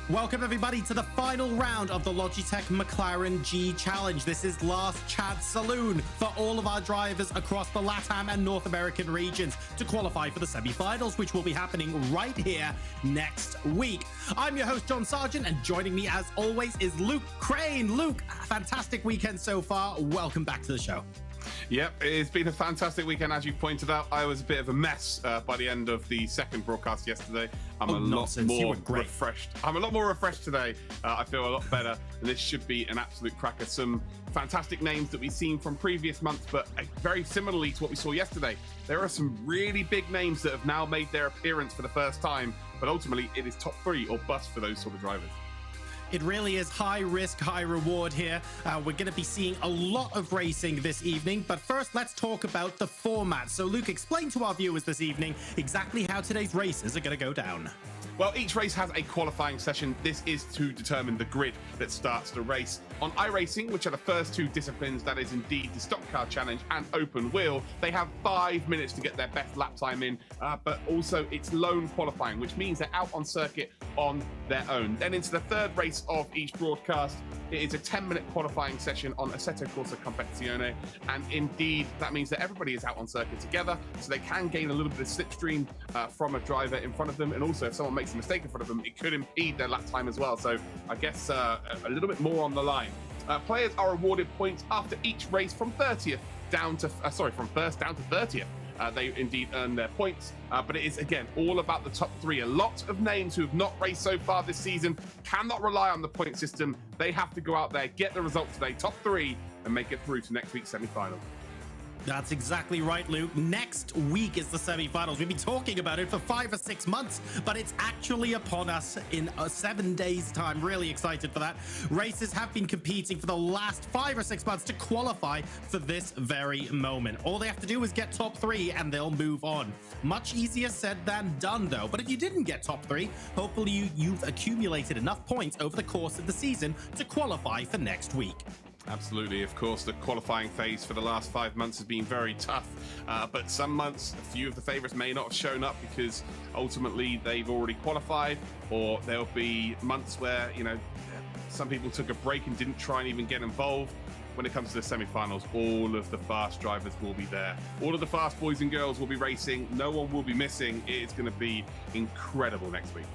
Welcome everybody to the final round of the Logitech McLaren G Challenge. This is last chance saloon for all of our drivers across the LATAM and North American regions to qualify for the semi-finals, which will be happening right here next week. I'm your host, John Sargent, and joining me as always is Luke Crane. Luke, fantastic weekend so far. Welcome back to the show. Yep, it's been a fantastic weekend, as you pointed out. I was a bit of a mess by the end of the second broadcast yesterday. I'm a lot more refreshed. I'm a lot more refreshed today. I feel a lot better, and this should be an absolute cracker. Some fantastic names that we've seen from previous months, but very similarly to what we saw yesterday. There are some really big names that have now made their appearance for the first time, but ultimately it is top three or bust for those sort of drivers. It really is high risk, high reward here. We're going to be seeing a lot of racing this evening, but first let's talk about the format. So Luke, explain to our viewers this evening exactly how today's races are going to go down. Well, each race has a qualifying session. This is to determine the grid that starts the race. On iRacing, which are the first two disciplines, that is indeed the stock car challenge and open wheel, they have 5 minutes to get their best lap time in, but also it's lone qualifying, which means they're out on circuit on their own. Then into the third race of each broadcast, it is a 10-minute qualifying session on Assetto Corsa Competizione, and indeed that means that everybody is out on circuit together, so they can gain a little bit of slipstream from a driver in front of them, and also if someone makes a mistake in front of them, it could impede their lap time as well. So I guess a little bit more on the line. Players are awarded points after each race from 30th down to from first down to 30th. They indeed earn their points, but it is again all about the top three. A lot of names who have not raced so far this season cannot rely on the point system. They have to go out there, get the result today, top three, and make it through to next week's semi-final. That's exactly right, Luke. Next week is the semi-finals. We've been talking about it for 5 or 6 months, but it's actually upon us in 7 days' time. Really excited for that. Races have been competing for the last 5 or 6 months to qualify for this very moment. All they have to do is get top 3 and they'll move on. Much easier said than done, though. But if you didn't get top 3, hopefully you've accumulated enough points over the course of the season to qualify for next week. Absolutely. Of course, the qualifying phase for the last 5 months has been very tough, but some months, a few of the favourites may not have shown up because ultimately they've already qualified, or there'll be months where, you know, some people took a break and didn't try and even get involved. When it comes to the semi-finals, all of the fast drivers will be there. All of the fast boys and girls will be racing. No one will be missing. It's going to be incredible next week.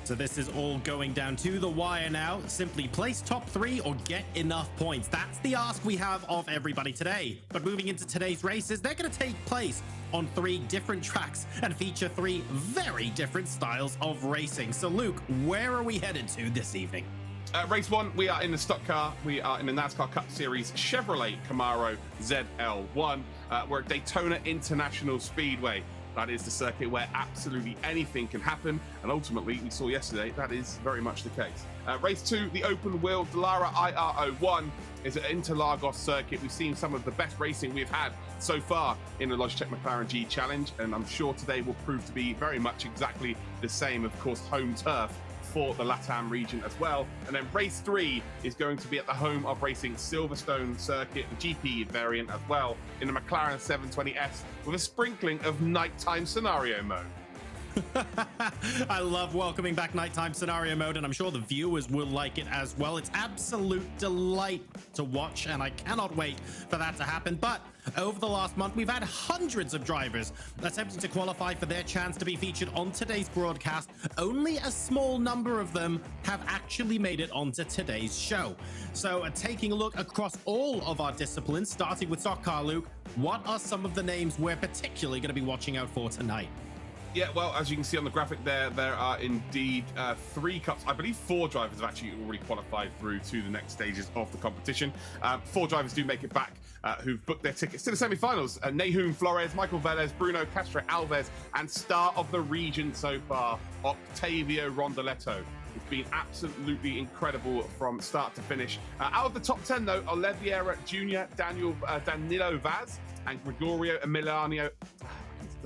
So this is all going down to the wire now. Simply place top 3 or get enough points. That's the ask we have of everybody today. But moving into today's races, they're going to take place on 3 different tracks and feature 3 very different styles of racing. So Luke, where are we headed to this evening? Race 1, we are in the stock car. We are in the NASCAR Cup Series Chevrolet Camaro ZL1. We're at Daytona International Speedway. That is the circuit where absolutely anything can happen, and ultimately, we saw yesterday, that is very much the case. Race 2, the open wheel Dallara IR01 is an Interlagos circuit. We've seen some of the best racing we've had so far in the Logitech McLaren G Challenge, and I'm sure today will prove to be very much exactly the same, of course, home turf for the LATAM region as well. And then race 3 is going to be at the home of racing Silverstone circuit, the GP variant as well, in the McLaren 720S with a sprinkling of nighttime scenario mode. I love welcoming back nighttime scenario mode, and I'm sure the viewers will like it as well. It's absolute delight to watch, and I cannot wait for that to happen. But over the last month, we've had hundreds of drivers attempting to qualify for their chance to be featured on today's broadcast. Only a small number of them have actually made it onto today's show. So taking a look across all of our disciplines, starting with stock car, Luke, what are some of the names we're particularly going to be watching out for tonight? Yeah, well, as you can see on the graphic there are indeed 3 cups. I believe 4 drivers have actually already qualified through to the next stages of the competition. 4 drivers do make it back who've booked their tickets to the semi-finals. Nahum Flores, Michael Velez, Bruno Castro Alves, and star of the region so far, Octavio Rondoletto. It's been absolutely incredible from start to finish. Out of the top 10, though, Oliveira Jr., Danilo Vaz, and Gregorio Emiliano...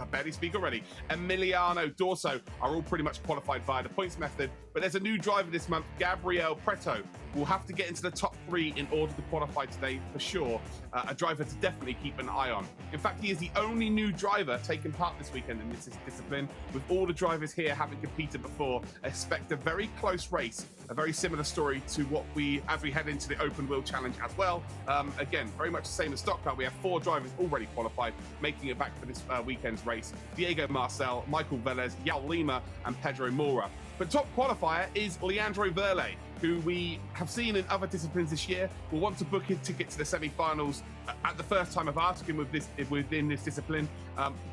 I barely speak already. Emiliano Dorso are all pretty much qualified via the points method, But there's a new driver this month, Gabriel Preto, will have to get into the top 3 in order to qualify today for sure. A driver to definitely keep an eye on. In fact, he is the only new driver taking part this weekend in this discipline. With all the drivers here having competed before, expect a very close race, a very similar story to what as we head into the open wheel challenge as well. Again, very much the same as stock car. We have 4 drivers already qualified, making it back for this weekend's race. Diego Marcel, Michael Velez, Yao Lima, and Pedro Mora. But top qualifier is Leandro Verle, who we have seen in other disciplines this year, will want to book his ticket to the semi-finals at the first time of asking within this discipline,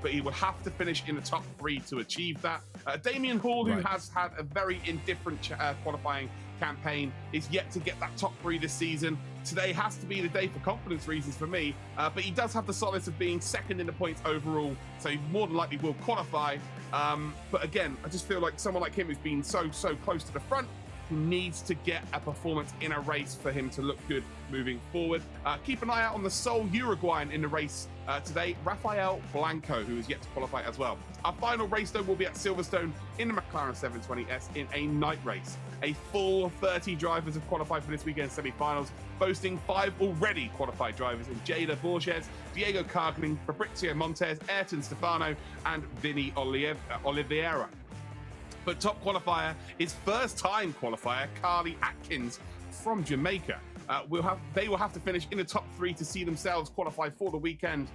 but he will have to finish in the top 3 to achieve that. Damien Hall, who has had a very indifferent qualifying campaign, is yet to get that top 3 this season. Today has to be the day for confidence reasons for me, but he does have the solace of being second in the points overall, so he more than likely will qualify. But again, I just feel like someone like him who's been so close to the front, who needs to get a performance in a race for him to look good moving forward. Keep an eye out on the sole Uruguayan in the race today, Rafael Blanco, who is yet to qualify as well. Our final race, though, will be at Silverstone in the McLaren 720S in a night race. A full 30 drivers have qualified for this weekend's semi-finals, boasting 5 already qualified drivers in Jada Borges, Diego Cargling, Fabrizio Montes, Ayrton Stefano, and Vinny Oliveira. But top qualifier is first-time qualifier Carly Atkins from Jamaica. They will have to finish in the top 3 to see themselves qualify for the weekend,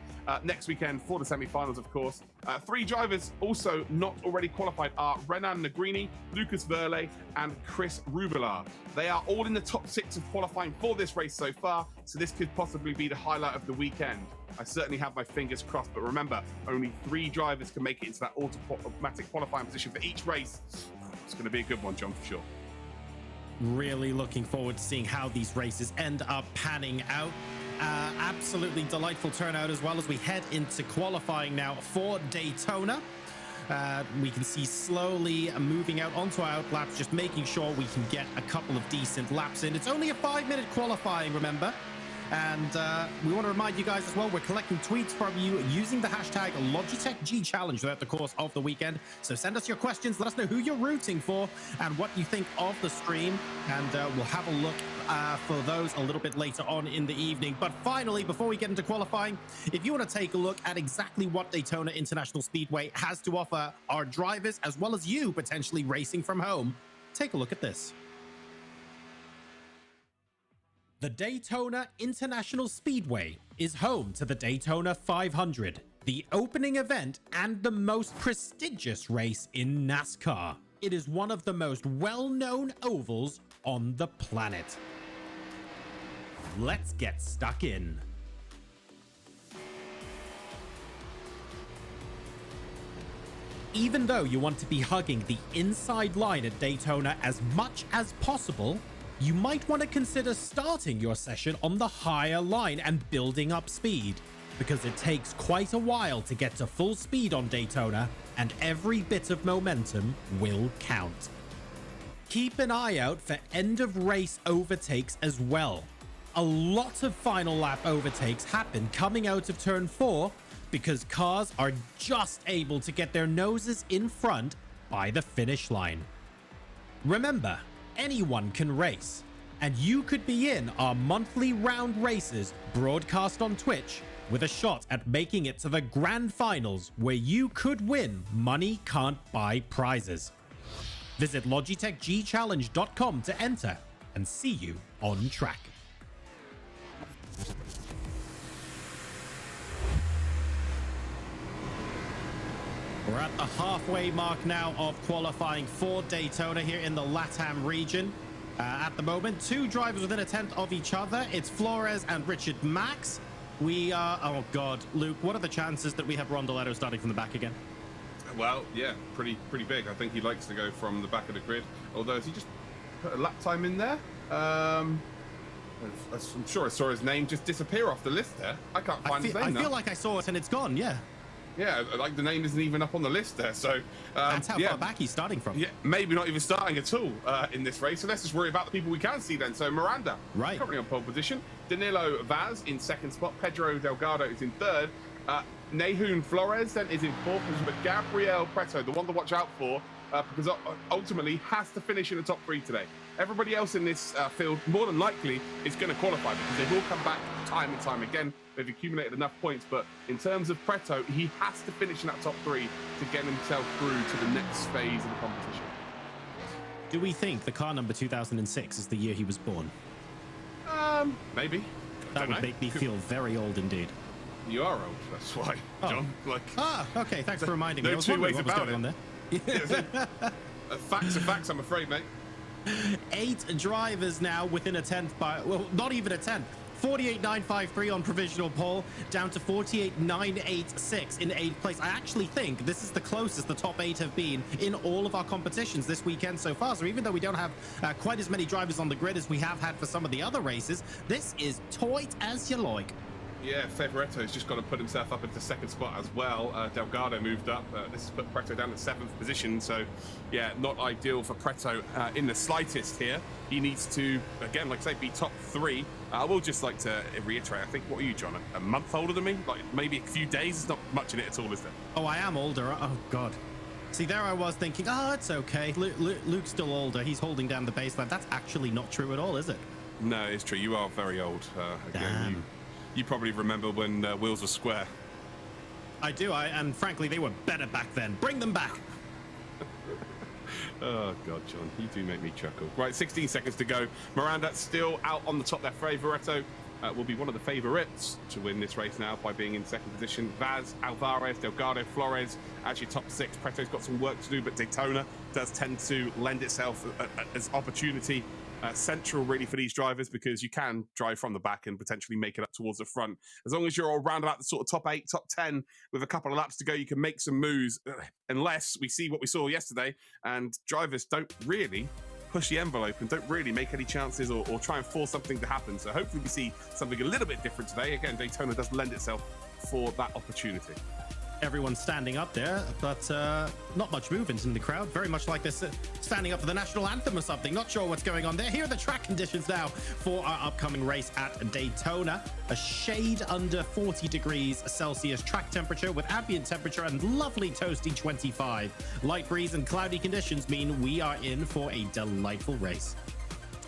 next weekend for the semi-finals, of course. 3 drivers also not already qualified are Renan Negrini, Lucas Verle, and Chris Rubelar. They are all in the top 6 of qualifying for this race so far, so this could possibly be the highlight of the weekend. I certainly have my fingers crossed, but remember, only 3 drivers can make it into that automatic qualifying position for each race. It's going to be a good one, John, for sure. Really looking forward to seeing how these races end up panning out. Absolutely delightful turnout as well as we head into qualifying now for Daytona. We can see slowly moving out onto our outlaps, just making sure we can get a couple of decent laps in. It's only a 5-minute qualifying, remember? And we want to remind you guys as well, we're collecting tweets from you using the hashtag Logitech G challenge throughout the course of the weekend. So send us your questions, let us know who you're rooting for and what you think of the stream. And we'll have a look for those a little bit later on in the evening. But finally, before we get into qualifying, if you want to take a look at exactly what Daytona International Speedway has to offer our drivers, as well as you potentially racing from home, take a look at this. The Daytona International Speedway is home to the Daytona 500, the opening event and the most prestigious race in NASCAR. It is one of the most well-known ovals on the planet. Let's get stuck in. Even though you want to be hugging the inside line at Daytona as much as possible, you might want to consider starting your session on the higher line and building up speed, because it takes quite a while to get to full speed on Daytona, and every bit of momentum will count. Keep an eye out for end of race overtakes as well. A lot of final lap overtakes happen coming out of turn 4 because cars are just able to get their noses in front by the finish line. Remember, anyone can race, and you could be in our monthly round races broadcast on Twitch with a shot at making it to the grand finals where you could win money can't buy prizes. Visit logitechgchallenge.com to enter and see you on track. We're at the halfway mark now of qualifying for Daytona here in the LATAM region. At the moment, 2 drivers within a tenth of each other. It's Flores and Richard Max. We are, oh God, Luke, what are the chances that we have Rondoletto starting from the back again? Well, yeah, pretty big. I think he likes to go from the back of the grid. Although, has he just put a lap time in there? I'm sure I saw his name just disappear off the list there. I can't find his name now. I feel like I saw it and it's gone, yeah. Yeah, like the name isn't even up on the list there. So that's how far back he's starting from. Yeah, maybe not even starting at all in this race. So let's just worry about the people we can see then. So Miranda, currently on pole position. Danilo Vaz in 2nd spot. Pedro Delgado is in 3rd. Nahun Flores then is in 4th position. But Gabriel Preto, the one to watch out for, because ultimately has to finish in the top 3 today. Everybody else in this field, more than likely, is going to qualify because they've all come back time and time again. They've accumulated enough points, but in terms of Preto, he has to finish in that top 3 to get himself through to the next phase of the competition. Do we think the car number 2006 is the year he was born? Maybe. That would make me feel very old indeed. You are old, that's why, John. Okay, thanks for reminding me. No I was two wondering ways what was about going on it. there. Facts are facts, I'm afraid, mate. 8 drivers now within a 10th by, well, not even a 10th. 48.953 on provisional pole, down to 48.986 in 8th place. I actually think this is the closest the top 8 have been in all of our competitions this weekend so far. So even though we don't have quite as many drivers on the grid as we have had for some of the other races, this is tight as you like. Yeah, Favoreto's just got to put himself up into 2nd spot as well. Delgado moved up. This has put Preto down at 7th position. So, yeah, not ideal for Preto in the slightest here. He needs to, again, like I say, be top 3. I will just like to reiterate, I think, what are you, John? A month older than me? Like maybe a few days? It's not much in it at all, is there? Oh, I am older. Oh, God. See, there I was thinking, oh, it's okay. Luke's still older. He's holding down the baseline. That's actually not true at all, is it? No, it's true. You are very old. Again, you probably remember when wheels were square. I do, and frankly, they were better back then. Bring them back. Oh, God, John, you do make me chuckle. Right, 16 seconds to go. Miranda still out on the top there. Favoretto will be one of the favourites to win this race now by being in 2nd position. Vaz, Alvarez, Delgado, Flores, actually top 6. Preto's got some work to do, but Daytona does tend to lend itself as opportunity. Central really for these drivers because you can drive from the back and potentially make it up towards the front. As long as you're all round about the sort of top 8, top 10 with a couple of laps to go, you can make some moves unless we see what we saw yesterday and drivers don't really push the envelope and don't really make any chances or try and force something to happen. So hopefully we see something a little bit different today. Again, Daytona does lend itself for that opportunity. Everyone's standing up there, but not much movement in the crowd. Very much like this standing up for the national anthem or something. Not sure what's going on there. Here are the track conditions now for our upcoming race at Daytona. A shade under 40 degrees Celsius track temperature with ambient temperature and lovely toasty 25. Light breeze and cloudy conditions mean we are in for a delightful race.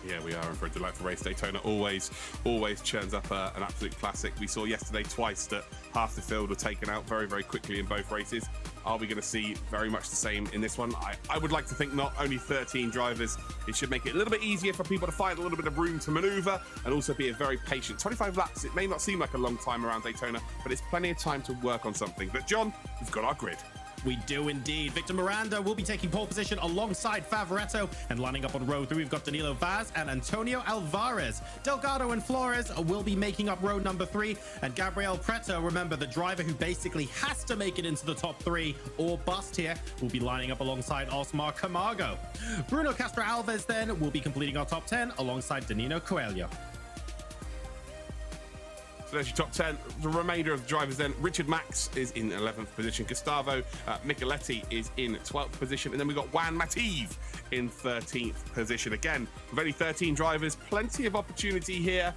Yeah, we are in for a delightful race. Daytona always churns up an absolute classic. We saw yesterday twice that half the field were taken out very, very quickly in both races. Are we going to see very much the same in this one? I would like to think not. Only 13 drivers. It should make it a little bit easier for people to find a little bit of room to maneuver and also be a very patient. 25 laps, it may not seem like a long time around Daytona, but it's plenty of time to work on something. But John, we've got our grid. We do indeed. Victor Miranda will be taking pole position alongside Favoretto, and lining up on row 3, we've got Danilo Vaz and Antonio Alvarez. Delgado and Flores will be making up row number 3, and Gabriel Preto, remember the driver who basically has to make it into the top 3 or bust here, will be lining up alongside Osmar Camargo. Bruno Castro Alves then will be completing our top 10 alongside Danilo Coelho. So there's your top 10. The remainder of the drivers then. Richard Max is in 11th position. Gustavo Micheletti is in 12th position. And then we've got Juan Mative in 13th position. Again, with only 13 drivers, plenty of opportunity here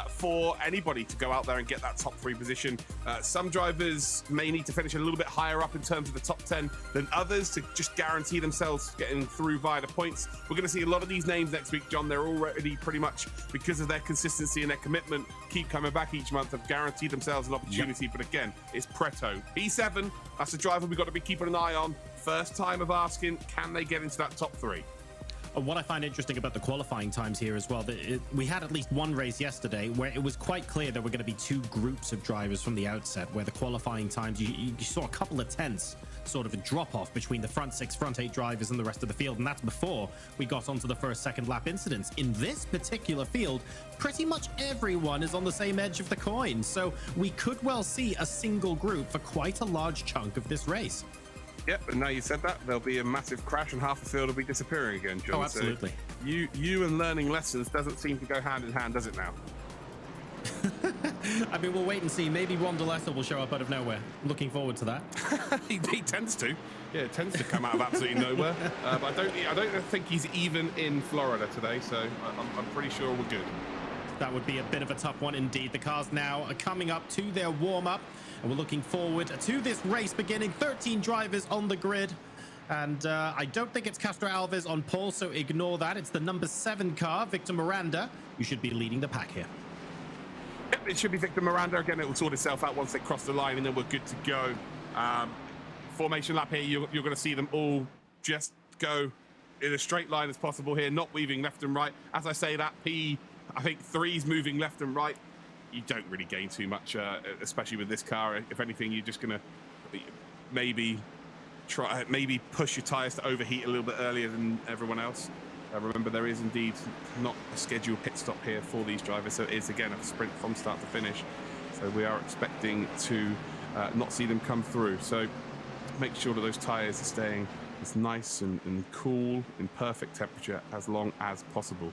for anybody to go out there and get that top 3 position. Some drivers may need to finish a little bit higher up in terms of the top 10 than others to just guarantee themselves getting through via the points. We're going to see a lot of these names next week, John. They're already pretty much, because of their consistency and their commitment, keep coming back each month, have guaranteed themselves an opportunity. Yep. But again, it's Preto. P7, that's a driver we've got to be keeping an eye on. First time of asking, can they get into that top 3? What I find interesting about the qualifying times here as well, that we had at least one race yesterday where it was quite clear there were going to be 2 groups of drivers from the outset, where the qualifying times, you saw a couple of tenths sort of a drop-off between the front 6, front 8 drivers and the rest of the field, and that's before we got onto the first, second lap incidents. In this particular field, pretty much everyone is on the same edge of the coin, so we could well see a single group for quite a large chunk of this race. Yep, and now you said that, there'll be a massive crash and half the field will be disappearing again, John. Oh, absolutely. So you and learning lessons doesn't seem to go hand in hand, does it now? I mean, we'll wait and see. Maybe Ron DeLesso will show up out of nowhere. Looking forward to that. he tends to. Yeah, it tends to come out of absolutely nowhere. But I don't think he's even in Florida today, so I'm pretty sure we're good. That would be a bit of a tough one indeed. The cars now are coming up to their warm-up, and we're looking forward to this race beginning. 13 drivers on the grid. And I don't think it's Castro Alves on pole, so ignore that. It's the number 7 car, Victor Miranda, who should be leading the pack here. Yep, it should be Victor Miranda. Again, it will sort itself out once they cross the line, and then we're good to go. Formation lap here, you're going to see them all just go in a straight line as possible here, not weaving left and right. As I say that, I think 3's moving left and right. You don't really gain too much, especially with this car. If anything, you're just going to maybe push your tyres to overheat a little bit earlier than everyone else. Remember, there is indeed not a scheduled pit stop here for these drivers, so it is again a sprint from start to finish. So we are expecting to not see them come through. So make sure that those tyres are staying as nice and cool in perfect temperature as long as possible.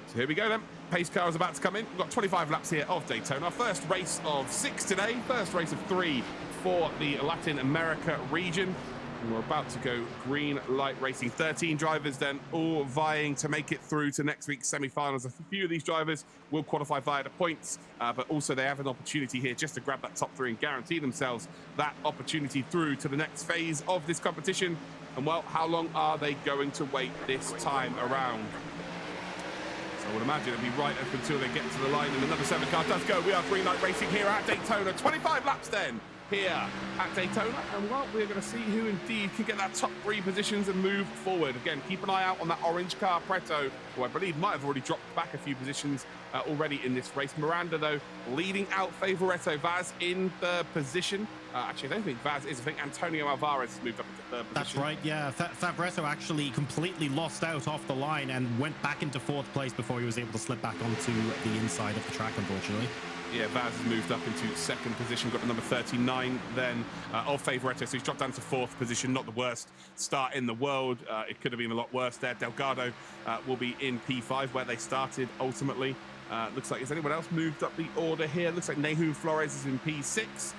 So here we go then. Pace car is about to come in. We've got 25 laps here of Daytona. Our first race of 6 today. First race of 3 for the Latin America region. And we're about to go green light racing. 13 drivers then, all vying to make it through to next week's semi-finals. A few of these drivers will qualify via the points, but also they have an opportunity here just to grab that top 3 and guarantee themselves that opportunity through to the next phase of this competition. And well, how long are they going to wait this time around? So I would imagine it'll be right up until they get to the line, and the number 7 car does go. We are green light racing here at Daytona. 25 laps then here at Daytona, and well, we're going to see who indeed can get that top 3 positions and move forward. Again, keep an eye out on that orange car, Preto, who I believe might have already dropped back a few positions already in this race. Miranda, though, leading out Favoretto. Vaz in third position. Actually, I don't think Vaz is. I think Antonio Alvarez has moved up into third position. That's right, yeah. Favoretto actually completely lost out off the line and went back into 4th place before he was able to slip back onto the inside of the track, unfortunately. Yeah, Vaz has moved up into 2nd position. Got the number 39 then of Favoretto, so he's dropped down to 4th position. Not the worst start in the world. It could have been a lot worse there. Delgado will be in P5 where they started ultimately. Looks like, has anyone else moved up the order here? Looks like Nehu Flores is in P6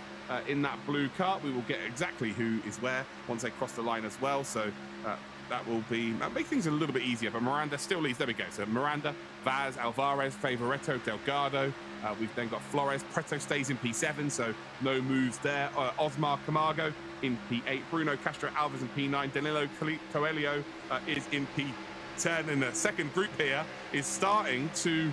in that blue car. We will get exactly who is where once they cross the line as well. So that will make things a little bit easier. But Miranda still leads. There we go. So Miranda, Vaz, Alvarez, Favoretto, Delgado. We've then got Flores. Preto stays in P7, so no moves there. Osmar Camargo in P8. Bruno Castro Alves in P9. Danilo Coelho is in P10. And the second group here is starting to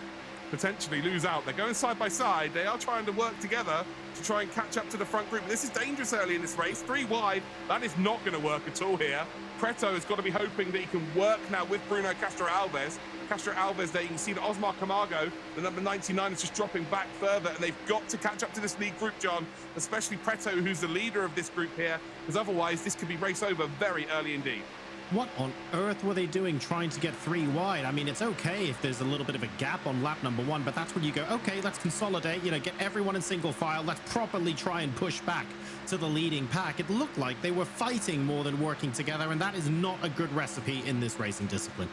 potentially lose out. They're going side by side. They are trying to work together to try and catch up to the front group. This is dangerous early in this race. 3 wide. That is not going to work at all here. Preto has got to be hoping that he can work now with Bruno Castro Alves. Castro Alves there, you can see that Osmar Camargo, the number 99, is just dropping back further, and they've got to catch up to this lead group, John, especially Preto, who's the leader of this group here, because otherwise this could be race over very early indeed. What on earth were they doing trying to get 3 wide? I mean, it's okay if there's a little bit of a gap on lap number 1, but that's when you go, okay, let's consolidate, get everyone in single file. Let's properly try and push back to the leading pack. It looked like they were fighting more than working together, and that is not a good recipe in this racing discipline.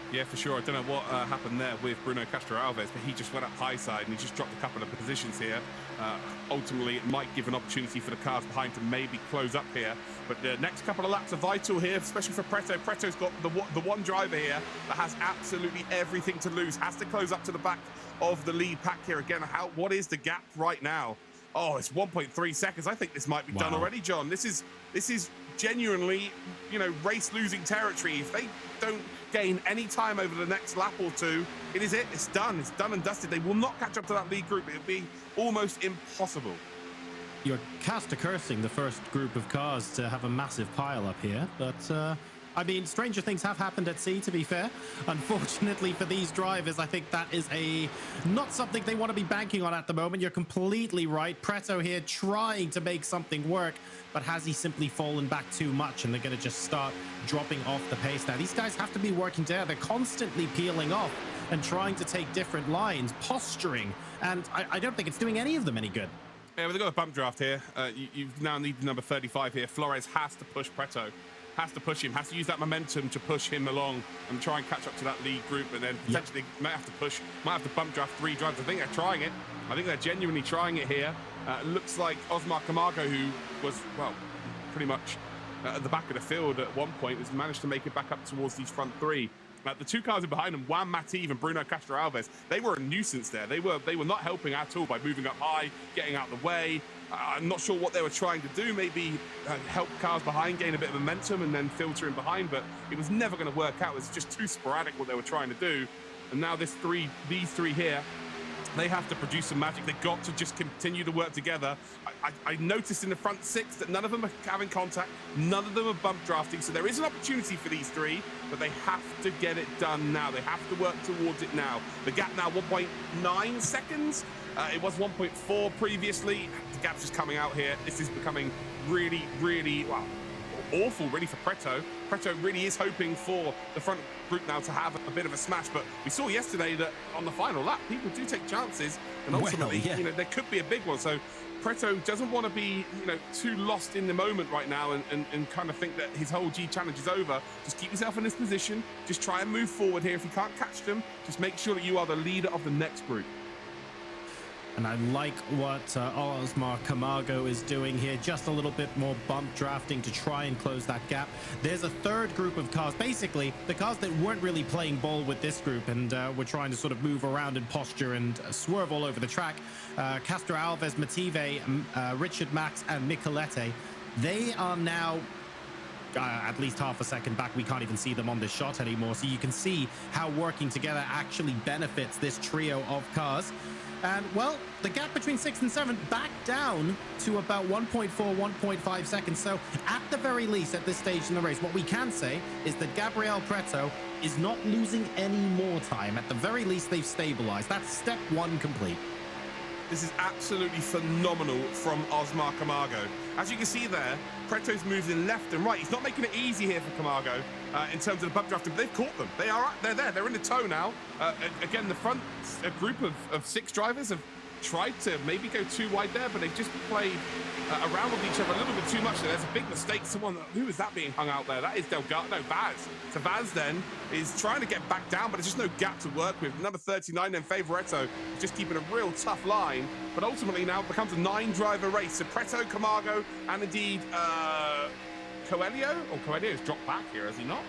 Yeah, for sure. I don't know what happened there with Bruno Castro Alves, but he just went up high side and he just dropped a couple of positions here. Ultimately, it might give an opportunity for the cars behind to maybe close up here. But the next couple of laps are vital here, especially for Preto. Preto's got the one driver here that has absolutely everything to lose. Has to close up to the back of the lead pack here. Again, what is the gap right now? Oh, it's 1.3 seconds. I think this might be done already, John. This is genuinely, race losing territory. If they don't gain any time over the next lap or 2, it is it. It's done. It's done and dusted. They will not catch up to that lead group. It would be almost impossible. You're cursing the first group of cars to have a massive pile up here, but I mean, stranger things have happened at sea, to be fair. Unfortunately for these drivers, I think that is not something they want to be banking on at the moment. You're completely right. Preto here trying to make something work, but has he simply fallen back too much, and they're going to just start dropping off the pace now. These guys have to be working together. They're constantly peeling off and trying to take different lines, posturing, and I don't think it's doing any of them any good. Yeah, but they've got a bump draft here. You now need number 35 here. Flores has to push Preto. Has to push him, has to use that momentum to push him along and try and catch up to that lead group, and then potentially might have to bump draft 3 drivers. I think they're trying it. I think they're genuinely trying it here. Looks like Osmar Camargo, who was, well, pretty much at the back of the field at one point, has managed to make it back up towards these front 3. The 2 cars in behind them, Juan Mativ and Bruno Castro Alves, they were a nuisance there. They were not helping at all by moving up high, getting out of the way. I'm not sure what they were trying to do. Maybe help cars behind gain a bit of momentum and then filter in behind, but it was never going to work out. It was just too sporadic what they were trying to do. And now these three here, they have to produce some magic. They've got to just continue to work together. I noticed in the front six that none of them are having contact. None of them are bump drafting. So there is an opportunity for these three, but they have to get it done now. They have to work towards it now. The gap now 1.9 seconds. It was 1.4 previously. The gap's just coming out here. This is becoming really, really, well, awful really for Preto. Preto really is hoping for the front group now to have a bit of a smash, but we saw yesterday that on the final lap, people do take chances, and ultimately, you know, there could be a big one. So Preto doesn't want to be, you know, too lost in the moment right now and kind of think that his whole G challenge is over. Just keep yourself in this position. Just try and move forward here. If you can't catch them, just make sure that you are the leader of the next group. And I like what Osmar Camargo is doing here. Just a little bit more bump drafting to try and close that gap. There's a third group of cars, basically the cars that weren't really playing ball with this group and were trying to sort of move around and posture and swerve all over the track. Castro Alves, Mative, Richard Max and Micheletti. They are now at least half a second back. We can't even see them on this shot anymore. So you can see how working together actually benefits this trio of cars. And, well, the gap between 6 and 7 back down to about 1.4, 1.5 seconds. So, at the very least, at this stage in the race, what we can say is that Gabriel Preto is not losing any more time. At the very least, they've stabilized. That's step one complete. This is absolutely phenomenal from Osmar Camargo. As you can see there, Preto's moves in left and right. He's not making it easy here for Camargo in terms of the bump drafting, but they've caught them. They're there. They're in the tow now. Again, the front group of 6 drivers have tried to maybe go too wide there, but they've just played around with each other a little bit too much. There's a big mistake. Who is that being hung out there? That is Delgado. No, Vaz. So Vaz then is trying to get back down, but there's just no gap to work with. Number 39 then, Favoretto, just keeping a real tough line. But ultimately now it becomes a 9-driver race. So Preto, Camargo, and indeed Coelho. Oh, Coelho's dropped back here, has he not?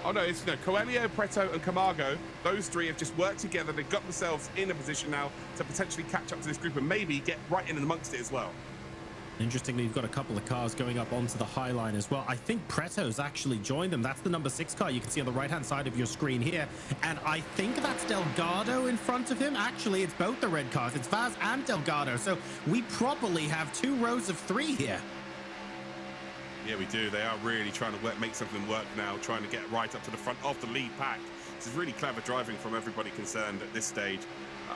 Oh no, it's Coelho, Preto, and Camargo. Those 3 have just worked together. They've got themselves in a position now to potentially catch up to this group and maybe get right in amongst it as well. Interestingly, you've got a couple of cars going up onto the high line as well. I think Preto's actually joined them. That's the number 6 car you can see on the right-hand side of your screen here. And I think that's Delgado in front of him. Actually, it's both the red cars. It's Vaz and Delgado. So we probably have 2 rows of 3 here. Yeah, we do. They are really trying to make something work now, trying to get right up to the front of the lead pack. This is really clever driving from everybody concerned at this stage.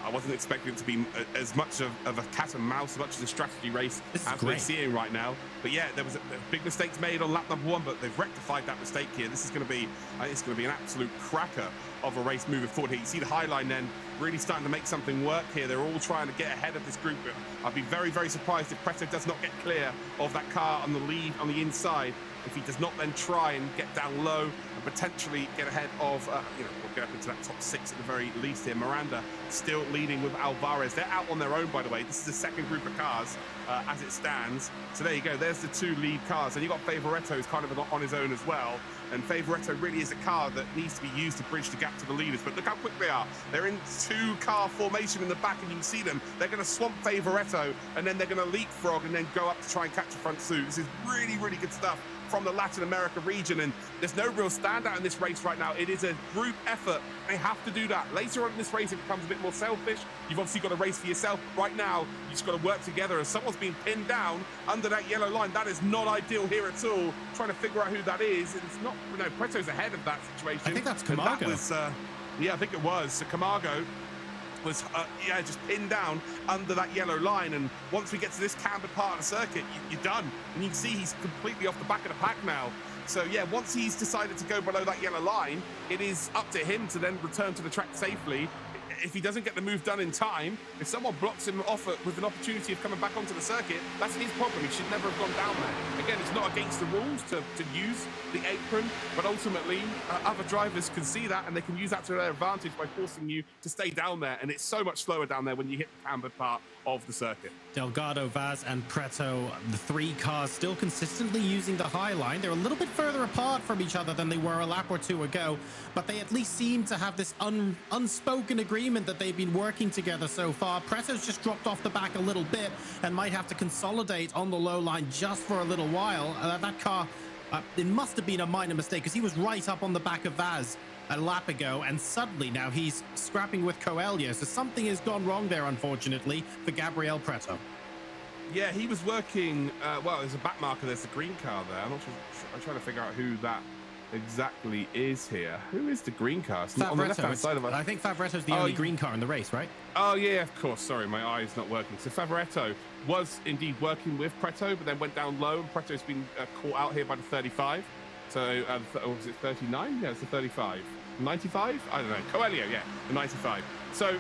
I wasn't expecting it to be as much of a cat and mouse, as much as a strategy race as we're seeing right now. But yeah, there was a big mistakes made on lap number 1, but they've rectified that mistake here. This is going to be, it's going to be an absolute cracker of a race moving forward here. You see the high line then really starting to make something work here. They're all trying to get ahead of this group. I'd be very, very surprised if Preto does not get clear of that car on the lead on the inside. If he does not then try and get down low and potentially get ahead of, we'll get up into that top 6 at the very least here. Miranda still leading with Alvarez. They're out on their own, by the way. This is the second group of cars as it stands. So there you go. There's the 2 lead cars. And you've got Favoretto who's kind of on his own as well. And Favoretto really is a car that needs to be used to bridge the gap to the leaders. But look how quick they are. They're in 2-car formation in the back, and you can see them. They're going to swamp Favoretto, and then they're going to leapfrog and then go up to try and catch the front 2. This is really, really good stuff from the Latin America region, and there's no real standout in this race right now. It is a group effort. They have to do that. Later on in this race, it becomes a bit more selfish. You've obviously got to race for yourself. Right now, you just got to work together. As someone's being pinned down under that yellow line, that is not ideal here at all. Trying to figure out who that is. It's not, Preto's ahead of that situation. I think that's Camargo. That was, yeah, I think it was. So Camargo was just pinned down under that yellow line, and once we get to this cambered part of the circuit, you're done. And you can see he's completely off the back of the pack now. So yeah, once he's decided to go below that yellow line, it is up to him to then return to the track safely. If he doesn't get the move done in time, if someone blocks him off with an opportunity of coming back onto the circuit, that's his problem. He should never have gone down there. Again, it's not against the rules to use the apron, but ultimately other drivers can see that and they can use that to their advantage by forcing you to stay down there. And it's so much slower down there when you hit the cambered part of the circuit. Delgado, Vaz, and Preto, the 3 cars still consistently using the high line. They're a little bit further apart from each other than they were a lap or 2 ago, but they at least seem to have this unspoken agreement agreement that they've been working together so far. Preto's just dropped off the back a little bit and might have to consolidate on the low line just for a little while. That car, it must have been a minor mistake because he was right up on the back of Vaz a lap ago, and suddenly now he's scrapping with Coelho. So something has gone wrong there, unfortunately, for Gabriel Preto. Yeah, he was working, well, there's a back marker, there's a green car there. I'm not sure, I'm trying to figure out who that exactly is here. Who is the green car? It's not on the left-hand side of us. I think Favoretto's the only green car in the race, right? Oh, yeah, of course. Sorry, my eye is not working. So Favoretto was indeed working with Preto, but then went down low, and Preto's been caught out here by the 35. So, was it 39? Yeah, it's the 35. 95? I don't know. Coelho, yeah, the 95. So,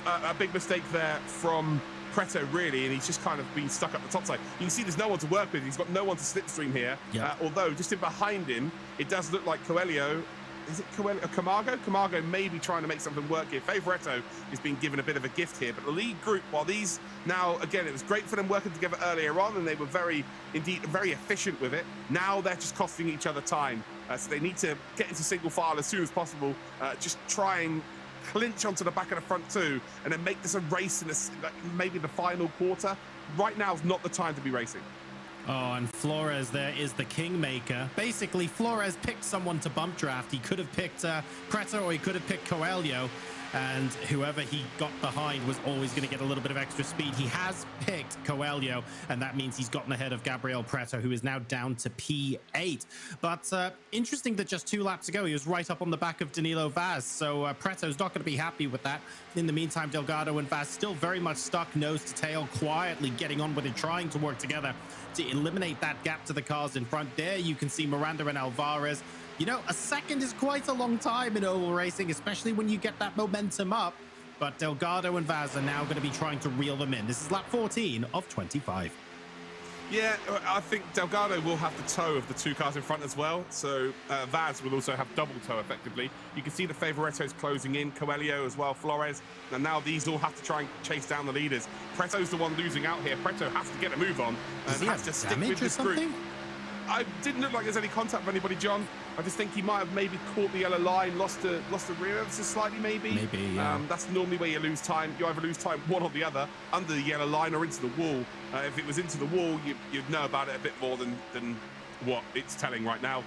a big mistake there from Preto, really, and he's just kind of been stuck up the top side. You can see there's no one to work with. He's got no one to slipstream here. Yeah. Although, just in behind him, it does look like Coelho. Is it Coelho? Camargo? Camargo may be trying to make something work here. Favoretto is being given a bit of a gift here. But the lead group, while these now, again, it was great for them working together earlier on, and they were very efficient with it. Now they're just costing each other time. So they need to get into single file as soon as possible. Just try and clinch onto the back of the front two, and then make this a race in maybe the final quarter. Right now is not the time to be racing. Oh, and Flores there is the kingmaker. Basically, Flores picked someone to bump draft. He could have picked Preto, or he could have picked Coelho, and whoever he got behind was always going to get a little bit of extra speed. He has picked Coelho, and that means he's gotten ahead of Gabriel Preto, who is now down to P8. But interesting that just 2 laps ago, he was right up on the back of Danilo Vaz, so Preto's not going to be happy with that. In the meantime, Delgado and Vaz still very much stuck nose to tail, quietly getting on with it, trying to work together to eliminate that gap to the cars in front. There you can see Miranda and Alvarez. You know, a second is quite a long time in oval racing, especially when you get that momentum up. But Delgado and Vaz are now going to be trying to reel them in. This is lap 14 of 25. Yeah, I think Delgado will have the toe of the 2 cars in front as well. So Vaz will also have double toe effectively. You can see the Favoretto's closing in, Coelho as well, Flores. And now these all have to try and chase down the leaders. Preto's the one losing out here. Preto has to get a move on and has to stick with this group. I didn't look like there's any contact with anybody, John. I just think he might have maybe caught the yellow line, lost the rear emphasis slightly, maybe. Maybe, yeah. That's normally where you lose time. You either lose time one or the other, under the yellow line or into the wall. If it was into the wall, you'd know about it a bit more than what it's telling right now.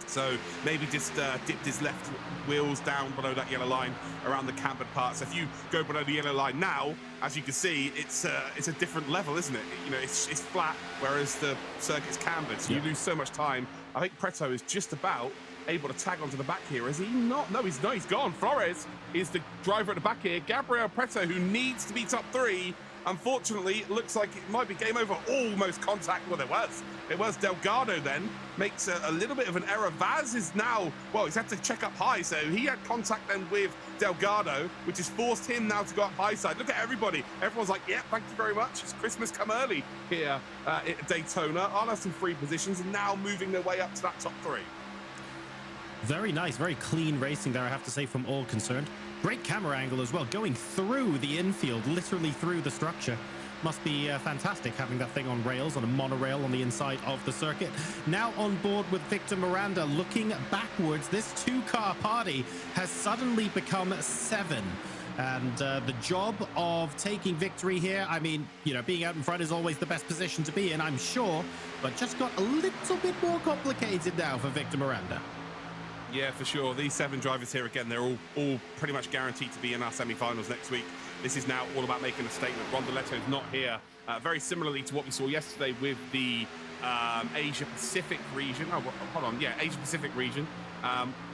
So maybe just dipped his left wheels down below that yellow line around the cambered part. So if you go below the yellow line now, as you can see, it's a different level, isn't it? You know, it's flat, whereas the circuit's cambered. So you lose so much time. I think Preto is just about able to tag onto the back here. Is he not? No, he's gone. Flores is the driver at the back here. Gabriel Preto, who needs to be top 3. Unfortunately, it looks like it might be game over. Almost contact. Well, it was Delgado then. Makes a little bit of an error. Vaz is now, well, he's had to check up high. So he had contact then with Delgado, which has forced him now to go up high side. Look at everybody. Everyone's like, yeah, thank you very much. It's Christmas come early here at Daytona. I'll have some free positions and now moving their way up to that top 3. Very nice, very clean racing there, I have to say, from all concerned. Great camera angle as well, going through the infield, literally through the structure. Must be fantastic having that thing on rails, on a monorail on the inside of the circuit. Now on board with Victor Miranda, looking backwards, this 2-car party has suddenly become 7. And the job of taking victory here, I mean, you know, being out in front is always the best position to be in, I'm sure, but just got a little bit more complicated now for Victor Miranda. Yeah, for sure. These 7 drivers here, again, they're all pretty much guaranteed to be in our semi-finals next week. This is now all about making a statement. Rondeletto's not here. Very similarly to what we saw yesterday with the Asia-Pacific region. Oh, hold on. Yeah, Asia-Pacific region.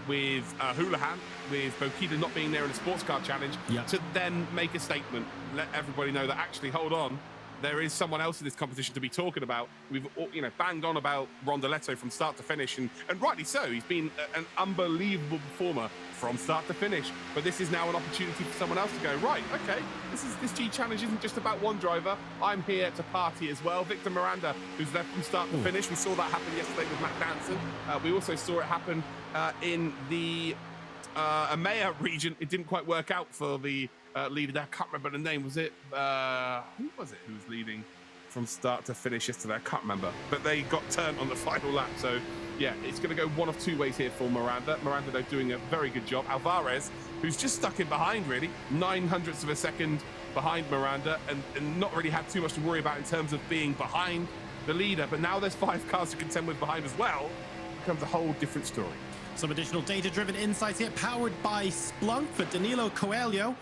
With Houlihan, with Bokita not being there in the sports car challenge, to then make a statement, let everybody know that actually, hold on, there is someone else in this competition to be talking about. We've, you know, banged on about Rondeletto from start to finish, and rightly so. He's been an unbelievable performer from start to finish. But this is now an opportunity for someone else to go, right, okay, this G Challenge isn't just about one driver. I'm here to party as well. Victor Miranda, who's left from start to finish. We saw that happen yesterday with Matt Danson. We also saw it happen in the EMEA region. It didn't quite work out for the leader there. I can't remember the name. Was it who was it who was leading from start to finish yesterday. I can't remember, but they got turned on the final lap. So yeah, it's going to go one of two ways here for Miranda. Miranda, though, doing a very good job. Alvarez, who's just stuck in behind, really, 900ths of a second behind Miranda, and not really had too much to worry about in terms of being behind the leader. But now there's 5 cars to contend with behind as well. It becomes a whole different story. Some additional data-driven insights here, powered by Splunk for Danilo Coelho.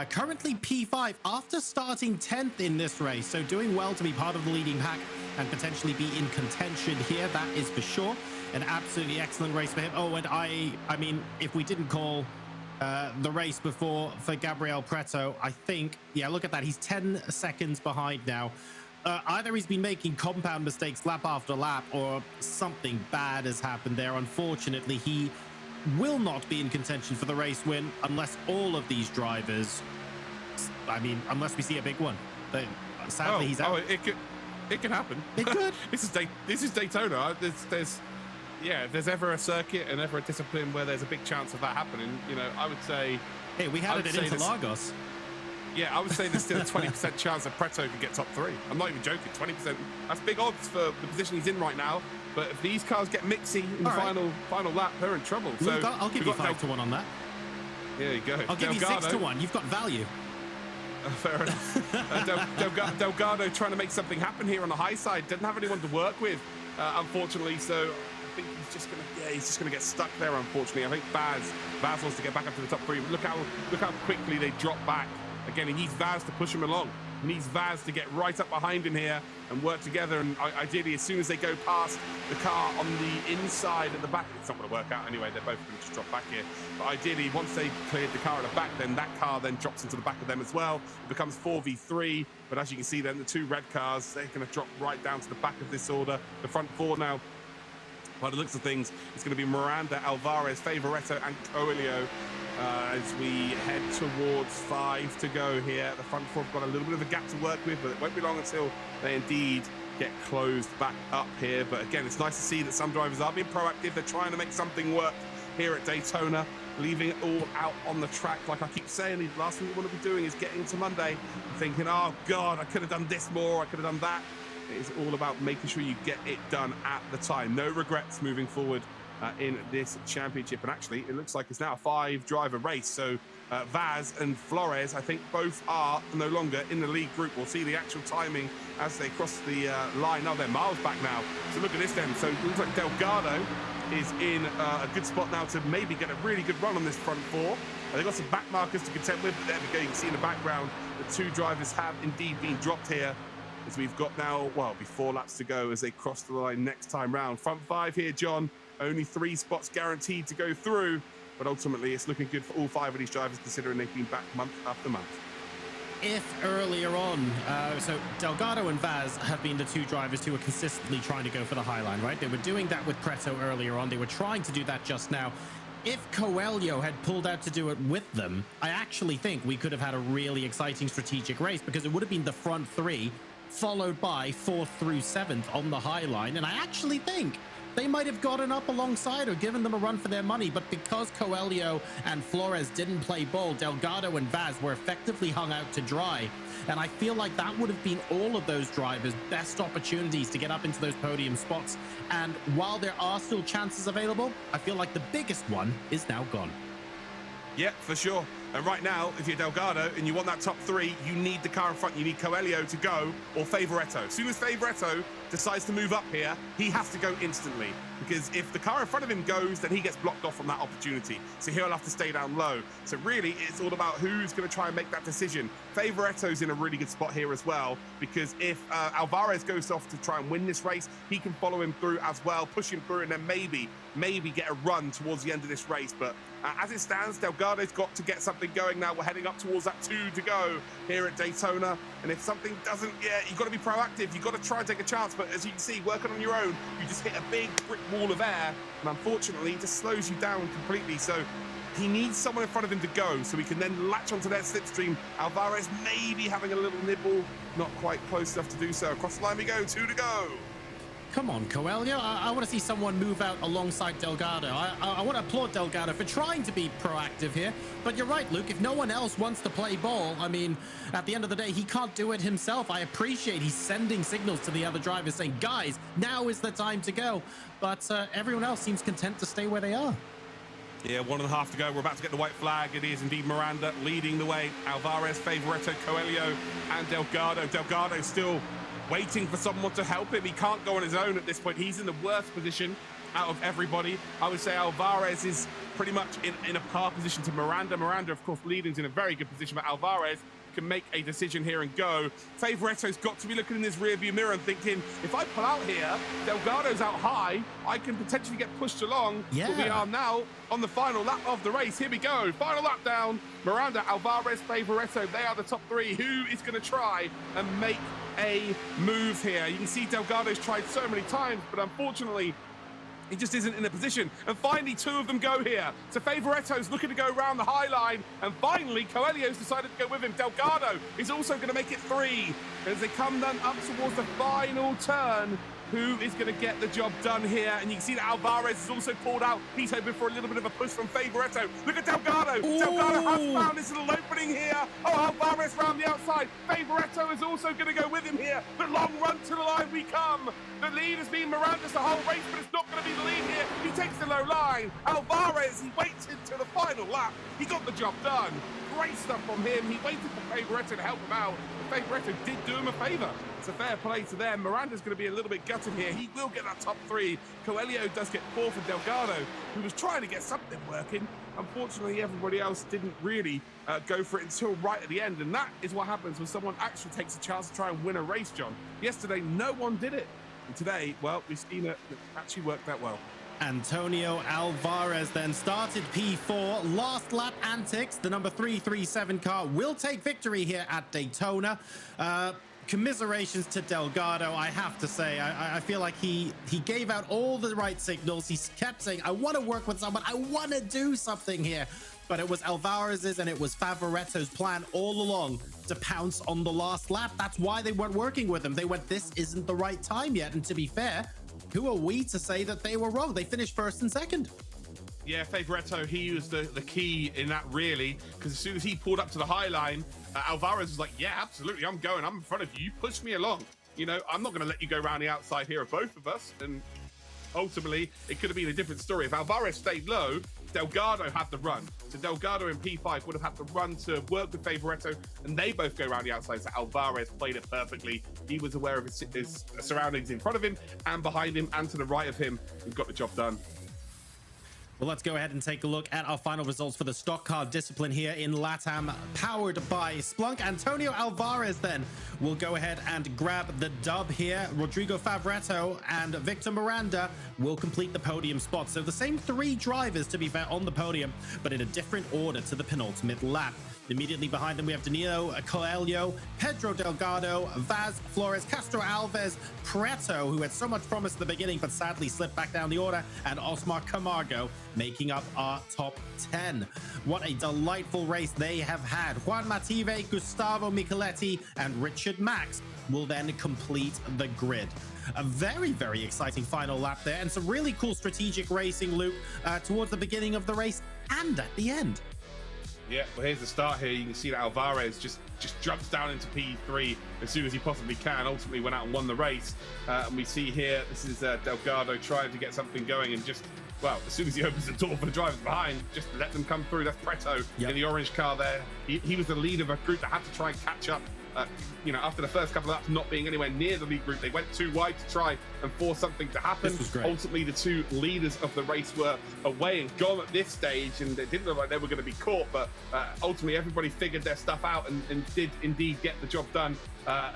Currently P5 after starting 10th in this race, so doing well to be part of the leading pack and potentially be in contention here, that is for sure. An absolutely excellent race for him. Oh, and I mean, if we didn't call the race before for Gabriel Preto, I think, yeah, look at that. He's 10 seconds behind now. Either he's been making compound mistakes lap after lap, or something bad has happened there. Unfortunately, he will not be in contention for the race win unless all of these drivers, I mean, unless we see a big one. But sadly, he's out. It could happen. It could. This is Daytona. Yeah, if there's ever a circuit and ever a discipline where there's a big chance of that happening, you know, I would say. Hey, we had it in Interlagos. Yeah, I would say there's still a 20% chance that Preto could get top 3. I'm not even joking. 20%. That's big odds for the position he's in right now. But if these cars get mixy in the final lap, they're in trouble. So I'll give you 5-1 on that. There you go. I'll give you 6-1. You've got value. Fair enough. Delgado trying to make something happen here on the high side. Doesn't have anyone to work with, unfortunately. So I think he's just gonna get stuck there. Unfortunately, I think Vaz wants to get back up to the top 3. But look how quickly they drop back. Again, he needs Vaz to push him along. He needs Vaz to get right up behind him here and work together. And ideally, as soon as they go past the car on the inside at the back, it's not going to work out anyway. They're both going to just drop back here. But ideally, once they've cleared the car at the back, then that car then drops into the back of them as well. It becomes 4v3. But as you can see, then the 2 red cars, they're going to drop right down to the back of this order. The front 4 now, by the looks of things, it's going to be Miranda, Alvarez, Favoretto, and Coelho. As we head towards 5 to go here. The front 4 have got a little bit of a gap to work with, but it won't be long until they indeed get closed back up here. But again, it's nice to see that some drivers are being proactive. They're trying to make something work here at Daytona, leaving it all out on the track. Like I keep saying, the last thing we want to be doing is getting to Monday and thinking, oh God, I could have done this more, I could have done that. It is all about making sure you get it done at the time. No regrets moving forward in this championship. And actually, it looks like it's now a 5-driver race. So Vaz and Flores, I think both are no longer in the lead group. We'll see the actual timing as they cross the line. Now they're miles back now. So look at this then. So it looks like Delgado is in a good spot now to maybe get a really good run on this front 4. They've got some back markers to contend with. But there we go. You can see in the background, the 2 drivers have indeed been dropped here. As we've got now, well, 4 laps to go as they cross the line next time round. Front 5 here, John. Only 3 spots guaranteed to go through, but ultimately it's looking good for all 5 of these drivers, considering they've been back month after month. If earlier on, so Delgado and Vaz have been the 2 drivers who are consistently trying to go for the high line, right? They were doing that with Preto earlier on. They were trying to do that just now. If Coelho had pulled out to do it with them, I actually think we could have had a really exciting strategic race, because it would have been the front 3 followed by 4th through 7th on the high line. And I actually think they might have gotten up alongside or given them a run for their money, but because Coelho and Flores didn't play ball, Delgado and Vaz were effectively hung out to dry. And I feel like that would have been all of those drivers' best opportunities to get up into those podium spots. And while there are still chances available, I feel like the biggest one is now gone. Yeah, for sure. And right now, if you're Delgado and you want that top 3, you need the car in front. You need Coelho to go, or Favoretto. As soon as Favoretto decides to move up here, he has to go instantly. Because if the car in front of him goes, then he gets blocked off from that opportunity. So he'll have to stay down low. So really, it's all about who's going to try and make that decision. Favoretto's in a really good spot here as well, because if Alvarez goes off to try and win this race, he can follow him through as well, push him through, and then maybe get a run towards the end of this race. But as it stands, Delgado's got to get something going now. We're heading up towards that 2 to go here at Daytona. And if something doesn't, you've got to be proactive. You've got to try and take a chance. But as you can see, working on your own, you just hit a big brick wall of air. And unfortunately, it just slows you down completely. So he needs someone in front of him to go so he can then latch onto their slipstream. Alvarez maybe having a little nibble, not quite close enough to do so. Across the line we go, 2 to go. Come on, Coelho. I want to see someone move out alongside Delgado. I want to applaud Delgado for trying to be proactive here. But you're right, Luke. If no one else wants to play ball, I mean, at the end of the day, he can't do it himself. I appreciate he's sending signals to the other drivers saying, guys, now is the time to go. But everyone else seems content to stay where they are. Yeah, 1.5 to go. We're about to get the white flag. It is indeed Miranda leading the way. Alvarez, Favoretto, Coelho, and Delgado. Delgado still waiting for someone to help him. He can't go on his own at this point. He's in the worst position out of everybody. I would say Alvarez is pretty much in a par position to Miranda. Miranda, of course, leading's in a very good position, but Alvarez can make a decision here and go. Favoretto's got to be looking in his rearview mirror and thinking, if I pull out here, Delgado's out high, I can potentially get pushed along. Yeah. But we are now on the final lap of the race. Here we go. Final lap down. Miranda, Alvarez, Favoretto, they are the top three. Who is going to try and make a move here? You can see Delgado's tried so many times, but unfortunately, he just isn't in a position. And finally, two of them go here. So Favoretto's looking to go around the high line. And finally, Coelho's decided to go with him. Delgado is also going to make it 3. As they come then up towards the final turn, who is going to get the job done here? And you can see that Alvarez is also pulled out. He's hoping for a little bit of a push from Favoretto. Look at Delgado. Ooh. Delgado has found this little opening here. Oh, Alvarez round the outside. Favoretto is also going to go with him here. The long run to the line we come. The lead has been Miranda's the whole race, but it's not going to be the lead here. He takes the low line. Alvarez, he waits until the final lap. He got the job done. Great stuff from him. He waited for Favoretto to help him out. Favoretto did do him a favour. It's a fair play to them. Miranda's going to be a little bit gutted here. He will get that top 3. Coelho does get 4 for Delgado, who was trying to get something working. Unfortunately, everybody else didn't really go for it until right at the end. And that is what happens when someone actually takes a chance to try and win a race, John. Yesterday, no one did it. And today, well, we've seen it actually worked that well. Antonio Alvarez then started P4. Last lap antics. The number 337 car will take victory here at Daytona. Commiserations to Delgado. I have to say, I feel like he gave out all the right signals. He kept saying, I want to work with someone. I want to do something here. But it was Alvarez's and it was Favoretto's plan all along to pounce on the last lap. That's why they weren't working with him. They went, this isn't the right time yet. And to be fair, who are we to say that they were wrong? They finished first and second. Yeah, Favoretto, he was the key in that, really, because as soon as he pulled up to the high line, Alvarez was like, yeah, absolutely, I'm going. I'm in front of you. You push me along. You know, I'm not going to let you go around the outside here of both of us. And ultimately, it could have been a different story. If Alvarez stayed low, Delgado had the run. So Delgado in P5 would have had to run to work with Favoretto, and they both go around the outside. So Alvarez played it perfectly. He was aware of his surroundings in front of him and behind him and to the right of him, and got the job done. Well, let's go ahead and take a look at our final results for the stock car discipline here in LATAM, powered by Splunk. Antonio Alvarez then will go ahead and grab the dub here. Rodrigo Favoretto and Victor Miranda will complete the podium spot. So the same 3 drivers, to be fair, on the podium, but in a different order to the penultimate lap. Immediately behind them, we have Danilo Coelho, Pedro Delgado, Vaz Flores, Castro Alves, Preto, who had so much promise at the beginning, but sadly slipped back down the order, and Osmar Camargo making up our top 10. What a delightful race they have had. Juan Mative, Gustavo Micheletti, and Richard Max will then complete the grid. A very, very exciting final lap there, and some really cool strategic racing, Luke, towards the beginning of the race and at the end. Yeah, well, here's the start here. You can see that Alvarez just jumps down into P3 as soon as he possibly can. Ultimately went out and won the race. And we see here, this is Delgado trying to get something going, and just, well, as soon as he opens the door for the drivers behind, just let them come through. That's Preto in the orange car there. He was the lead of a group that had to try and catch up. You know, after the first couple of laps not being anywhere near the lead group, they went too wide to try and force something to happen. This was great. Ultimately, the 2 leaders of the race were away and gone at this stage, and it didn't look like they were going to be caught, but ultimately everybody figured their stuff out and did indeed get the job done.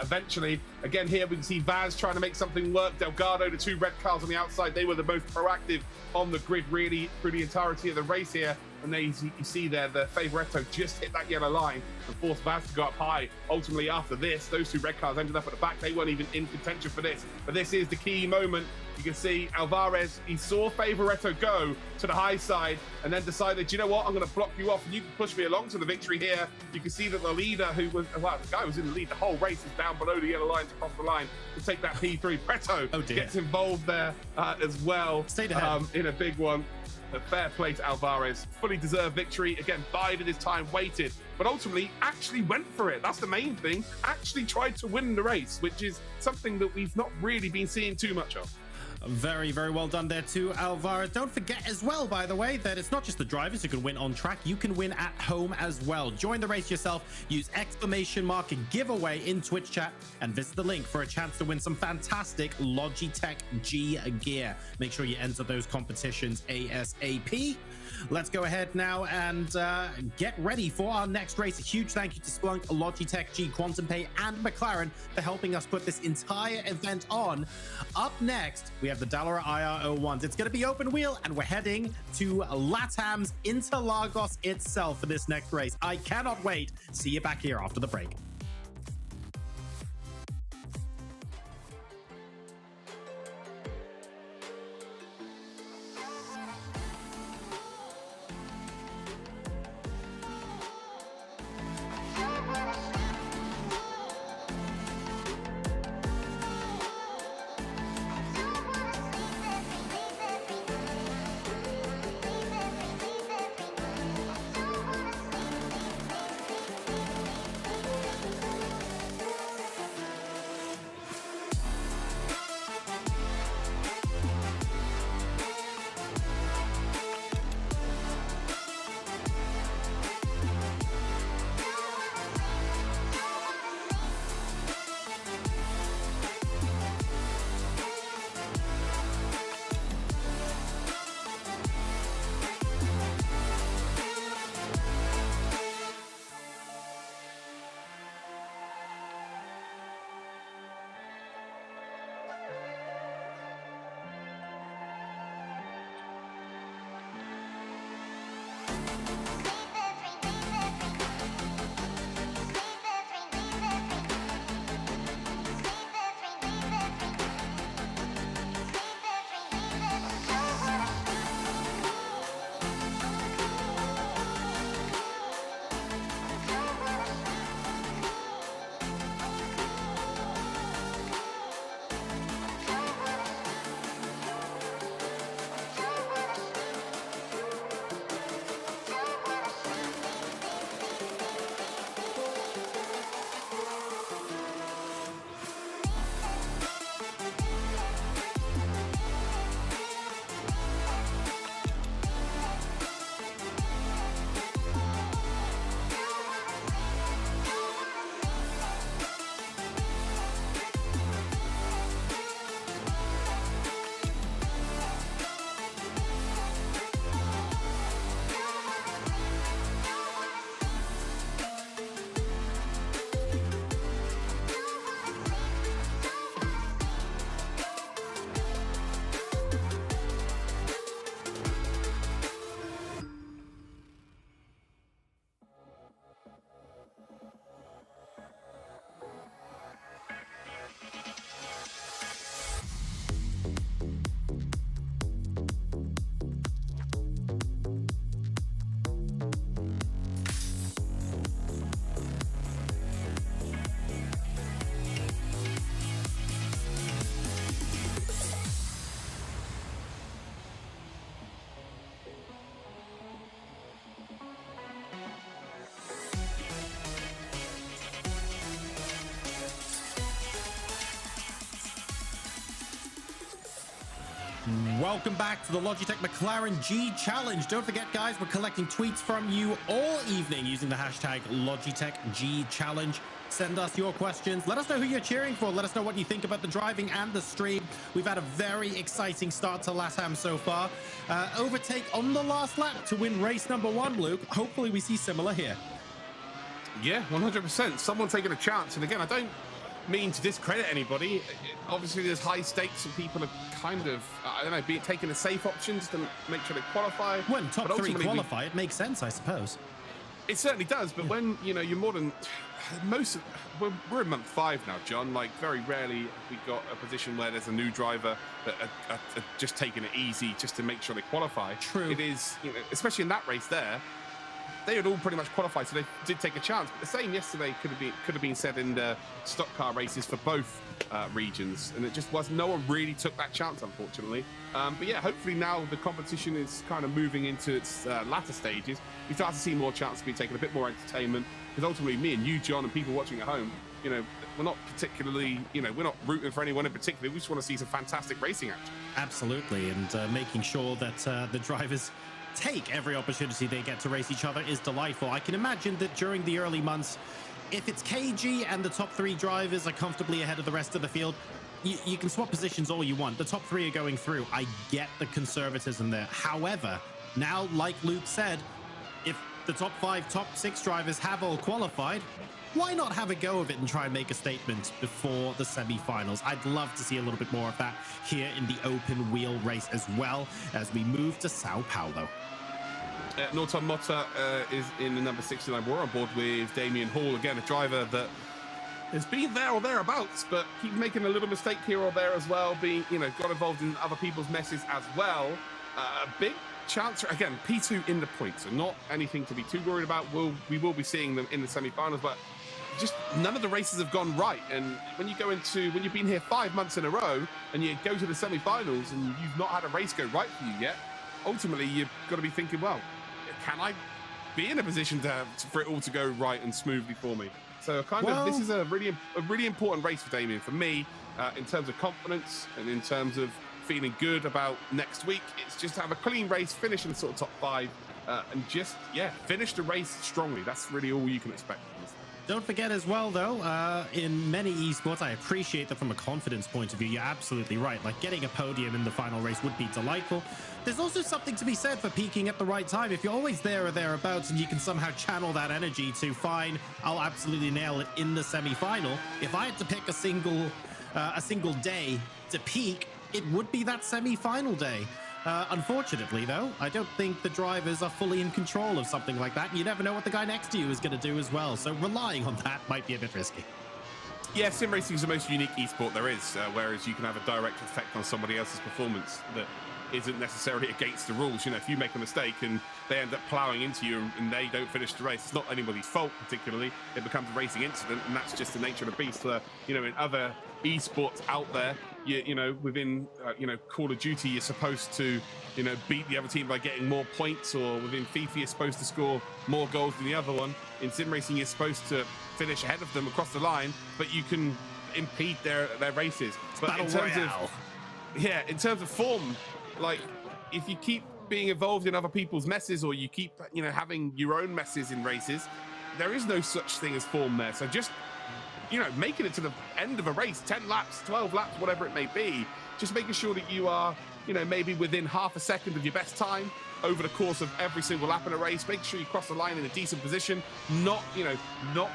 Eventually, again here we can see Vaz trying to make something work. Delgado, the 2 red cars on the outside, they were the most proactive on the grid really through the entirety of the race here. And there you see there, the Favoretto just hit that yellow line and forced Vaz to go up high. Ultimately, after this, those 2 red cars ended up at the back. They weren't even in contention for this. But this is the key moment You can see Alvarez, he saw Favoretto go to the high side and then decided, you know what, I'm going to block you off and you can push me along to the victory here. You can see that the leader who was, well, the guy who was in the lead the whole race is down below the yellow lines across the line to take that P3. Preto gets involved there as well. Stayed ahead. In a big one. A fair play to Alvarez. Fully deserved victory. Again, bided his time, waited, but ultimately actually went for it. That's the main thing. Actually tried to win the race, which is something that we've not really been seeing too much of. Very, very well done there too, Alvaro. Don't forget as well, by the way, that it's not just the drivers who can win on track. You can win at home as well. Join the race yourself. Use ! giveaway in Twitch chat and visit the link for a chance to win some fantastic Logitech G gear. Make sure you enter those competitions ASAP. Let's go ahead now and get ready for our next race. A huge thank you to Splunk, Logitech G, Quantum Pay, and McLaren for helping us put this entire event on. Up next, we have the Dallara IR01s. It's going to be open wheel, and we're heading to LATAM's Interlagos itself for this next race. I cannot wait. See you back here after the break. Welcome back to the Logitech McLaren G Challenge. Don't forget, guys, we're collecting tweets from you all evening using the hashtag Logitech G Challenge. Send us your questions. Let us know who you're cheering for. Let us know what you think about the driving and the stream. We've had a very exciting start to LATAM so far. Overtake on the last lap to win race number 1, Luke. Hopefully we see similar here. Yeah, 100%. Someone taking a chance. And again, I don't mean to discredit anybody. Obviously, there's high stakes and people are kind of, I don't know, taking the safe options to make sure they qualify. When top 3 qualify, it makes sense, I suppose. It certainly does, but when, you know, you're more than we're in month 5 now, John. Like, very rarely have we got a position where there's a new driver that are just taking it easy just to make sure they qualify. True. It is, especially in that race there, they had all pretty much qualified, so they did take a chance. But the same yesterday could have been said in the stock car races for both regions, and it just was, no one really took that chance, unfortunately. But yeah, hopefully now the competition is kind of moving into its latter stages. We start to see more chances to be taking a bit more entertainment, because ultimately me and you, John, and people watching at home, we're not particularly, we're not rooting for anyone in particular. We just want to see some fantastic racing action. Absolutely, and making sure that the drivers take every opportunity they get to race each other is delightful. I can imagine that during the early months, if it's KG and the top 3 drivers are comfortably ahead of the rest of the field, you can swap positions all you want. The top 3 are going through. I get the conservatism there. However, now, like Luke said, if the top 5, top 6 drivers have all qualified, why not have a go of it and try and make a statement before the semi-finals? I'd love to see a little bit more of that here in the open wheel race as well as we move to Sao Paulo. Norton Motta is in the number 69. We're on board with Damien Hall, again, a driver that has been there or thereabouts, but keeps making a little mistake here or there as well, being, got involved in other people's messes as well. A big chance, again, P2 in the points, so not anything to be too worried about. We will be seeing them in the semi-finals, but just none of the races have gone right. And when you've been here 5 months in a row and you go to the semi-finals and you've not had a race go right for you yet, ultimately you've got to be thinking, well, can I be in a position for it all to go right and smoothly for me? So this is a really important race for Damien, for me, in terms of confidence and in terms of feeling good about next week. It's just to have a clean race, finish in the sort of top 5, and just, finish the race strongly. That's really all you can expect from this. Don't forget as well, though, in many esports, I appreciate that from a confidence point of view, you're absolutely right. Like, getting a podium in the final race would be delightful. There's also something to be said for peaking at the right time. If you're always there or thereabouts and you can somehow channel that energy to, fine, I'll absolutely nail it in the semi-final. If I had to pick a single day to peak, it would be that semi-final day. Unfortunately, though, I don't think the drivers are fully in control of something like that. You never know what the guy next to you is going to do as well. So relying on that might be a bit risky. Yeah, sim racing is the most unique esport there is, whereas you can have a direct effect on somebody else's performance that isn't necessarily against the rules. If you make a mistake and they end up ploughing into you and they don't finish the race, it's not anybody's fault particularly. It becomes a racing incident, and that's just the nature of the beast. In other esports out there, within Call of Duty, you're supposed to beat the other team by getting more points, or within FIFA you're supposed to score more goals than the other one. In sim racing you're supposed to finish ahead of them across the line, but you can impede their races. But in terms of form, like, if you keep being involved in other people's messes, or you keep having your own messes in races, there is no such thing as form there. So just making it to the end of a race, 10 laps, 12 laps, whatever it may be, just making sure that you are, maybe within half a second of your best time over the course of every single lap in a race. Make sure you cross the line in a decent position, not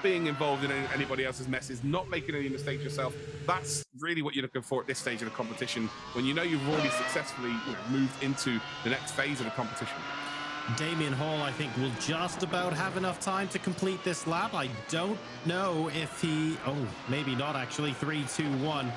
being involved in anybody else's messes, not making any mistakes yourself. That's really what you're looking for at this stage of the competition, when you've already successfully moved into the next phase of the competition. Damien Hall, I think, will just about have enough time to complete this lap. I don't know if maybe not actually. 3-2-1.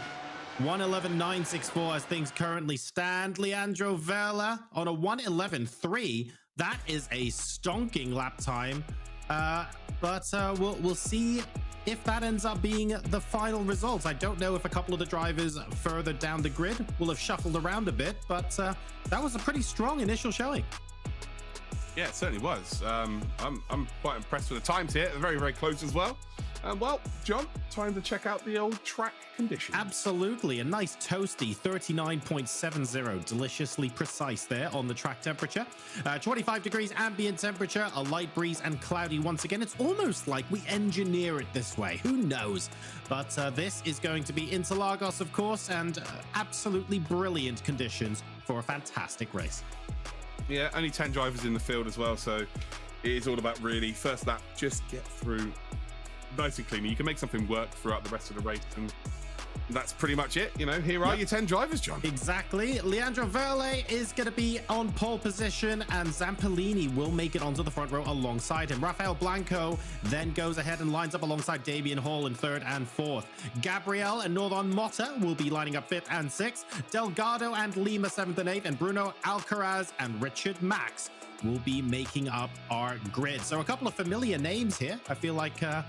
1:11.964 as things currently stand. Leandro Vela on a 1:11.3. That is a stonking lap time. But we'll see if that ends up being the final results. I don't know if a couple of the drivers further down the grid will have shuffled around a bit, but that was a pretty strong initial showing. Yeah, it certainly was. I'm quite impressed with the times here. They're very, very close as well. Well, John, time to check out the old track conditions. Absolutely. A nice toasty 39.70. Deliciously precise there on the track temperature. 25 degrees ambient temperature, a light breeze and cloudy once again. It's almost like we engineer it this way. Who knows? But this is going to be Interlagos, of course, and absolutely brilliant conditions for a fantastic race. Yeah, only 10 drivers in the field as well, so it is all about really first lap, just get through nice and clean. You can make something work throughout the rest of the race, and that's pretty much it. You know, here are your 10 drivers, John. Exactly. Leandro Verle is going to be on pole position, and Zampellini will make it onto the front row alongside him. Rafael Blanco then goes ahead and lines up alongside Damian Hall in 3rd and 4th. Gabriel and Northern Motta will be lining up 5th and 6th. Delgado and Lima 7th and 8th, and Bruno Alcaraz and Richard Max will be making up our grid. So a couple of familiar names here. I feel like a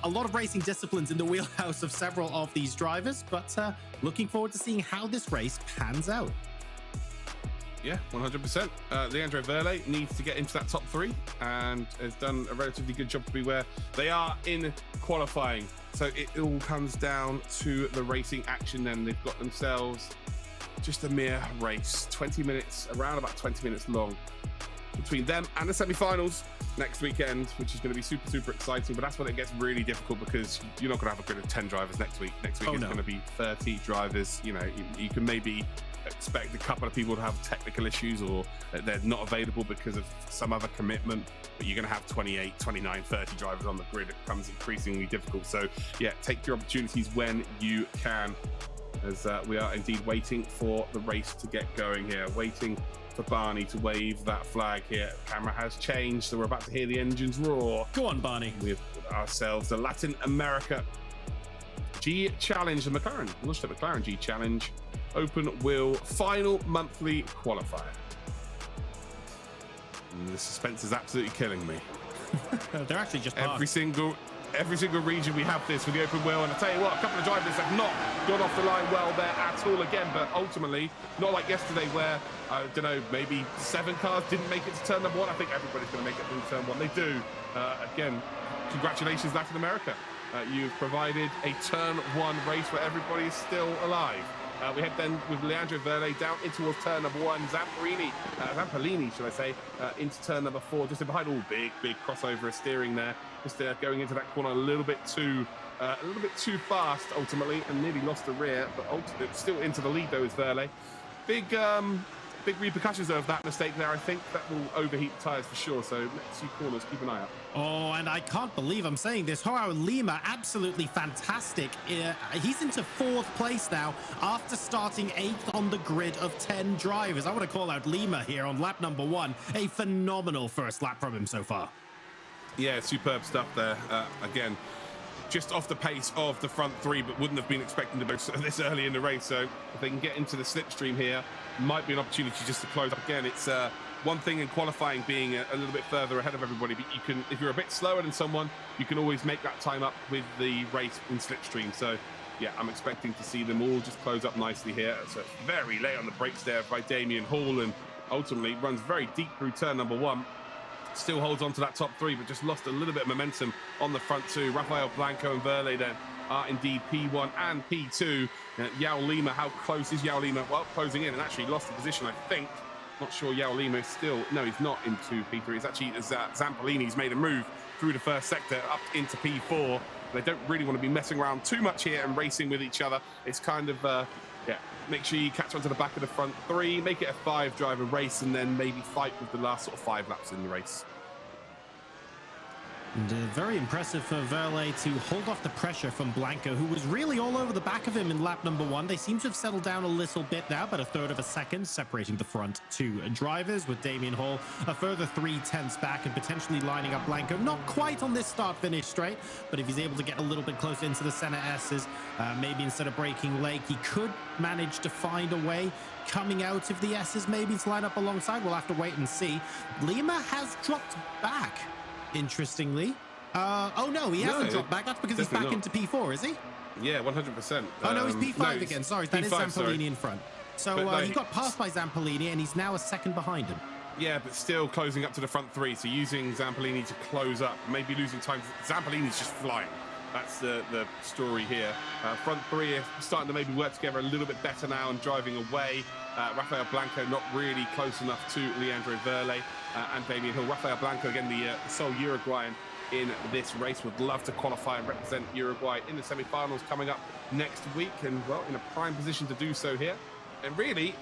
lot of racing disciplines in the wheelhouse of several of these drivers, but looking forward to seeing how this race pans out. Yeah, 100%. Leandro Verle needs to get into that top 3 and has done a relatively good job to be where they are in qualifying. So it all comes down to the racing action then. They've got themselves just a mere race, 20 minutes, around about 20 minutes long, between them and the semi-finals next weekend, which is going to be super, super exciting. But that's when it gets really difficult, because you're not going to have a grid of 10 drivers next week. Next week it's going to be 30 drivers. You know, you can maybe expect a couple of people to have technical issues, or they're not available because of some other commitment, but you're going to have 28, 29, 30 drivers on the grid. It becomes increasingly difficult. So yeah, take your opportunities when you can, as we are indeed waiting for the race to get going here, waiting for Barney to wave that flag here. Camera has changed, so we're about to hear the engines roar. Go on, Barney. With ourselves the Latin America G Challenge, the McLaren, Logitech McLaren G Challenge open wheel final monthly qualifier. And the suspense is absolutely killing me. They're actually just every single region we have this with the open wheel, and I tell you what, a couple of drivers have not gone off the line well there at all again, but ultimately not like yesterday where I don't know, maybe 7 cars didn't make it to turn number 1. I think everybody's going to make it through turn 1. They do. Again, congratulations Latin America. You've provided a turn 1 race where everybody is still alive. We head then with Leandro Verle down in towards turn number 1. Zampellini, should I say, into turn number 4, just in behind. All big crossover of steering there. Just going into that corner a little bit too fast ultimately, and nearly lost the rear. But ultimately, still into the lead though is Verle. Big repercussions of that mistake there. I think that will overheat the tyres for sure. So next few corners, keep an eye out. Oh, and I can't believe I'm saying this. Joao Lima, absolutely fantastic. He's into 4th place now after starting 8th on the grid of 10 drivers. I want to call out Lima here on lap number 1. A phenomenal first lap from him so far. Yeah, superb stuff there. Again, just off the pace of the front 3, but wouldn't have been expecting to go this early in the race. So if they can get into the slipstream here, might be an opportunity just to close up. Again, it's one thing in qualifying being a little bit further ahead of everybody, but you can, if you're a bit slower than someone, you can always make that time up with the race in slipstream. So yeah, I'm expecting to see them all just close up nicely here. So it's very late on the brakes there by Damian Hall, and ultimately runs very deep through turn number 1. Still holds on to that top 3, but just lost a little bit of momentum on the front 2. Rafael Blanco and Verle then are indeed P1 and P2. Joao Lima, how close is Joao Lima? Well, closing in and actually lost the position, I think. Not sure Joao Lima is still... No, he's not into P3. It's actually Zampellini's made a move through the first sector up into P4. They don't really want to be messing around too much here and racing with each other. It's kind of... yeah, make sure you catch onto the back of the front 3, make it a 5-driver race, and then maybe fight with the last sort of 5 laps in the race. And very impressive for Verle to hold off the pressure from Blanco, who was really all over the back of him in lap number 1. They seem to have settled down a little bit now, but a 1/3 of a second separating the front 2 drivers, with Damian Hall a further 3/10 back and potentially lining up Blanco. Not quite on this start-finish straight, but if he's able to get a little bit closer into the center S's, maybe instead of breaking lake, he could manage to find a way coming out of the S's, maybe to line up alongside. We'll have to wait and see. Lima has dropped back, interestingly. Oh no, he hasn't dropped back. That's because he's back into P4, is he? Yeah, 100%. Oh no, he's P5 again. Sorry, that P5, is Zampellini sorry. in front. So he got passed by Zampellini, and he's now a second behind him. Yeah, but still closing up to the front 3. So using Zampellini to close up, maybe losing time. Zampellini's just flying. That's the story here. Front 3 are starting to maybe work together a little bit better now and driving away. Rafael Blanco not really close enough to Leandro Verle and Damian Hill. Rafael Blanco, again, the sole Uruguayan in this race, would love to qualify and represent Uruguay in the semi-finals coming up next week, and well, in a prime position to do so here. And really,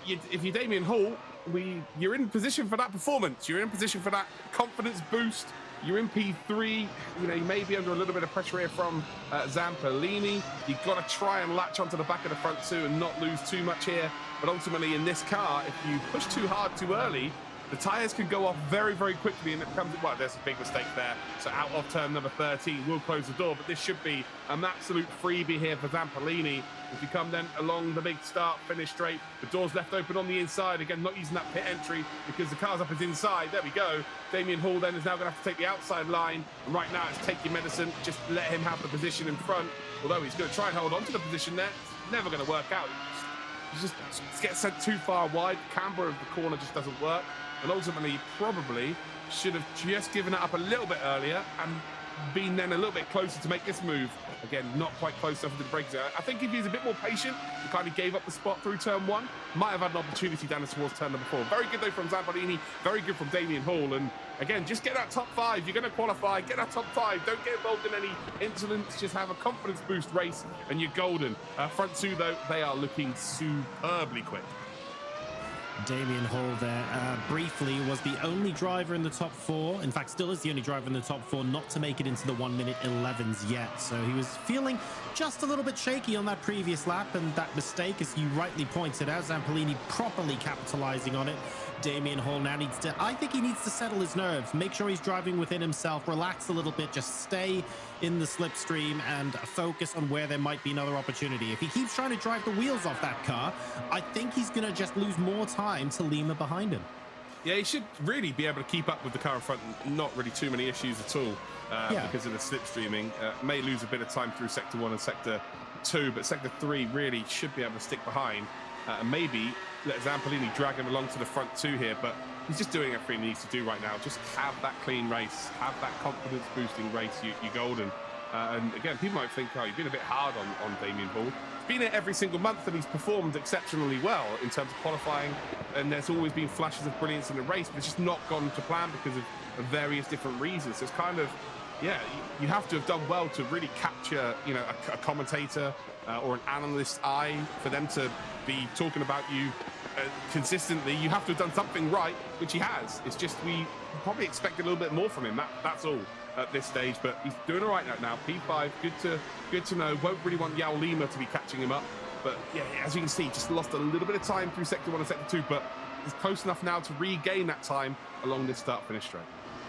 if you're Damian Hall, you're in position for that performance. You're in position for that confidence boost. You're in P3, you know, you may be under a little bit of pressure here from Zampolini. You've got to try and latch onto the back of the front two and not lose too much here. But ultimately in this car, if you push too hard too early, the tyres can go off very, very quickly, and it becomes, well, there's a big mistake there. So out of turn number 13, we'll close the door, but this should be an absolute freebie here for Zampolini. If you come then along the big start, finish straight, the door's left open on the inside. Again, not using that pit entry because the car's up his inside. There we go. Damien Hall then is now going to have to take the outside line. And right now it's take your medicine. Just let him have the position in front. Although he's going to try and hold on to the position there. It's never going to work out. He just gets sent too far wide. The camber of the corner just doesn't work. And ultimately, probably should have just given it up a little bit earlier and been then a little bit closer to make this move. Again, not quite close enough to the break zone. I think if he was a bit more patient and kind of gave up the spot through turn one, might have had an opportunity down towards turn number 4. Very good though from Zampolini, very good from Damien Hall. And again, just get that top 5. You're going to qualify, get that top 5. Don't get involved in any incidents. Just have a confidence boost race and you're golden. Front two though, they are looking superbly quick. Damien Hall there briefly was the only driver in the top 4. In fact, still is the only driver in the top 4 not to make it into the 1-minute 11s yet. So he was feeling just a little bit shaky on that previous lap, and that mistake, as you rightly pointed out, Zampolini properly capitalizing on it. Damien Hall now needs to, I think he needs to settle his nerves, make sure he's driving within himself, relax a little bit, just stay in the slipstream and focus on where there might be another opportunity. If he keeps trying to drive the wheels off that car, I think he's going to just lose more time to Lima behind him. Yeah, he should really be able to keep up with the car in front. Not really too many issues at all because of the slipstreaming. May lose a bit of time through Sector 1 and Sector 2, but Sector 3 really should be able to stick behind. And maybe let Zampolini drag him along to the front two here, but he's just doing everything he needs to do right now. Just have that clean race, have that confidence boosting race, you're golden. And again, people might think, oh, you've been a bit hard on Damien Hall. He's been here every single month and he's performed exceptionally well in terms of qualifying, and there's always been flashes of brilliance in the race, but it's just not gone to plan because of various different reasons. So it's kind of, yeah, you have to have done well to really capture, you know, a commentator or an analyst's eye for them to be talking about you consistently. You have to have done something right, which he has. It's just we probably expect a little bit more from him. That's all at this stage, but he's doing all right now. P5, good to know. Won't really want Yao Lima to be catching him up, but yeah, as you can see, just lost a little bit of time through Sector 1 and Sector 2, but he's close enough now to regain that time along this start-finish straight.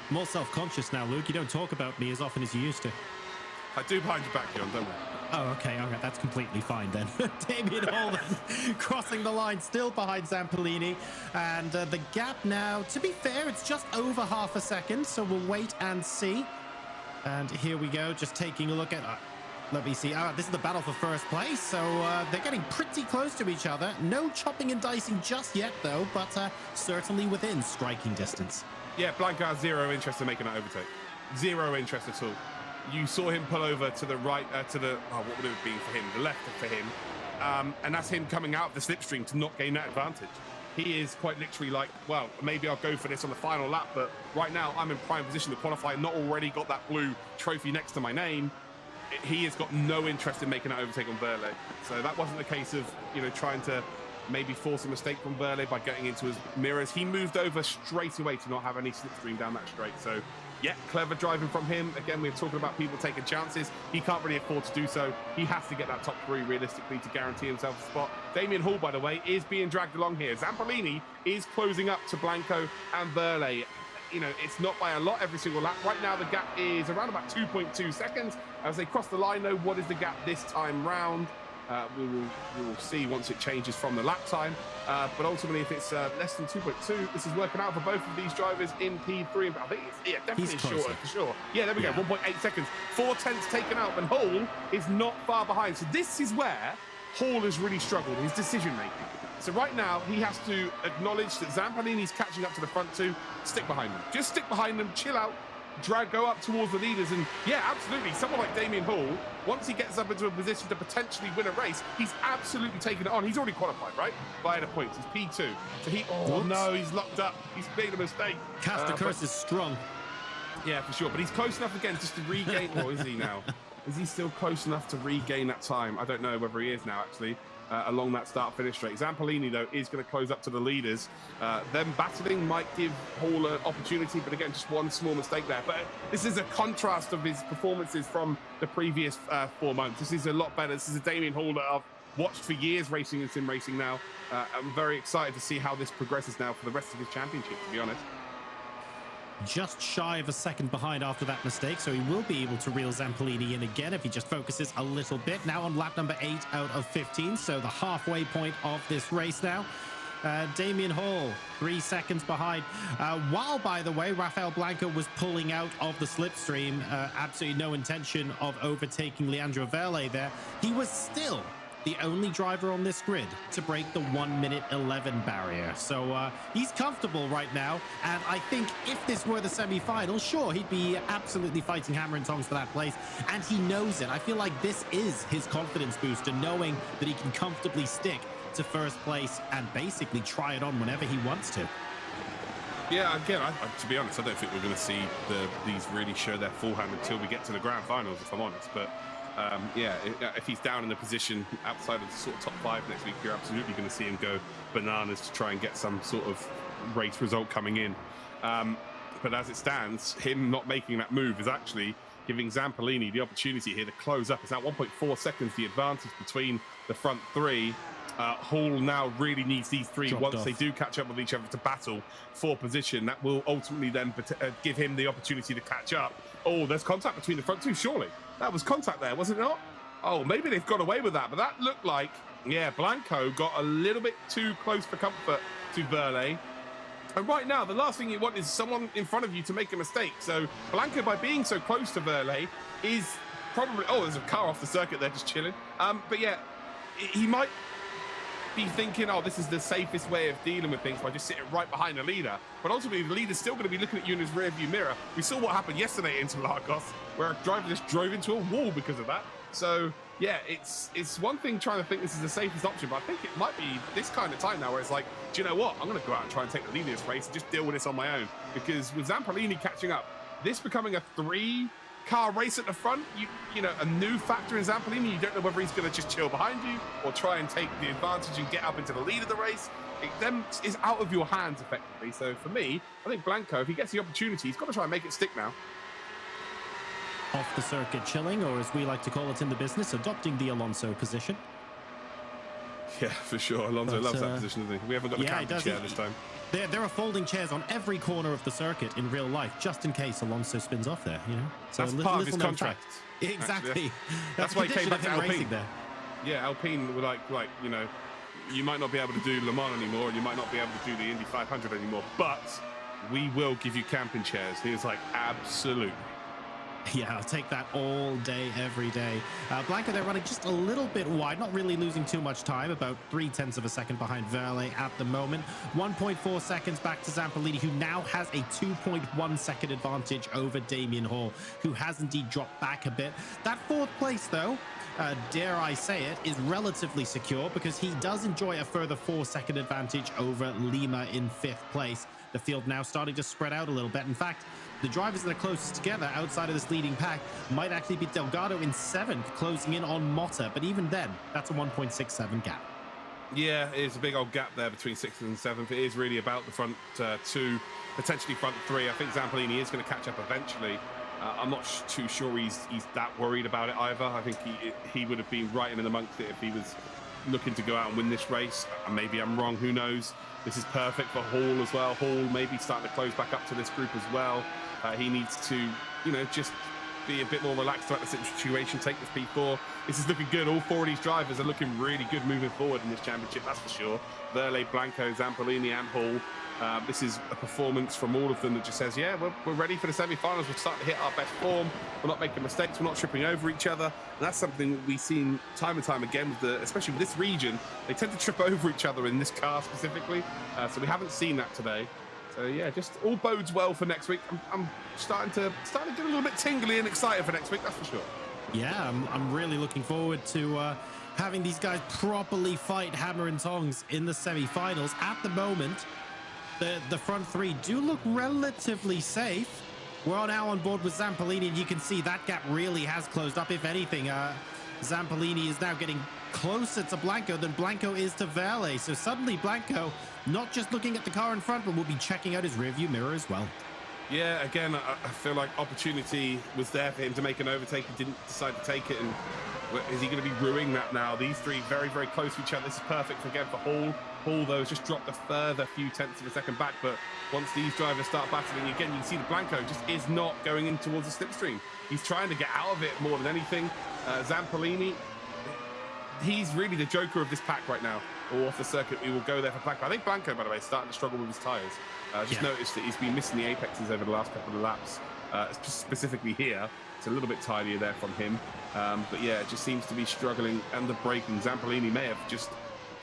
More self-conscious now, Luke. You don't talk about me as often as you used to. I do behind your back, John, don't worry. Oh, okay, that's completely fine then. Damien Hall crossing the line, still behind Zampolini. And the gap now, to be fair, it's just over half a second, so we'll wait and see. And here we go, just taking a look at... let me see. This is the battle for first place, so they're getting pretty close to each other. No chopping and dicing just yet, though, but certainly within striking distance. Yeah, Blanca has zero interest in making that overtake. Zero interest at all. You saw him pull over to the right, to the, what would it have been for him? The left for him. And that's him coming out of the slipstream to not gain that advantage. He is quite literally like, well, maybe I'll go for this on the final lap, but right now I'm in prime position to qualify, not already got that blue trophy next to my name. He has got no interest in making that overtake on Verlet. So that wasn't a case of, you know, trying to maybe force a mistake from Verlet by getting into his mirrors. He moved over straight away to not have any slipstream down that straight. So yeah, clever driving from him. Again, we're talking about people taking chances. He can't really afford to do so. He has to get that top 3 realistically to guarantee himself a spot. Damien Hall, by the way, is being dragged along here. Zampolini is closing up to Blanco and Verlet. You know, it's not by a lot every single lap. Right now, the gap is around about 2.2 seconds. As they cross the line, though, what is the gap this time round? We will see once it changes from the lap time. But ultimately, if it's less than 2.2, this is working out for both of these drivers in P3. I think it's definitely shorter for sure. Yeah, there we go. 1.8 seconds. 4/10 taken out, and Hall is not far behind. So this is where Hall has really struggled, his decision making. So right now, he has to acknowledge that Zampolini's catching up to the front two. Stick behind them. Just stick behind them, chill out, go up towards the leaders. And yeah, absolutely, someone like Damien Hall, once he gets up into a position to potentially win a race, he's absolutely taken it on. He's already qualified, right? By the points. He's P2. So he's locked up. He's made a mistake. Cast the curse is strong. Yeah, for sure. But he's close enough again just to regain. Or is he now? Is he still close enough to regain that time? I don't know whether he is now, actually. along that start-finish straight. Zampolini, though, is going to close up to the leaders. Them battling might give Hall an opportunity, but again, just one small mistake there. But this is a contrast of his performances from the previous 4 months. This is a lot better. This is a Damien Hall that I've watched for years racing in sim racing now. I'm very excited to see how this progresses now for the rest of his championship, to be honest. Just shy of a second behind after that mistake, so he will be able to reel Zampolini in again if he just focuses a little bit. Now on lap number 8 out of 15, so the halfway point of this race now. Damien Hall 3 seconds behind, while, by the way, Rafael Blanco was pulling out of the slipstream. Absolutely no intention of overtaking Leandro Verle there. He was still the only driver on this grid to break the 1:11 barrier. So he's comfortable right now. And I think if this were the semi-final, sure, he'd be absolutely fighting hammer and tongs for that place. And he knows it. I feel like this is his confidence booster, knowing that he can comfortably stick to first place and basically try it on whenever he wants to. Yeah, again, to be honest, I don't think we're going to see these really show their full hand until we get to the grand finals, if I'm honest. But yeah, if he's down in a position outside of the sort of top 5 next week, you're absolutely going to see him go bananas to try and get some sort of race result coming in. But as it stands, him not making that move is actually giving Zampolini the opportunity here to close up. It's now 1.4 seconds, the advantage between the front 3. Hall now really needs these 3 once they do catch up with each other to battle for position. That will ultimately then give him the opportunity to catch up. Oh, there's contact between the front 2, surely. That was contact there, was it not? Oh, maybe they've got away with that, but that looked like, yeah, Blanco got a little bit too close for comfort to Verle. And right now, the last thing you want is someone in front of you to make a mistake. So Blanco, by being so close to Verle, is probably... Oh, there's a car off the circuit there just chilling. But yeah, he might be thinking, oh, this is the safest way of dealing with things by just sitting right behind the leader. But ultimately, the leader's still going to be looking at you in his rearview mirror. We saw what happened yesterday in Interlagos, where a driver just drove into a wall because of that. So yeah, it's one thing trying to think this is the safest option, but I think it might be this kind of time now where it's like, do you know what? I'm going to go out and try and take the lead in this race and just deal with this on my own. Because with Zampolini catching up, this becoming a 3-car race at the front, you know, a new factor in Zampolini. You don't know whether he's going to just chill behind you or try and take the advantage and get up into the lead of the race. It then is out of your hands effectively. So for me, I think Blanco, if he gets the opportunity, he's got to try and make it stick now. Off the circuit chilling, or as we like to call it in the business, adopting the Alonso position. Yeah, for sure. Alonso loves that position, doesn't he? We haven't got the camping chair this time. There are folding chairs on every corner of the circuit in real life, just in case Alonso spins off there, you know? So that's part of his contract. Exactly. That's why he came back to Alpine. There. Yeah, Alpine were like, you know, you might not be able to do Le Mans anymore, and you might not be able to do the Indy 500 anymore, but we will give you camping chairs. He was like, absolutely. Yeah, I'll take that all day, every day. Blanco, they're running just a little bit wide, not really losing too much time, about 0.3 of a second behind Verle at the moment. 1.4 seconds back to Zampolini, who now has a 2.1 second advantage over Damien Hall, who has indeed dropped back a bit. That 4th place, though, dare I say it, is relatively secure because he does enjoy a further 4-second advantage over Lima in 5th place. The field now starting to spread out a little bit. In fact, the drivers that are closest together outside of this leading pack might actually be Delgado in 7th, closing in on Motta. But even then, that's a 1.67 gap. Yeah, it is a big old gap there between 6th and 7th. It is really about the front 2, potentially front 3. I think Zampolini is going to catch up eventually. I'm not too sure he's that worried about it either. I think he would have been right in amongst it if he was looking to go out and win this race. Maybe I'm wrong, who knows? This is perfect for Hall as well. Hall maybe starting to close back up to this group as well. He needs to, you know, just be a bit more relaxed about the situation, take this P4. This is looking good. All 4 of these drivers are looking really good moving forward in this championship, that's for sure. Verle, Blanco, Zampolini and Hall. This is a performance from all of them that just says, yeah, we're ready for the semi-finals. We're starting to hit our best form. We're not making mistakes. We're not tripping over each other. And that's something we've seen time and time again, especially with this region. They tend to trip over each other in this car specifically. So we haven't seen that today. So yeah, just all bodes well for next week. I'm starting to get a little bit tingly and excited for next week, that's for sure. Yeah, I'm really looking forward to having these guys properly fight hammer and tongs in the semi-finals. At the moment, the front 3 do look relatively safe. We're now on board with Zampolini, and you can see that gap really has closed up. If anything, Zampolini is now getting closer to Blanco than Blanco is to Verle. So suddenly Blanco not just looking at the car in front, but will be checking out his rearview mirror as well. Yeah, again, I feel like opportunity was there for him to make an overtake. He didn't decide to take it. And is he going to be ruining that now? These three very, very close to each other. This is perfect again for Hall. Hall, though, has just dropped a further few tenths of a second back. But once these drivers start battling again, you can see the Blanco just is not going in towards the slipstream. He's trying to get out of it more than anything. Zampolini, he's really the joker of this pack right now. Or off the circuit, we will go there for Blanco. I think Blanco, by the way, is starting to struggle with his tyres. Just noticed that he's been missing the apexes over the last couple of laps, specifically here. It's a little bit tidier there from him. But yeah, it just seems to be struggling. And the braking, Zampolini may have just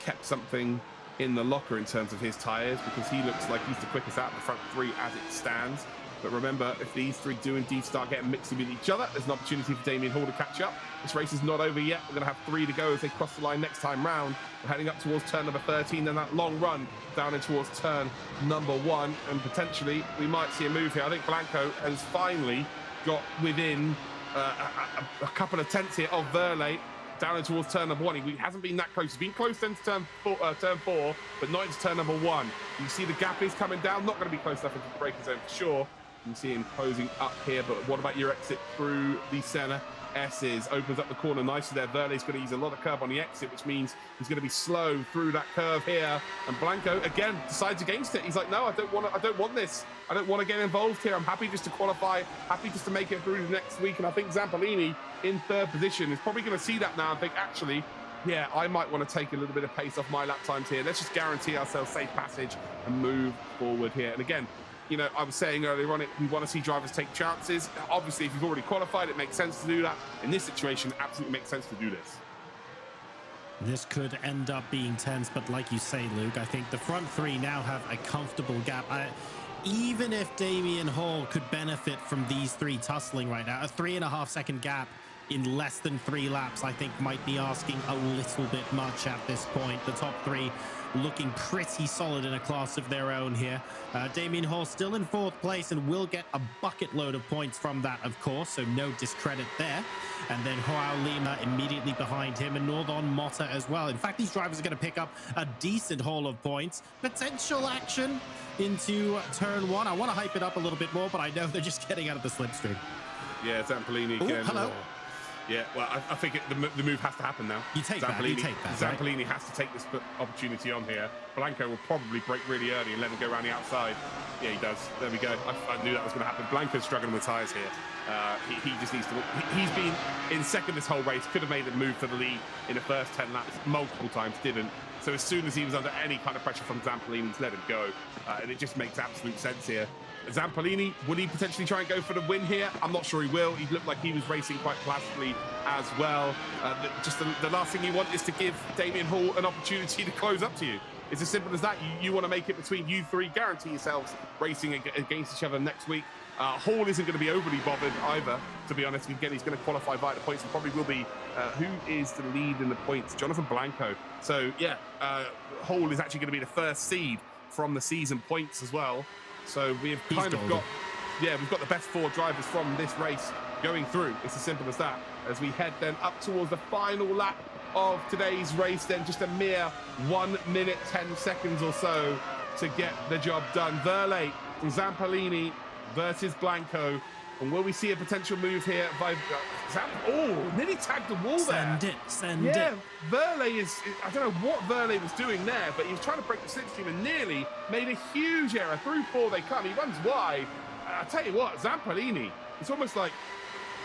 kept something in the locker in terms of his tyres, because he looks like he's the quickest out of the front three as it stands. But remember, if these three do indeed start getting mixed with each other, there's an opportunity for Damien Hall to catch up. This race is not over yet. We're going to have 3 to go as they cross the line next time round. We're heading up towards turn number 13, then that long run down in towards turn number 1. And potentially, we might see a move here. I think Blanco has finally got within a couple of tenths here of Verle down in towards turn number 1. He hasn't been that close. He's been close then to turn 4, but not into turn number 1. You see the gap is coming down. Not going to be close enough into the braking zone for sure. You can see him closing up here, but what about your exit through the center? S's opens up the corner nicely there. Verle's going to use a lot of curb on the exit, which means he's going to be slow through that curve here. And Blanco again decides against it. He's like, no, I don't want this. I don't want to get involved here. I'm happy just to qualify, happy just to make it through the next week. And I think Zampolini in 3rd position is probably going to see that now and think, actually, yeah, I might want to take a little bit of pace off my lap times here. Let's just guarantee ourselves safe passage and move forward here. And again, you know, I was saying earlier on, we want to see drivers take chances. Obviously, if you've already qualified, it makes sense to do that. In this situation, it absolutely makes sense to do this. This could end up being tense, but like you say, Luke, I think the front three now have a comfortable gap. Even if Damien Hall could benefit from these three tussling right now, a 3.5-second gap in less than 3 laps, I think might be asking a little bit much at this point. The top 3 looking pretty solid in a class of their own here. Damien Hall still in 4th place and will get a bucket load of points from that, of course, so no discredit there. And then Joao Lima immediately behind him, and Northon Motta as well. In fact, these drivers are going to pick up a decent haul of points. Potential action into turn 1. I want to hype it up a little bit more, but I know they're just getting out of the slipstream. Yeah, Zampolini again. Hello. Yeah, well, I think the move has to happen now. You take that, Zampolini has to take this opportunity on here. Blanco will probably brake really early and let him go around the outside. Yeah, he does. There we go. I knew that was going to happen. Blanco's struggling with tyres here. He just needs to... He's been in 2nd this whole race. Could have made a move for the lead in the first 10 laps multiple times. Didn't. So as soon as he was under any kind of pressure from Zampolini, he's let him go. And it just makes absolute sense here. Zampolini, would he potentially try and go for the win here? I'm not sure he will. He looked like he was racing quite placidly as well. Just the last thing you want is to give Damien Hall an opportunity to close up to you. It's as simple as that. You want to make it between you three, guarantee yourselves racing against each other next week. Hall isn't going to be overly bothered either, to be honest. Again, he's going to qualify via the points and probably will be. Who is the lead in the points? Jonathan Blanco. So, yeah, Hall is actually going to be the first seed from the season points as well. So we've kind of got, we've got the best 4 drivers from this race going through. It's as simple as that. As we head then up towards the final lap of today's race, then just a mere 1 minute, 10 seconds or so to get the job done. Verle from Zampolini versus Blanco. And will we see a potential move here by nearly tagged the wall there. Send it. Verle is, I don't know what Verle was doing there, but he was trying to break the slipstream and nearly made a huge error. Through 4 they come. He runs wide. I tell you what, Zampolini, it's almost like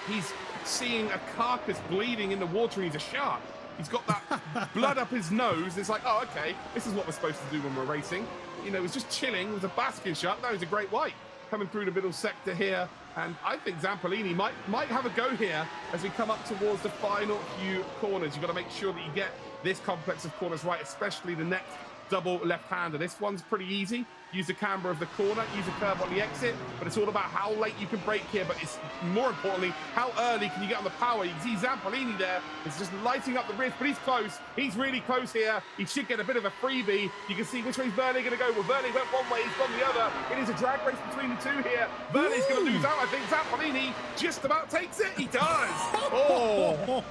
he's seeing a carcass bleeding in the water and he's a shark. He's got that blood up his nose. It's like, oh, okay, this is what we're supposed to do when we're racing. You know, it was just chilling. It was a basking shark. Now he's a great white coming through the middle sector here. And I think Zampolini might have a go here as we come up towards the final few corners. You've got to make sure that you get this complex of corners right, especially the next double left-hander. This one's pretty easy. use the camber of the corner, use a curve on the exit, but it's all about how late you can brake here, but it's more importantly, how early can you get on the power. You can see Zampolini there is just lighting up the wrist, but he's close. He's really close here. He should get a bit of a freebie. You can see which way is Verley going to go. Well, Verley went one way, he's gone the other. It is a drag race between the two here. Verley's going to lose out. I think Zampolini just about takes it. He does. Oh,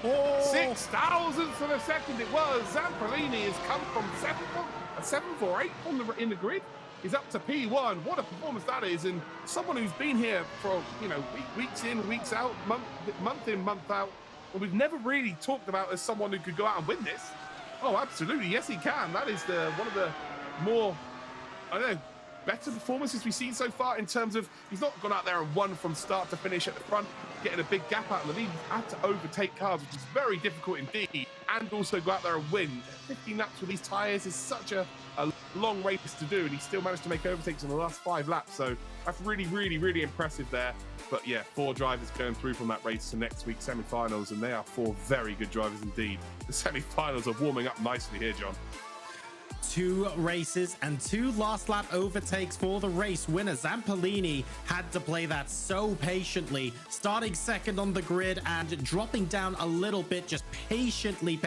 6 thousandths of a second it was. Zampolini has come from 7th or 8th in the grid. He's up to P1. What a performance that is. And someone who's been here for, you know, weeks in, weeks out, month in, month out. And we've never really talked about as someone who could go out and win this. Oh, absolutely. Yes, he can. That is one of the more, I don't know, better performances we've seen so far in terms of he's not gone out there and won from start to finish at the front, getting a big gap out of the lead. He's had to overtake cars, which is very difficult indeed, and also go out there and win. 15 laps with these tyres is such a long race to do, and he still managed to make overtakes in the last 5 laps. So that's really, really, really impressive there. But yeah, 4 drivers going through from that race to next week's semi-finals, and they are 4 very good drivers indeed. The semi-finals are warming up nicely here, John. 2 races and 2 last lap overtakes for the race winner. Zampolini had to play that so patiently, starting second on the grid and dropping down a little bit, just patiently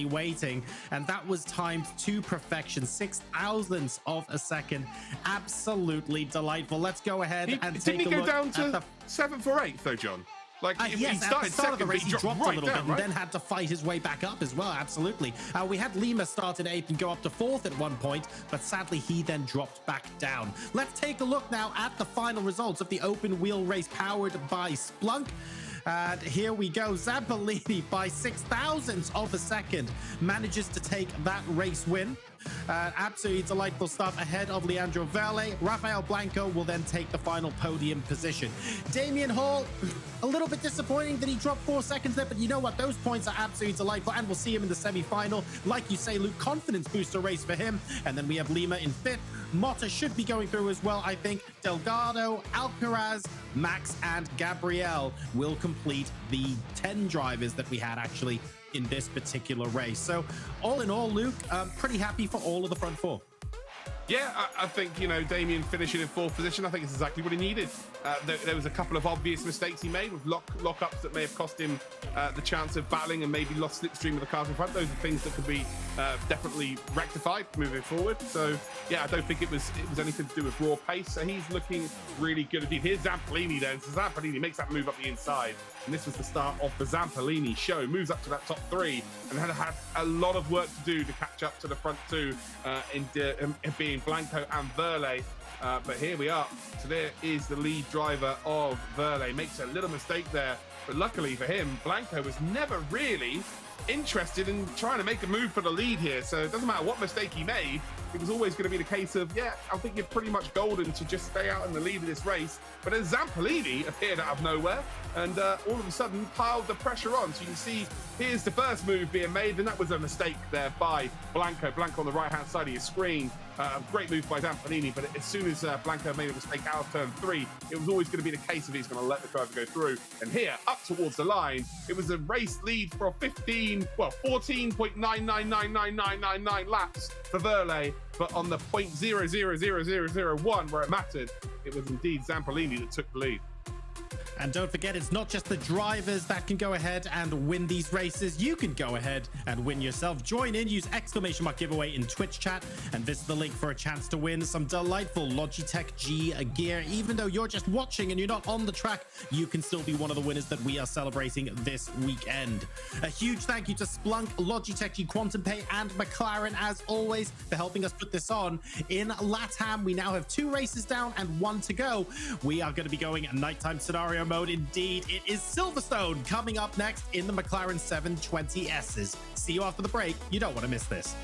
waiting. And that was timed to perfection, 6 thousandths of a second. Absolutely delightful. Let's go ahead and take a look. Didn't he go down to 7th or 8th though, John? Like, yes, he started at the start of the race, he dropped right a little down, bit and then had to fight his way back up as well. Absolutely. We had Lima start in 8th and go up to 4th at one point, but sadly, he then dropped back down. Let's take a look now at the final results of the open wheel race powered by Splunk. And here we go. Zampolini, by 6 thousandths of a second, manages to take that race win. Absolutely delightful stuff ahead of Leandro Verley. Rafael Blanco will then take the final podium position. Damian Hall, a little bit disappointing that he dropped 4 seconds there, but you know what? Those points are absolutely delightful, and we'll see him in the semi-final. Like you say, Luke, confidence booster race for him. And then we have Lima in 5th. Motta should be going through as well, I think. Delgado, Alcaraz, Max, and Gabriel will complete the 10 drivers that we had actually in this particular race. So all in all, Luke, pretty happy for all of the front 4. Yeah, I think, you know, Damien finishing in 4th position, I think it's exactly what he needed. There was a couple of obvious mistakes he made with lockups that may have cost him the chance of battling and maybe lost slipstream of the cars in front. Those are things that could be definitely rectified moving forward. So, yeah, I don't think it was anything to do with raw pace. So he's looking really good indeed. Here's Zampolini then. So Zampolini makes that move up the inside. And this was the start of the Zampolini show. Moves up to that top 3 and had a lot of work to do to catch up to the front 2 in being Blanco and Verley. But here we are. So there is the lead driver of Verley. Makes a little mistake there. But luckily for him, Blanco was never really interested in trying to make a move for the lead here. So it doesn't matter what mistake he made. It was always going to be the case of, yeah, I think you're pretty much golden to just stay out in the lead of this race. But then Zampolini appeared out of nowhere and all of a sudden piled the pressure on. So you can see here's the first move being made, and that was a mistake there by Blanco. Blanco on the right-hand side of your screen. Great move by Zampolini, but as soon as Blanco made a mistake out of turn 3, it was always going to be the case of he's going to let the driver go through. And here, up towards the line, it was a race lead for 14.9999999 laps for Verley, but on the 0.000001 where it mattered, it was indeed Zampolini that took the lead. And don't forget, it's not just the drivers that can go ahead and win these races. You can go ahead and win yourself. Join in, use !giveaway in Twitch chat, and visit the link for a chance to win some delightful Logitech G gear. Even though you're just watching and you're not on the track, you can still be one of the winners that we are celebrating this weekend. A huge thank you to Splunk, Logitech G, Quantum Pay, and McLaren, as always, for helping us put this on. In LATAM, we now have 2 races down and 1 to go. We are going to be going nighttime scenario mode. Indeed, it is Silverstone coming up next in the McLaren 720Ss. See you after the break. You don't want to miss this.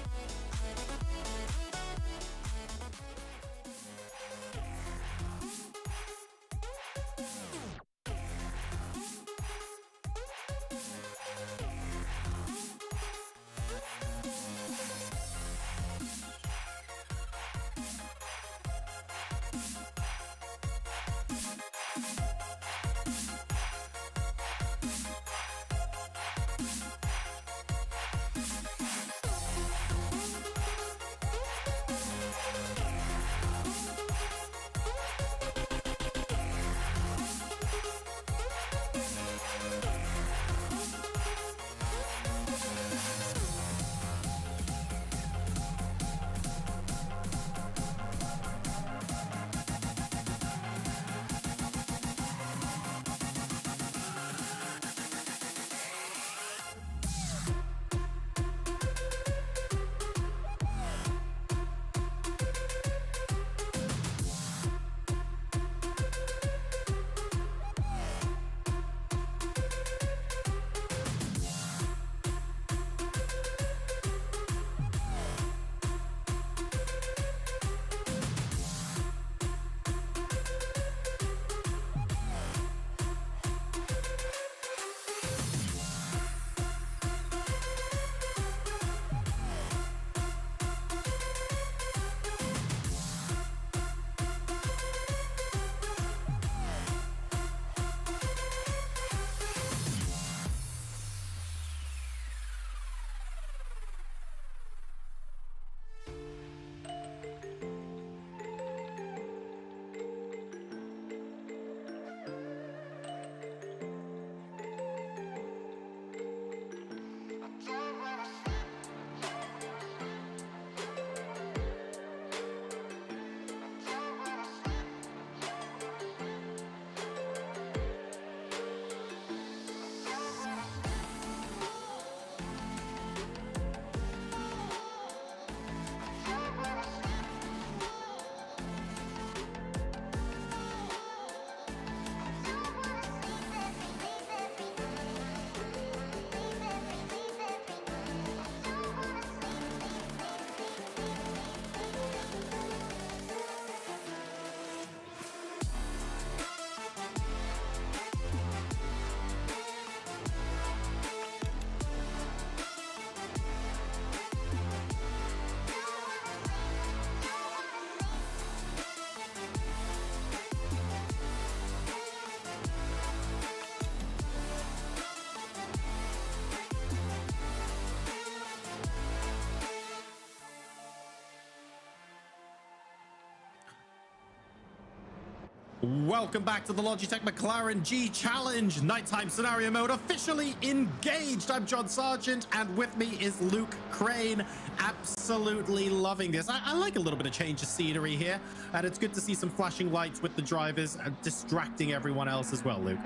Welcome back to the Logitech McLaren G Challenge. Nighttime scenario mode officially engaged. I'm John Sargent, and with me is Luke Crane. Absolutely loving this. I like a little bit of change of scenery here, and it's good to see some flashing lights with the drivers and distracting everyone else as well, Luke.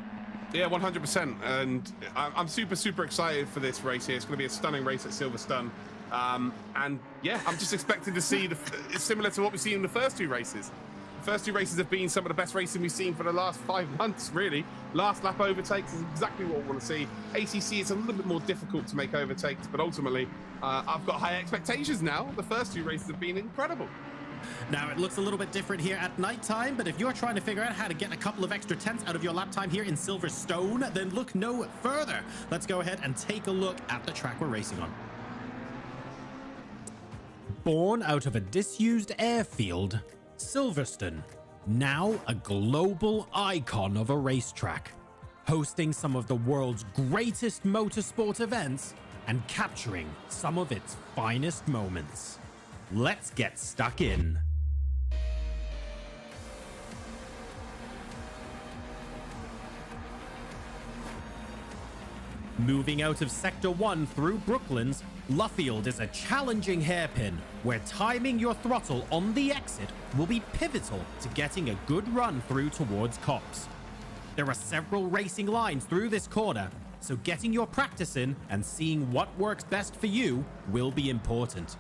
Yeah, 100%. And I'm super excited for this race here. It's going to be a stunning race at Silverstone. And yeah, I'm just expecting to see similar to what we've seen in the first two races. The first two races have been some of the best racing we've seen for the last 5 months, really. Last lap overtakes is exactly what we want to see. ACC is a little bit more difficult to make overtakes, but ultimately, I've got high expectations now. The first two races have been incredible. Now, it looks a little bit different here at nighttime, but if you're trying to figure out how to get a couple of extra tenths out of your lap time here in Silverstone, then look no further. Let's go ahead and take a look at the track we're racing on. Born out of a disused airfield, Silverstone, now a global icon of a racetrack, hosting some of the world's greatest motorsport events and capturing some of its finest moments. Let's get stuck in. Moving out of Sector 1 through Brooklands, Luffield is a challenging hairpin where timing your throttle on the exit will be pivotal to getting a good run through towards Copse. There are several racing lines through this corner, so getting your practice in and seeing what works best for you will be important.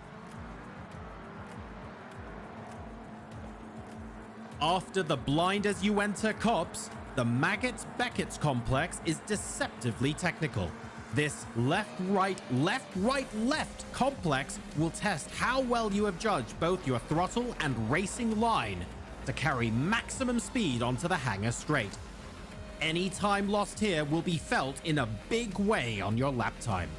After the blind as you enter Copse, the Maggots-Beckett's complex is deceptively technical. This left-right, left-right-left complex will test how well you have judged both your throttle and racing line to carry maximum speed onto the hangar straight. Any time lost here will be felt in a big way on your lap time.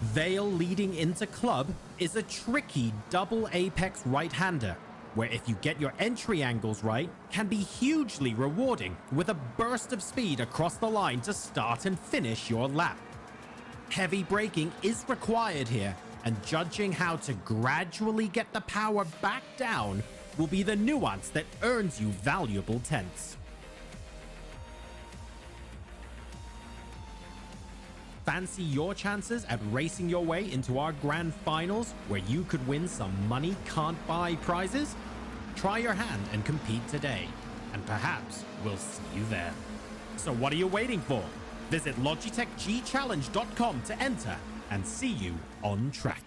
Vale leading into Club is a tricky double apex right-hander, where if you get your entry angles right, can be hugely rewarding with a burst of speed across the line to start and finish your lap. Heavy braking is required here, and judging how to gradually get the power back down will be the nuance that earns you valuable tenths. Fancy your chances at racing your way into our grand finals where you could win some money can't buy prizes? Try your hand and compete today, and perhaps we'll see you there. So what are you waiting for? Visit LogitechGChallenge.com to enter and see you on track.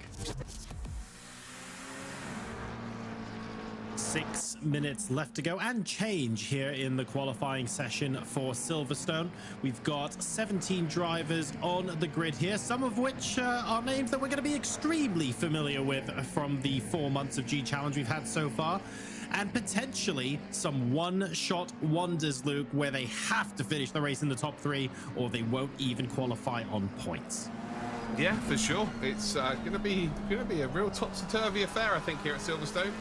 6 minutes left to go and change here in the qualifying session for Silverstone. We've got 17 drivers on the grid here, some of which are names that we're going to be extremely familiar with from the 4 months of G Challenge we've had so far, and potentially some one-shot wonders, Luke, where they have to finish the race in the top 3 or they won't even qualify on points. Yeah, for sure. It's going to be a real topsy-turvy affair, I think, here at Silverstone.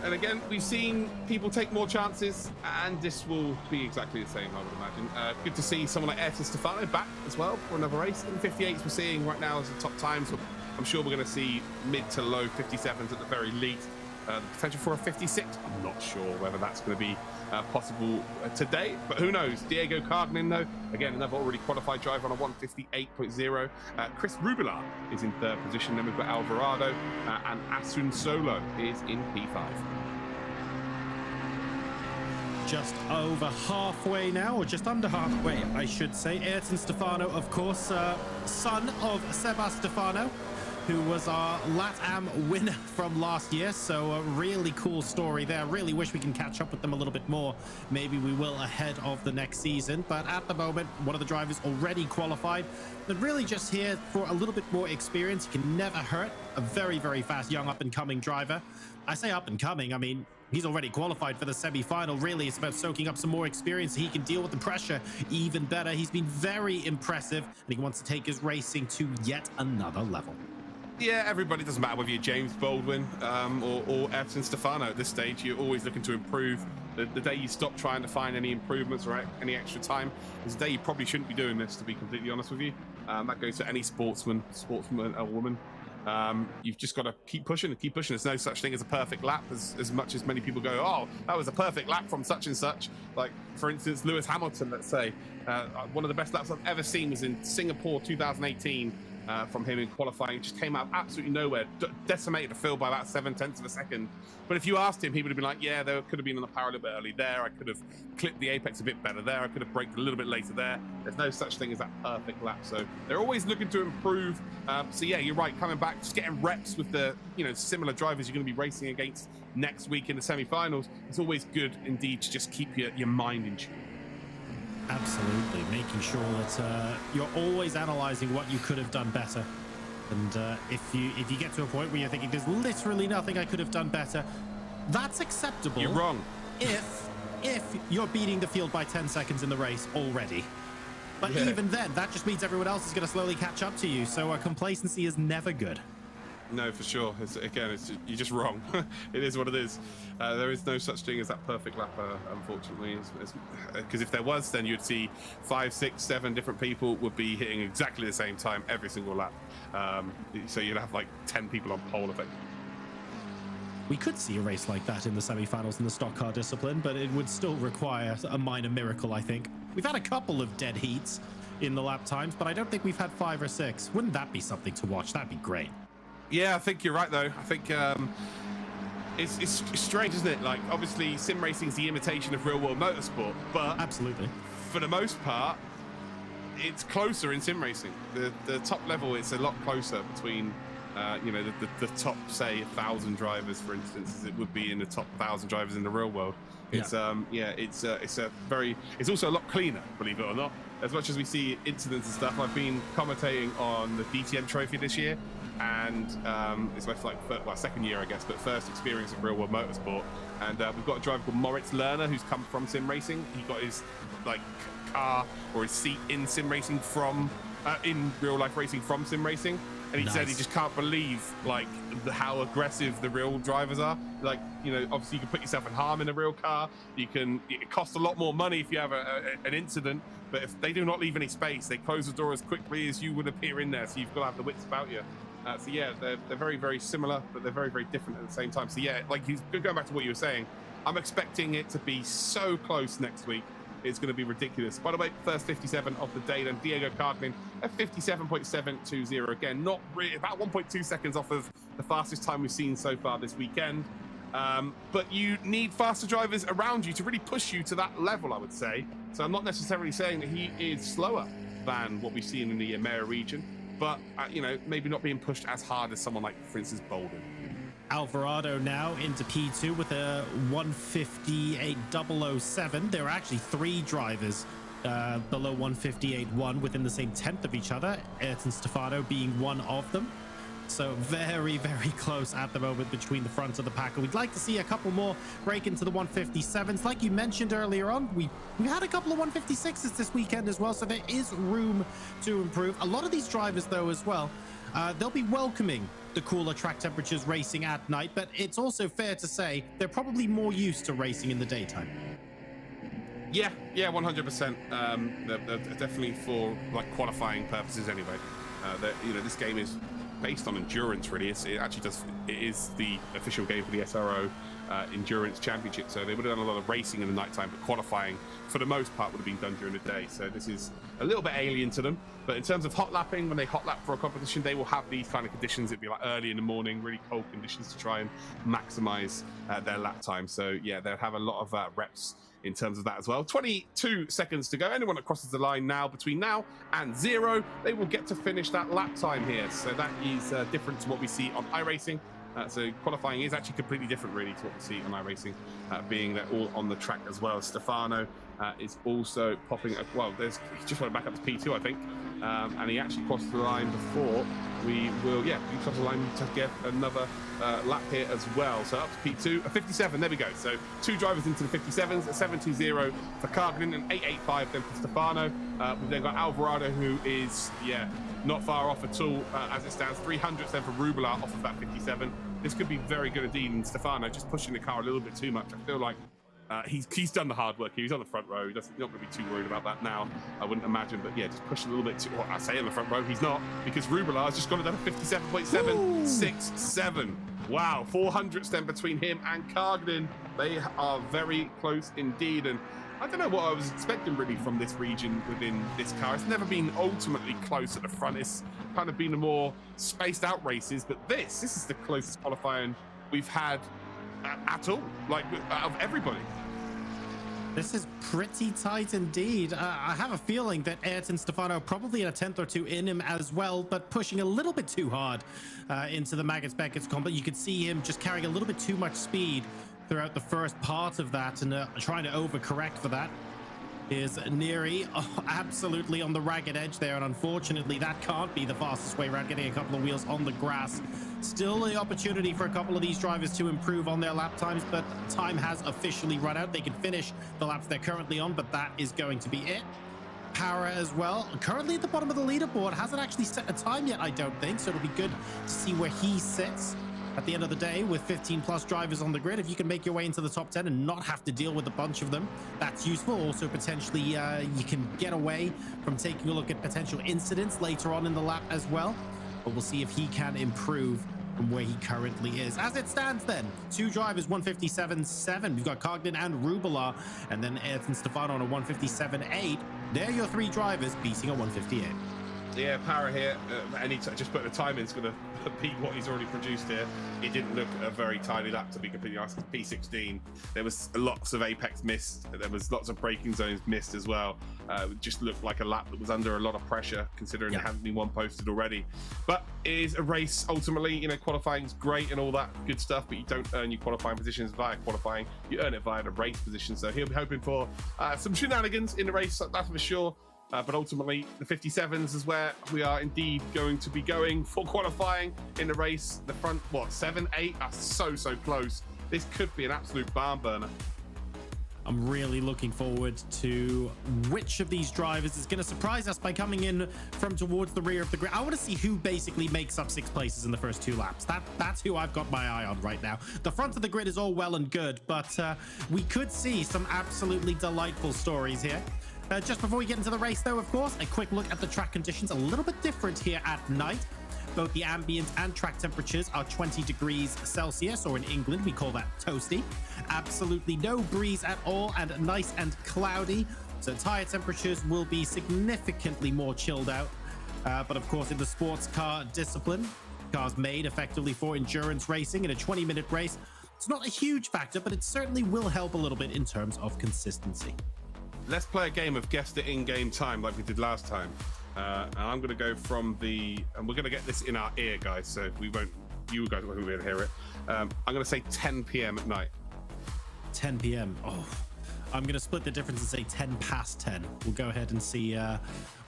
And again, we've seen people take more chances, and this will be exactly the same, I would imagine. Good to see someone like Ayrton Stefano back as well for another race. The 58s we're seeing right now as the top time, so I'm sure we're going to see mid to low 57s at the very least. The potential for a 56, I'm not sure whether that's going to be possible today, but who knows. Diego Cardenin, though, again, another already qualified driver on a 158.0. Chris Rubilar is in 3rd position. Then we've got Alvarado, and Asun Solo is in P5. Just over halfway now, or just under halfway, I should say. Ayrton Stefano, of course, son of Seba Stefano, who was our LATAM winner from last year. So a really cool story there. Really wish we can catch up with them a little bit more. Maybe we will ahead of the next season. But at the moment, one of the drivers already qualified. But really just here for a little bit more experience. He can never hurt. A very, very fast, young, up-and-coming driver. I say up-and-coming, I mean, he's already qualified for the semi-final. Really, it's about soaking up some more experience so he can deal with the pressure even better. He's been very impressive, and he wants to take his racing to yet another level. Yeah, everybody, doesn't matter whether you're James Baldwin or Ayrton Stefano at this stage. You're always looking to improve. The day you stop trying to find any improvements or any extra time is the day you probably shouldn't be doing this, to be completely honest with you. That goes to any sportsman or woman. You've just got to keep pushing and keep pushing. There's no such thing as a perfect lap, as much as many people go, oh, that was a perfect lap from such and such. Like, for instance, Lewis Hamilton, let's say, one of the best laps I've ever seen was in Singapore 2018 from him in qualifying. Just came out absolutely nowhere, decimated the field by about 0.7 of a second. But if you asked him, he would have been like, yeah, there could have been on the power a little bit early there. I could have clipped the apex a bit better there. I could have braked a little bit later there. There's no such thing as that perfect lap. So they're always looking to improve. So yeah, you're right, coming back, just getting reps with the similar drivers you're going to be racing against next week in the semi-finals. It's always good indeed to just keep your mind in tune. Absolutely, making sure that you're always analyzing what you could have done better. And if you get to a point where you're thinking there's literally nothing I could have done better, that's acceptable. You're wrong. If you're beating the field by 10 seconds in the race already. But yeah. Even then, that just means everyone else is going to slowly catch up to you. So complacency is never good. No, for sure. You're just wrong. It is what it is. There is no such thing as that perfect lap, unfortunately. Because if there was, then you'd see 5, 6, 7 different people would be hitting exactly the same time every single lap. So you'd have like 10 people on pole effectively. We could see a race like that in the semi-finals in the stock car discipline, but it would still require a minor miracle, I think. We've had a couple of dead heats in the lap times, but I don't think we've had 5 or 6. Wouldn't that be something to watch? That'd be great. Yeah, I think you're right, though. I think it's strange, isn't it? Like, obviously, sim racing is the imitation of real-world motorsport, but absolutely, for the most part, it's closer in sim racing. The top level, it's a lot closer between, the top, say, 1,000 drivers, for instance, as it would be in the top 1,000 drivers in the real world. It's it's also a lot cleaner, believe it or not. As much as we see incidents and stuff, I've been commentating on the DTM trophy this year. And it's my second year, I guess, but first experience of real-world motorsport. And we've got a driver called Moritz Lerner who's come from sim racing. He got his car or his seat in sim racing from in real-life racing from sim racing. And he said he just can't believe how aggressive the real drivers are. Obviously you can put yourself in harm in a real car. It costs a lot more money if you have an incident. But if they do not leave any space, they close the door as quickly as you would appear in there. So you've got to have the wits about you. So yeah, they're very, very similar, but they're very, very different at the same time. So yeah, going back to what you were saying, I'm expecting it to be so close next week. It's going to be ridiculous. By the way, first 57 of the day, then Diego Cardin at 57.720. Again, not really, about 1.2 seconds off of the fastest time we've seen so far this weekend. But you need faster drivers around you to really push you to that level, I would say. So I'm not necessarily saying that he is slower than what we've seen in the EMEA region, but maybe not being pushed as hard as someone like, for instance, Bolden. Alvarado now into P2 with a 158.007. There are actually 3 drivers below 158.1 within the same tenth of each other, Ayrton Stefano being one of them. So very, very close at the moment between the front of the pack. And we'd like to see a couple more break into the 157s. Like you mentioned earlier on, we had a couple of 156s this weekend as well, so there is room to improve. A lot of these drivers, though, as well, they'll be welcoming the cooler track temperatures racing at night, but it's also fair to say they're probably more used to racing in the daytime. Yeah, 100%. They're definitely for qualifying purposes anyway. This game is based on endurance, really. It is the official game for the SRO Endurance Championship, so they would have done a lot of racing in the nighttime, but qualifying for the most part would have been done during the day. So this is a little bit alien to them. But in terms of hot lapping, when they hot lap for a competition, they will have these kind of conditions. It'd be early in the morning, really cold conditions to try and maximize their lap time. So yeah, they'll have a lot of reps in terms of that as well. 22 seconds to go. Anyone that crosses the line now, between now and 0, they will get to finish that lap time here. So that is different to what we see on iRacing. So qualifying is actually completely different, really, to what we see on iRacing, being they're all on the track as well. Stefano is also popping. He just went back up to P2, I think, and he actually crossed the line before we will. Yeah, he crossed the line to get another lap here as well. So up to P2, a 57. There we go. So 2 drivers into the 57s, a 720 for Cargin, and 885 then for Stefano. We've then got Alvarado, who is not far off at all as it stands. 300s then for Rubila off of that 57. This could be very good indeed. And Stefano just pushing the car a little bit too much. I feel like He's done the hard work here. He's on the front row. He's not going to be too worried about that now, I wouldn't imagine. But yeah, just push a little bit too. Well, I say in the front row, he's not, because Rubelar has just gone down to 57.767. Wow, 400ths then between him and Kargnin. They are very close indeed. And I don't know what I was expecting really from this region within this car. It's never been ultimately close at the front. It's kind of been a more spaced out races. But this is the closest qualifying we've had at all, like out of everybody. This is pretty tight indeed. I have a feeling that Ayrton Stefano probably in a 10th or 2 in him as well, but pushing a little bit too hard into the Maggotts Beckett's combat. You could see him just carrying a little bit too much speed throughout the first part of that, and trying to overcorrect for that. Is Neri absolutely on the ragged edge there, and unfortunately that can't be the fastest way around, getting a couple of wheels on the grass. Still the opportunity for a couple of these drivers to improve on their lap times, but time has officially run out. They can finish the laps they're currently on, but that is going to be it. Para as well, currently at the bottom of the leaderboard, hasn't actually set a time yet, I don't think, so it'll be good to see where he sits. At the end of the day, with 15 plus drivers on the grid, if you can make your way into the top 10 and not have to deal with a bunch of them, that's useful. Also, potentially, you can get away from taking a look at potential incidents later on in the lap as well. But we'll see if he can improve from where he currently is. As it stands then, 2 drivers, 157.7. We've got Kargnin and Rubelar, and then Ayrton Stefano on a 157.8. They're your 3 drivers beating a 158. Yeah, Para here, just put the time in, it's going to beat what he's already produced here. It didn't look a very tidy lap, to be completely honest. P16, there was lots of apex missed. There was lots of braking zones missed as well. It just looked like a lap that was under a lot of pressure, considering there hasn't been one posted already. But it is a race, ultimately. You know, qualifying's great and all that good stuff, but you don't earn your qualifying positions via qualifying. You earn it via the race position. So he'll be hoping for some shenanigans in the race, that's for sure. But ultimately, the 57s is where we are indeed going to be going for qualifying in the race. The front, 7, 8 are so close. This could be an absolute barn burner. I'm really looking forward to which of these drivers is going to surprise us by coming in from towards the rear of the grid. I want to see who basically makes up 6 places in the first 2 laps. That's who I've got my eye on right now. The front of the grid is all well and good, but we could see some absolutely delightful stories here. Just before we get into the race, though, of course, a quick look at the track conditions. A little bit different here at night. Both the ambient and track temperatures are 20 degrees Celsius, or in England, we call that toasty. Absolutely no breeze at all, and nice and cloudy. So tire temperatures will be significantly more chilled out. But of course, in the sports car discipline, cars made effectively for endurance racing in a 20-minute race, it's not a huge factor, but it certainly will help a little bit in terms of consistency. Let's play a game of guess the in-game time like we did last time. And I'm going to go from and we're going to get this in our ear, guys, so you guys won't be able to hear it. I'm going to say 10 p.m. at night. 10 p.m. Oh, I'm going to split the difference and say 10 past 10. We'll go ahead and see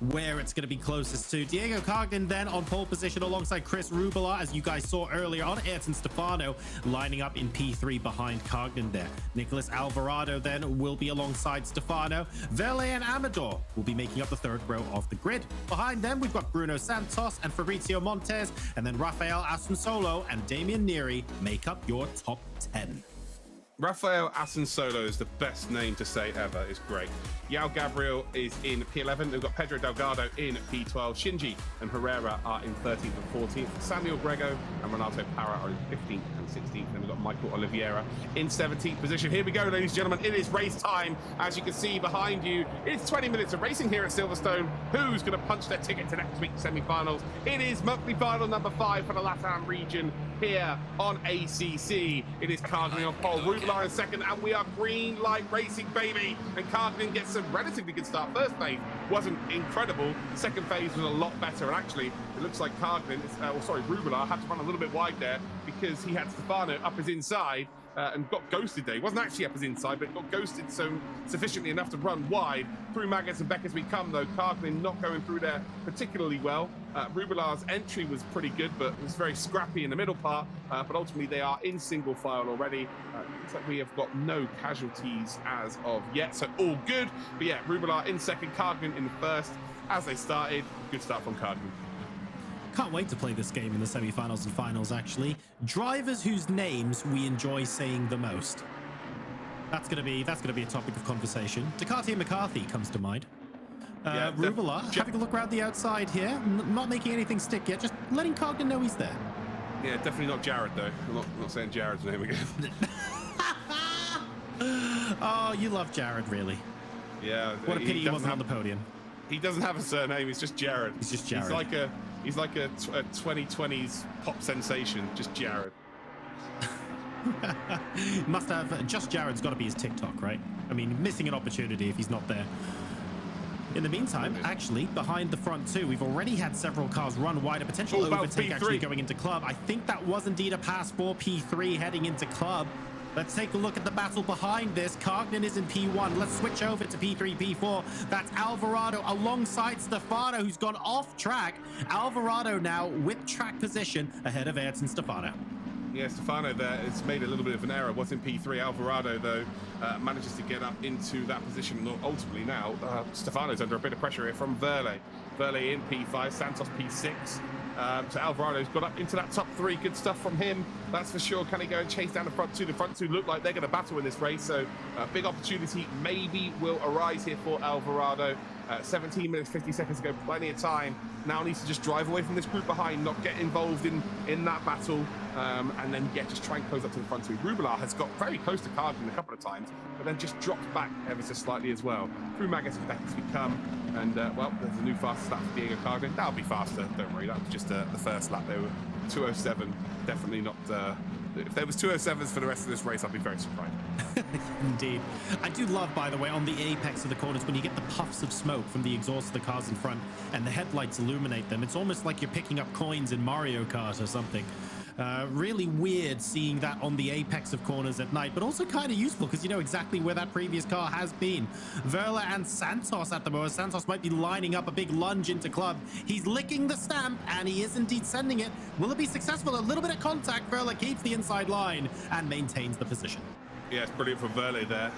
where it's going to be closest to. Diego Kargnin then on pole position alongside Chris Rubelar, as you guys saw earlier on. Ayrton Stefano lining up in P3 behind Kargnin there. Nicholas Alvarado then will be alongside Stefano. Verle and Amador will be making up the 3rd row of the grid. Behind them, we've got Bruno Santos and Fabrizio Montes, and then Rafael Asunsolo and Damian Neri make up your top 10. Rafael Asunsolo is the best name to say ever. It's great. Yao Gabriel is in P11. We've got Pedro Delgado in P12. Shinji and Herrera are in 13th and 14th. Samuel Grego and Renato Para are in 15th and 16th. Then we've got Michael Oliveira in 17th position. Here we go, ladies and gentlemen. It is race time. As you can see behind you, it's 20 minutes of racing here at Silverstone. Who's going to punch their ticket to next week's semi-finals? It is monthly final number 5 for the LATAM region here on ACC. It is Kargnin on pole, Rubelar in second, and we are green light racing, baby. And Kargnin gets a relatively good start. First phase wasn't incredible. The second phase was a lot better, and actually it looks like Rubelar had to run a little bit wide there because he had Stefano up his inside and got ghosted there. He wasn't actually up his inside, but got ghosted sufficiently enough to run wide. Through Maggotts and Beckett's we come, though. Kargnin not going through there particularly well. Rubelar's entry was pretty good, but it was very scrappy in the middle part. But ultimately, they are in single file already. Looks like we have got no casualties as of yet, so all good. But yeah, Rubelar in second, Kargnin in first. As they started, good start from Kargnin. Can't wait to play this game in the semi-finals and finals, actually. Drivers whose names we enjoy saying the most. That's gonna be a topic of conversation. Ducati and McCarthy comes to mind. Yeah, Rubala having a look around the outside here, not making anything stick yet, just letting Cogden know he's there. Yeah, definitely not Jared though. I'm not saying Jared's name again. Oh, you love Jared, really. Yeah. What a pity he wasn't on the podium. He doesn't have a surname. He's just Jared. He's just Jared. He's like a 2020s pop sensation. Just Jared. Must have. Just Jared's got to be his TikTok, right? I mean, missing an opportunity if he's not there. In the meantime, actually, behind the front two, we've already had several cars run wide. A potential overtake actually going into club. I think that was indeed a pass for P3 heading into club. Let's take a look at the battle behind this. Cogden is in P1. Let's switch over to P3, P4. That's Alvarado alongside Stefano, who's gone off track. Alvarado now with track position ahead of Ayrton Stefano. Yeah, Stefano there has made a little bit of an error. Was in P3. Alvarado, though, manages to get up into that position. Ultimately now, Stefano's under a bit of pressure here from Verle. Verle in P5, Santos P6. So Alvarado's got up into that top three. Good stuff from him, that's for sure. Can he go and chase down the front two? The front two look like they're going to battle in this race, so a big opportunity maybe will arise here for Alvarado. 17 minutes, 50 seconds ago, plenty of time. Now needs to just drive away from this group behind, not get involved in that battle, and then just try and close up to the front two. Rubelar has got very close to Cardin a couple of times, but then just dropped back ever so slightly as well. Through Magus and Beckett's become, and well, there's a new fastest lap for Diego Cardin. That'll be faster, don't worry. That was just the first lap. They were 2:07, definitely not. If there was 2:07s for the rest of this race, I'd be very surprised. Indeed. I do love, by the way, on the apex of the corners, when you get the puffs of smoke from the exhaust of the cars in front and the headlights illuminate them, it's almost like you're picking up coins in Mario Kart or something. Really weird seeing that on the apex of corners at night, but also kind of useful because you know exactly where that previous car has been. Verla and Santos at the moment. Santos might be lining up a big lunge into club. He's licking the stamp, and he is indeed sending it. Will it be successful? A little bit of contact. Verla keeps the inside line and maintains the position. Yeah, it's brilliant from Verle there.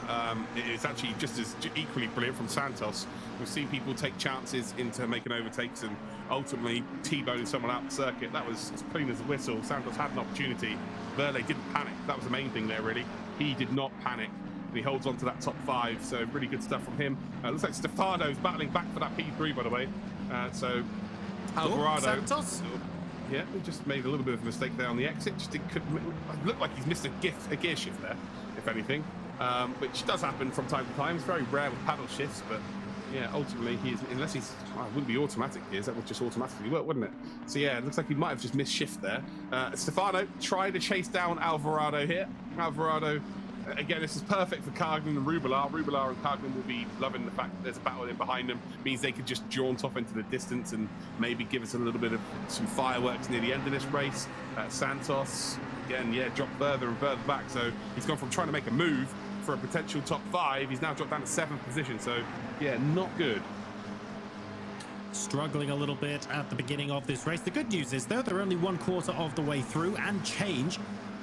It's actually just as equally brilliant from Santos. We've seen people take chances into making overtakes and ultimately T-boning someone out the circuit. That was as clean as a whistle. Santos had an opportunity. Verle didn't panic. That was the main thing there, really. He did not panic. And he holds on to that top five, so really good stuff from him. Looks like Stefano's battling back for that P3, by the way. So Alvarado... Santos? Yeah, he just made a little bit of a mistake there on the exit. Just looked like he's missed a gear shift there, if anything, which does happen from time to time. It's very rare with paddle shifts, but yeah, ultimately he is, unless he's, well, it wouldn't be automatic gears, that would just automatically work, wouldn't it? So yeah, it looks like he might have just missed shift there. Stefano trying to chase down Alvarado here. Alvarado, again, this is perfect for Cardin and Rubelar. Rubelar and Cardin will be loving the fact that there's a battle in behind them. Means they could just jaunt off into the distance and maybe give us a little bit of some fireworks near the end of this race. Santos, again, yeah, dropped further and further back. So he's gone from trying to make a move for a potential top five. He's now dropped down to 7th position. So yeah, not good. Struggling a little bit at the beginning of this race. The good news is, though, they're only 1/4 of the way through and change.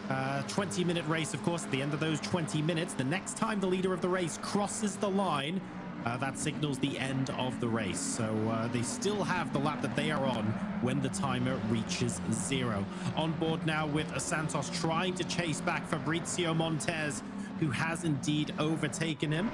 20-minute race, of course. At the end of those 20 minutes, the next time the leader of the race crosses the line, that signals the end of the race. So they still have the lap that they are on when the timer reaches 0. On board now with Santos trying to chase back Fabrizio Montez, who has indeed overtaken him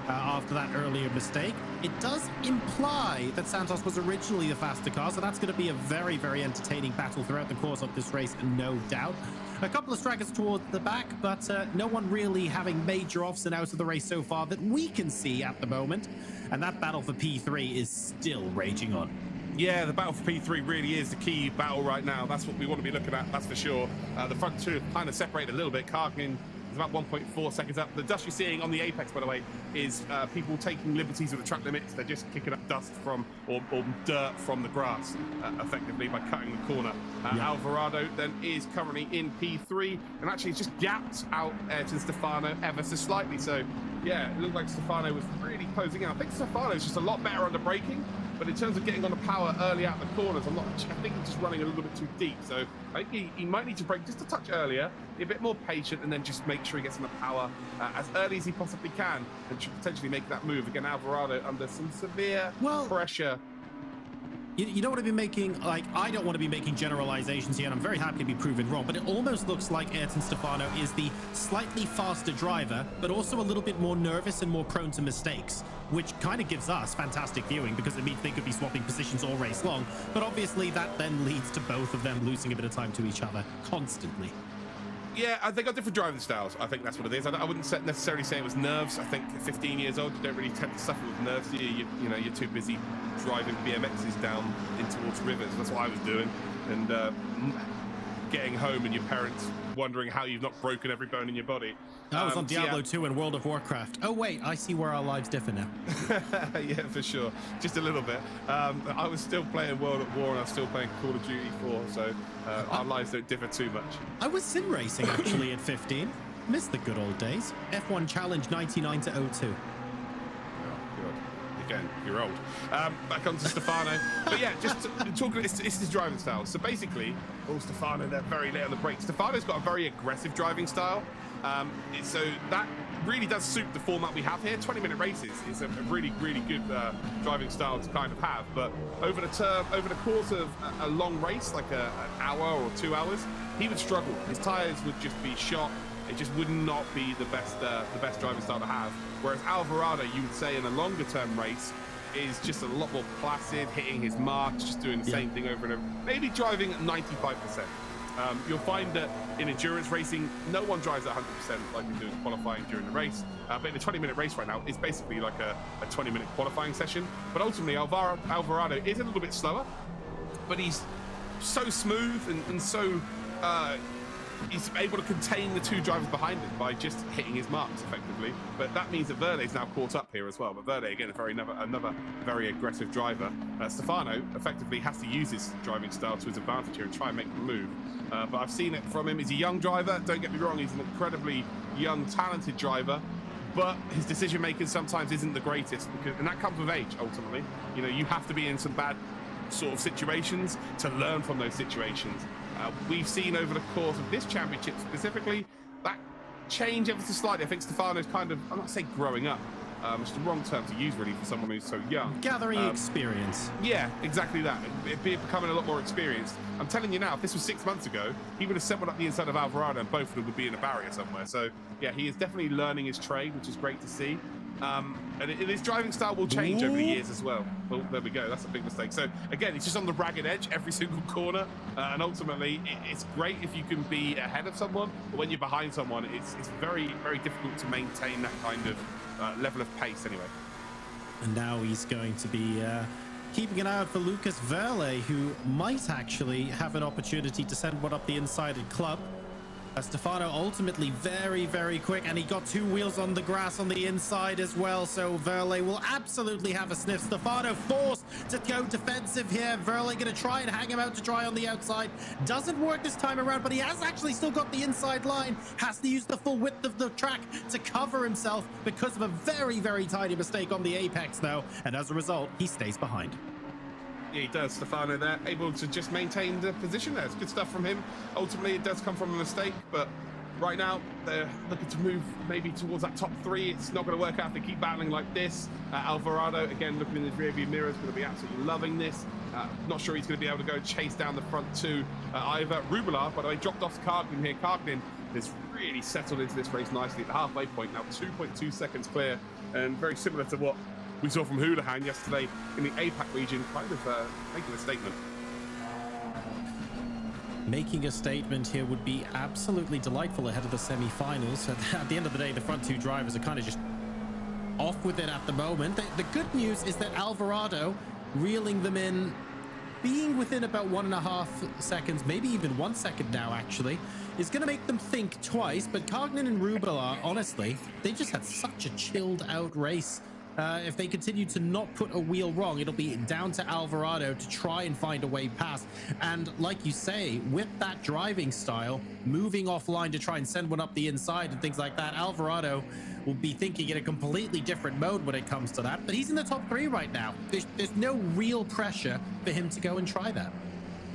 after that earlier mistake. It does imply that Santos was originally the faster car, so that's going to be a very, very entertaining battle throughout the course of this race, no doubt. A couple of stragglers towards the back, but no one really having major offs and outs of the race so far that we can see at the moment. And that battle for P3 is still raging on. Yeah, the battle for P3 really is the key battle right now. That's what we want to be looking at, that's for sure. The front two kind of separated a little bit. Karkin is about 1.4 seconds up. The dust you're seeing on the apex, by the way, is people taking liberties with the track limits. They're just kicking up dust from, or dirt from the grass, effectively, by cutting the corner. Alvarado then is currently in P3, and actually he's just gapped out Ayrton Stefano ever so slightly. So yeah, it looked like Stefano was really closing in. I think Stefano's just a lot better under braking, but in terms of getting on the power early out the corners, I think he's just running a little bit too deep. So I think he might need to brake just a touch earlier, be a bit more patient, and then just make sure he gets on the power as early as he possibly can, and should potentially make that move. Again, Alvarado under some severe pressure. You don't want to be making, like, I don't want to be making generalizations here, and I'm very happy to be proven wrong, but it almost looks like Ayrton Stefano is the slightly faster driver, but also a little bit more nervous and more prone to mistakes, which kind of gives us fantastic viewing because it means they could be swapping positions all race long. But obviously that then leads to both of them losing a bit of time to each other constantly. Yeah, they got different driving styles. I think that's what it is. I wouldn't necessarily say it was nerves. I think at 15 years old, you don't really tend to suffer with nerves. You know, you're too busy driving BMXs down in towards rivers. That's what I was doing. And getting home and your parents wondering how you've not broken every bone in your body. I was on Diablo 2 and World of Warcraft. Oh, wait, I see where our lives differ now. Yeah, for sure. Just a little bit. I was still playing World at War and I was still playing Call of Duty 4, so our lives don't differ too much. I was sim racing, actually, at 15. Missed the good old days. F1 Challenge 99 to 02. Again, you're old. Back on to Stefano. But yeah, just talking, it's his driving style. So basically, Stefano, they're very late on the brake. Stefano's got a very aggressive driving style. So that really does suit the format we have here. 20-minute races is a really, really good driving style to kind of have. But over the course of a long race, like an hour or 2 hours, he would struggle. His tires would just be shot. It just would not be the best driving style to have. Whereas Alvarado, you would say in a longer term race, is just a lot more placid, hitting his marks, just doing the same thing over and over. Maybe driving at 95%. You'll find that in endurance racing, no one drives at 100% like we do in qualifying during the race. But in a 20-minute race right now, it's basically like a 20-minute qualifying session. But ultimately, Alvarado is a little bit slower, but he's so smooth and so... he's able to contain the two drivers behind him by just hitting his marks effectively. But that means that Verde's now caught up here as well. But Verde, again, another very aggressive driver. Stefano effectively has to use his driving style to his advantage here and try and make the move. But I've seen it from him. He's a young driver. Don't get me wrong. He's an incredibly young, talented driver. But his decision making sometimes isn't the greatest, and that comes with age, ultimately. You know, you have to be in some bad sort of situations to learn from those situations. We've seen over the course of this championship specifically that change ever so slightly. I think Stefano's kind of, I'm not saying growing up, it's the wrong term to use really for someone who's so young. Gathering experience. Yeah, exactly that. Becoming a lot more experienced. I'm telling you now, if this was 6 months ago, he would have set one up the inside of Alvarado and both of them would be in a barrier somewhere. So yeah, he is definitely learning his trade, which is great to see. And his driving style will change over the years as well. Well, there we go. That's a big mistake. So again, it's just on the ragged edge every single corner. And ultimately, it's great if you can be ahead of someone, but when you're behind someone, it's very, very difficult to maintain that kind of level of pace anyway. And now he's going to be keeping an eye out for Lucas Verle, who might actually have an opportunity to send one up the inside at club. Stefano ultimately very, very quick, and he got two wheels on the grass on the inside as well, so Verle will absolutely have a sniff. Stefano forced to go defensive here. Verle going to try and hang him out to dry on the outside. Doesn't work this time around, but he has actually still got the inside line. Has to use the full width of the track to cover himself because of a very, very tiny mistake on the apex though, and as a result, he stays behind. Yeah, he does. Stefano there, able to just maintain the position there. It's good stuff from him. Ultimately, it does come from a mistake, but right now, they're looking to move maybe towards that top three. It's not going to work out if they keep battling like this. Alvarado, again, looking in his rearview mirror, is going to be absolutely loving this. Not sure he's going to be able to go chase down the front two either. Rubelar, by the way, dropped off to Cargnin here. Cargnin has really settled into this race nicely at the halfway point now, 2.2 seconds clear, and very similar to what we saw from Houlihan yesterday in the APAC region, kind of making a statement. Making a statement here would be absolutely delightful ahead of the semi-finals. At the end of the day, the front two drivers are kind of just off with it at the moment. The good news is that Alvarado, reeling them in, being within about 1.5 seconds, maybe even 1 second now actually, is going to make them think twice. But Cognan and Rubelar, honestly, they just had such a chilled out race. If they continue to not put a wheel wrong, it'll be down to Alvarado to try and find a way past. And like you say, with that driving style, moving offline to try and send one up the inside and things like that, Alvarado will be thinking in a completely different mode when it comes to that. But he's in the top three right now. There's no real pressure for him to go and try that.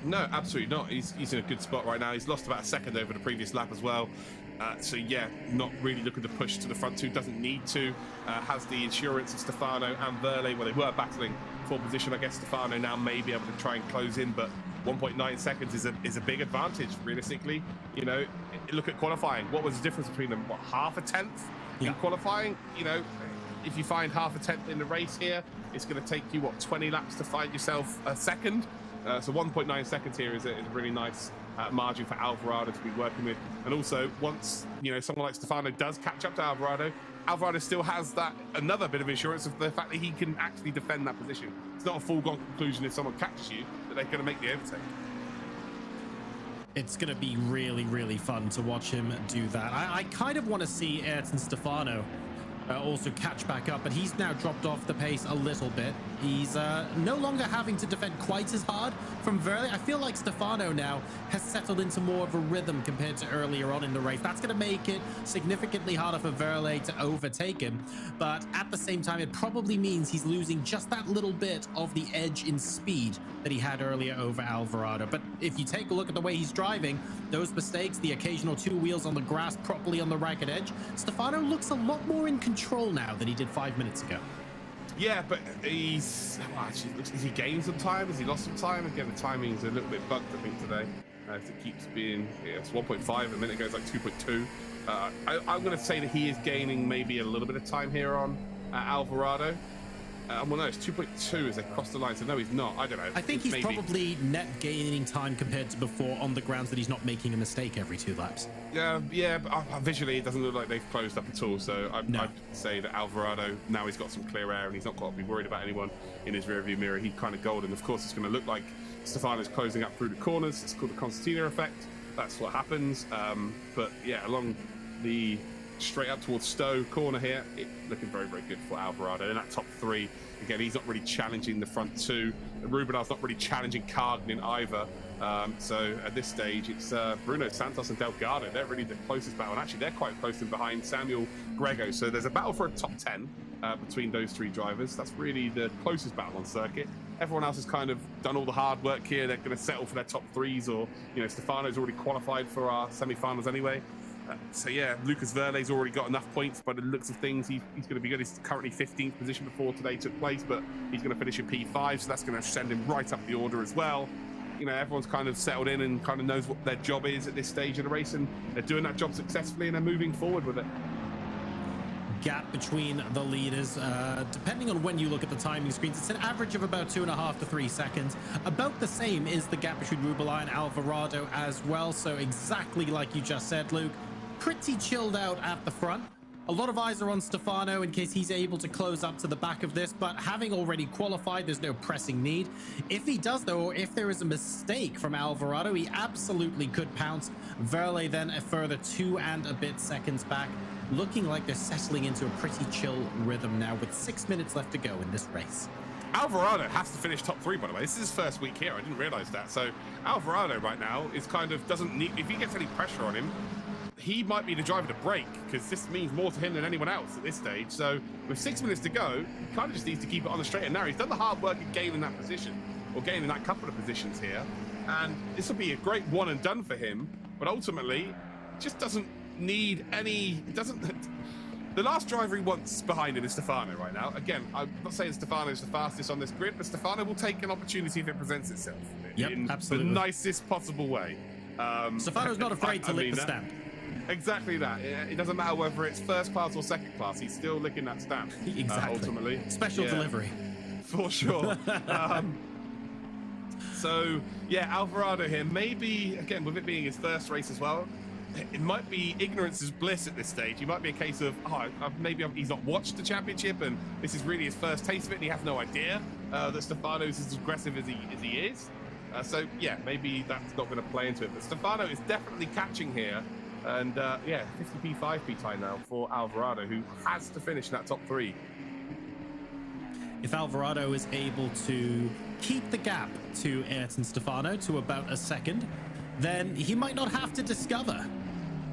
No, absolutely not. He's in a good spot right now. He's lost about a second over the previous lap as well. So yeah, not really looking to push to the front two, doesn't need to. Has the insurance of Stefano and Verle, where they were battling pole position. I guess Stefano now may be able to try and close in, but 1.9 seconds is a big advantage, realistically. You know, look at qualifying. What was the difference between them? What, half a tenth in qualifying? You know, if you find half a tenth in the race here, it's going to take you, what, 20 laps to find yourself a second? So 1.9 seconds here is a really nice margin for Alvarado to be working with. And also, once, you know, someone like Stefano does catch up to Alvarado, Alvarado still has that another bit of insurance of the fact that he can actually defend that position. It's not a foregone conclusion if someone catches you that they're going to make the overtake. It's going to be really, really fun to watch him do that. I kind of want to see Ayrton Stefano also catch back up, but he's now dropped off the pace a little bit. He's no longer having to defend quite as hard from Verley. I feel like Stefano now has settled into more of a rhythm compared to earlier on in the race. That's going to make it significantly harder for Verley to overtake him, but at the same time, it probably means he's losing just that little bit of the edge in speed that he had earlier over Alvarado. But if you take a look at the way he's driving, those mistakes, the occasional two wheels on the grass properly on the ragged edge, Stefano looks a lot more in control now than he did 5 minutes ago. Yeah, but he's... Well, actually, has he gained some time? Has he lost some time? Again, the timing's a little bit bugged, I think, today. It keeps being... Yeah, it's 1.5, a minute ago it's like 2.2. I'm going to say that he is gaining maybe a little bit of time here on Alvarado. Well, no, it's 2.2 as they cross the line, so no, he's not. I don't know. I think he's probably net gaining time compared to before on the grounds that he's not making a mistake every 2 laps. Yeah, but visually it doesn't look like they've closed up at all, so I'd say that Alvarado, now he's got some clear air and he's not got to be worried about anyone in his rearview mirror. He's kind of golden. Of course, it's going to look like Stefano's closing up through the corners. It's called the concertina effect. That's what happens. But yeah, along the straight up towards Stowe corner here, looking very, very good for Alvarado. In that top 3, again, he's not really challenging the front 2. Rubenal's not really challenging Cargnin either. So at this stage, it's Bruno Santos and Delgado. They're really the closest battle, and actually they're quite close in behind Samuel Grego. So there's a battle for a top 10 between those 3 drivers. That's really the closest battle on circuit. Everyone else has kind of done all the hard work here. They're going to settle for their top 3s, or, you know, Stefano's already qualified for our semi-finals anyway. So yeah, Lucas Verley's already got enough points by the looks of things. He's going to be good. He's currently 15th position before today took place, but he's going to finish in P5, so that's going to send him right up the order as well. You know, everyone's kind of settled in and kind of knows what their job is at this stage of the race, and they're doing that job successfully and they're moving forward with it. Gap between the leaders, depending on when you look at the timing screens, it's an average of about 2.5 to 3 seconds. About the same is the gap between Rubelau and Alvarado as well. So exactly like you just said, Luke, pretty chilled out at the front. A lot of eyes are on Stefano in case he's able to close up to the back of this, but having already qualified, there's no pressing need. If he does, though, or if there is a mistake from Alvarado, he absolutely could pounce. Verley then a further 2 and a bit seconds back, looking like they're settling into a pretty chill rhythm now with 6 minutes left to go in this race. Alvarado has to finish top 3, by the way. This is his first week here. I didn't realize that. So Alvarado right now is kind of doesn't need, if he gets any pressure on him, he might be the driver to break, because this means more to him than anyone else at this stage. So with 6 minutes to go, he kind of just needs to keep it on the straight and narrow. He's done the hard work of gaining that position, or gaining that couple of positions here, and this will be a great one and done for him. But ultimately, just doesn't need any. The last driver he wants behind him is Stefano right now. Again, I'm not saying Stefano's the fastest on this grid, but Stefano will take an opportunity if it presents itself in absolutely the nicest possible way. Stefano's not afraid to lick the stamp. Exactly that. It doesn't matter whether it's first class or second class. He's still licking that stamp. Exactly. Ultimately. Special delivery. For sure. So, yeah, Alvarado here. Maybe, again, with it being his first race as well, it might be ignorance is bliss at this stage. It might be a case of, maybe he's not watched the championship and this is really his first taste of it and he has no idea that Stefano's as aggressive as he is. So, yeah, maybe that's not going to play into it. But Stefano is definitely catching here. And, 50p, 5p time now for Alvarado, who has to finish in that top 3. If Alvarado is able to keep the gap to Ayrton Stefano to about a second, then he might not have to discover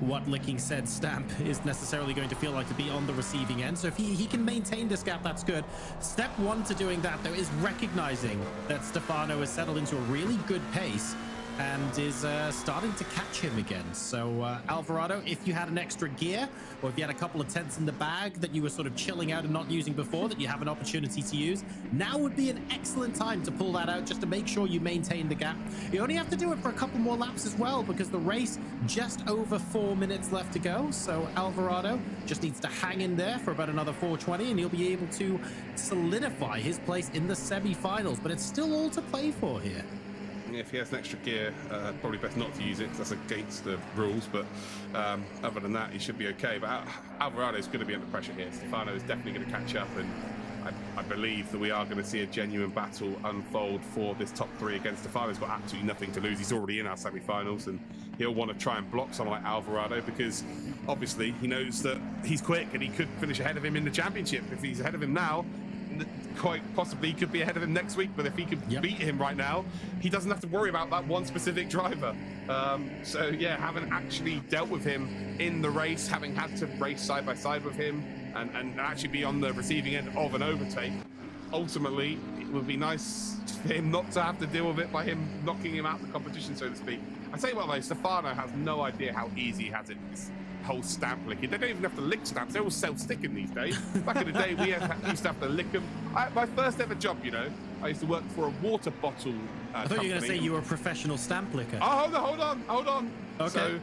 what licking said stamp is necessarily going to feel like to be on the receiving end. So if he can maintain this gap, that's good. Step 1 to doing that, though, is recognizing that Stefano has settled into a really good pace and is starting to catch him again. So Alvarado, if you had an extra gear, or if you had a couple of tenths in the bag that you were sort of chilling out and not using before that you have an opportunity to use, now would be an excellent time to pull that out just to make sure you maintain the gap. You only have to do it for a couple more laps as well, because the race just over 4 minutes left to go. So Alvarado just needs to hang in there for about another 420 and he'll be able to solidify his place in the semi-finals, but it's still all to play for here. If he has an extra gear, probably best not to use it because that's against the rules, but other than that, he should be okay. But Alvarado is going to be under pressure here. Stefano is definitely going to catch up, and I believe that we are going to see a genuine battle unfold for this top three against Stefano. He's got absolutely nothing to lose. He's already in our semi-finals, and he'll want to try and block someone like Alvarado because obviously he knows that he's quick and he could finish ahead of him in the championship. If he's ahead of him now, quite possibly he could be ahead of him next week, but if he could beat him right now, he doesn't have to worry about that one specific driver. So yeah, having actually dealt with him in the race, having had to race side by side with him and actually be on the receiving end of an overtake, ultimately it would be nice for him not to have to deal with it by him knocking him out of the competition, so to speak. I tell you what though, Stefano has no idea how easy he has it. This whole stamp licking. They don't even have to lick stamps. They're all self-sticking these days. Back in the day, we used to have to lick them. My first ever job, you know, I used to work for a water bottle I thought you were going to say you were a professional stamp licker. Oh, hold on. Okay. So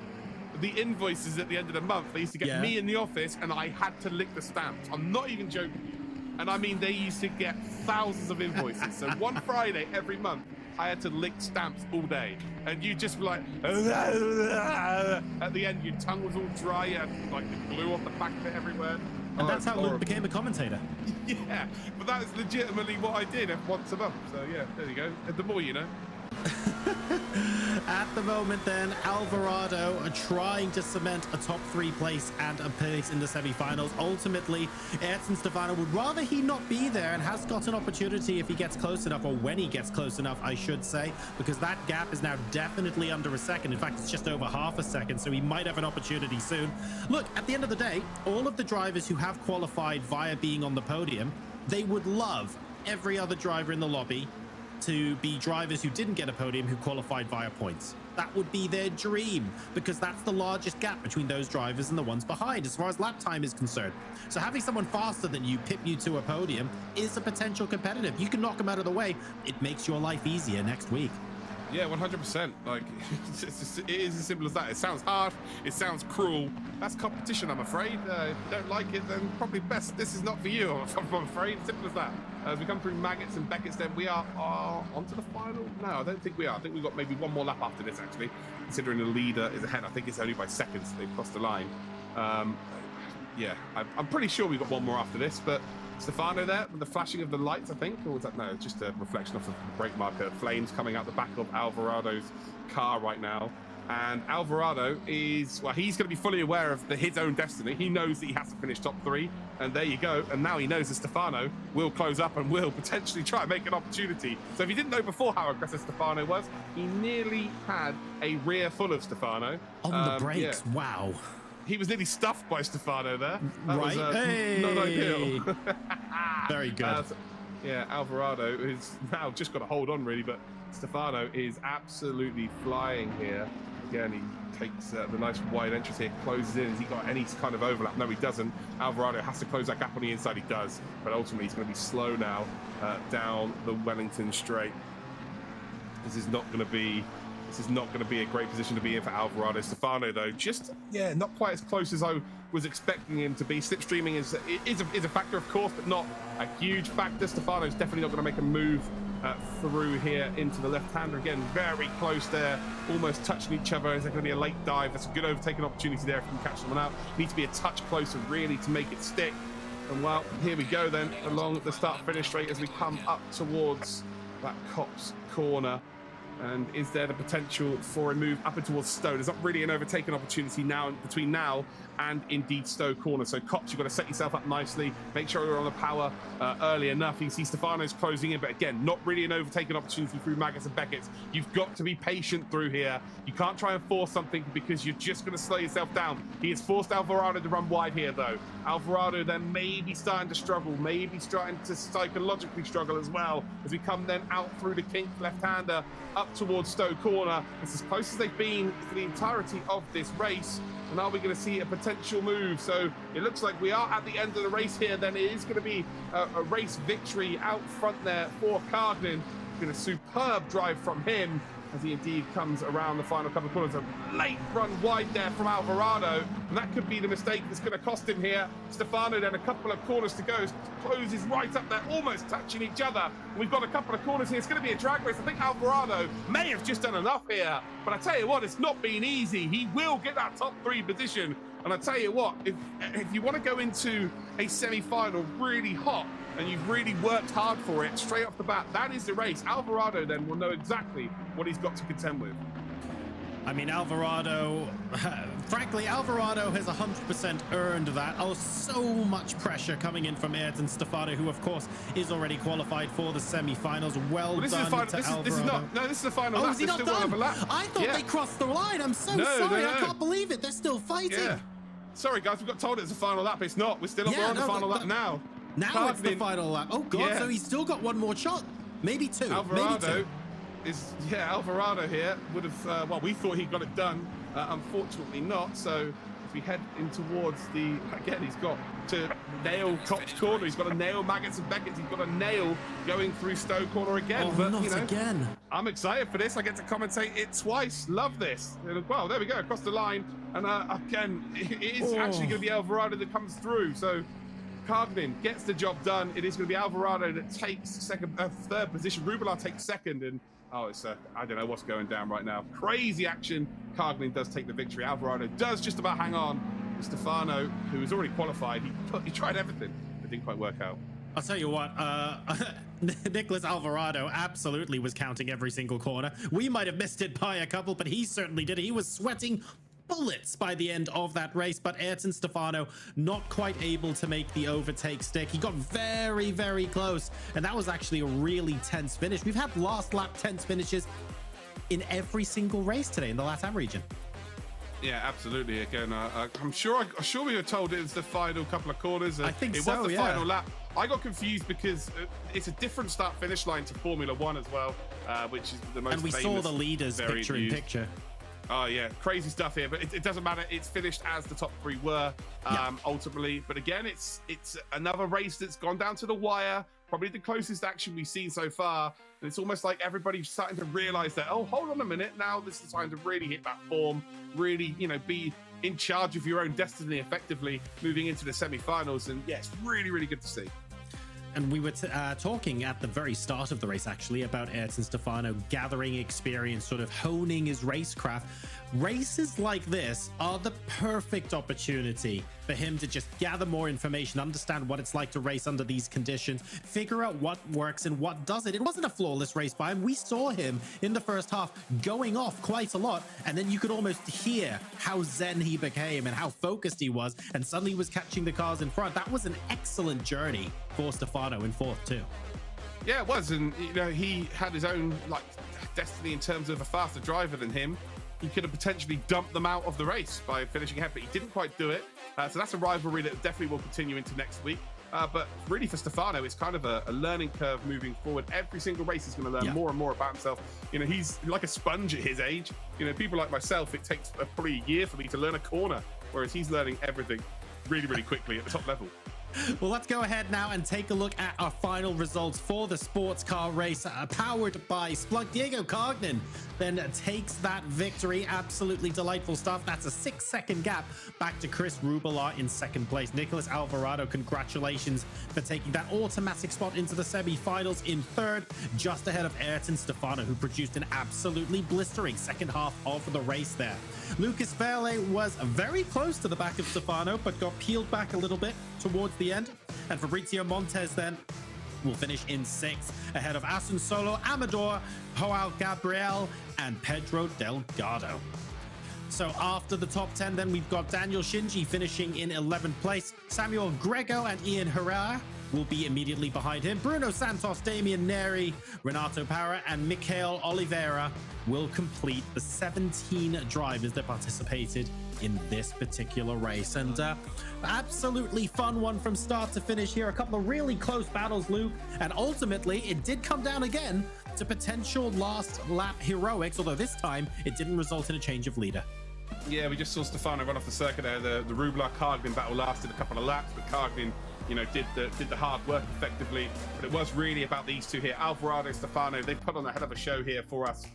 the invoices at the end of the month, they used to get me in the office and I had to lick the stamps. I'm not even joking. And I mean, they used to get thousands of invoices. So one Friday every month, I had to lick stamps all day, and you just be like, at the end, your tongue was all dry, and like the glue off the back of it everywhere. And that's how Luke became a commentator. Yeah, but that was legitimately what I did once a month. So yeah, there you go. The more you know. At the moment then, Alvarado are trying to cement a top three place and a place in the semi-finals. Ultimately, Ayrton Stefano would rather he not be there and has got an opportunity if he gets close enough, or when he gets close enough, I should say, because that gap is now definitely under a second. In fact, it's just over half a second, so he might have an opportunity soon. Look, at the end of the day, all of the drivers who have qualified via being on the podium, they would love every other driver in the lobby to be drivers who didn't get a podium who qualified via points. That would be their dream, because that's the largest gap between those drivers and the ones behind as far as lap time is concerned. So having someone faster than you pip you to a podium is a potential competitive. You can knock them out of the way. It makes your life easier next week. Yeah, 100%. Like, it is as simple as that. It sounds hard. It sounds cruel. That's competition, I'm afraid. If you don't like it, then probably best this is not for you, I'm afraid. Simple as that. As we come through Maggots and Beckett's, then we are onto the final. No, I don't think we are. I think we've got maybe one more lap after this, actually, considering the leader is ahead. I think it's only by seconds they've crossed the line. Yeah, I'm pretty sure we've got one more after this, but Stefano there with the flashing of the lights, I think, or was that, no, it's just a reflection off of the brake marker. Flames coming out the back of Alvarado's car right now. And Alvarado is, well, he's going to be fully aware of his own destiny. He knows that he has to finish top three, and there you go. And now he knows that Stefano will close up and will potentially try and make an opportunity. So if he didn't know before how aggressive Stefano was, he nearly had a rear full of Stefano. On the brakes, yeah. Wow. He was nearly stuffed by Stefano there. That right? was, hey. Not ideal. Very good. Yeah, Alvarado is now just got to hold on, really, but Stefano is absolutely flying here. Again, he takes the nice wide entrance here, closes in. Has he got any kind of overlap? No, he doesn't. Alvarado has to close that gap on the inside. He does, but ultimately he's going to be slow now down the Wellington straight. This is not going to be a great position to be in for Alvarado. Stefano, though, just, yeah, not quite as close as I was expecting him to be. Slipstreaming is a factor, of course, but not a huge factor. Stefano's definitely not going to make a move through here into the left-hander. Again, very close there, almost touching each other. Is there going to be a late dive? That's a good overtaking opportunity there if you can catch someone out. Needs to be a touch closer, really, to make it stick. And, well, here we go then, along the start-finish straight as we come up towards that Copse corner. And is there the potential for a move up and towards Stowe? There's not really an overtaking opportunity now between now and indeed Stowe corner. So Copse, you've got to set yourself up nicely. Make sure you're on the power early enough. You can see Stefano's closing in, but again, not really an overtaking opportunity through Maggots and Beckett's. You've got to be patient through here. You can't try and force something because you're just going to slow yourself down. He has forced Alvarado to run wide here, though. Alvarado then maybe starting to struggle, maybe starting to psychologically struggle as well as we come then out through the kink left-hander up up towards Stowe Corner. It's as close as they've been for the entirety of this race. And are we going to see a potential move? So it looks like we are at the end of the race here. Then it is going to be a race victory out front there for Carglin. Been a superb drive from him as he indeed comes around the final couple of corners. A late run wide there from Alvarado, and that could be the mistake that's going to cost him here. Stefano then a couple of corners to go, closes right up there, almost touching each other. And we've got a couple of corners here. It's going to be a drag race. I think Alvarado may have just done enough here, but I tell you what, it's not been easy. He will get that top 3 position. And I tell you what, if you want to go into a semi-final really hot, and you've really worked hard for it straight off the bat, that is the race. Alvarado then will know exactly what he's got to contend with. I mean, Alvarado, frankly, Alvarado has 100% earned that. Oh, so much pressure coming in from Ayrton Stefano, who, of course, is already qualified for the semi-finals. Well this done is the final, to this Alvarado. Is not, no, this is the final lap. Is he not done? I thought they crossed the line. I'm so sorry. I can't believe it. They're still fighting. Yeah. Sorry, guys. We got told it's a final lap. It's not. We're still on the final lap now. Now it's the final lap. Oh, God. So he's still got one more shot. Maybe 2. Alvarado Alvarado here would have, well, we thought he got it done. Unfortunately not. So if we head in towards the, again, he's got to nail Cox Corner. He's got to nail Maggots and Beckett's. He's got to nail going through Stowe Corner again. Oh, but, not again. I'm excited for this. I get to commentate it twice. Love this. Well, there we go. Across the line. And again, it is actually going to be Alvarado that comes through. So Carglin gets the job done. It is going to be Alvarado that takes third position. Rubelar takes second, and it's I don't know what's going down right now. Crazy action. Carglin does take the victory. Alvarado does just about hang on. Stefano, who was already qualified, he tried everything. It didn't quite work out. I'll tell you what, Nicholas Alvarado absolutely was counting every single corner. We might have missed it by a couple, but he certainly did. He was sweating bullets by the end of that race, but Ayrton Stefano not quite able to make the overtake stick. He got very, very close, and that was actually a really tense finish. We've had last lap tense finishes in every single race today in the LATAM region. Yeah, absolutely. Again, I'm sure we were told it was the final couple of corners. I think it was the final lap. I got confused because it's a different start-finish line to Formula One as well, which is the most. And we saw the leaders picture in picture. Oh yeah, crazy stuff here, but it doesn't matter. It's finished as the top 3 were ultimately. But again, it's another race that's gone down to the wire. Probably the closest action we've seen so far. And it's almost like everybody's starting to realize that, oh, hold on a minute. Now this is the time to really hit that form, really, be in charge of your own destiny effectively moving into the semi-finals. And yeah, it's really, really good to see. And we were talking at the very start of the race, actually, about Ayrton Stefano gathering experience, sort of honing his racecraft. Races like this are the perfect opportunity for him to just gather more information, understand what it's like to race under these conditions, figure out what works and what doesn't. It wasn't a flawless race by him. We saw him in the first half going off quite a lot, and then you could almost hear how zen he became and how focused he was, and suddenly he was catching the cars in front. That was an excellent journey for Stefano in fourth too. Yeah, it was, and he had his own destiny in terms of a faster driver than him. He could have potentially dumped them out of the race by finishing ahead, but he didn't quite do it. So that's a rivalry that definitely will continue into next week. But really for Stefano, it's kind of a learning curve moving forward. Every single race he's going to learn more and more about himself. He's like a sponge at his age. People like myself, it takes probably a year for me to learn a corner, whereas he's learning everything really, really quickly at the top level. Well, let's go ahead now and take a look at our final results for the sports car race powered by Splunk. Diego Carglin then takes that victory. Absolutely delightful stuff. That's a 6-second gap back to Chris Rubelar in second place. Nicholas Alvarado, congratulations for taking that automatic spot into the semi-finals in third, just ahead of Ayrton Stefano, who produced an absolutely blistering second half of the race there. Lucas Vele was very close to the back of Stefano, but got peeled back a little bit towards the end. And Fabrizio Montes then will finish in sixth, ahead of Asun Solo, Amador, Joao Gabriel, and Pedro Delgado. So after the top 10, then we've got Daniel Shinji finishing in 11th place. Samuel Grego and Ian Herrera will be immediately behind him. Bruno Santos, Damian Neri, Renato Parra, and Michael Oliveira will complete the 17 drivers that participated in this particular race. And absolutely fun one from start to finish here. A couple of really close battles, Luke. And ultimately, it did come down again to potential last lap heroics, although this time it didn't result in a change of leader. Yeah, we just saw Stefano run off the circuit there. The Rublar Kargnin battle lasted a couple of laps, but Kargnin, you know, did the hard work effectively. But it was really about these two here, Alvarado, Stefano. They put on a hell of a show here for us.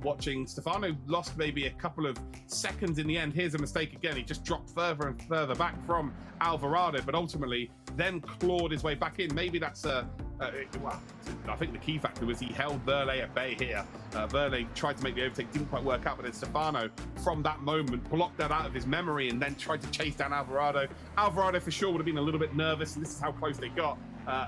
Watching. Stefano lost maybe a couple of seconds in the end. Here's a mistake again. He just dropped further and further back from Alvarado, but ultimately then clawed his way back in. Maybe that's well, I think the key factor was he held Verlet at bay here. Verlet tried to make the overtake, didn't quite work out, but then Stefano, from that moment, blocked that out of his memory and then tried to chase down Alvarado. Alvarado for sure would have been a little bit nervous, and this is how close they got.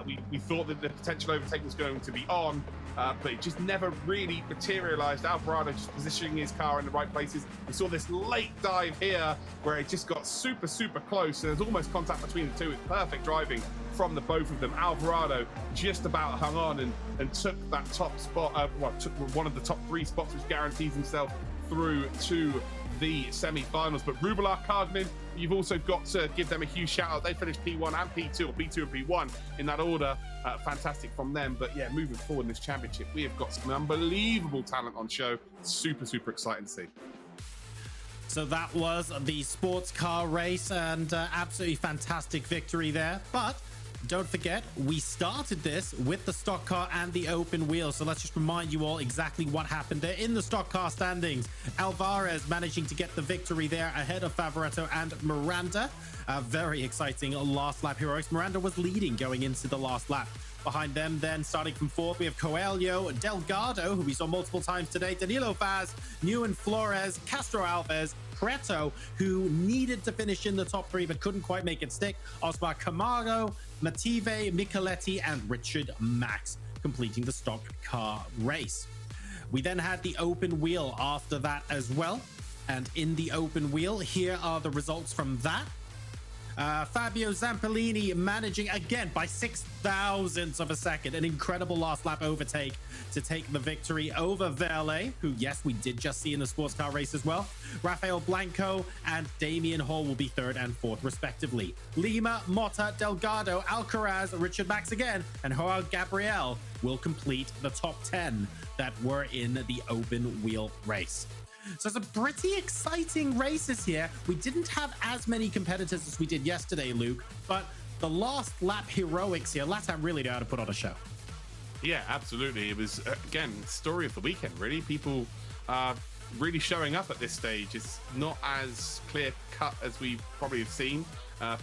We thought that the potential overtake was going to be on, but it just never really materialized. Alvarado just positioning his car in the right places. We saw this late dive here where it just got super, super close. And there's almost contact between the two. It's perfect driving from the both of them. Alvarado just about hung on and took that top spot, took one of the top 3 spots, which guarantees himself through to the semi-finals. But Rublar Kargnin, you've also got to give them a huge shout out. They finished P1 and P2, or P2 and P1 in that order. Fantastic from them. But yeah, moving forward in this championship, we have got some unbelievable talent on show. Super, super exciting to see. So that was the sports car race, and absolutely fantastic victory there. But don't forget, we started this with the stock car and the open wheel. So let's just remind you all exactly what happened there in the stock car standings. Alvarez managing to get the victory there ahead of Favoretto and Miranda. Very exciting last lap heroics. Miranda was leading going into the last lap. Behind them, then, starting from 4th, we have Coelho, Delgado, who we saw multiple times today, Danilo Vaz, Neuen Flores, Castro Alves, Preto, who needed to finish in the top 3 but couldn't quite make it stick, Osmar Camargo, Mative, Micheletti, and Richard Max completing the stock car race. We then had the open wheel after that as well. And in the open wheel, here are the results from that. Fabio Zampellini managing again by 6,000ths of a second, an incredible last lap overtake to take the victory over Verlet, who, yes, we did just see in the sports car race as well. Rafael Blanco and Damian Hall will be 3rd and 4th respectively. Lima, Motta, Delgado, Alcaraz, Richard Max again, and Joao Gabriel will complete the top 10 that were in the open wheel race. So some pretty exciting races here. We didn't have as many competitors as we did yesterday, Luke, but the last lap heroics here, LATAM really know how to put on a show. Yeah, absolutely. It was, again, story of the weekend, really. People really showing up at this stage. It's not as clear cut as we probably have seen.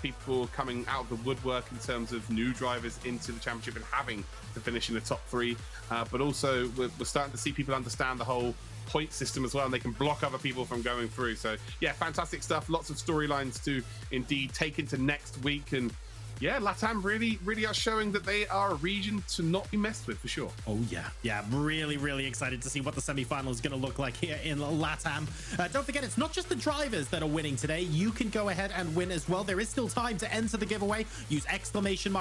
People coming out of the woodwork in terms of new drivers into the championship and having to finish in the top 3. But also, we're starting to see people understand the whole point system as well, and they can block other people from going through. So yeah, fantastic stuff. Lots of storylines to indeed take into next week. And yeah, LATAM really are showing that they are a region to not be messed with for sure. Oh yeah, really excited to see what the semi-final is going to look like here in LATAM. Don't forget, it's not just the drivers that are winning today. You can go ahead and win as well. There is still time to enter the giveaway. Use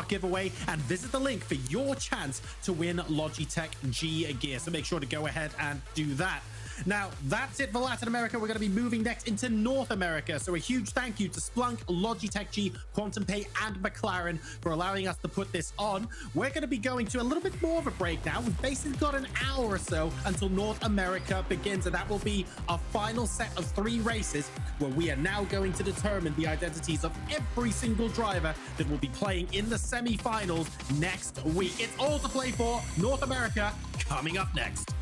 !giveaway and visit the link for your chance to win Logitech G gear. So make sure to go ahead and do that. Now, that's it for Latin America. We're going to be moving next into North America. So a huge thank you to Splunk, Logitech G, Quantum Pay, and McLaren for allowing us to put this on. We're going to be going to a little bit more of a break now. We've basically got an hour or so until North America begins, and that will be our final set of 3 races where we are now going to determine the identities of every single driver that will be playing in the semi-finals next week. It's all to play for. North America coming up next.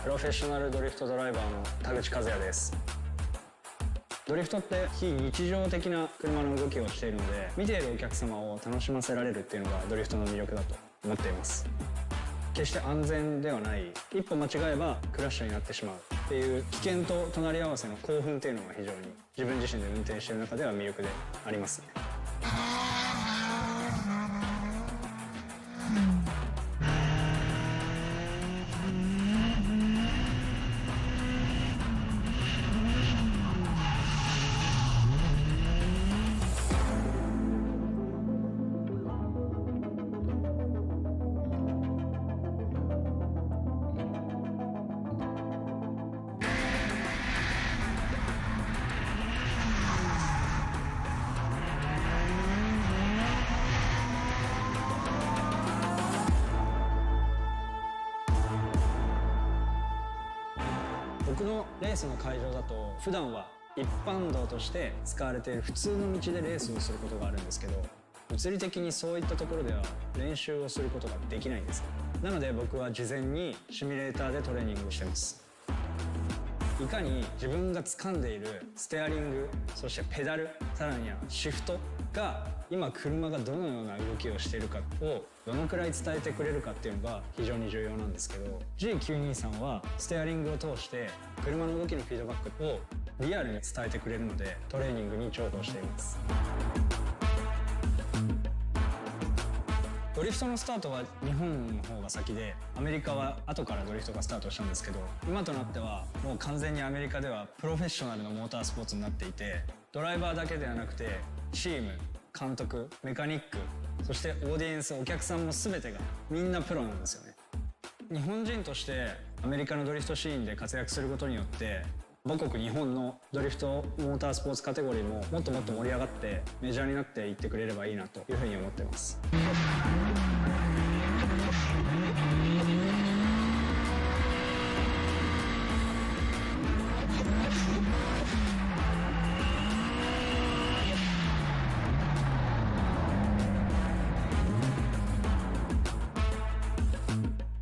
プロフェッショナルドリフトドライバーの田口和也です。ドリフトって非日常的な車の動きをしているので、見ているお客様を楽しませられるっていうのがドリフトの魅力だと思っています。決して安全ではない、一歩間違えばクラッシュになってしまうっていう危険と隣り合わせの興奮っていうのが非常に自分自身で運転している中では魅力でありますね。僕のレースの会場だと普段は一般道として使われている普通の道でレースをすることがあるんですけど、物理的にそういったところでは練習をすることができないんです。なので僕は事前にシミュレーターでトレーニングをしてます。いかに自分が掴んでいるステアリング、そしてペダル、さらにはシフトが今車がどのような動きをしているかをどのくらい伝えてくれるかっていうのが非常に重要なんですけど、 G923 はステアリングを通して車の動きのフィードバックをリアルに伝えてくれるのでトレーニングに重宝しています。ドリフトのスタートは日本の方が先で、アメリカは後からドリフトがスタートしたんですけど、今となってはもう完全にアメリカではプロフェッショナルのモータースポーツになっていて、ドライバーだけではなくてチーム、監督、メカニック、そしてオーディエンス、お客さんも全てがみんなプロなんですよね。日本人としてアメリカのドリフトシーンで活躍することによって母国日本のドリフトモータースポーツカテゴリーももっともっと盛り上がってメジャーになっていってくれればいいなというふうに思ってます。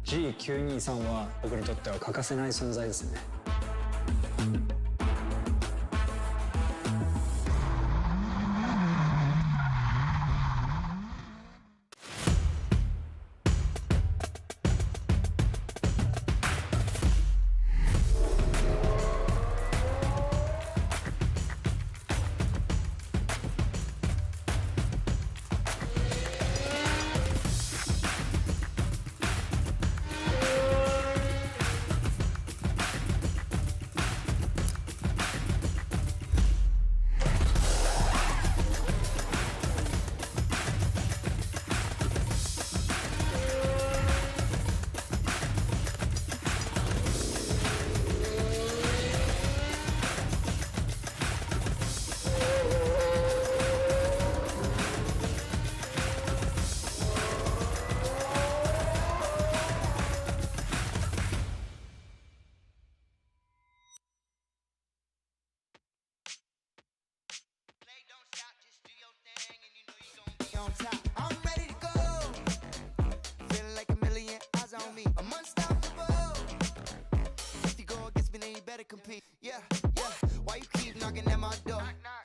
G923 は僕にとっては欠かせない存在ですね。On top, I'm ready to go. Feeling like a million eyes on me. I'm unstoppable. If you go against me, then you better compete. Yeah, yeah. Why you keep knocking at my door?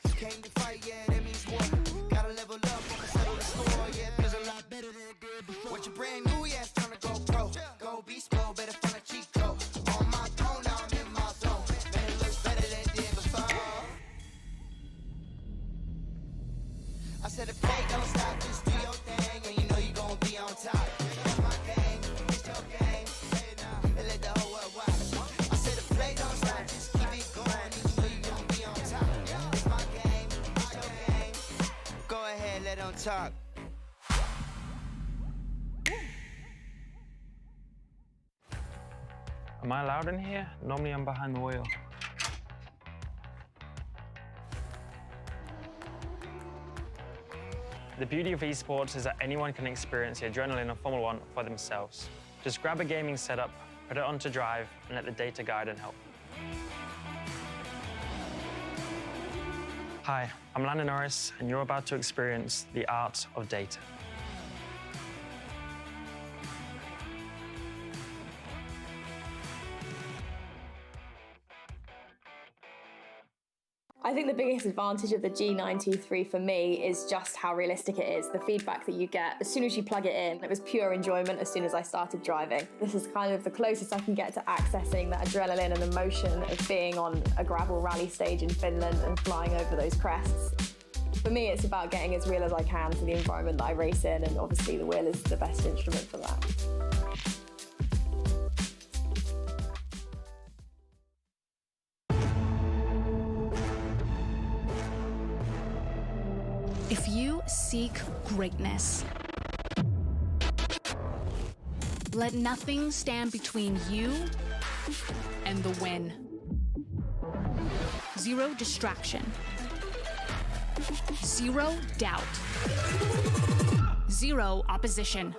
You came to fight, yeah, that means war. Gotta level up, wanna settle the score. Yeah, feels a lot better than it did before. What you brand new, yeah, it's time to go pro. Go beast mode, better find a cheat code. On my throne, now I'm in my zone. Better look better than it did before. I said the play don't stop, just do your thing, and you know you gon' be on top. It's my game, it's your game, say it now, and let the whole world watch. I said the play don't stop, just keep it going, and you know you gon' be on top. It's my game, it's your game. Go ahead, let them talk. Am I allowed in here? Normally I'm behind the wheel. The beauty of esports is that anyone can experience the adrenaline of Formula One for themselves. Just grab a gaming setup, put it onto drive, and let the data guide and help. Hi, I'm Lando Norris, and you're about to experience the art of data. I think the biggest advantage of the G923 for me is just how realistic it is. The feedback that you get as soon as you plug it in, it was pure enjoyment as soon as I started driving. This is kind of the closest I can get to accessing that adrenaline and emotion of being on a gravel rally stage in Finland and flying over those crests. For me, it's about getting as real as I can to the environment that I race in, and obviously the wheel is the best instrument for that. If you seek greatness, let nothing stand between you and the win. Zero distraction. Zero doubt. Zero opposition.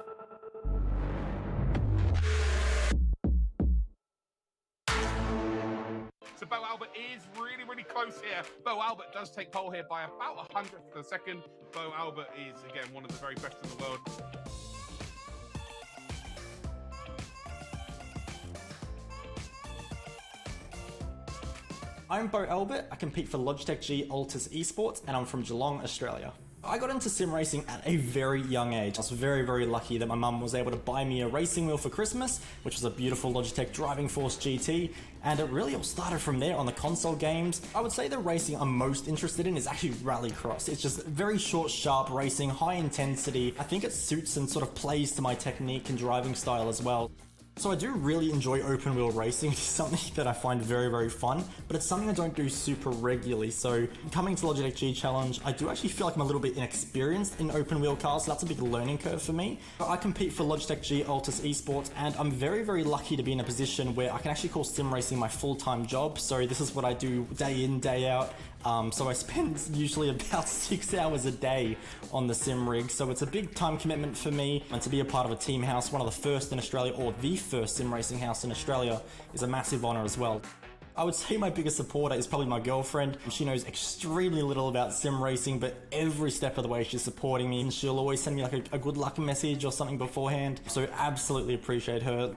So Bo Albert is really close here. Bo Albert does take pole here by about 100th of a second. Bo Albert is, again, one of the very best in the world. I'm Bo Albert, I compete for Logitech G Altus Esports, and I'm from Geelong, Australia. I got into sim racing at a very young age. I was very lucky that my mum was able to buy me a racing wheel for Christmas, which was a beautiful Logitech Driving Force GT, and it really all started from there on the console games. I would say the racing I'm most interested in is actually rallycross. It's just very short, sharp racing, high intensity. I think it suits and sort of plays to my technique and driving style as well. So I do really enjoy open wheel racing. It's something that I find very fun, but it's something I don't do super regularly. So coming to Logitech G Challenge, I do actually feel like I'm a little bit inexperienced in open wheel cars, so that's a big learning curve for me. But I compete for Logitech G Altus Esports, and I'm very lucky to be in a position where I can actually call sim racing my full-time job. So this is what I do day in, day out. So I spend usually about 6 hours a day on the sim rig, so it's a big time commitment for me, and to be a part of a team house, one of the first in Australia, or the first sim racing house in Australia, is a massive honour as well. I would say my biggest supporter is probably my girlfriend. She knows extremely little about sim racing, but every step of the way she's supporting me, and she'll always send me like a good luck message or something beforehand, so absolutely appreciate her.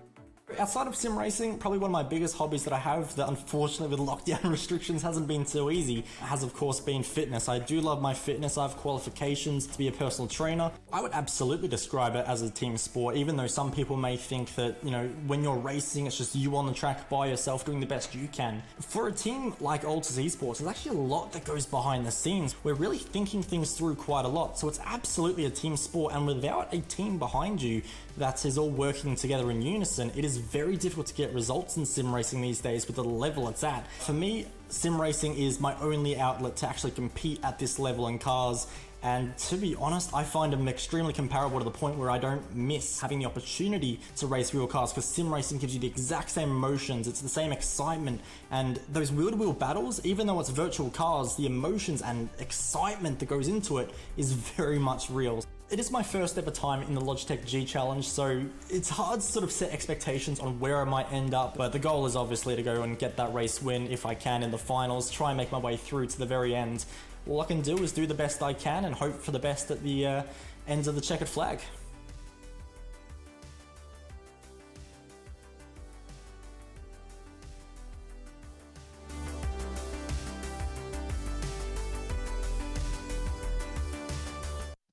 Outside of sim racing, probably one of my biggest hobbies that I have that unfortunately with lockdown restrictions hasn't been too easy has of course been fitness. I do love my fitness. I have qualifications to be a personal trainer. I would absolutely describe it as a team sport, even though some people may think that, you know, when you're racing, it's just you on the track by yourself doing the best you can. For a team like Altus Esports, there's actually a lot that goes behind the scenes. We're really thinking things through quite a lot, so it's absolutely a team sport, and without a team behind you that is all working together in unison, it is very difficult to get results in sim racing these days with the level it's at. For me, sim racing is my only outlet to actually compete at this level in cars, and to be honest, I find them extremely comparable to the point where I don't miss having the opportunity to race real cars, because sim racing gives you the exact same emotions, it's the same excitement, and those wheel-to-wheel battles, even though it's virtual cars, the emotions and excitement that goes into it is very much real. It is my first ever time in the Logitech G Challenge, so it's hard to sort of set expectations on where I might end up, but the goal is obviously to go and get that race win if I can in the finals, try and make my way through to the very end. All I can do is do the best I can and hope for the best at the end of the checkered flag.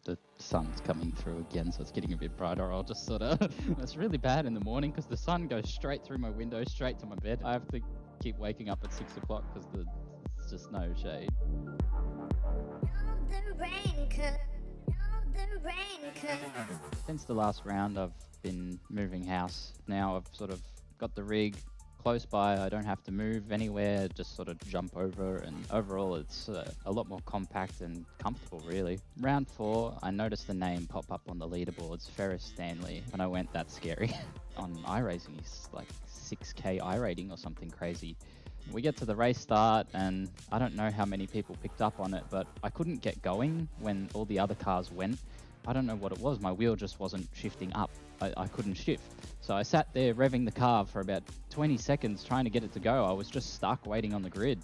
The sun's coming through again, so it's getting a bit brighter. I'll just sort of... It's really bad in the morning because the sun goes straight through my window, straight to my bed. I have to keep waking up at 6 o'clock because there's just no shade. Since the last round, I've been moving house. Now I've sort of got the rig close by. I don't have to move anywhere, just sort of jump over, and overall it's a lot more compact and comfortable, really. Round 4, I noticed the name pop up on the leaderboards, Ferris Stanley, and I went, that's scary. On iRacing, he's like 6k iRating or something crazy. We get to the race start, and I don't know how many people picked up on it, but I couldn't get going when all the other cars went. I don't know what it was, my wheel just wasn't shifting up. I couldn't shift. So I sat there revving the car for about 20 seconds trying to get it to go. I was just stuck waiting on the grid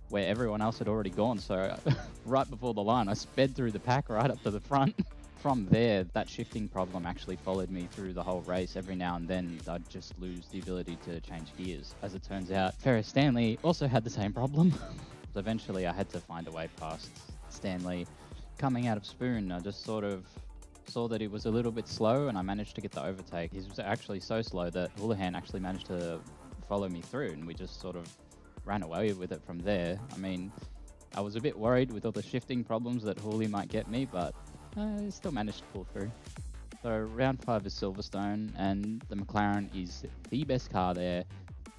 where everyone else had already gone. So right before the line, I sped through the pack right up to the front. From there, that shifting problem actually followed me through the whole race. Every now and then, I'd just lose the ability to change gears. As it turns out, Ferris Stanley also had the same problem. Eventually I had to find a way past Stanley. Coming out of Spoon, I just sort of saw that he was a little bit slow, and I managed to get the overtake. He was actually so slow that Houlihan actually managed to follow me through, and we just sort of ran away with it from there. I mean, I was a bit worried with all the shifting problems that Houli might get me, but I still managed to pull through. So round 5 is Silverstone, and the McLaren is the best car there,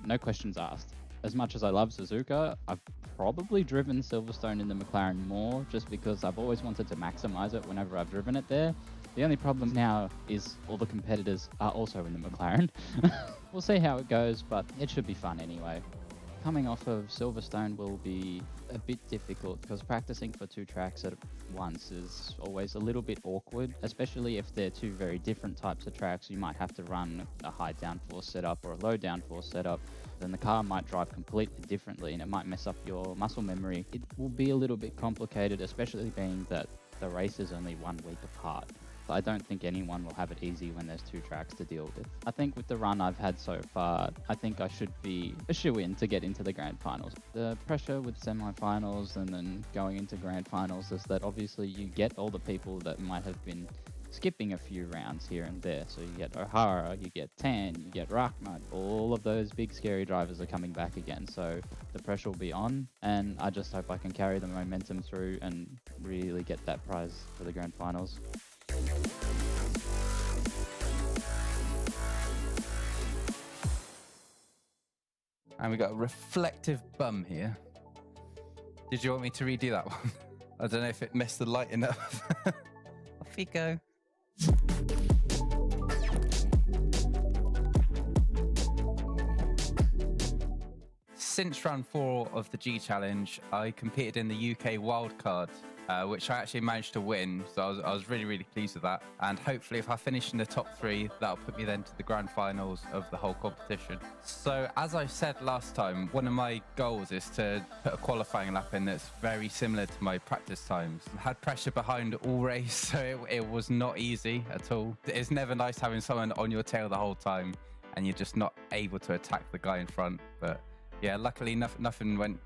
no questions asked. As much as I love Suzuka, I've probably driven Silverstone in the McLaren more, just because I've always wanted to maximize it whenever I've driven it there. The only problem now is all the competitors are also in the McLaren. We'll see how it goes, but it should be fun anyway. Coming off of Silverstone will be a bit difficult because practicing for 2 tracks at once is always a little bit awkward, especially if they're 2 very different types of tracks. You might have to run a high downforce setup or a low downforce setup. Then the car might drive completely differently and it might mess up your muscle memory. It will be a little bit complicated, especially being that the race is only 1 week apart. I don't think anyone will have it easy when there's 2 tracks to deal with. I think with the run I've had so far, I think I should be a shoo-in to get into the grand finals. The pressure with semi-finals and then going into grand finals is that obviously you get all the people that might have been skipping a few rounds here and there. So you get O'Hara, you get Tan, you get Rahmat, all of those big scary drivers are coming back again. So the pressure will be on, and I just hope I can carry the momentum through and really get that prize for the grand finals. And we got a reflective bum here. Did you want me to redo that one? I don't know if it missed the light enough. Off you go. Since round 4 of the G Challenge, I competed in the UK wildcard, which I actually managed to win. So I was really, really pleased with that. And hopefully if I finish in the top 3, that'll put me then to the grand finals of the whole competition. So as I said last time, one of my goals is to put a qualifying lap in that's very similar to my practice times. I had pressure behind all race, so it was not easy at all. It's never nice having someone on your tail the whole time and you're just not able to attack the guy in front. But yeah, luckily nothing went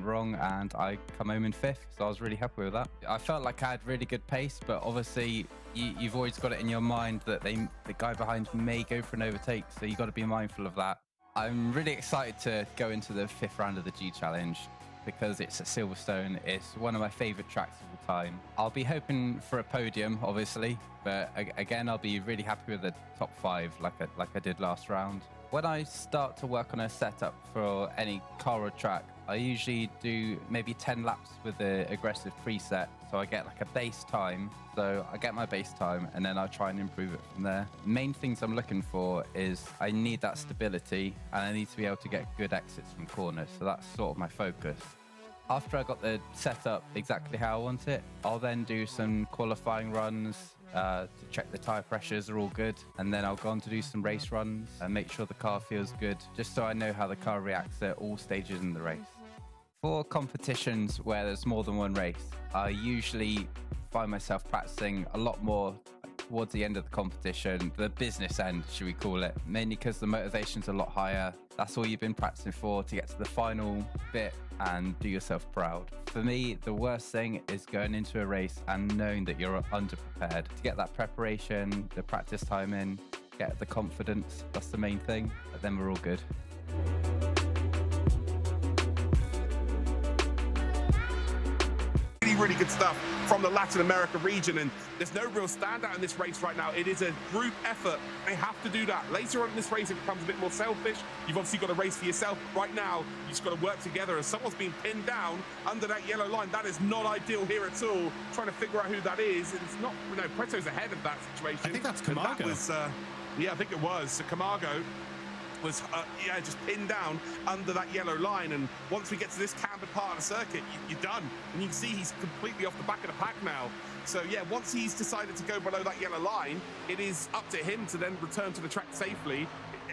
wrong and I come home in 5th, so I was really happy with that. I felt like I had really good pace, but obviously you've always got it in your mind that the guy behind may go for an overtake, so you got to be mindful of that. I'm really excited to go into the 5th round of the G Challenge because it's at Silverstone. It's one of my favourite tracks of all time. I'll be hoping for a podium, obviously, but again, I'll be really happy with the top 5 like I did last round. When I start to work on a setup for any car or track, I usually do maybe 10 laps with the aggressive preset, so I get like a base time. So I get my base time and then I'll try and improve it from there. Main things I'm looking for is I need that stability and I need to be able to get good exits from corners. So that's sort of my focus. After I got the setup exactly how I want it, I'll then do some qualifying runs to check the tyre pressures are all good, and then I'll go on to do some race runs and make sure the car feels good, just so I know how the car reacts at all stages in the race. For competitions where there's more than one race, I usually find myself practicing a lot more towards the end of the competition, the business end, should we call it, mainly because the motivation's a lot higher. That's all you've been practicing for to get to the final bit and do yourself proud. For me, the worst thing is going into a race and knowing that you're underprepared. To get that preparation, the practice time in, get the confidence, that's the main thing, but then we're all good. Really good stuff from the Latin America region, and there's no real standout in this race right now. It is a group effort. They have to do that. Later on in this race, it becomes a bit more selfish. You've obviously got to race for yourself. Right now, you just got to work together. As someone's being pinned down under that yellow line, that is not ideal here at all. Trying to figure out who that is. It's not, no, Preto's ahead of that situation. I think that's Camargo. That was, yeah, I think it was. So Camargo was just pinned down under that yellow line, and once we get to this cambered part of the circuit, you're done. And you can see he's completely off the back of the pack now. So yeah, once he's decided to go below that yellow line, it is up to him to then return to the track safely.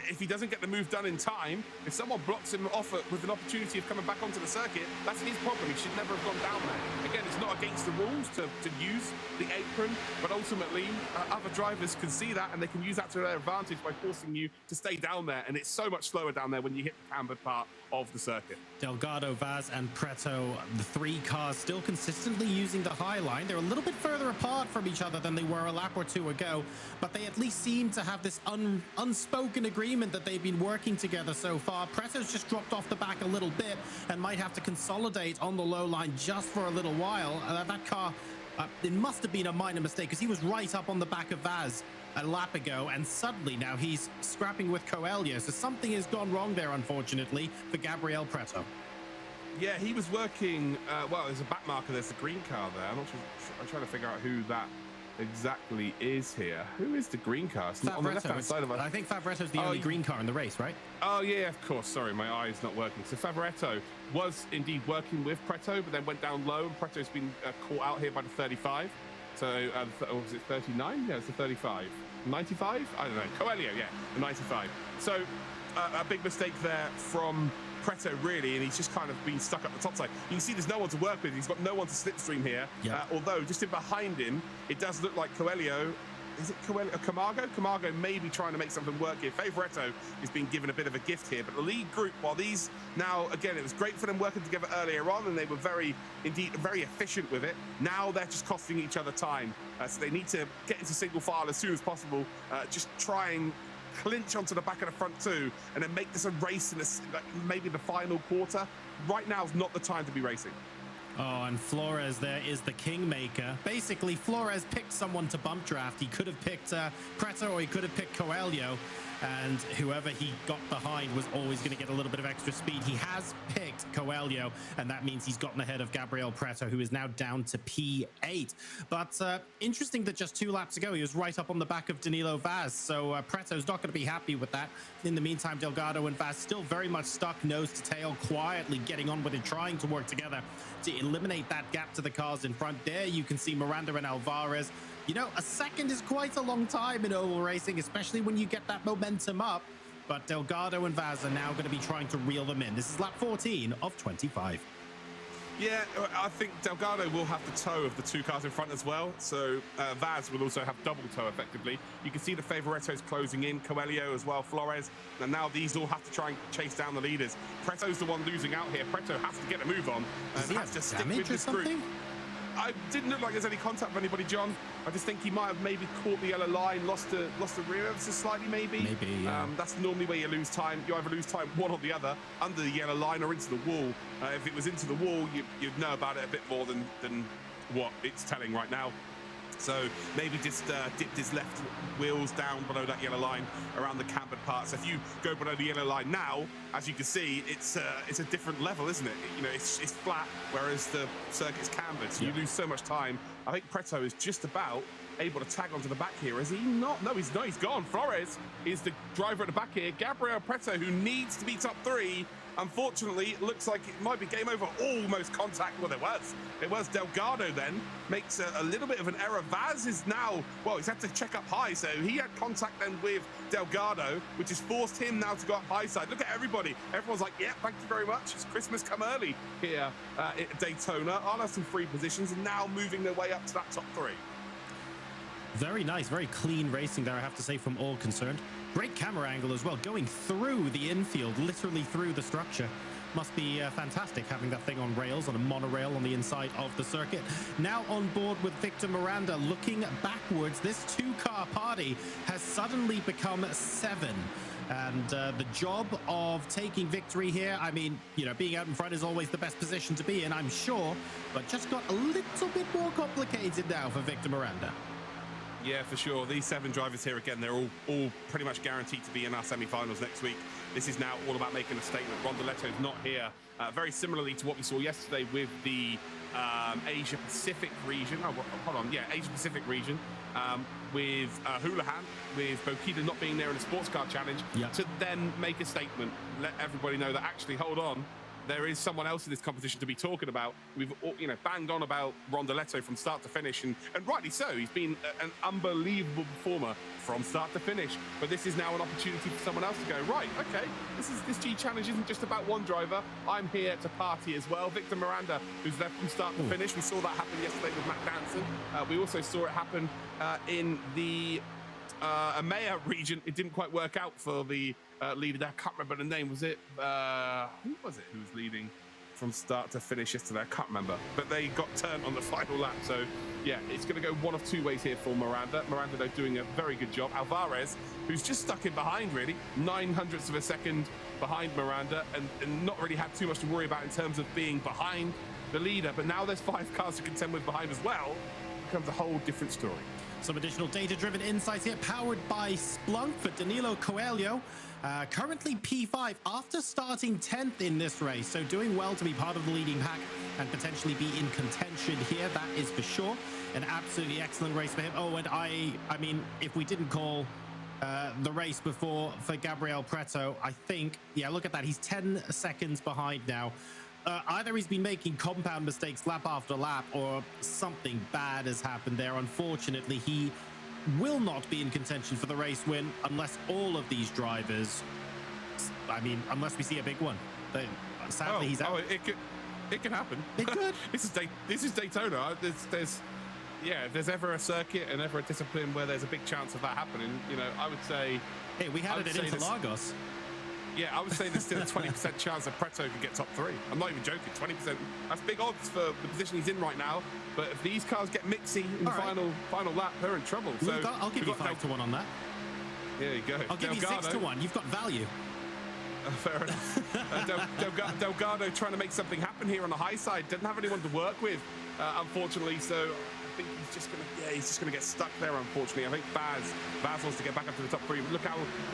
If he doesn't get the move done in time, if someone blocks him off with an opportunity of coming back onto the circuit, that's his problem. He should never have gone down there. again, it's not against the rules to use the apron, but ultimately other drivers can see that and they can use that to their advantage by forcing you to stay down there. And it's so much slower down there when you hit the cambered part of the circuit. Delgado, Vaz, and Preto, the three cars still consistently using the high line. They're a little bit further apart from each other than they were a lap or two ago, but they at least seem to have this unspoken agreement that they've been working together so far. Preto's just dropped off the back a little bit and might have to consolidate on the low line just for a little while. That car, it must have been a minor mistake because he was right up on the back of Vaz a lap ago, and suddenly now he's scrapping with Coelho. So something has gone wrong there, unfortunately, for Gabriel Preto. Yeah, he was working, well, there's a back marker, there's the green car there. I'm not sure, I'm trying to figure out who that exactly is here. Who is the green car? It's on the left-hand side of us. I think Favoretto's the only green car in the race, right? Oh, yeah, of course. Sorry, my eye is not working. So Favoretto was indeed working with Preto, but then went down low, and Preto's been caught out here by the 35. So, was it 39? Yeah, it's the 35. 95? I don't know. Coelho, yeah, the 95. So, a big mistake there from Preto, really, and he's just kind of been stuck up the top side. You can see there's no one to work with. He's got no one to slipstream here. Yeah. Although, just in behind him, it does look like Coelho. Is it Coelho? Camargo? Camargo may be trying to make something work here. Favoretto is being given a bit of a gift here. But the lead group, while these now, again, it was great for them working together earlier on, and they were very efficient with it. Now they're just costing each other time. So they need to get into single file as soon as possible. Just try and clinch onto the back of the front two, and then make this a race in maybe the final quarter. Right now is not the time to be racing. Oh, and Flores there is the kingmaker. Basically, Flores picked someone to bump draft. He could have picked Preto, or he could have picked Coelho, and whoever he got behind was always going to get a little bit of extra speed. He has picked Coelho, and that means he's gotten ahead of Gabriel Preto, who is now down to P8. But interesting that just 2 laps ago, he was right up on the back of Danilo Vaz, so Preto's not going to be happy with that. In the meantime, Delgado and Vaz still very much stuck nose to tail, quietly getting on with it, trying to work together to eliminate that gap to the cars in front. There you can see Miranda and Alvarez. You know, a second is quite a long time in oval racing, especially when you get that momentum up. But Delgado and Vaz are now going to be trying to reel them in. This is lap 14 of 25. Yeah, I think Delgado will have the toe of the 2 cars in front as well. So Vaz will also have double toe, effectively. You can see the Favoretto's closing in, Coelho as well, Flores. And now these all have to try and chase down the leaders. Preto's the one losing out here. Preto has to get a move on and has to stick with this group. I didn't look like there's any contact with anybody, John. I just think he might have maybe caught the yellow line, lost the rear emphasis slightly, maybe. Maybe, yeah. That's normally where you lose time. You either lose time one or the other, under the yellow line or into the wall. If it was into the wall, you'd know about it a bit more than what it's telling right now. So maybe just dipped his left wheels down below that yellow line around the cambered part. So if you go below the yellow line now, as you can see, it's a different level, isn't it? You know, it's flat, whereas the circuit's cambered. So you lose so much time. I think Preto is just about able to tag onto the back here. Is he not? No, he's not. He's gone. Flores is the driver at the back here. Gabriel Preto, who needs to be top 3. Unfortunately, it looks like it might be game over. Almost contact. Well, it was Delgado then. Makes a little bit of an error. Vaz is now, well, he's had to check up high. So he had contact then with Delgado, which has forced him now to go up high side. Look at everybody. Everyone's like, yeah, thank you very much. It's Christmas come early here at Daytona. Arnold some free positions and now moving their way up to that top 3. Very nice, very clean racing there, I have to say, from all concerned. Great camera angle as well, going through the infield, literally through the structure. Must be fantastic having that thing on rails, on a monorail on the inside of the circuit. Now on board with Victor Miranda, looking backwards, this 2-car party has suddenly become 7. And the job of taking victory here, I mean, you know, being out in front is always the best position to be in, I'm sure, but just got a little bit more complicated now for Victor Miranda. Yeah, for sure. These 7 drivers here, again, they're all pretty much guaranteed to be in our semi-finals next week. This is now all about making a statement. Rondeletto's not here. Very similarly to what we saw yesterday with the Asia-Pacific region. Oh, hold on. Yeah, Asia-Pacific region with Houlihan, with Bokita not being there in the sports car challenge, to then make a statement, let everybody know that actually, hold on, there is someone else in this competition to be talking about. We've banged on about Rondeletto from start to finish, and rightly so. He's been an unbelievable performer from start to finish. But this is now an opportunity for someone else to go, right, okay, this G Challenge isn't just about one driver. I'm here to party as well. Victor Miranda, who's left from start to finish. We saw that happen yesterday with Matt Danson. We also saw it happen in the EMEA region. It didn't quite work out for the leader there. I can't remember the name. Was it who was leading from start to finish yesterday? I can't remember, but they got turned on the final lap. So yeah, it's going to go one of two ways here for Miranda. Miranda, though, doing a very good job. Alvarez, who's just stuck in behind, really, 900ths of a second behind Miranda, and not really had too much to worry about in terms of being behind the leader. But now there's 5 cars to contend with behind as well. It becomes a whole different story. Some additional data-driven insights here, powered by Splunk for Danilo Coelho. Currently P5 after starting 10th in this race, so doing well to be part of the leading pack and potentially be in contention here, that is for sure. An absolutely excellent race for him. Oh, and I mean, if we didn't call the race before for Gabriel Preto, I think, yeah, look at that. He's 10 seconds behind now. Either he's been making compound mistakes lap after lap, or something bad has happened there. Unfortunately, he will not be in contention for the race win unless all of these drivers, I mean, unless we see a big one. Sadly, he's out. It can happen. It could. This is Daytona. If there's ever a circuit and ever a discipline where there's a big chance of that happening, I would say. Hey, we had it in Interlagos. Yeah, I would say there's still a 20% chance that Preto could get top 3. I'm not even joking. 20%. That's big odds for the position he's in right now. But if these cars get mixy in the final lap, they're in trouble. So I'll give you 5-1 on that. There you go. I'll give you 6-1. You've got value. Fair enough. Delgado trying to make something happen here on the high side. Doesn't have anyone to work with, unfortunately. So I think he's just gonna get stuck there. Unfortunately, I think Vaz wants to get back up to the top 3. But look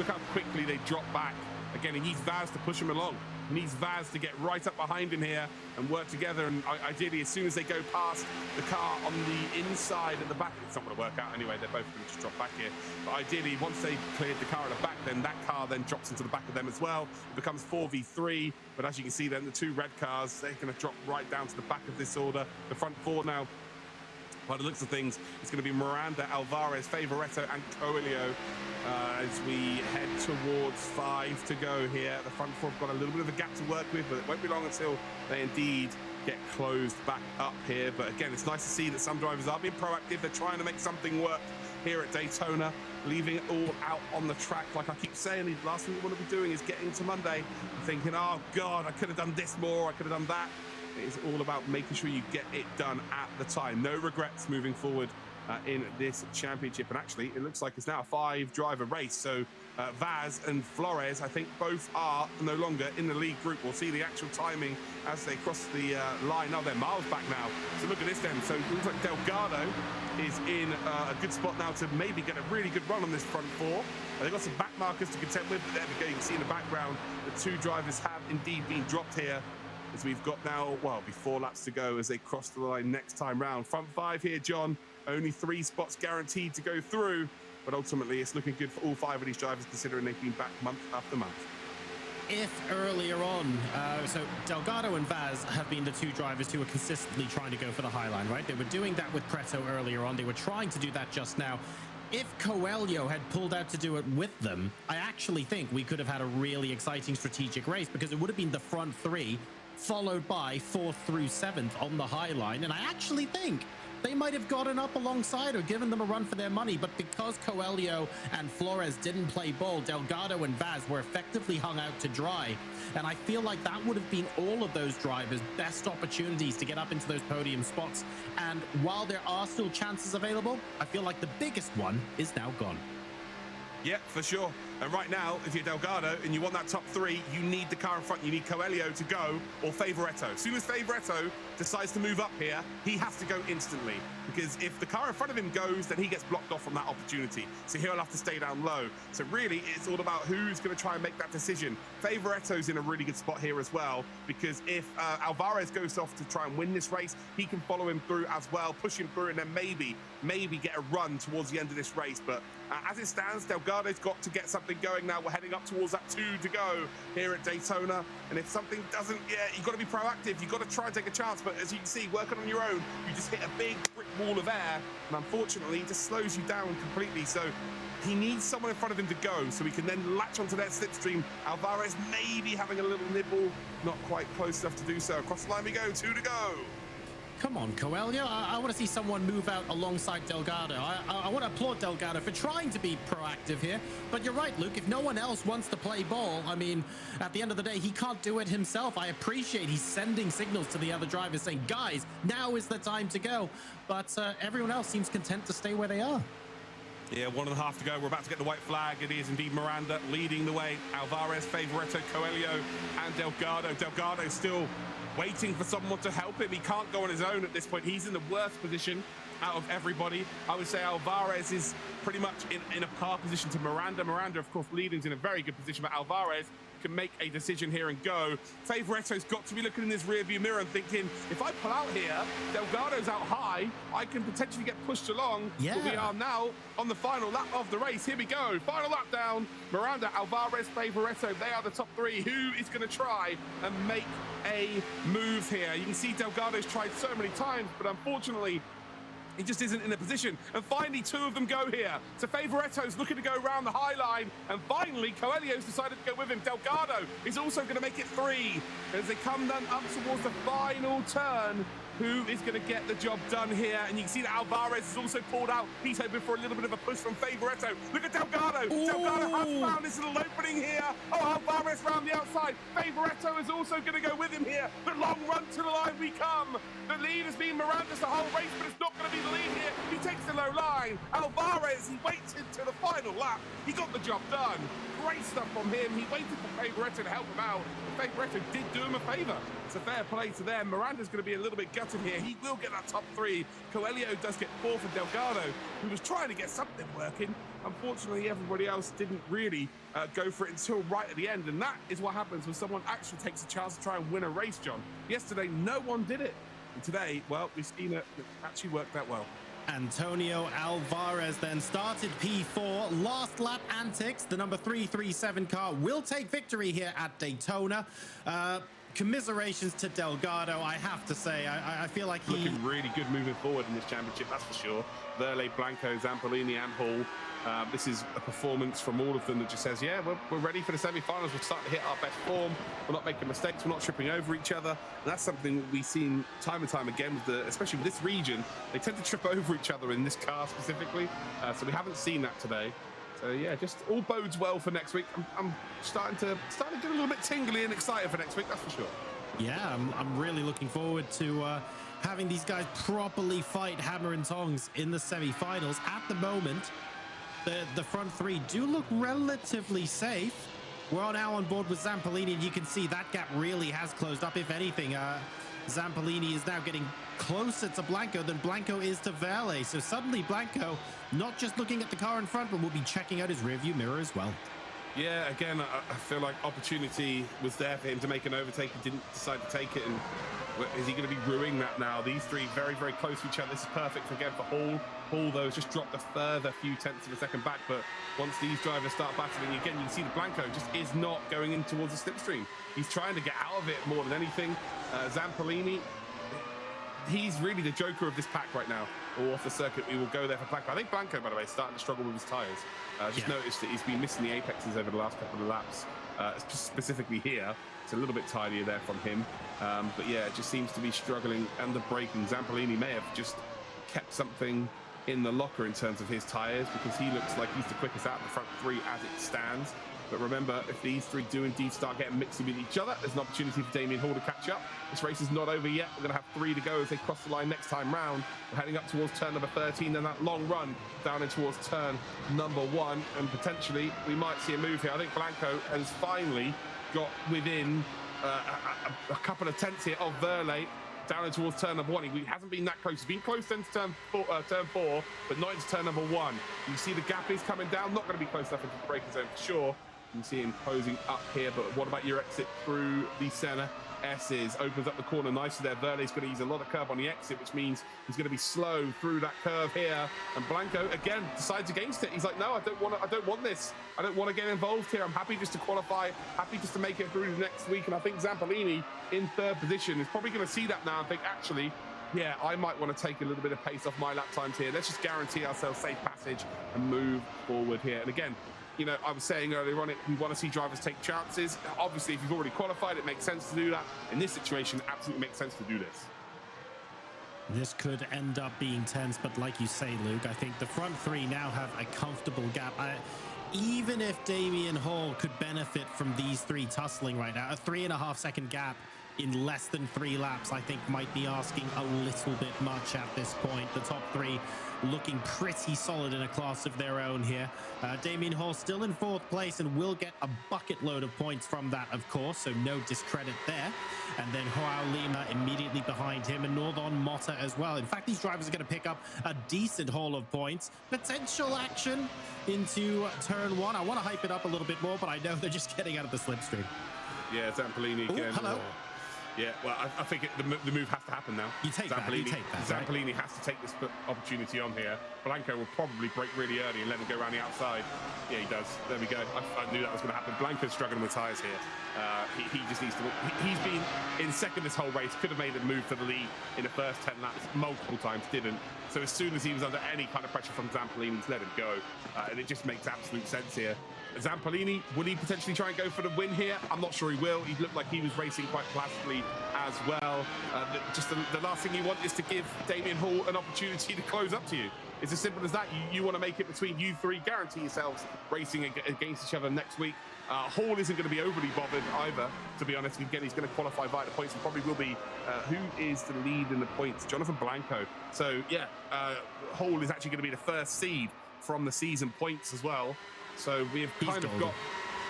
how quickly they drop back. Again, he needs Vaz to push him along. He needs Vaz to get right up behind him here and work together. And ideally, as soon as they go past the car on the inside at the back, it's not going to work out anyway. They're both going to just drop back here. But ideally, once they cleared the car at the back, then that car then drops into the back of them as well. It becomes 4v3. But as you can see, then the 2 red cars, they're going to drop right down to the back of this order. The front 4 now, by the looks of things, it's going to be Miranda, Alvarez, Favoretto, and Coelho as we head towards 5 to go here. The front 4 have got a little bit of a gap to work with, but it won't be long until they indeed get closed back up here. But again, it's nice to see that some drivers are being proactive. They're trying to make something work here at Daytona, leaving it all out on the track. Like I keep saying, the last thing we want to be doing is getting to Monday and thinking, oh God, I could have done this more, I could have done that. It's all about making sure you get it done at the time. No regrets moving forward in this championship. And actually, it looks like it's now a 5-driver race. So Vaz and Flores, I think both are no longer in the lead group. We'll see the actual timing as they cross the line. Now they're miles back now. So look at this then. So it looks like Delgado is in a good spot now to maybe get a really good run on this front 4. They've got some back markers to contend with. But there we go. You can see in the background the 2 drivers have indeed been dropped here, as we've got now, well, 4 laps to go as they cross the line next time round. Front 5 here, John. Only 3 spots guaranteed to go through, but ultimately it's looking good for all 5 of these drivers, considering they've been back month after month. If earlier on, so Delgado and Vaz have been the 2 drivers who are consistently trying to go for the high line, right? They were doing that with Preto earlier on. They were trying to do that just now. If Coelho had pulled out to do it with them, I actually think we could have had a really exciting strategic race, because it would have been the front 3 followed by 4th through 7th on the high line. And I actually think they might have gotten up alongside or given them a run for their money. But because Coelho and Flores didn't play ball, Delgado and Vaz were effectively hung out to dry. And I feel like that would have been all of those drivers' best opportunities to get up into those podium spots. And while there are still chances available, I feel like the biggest one is now gone. Yeah, for sure. And right now, if you're Delgado and you want that top 3, you need the car in front. You need Coelho to go, or Favoretto. As soon as Favoretto decides to move up here, he has to go instantly. Because if the car in front of him goes, then he gets blocked off from that opportunity. So he'll have to stay down low. So really, it's all about who's going to try and make that decision. Favoretto's in a really good spot here as well, because if Alvarez goes off to try and win this race, he can follow him through as well, push him through, and then maybe get a run towards the end of this race. But as it stands, Delgado's got to get something something going now. We're heading up towards that 2 to go here at Daytona. And if something doesn't, you've got to be proactive. You've got to try and take a chance. But as you can see, working on your own, you just hit a big brick wall of air. And unfortunately, it just slows you down completely. So he needs someone in front of him to go so he can then latch onto that slipstream. Alvarez maybe having a little nibble, not quite close enough to do so. Across the line we go, 2 to go. Come on, Coelho. I want to see someone move out alongside Delgado. I want to applaud Delgado for trying to be proactive here. But you're right, Luke. If no one else wants to play ball, I mean, at the end of the day, he can't do it himself. I appreciate he's sending signals to the other drivers saying, guys, now is the time to go. But everyone else seems content to stay where they are. Yeah, 1.5 to go. We're about to get the white flag. It is indeed Miranda leading the way. Alvarez, Favoretto, Coelho, and Delgado. Delgado still waiting for someone to help him. He can't go on his own at this point. He's in the worst position out of everybody. I would say Alvarez is pretty much in a par position to Miranda. Miranda, of course, leading's in a very good position, but Alvarez can make a decision here and go. Favoretto's got to be looking in his rearview mirror and thinking, if I pull out here, Delgado's out high, I can potentially get pushed along. Yeah. But we are now on the final lap of the race. Here we go. Final lap down. Miranda, Alvarez, Favoretto, they are the top three. Who is going to try and make a move here? You can see Delgado's tried so many times, but unfortunately, he just isn't in a position. And finally, 2 of them go here. So Favoretto's looking to go around the high line. And finally, Coelho's decided to go with him. Delgado is also going to make it 3. As they come then up towards the final turn, who is going to get the job done here? And you can see that Alvarez has also pulled out. He's hoping for a little bit of a push from Favoretto. Look at Delgado. Ooh. Delgado has found this little opening here. Oh, Alvarez round the outside. Favoretto is also going to go with him here. The long run to the line we come. The lead has been Miranda's the whole race, but it's not going to be the lead here. He takes the low line. Alvarez, he waits until the final lap. He got the job done. Great stuff from him. He waited for Favoretto to help him out. Favoretto did do him a favour. It's a fair play to them. Miranda's going to be a little bit gutted here. He will get that top 3. Coelho does get 4 for Delgado, who was trying to get something working. Unfortunately, everybody else didn't really go for it until right at the end. And that is what happens when someone actually takes a chance to try and win a race, John. Yesterday, no one did it. And today, well, we've seen it actually worked that well. Antonio Alvarez then started P4. Last lap antics. The number 337 car will take victory here at Daytona. Commiserations to Delgado, I have to say. I feel like he... Looking really good moving forward in this championship, that's for sure. Verle, Blanco, Zampolini, and Hall. This is a performance from all of them that just says, yeah, we're ready for the semi-finals. We're starting to hit our best form. We're not making mistakes. We're not tripping over each other. And that's something that we've seen time and time again, especially with this region. They tend to trip over each other in this car specifically. So we haven't seen that today. So yeah, just all bodes well for next week. I'm starting to get a little bit tingly and excited for next week, that's for sure. Yeah, I'm really looking forward to having these guys properly fight hammer and tongs in the semi-finals. At the moment, the front 3 do look relatively safe. We're now on board with Zampolini, and you can see that gap really has closed up. If anything, Zampolini is now getting closer to Blanco than Blanco is to Verle. So suddenly Blanco not just looking at the car in front, but will be checking out his rearview mirror as well. Yeah, again, I feel like opportunity was there for him to make an overtake. He didn't decide to take it. And is he going to be ruining that now? These 3 very, very close to each other. This is perfect again for Hall. Hall, though, has just dropped a further few tenths of a second back. But once these drivers start battling again, you can see the Blanco just is not going in towards the slipstream. He's trying to get out of it more than anything. Zampolini, he's really the joker of this pack right now. Or off the circuit, we will go there for Blanco. I think Blanco, by the way, is starting to struggle with his tyres. Just noticed that he's been missing the apexes over the last couple of laps, specifically here. It's a little bit tidier there from him. But yeah, it just seems to be struggling under braking. Zampolini may have just kept something in the locker in terms of his tyres, because he looks like he's the quickest out of the front 3 as it stands. But remember, if these 3 do indeed start getting mixed with each other, there's an opportunity for Damien Hall to catch up. This race is not over yet. We're going to have 3 to go as they cross the line next time round. We're heading up towards turn number 13, then that long run down in towards turn number 1. And potentially, we might see a move here. I think Blanco has finally got within a couple of tenths here of Verle down in towards turn number 1. He hasn't been that close. He's been close then to turn 4, but not into turn number 1. You see the gap is coming down. Not going to be close enough into the braking zone for sure. You see him closing up here, but what about your exit through the center? S's opens up the corner nicely there. Verley's going to use a lot of curb on the exit, which means he's going to be slow through that curve here. And Blanco again decides against it. He's like, no, I don't want this. I don't want to get involved here. I'm happy just to qualify, happy just to make it through the next week. And I think Zampolini in third position is probably going to see that now and think, actually, yeah, I might want to take a little bit of pace off my lap times here. Let's just guarantee ourselves safe passage and move forward here. And again, you know, I was saying earlier on, we want to see drivers take chances. Obviously, if you've already qualified, it makes sense to do that. In this situation, it absolutely makes sense to do this. This could end up being tense, but like you say, Luke, I think the front three now have a comfortable gap. Even if Damien Hall could benefit from these three tussling right now, a 3.5 second gap in less than 3 laps, I think might be asking a little bit much at this point. The top three looking pretty solid in a class of their own here. Damien Hall still in 4th place and will get a bucket load of points from that, of course, so no discredit there. And then Joao Lima immediately behind him, and Nordon Motta as well. In fact, these drivers are going to pick up a decent haul of points. Potential action into turn 1. I want to hype it up a little bit more, but I know they're just getting out of the slipstream. Yeah, Zampolini again. Hello. Yeah, well, I think the move has to happen now. You take that, Zampolini has to take this opportunity on here. Blanco will probably break really early and let him go around the outside. Yeah, he does. There we go. I knew that was going to happen. Blanco's struggling with tyres here. He just needs to... He's been in second this whole race. Could have made a move for the lead in the first 10 laps multiple times. Didn't. So as soon as he was under any kind of pressure from Zampolini, he's let him go. And it just makes absolute sense here. Zampolini, would he potentially try and go for the win here? I'm not sure he will. He looked like he was racing quite placidly as well. Just the last thing you want is to give Damien Hall an opportunity to close up to you. It's as simple as that. You want to make it between you three, guarantee yourselves racing against each other next week. Hall isn't going to be overly bothered either, to be honest. Again, he's going to qualify via the points and probably will be, who is the lead in the points? Jonathan Blanco. So, yeah, Hall is actually going to be the first seed from the season points as well. So we've kind of got,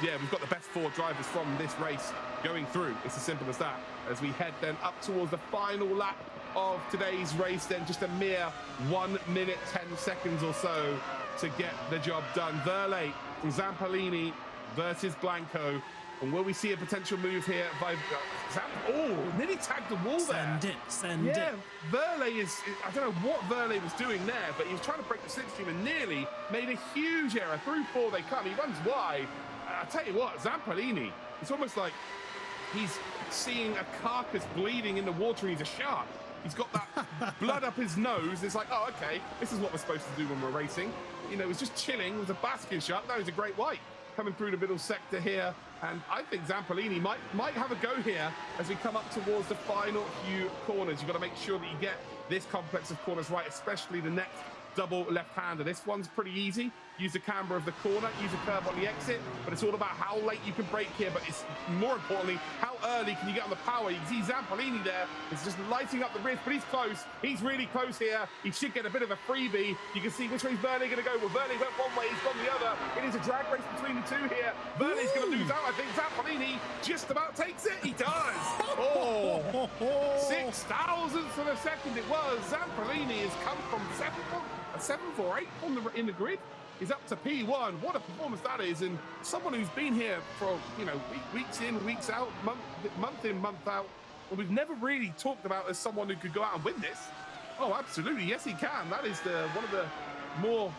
we've got the best 4 drivers from this race going through. It's as simple as that. As we head then up towards the final lap of today's race, then just a mere 1 minute, 10 seconds or so to get the job done. Verley from Zampolini versus Blanco. And will we see a potential move here by nearly tagged the wall there. Send it. Verley is, I don't know what Verley was doing there, but he was trying to break the slipstream and nearly made a huge error. Through 4 they come. He runs wide. I tell you what, Zampolini, it's almost like he's seeing a carcass bleeding in the water and he's a shark. He's got that blood up his nose. It's like, oh, okay, this is what we're supposed to do when we're racing. You know, it was just chilling. It was a basking shark. Now he's a great white. Coming through the middle sector here, and I think Zampolini might have a go here as we come up towards the final few corners. You've got to make sure that you get this complex of corners right, especially the next double left-hander. This one's pretty easy. Use the camber of the corner, use a curb on the exit, but it's all about how late you can brake here, but it's more importantly, how early can you get on the power? You can see Zampolini there. It's just lighting up the rift, but he's close. He's really close here. He should get a bit of a freebie. You can see which way is Verley going to go. Well, Verley went one way, he's gone the other. It is a drag race between the two here. Verley's going to lose out. I think Zampolini just about takes it. He does. Oh, 6 thousandths of a second it was. Zampolini has come from 7th or 8th in the grid. He's up to P1. What a performance that is. And someone who's been here for, you know, weeks in, weeks out, month in, month out. Well, we've never really talked about as someone who could go out and win this. Oh, absolutely. Yes, he can. That is one of the more,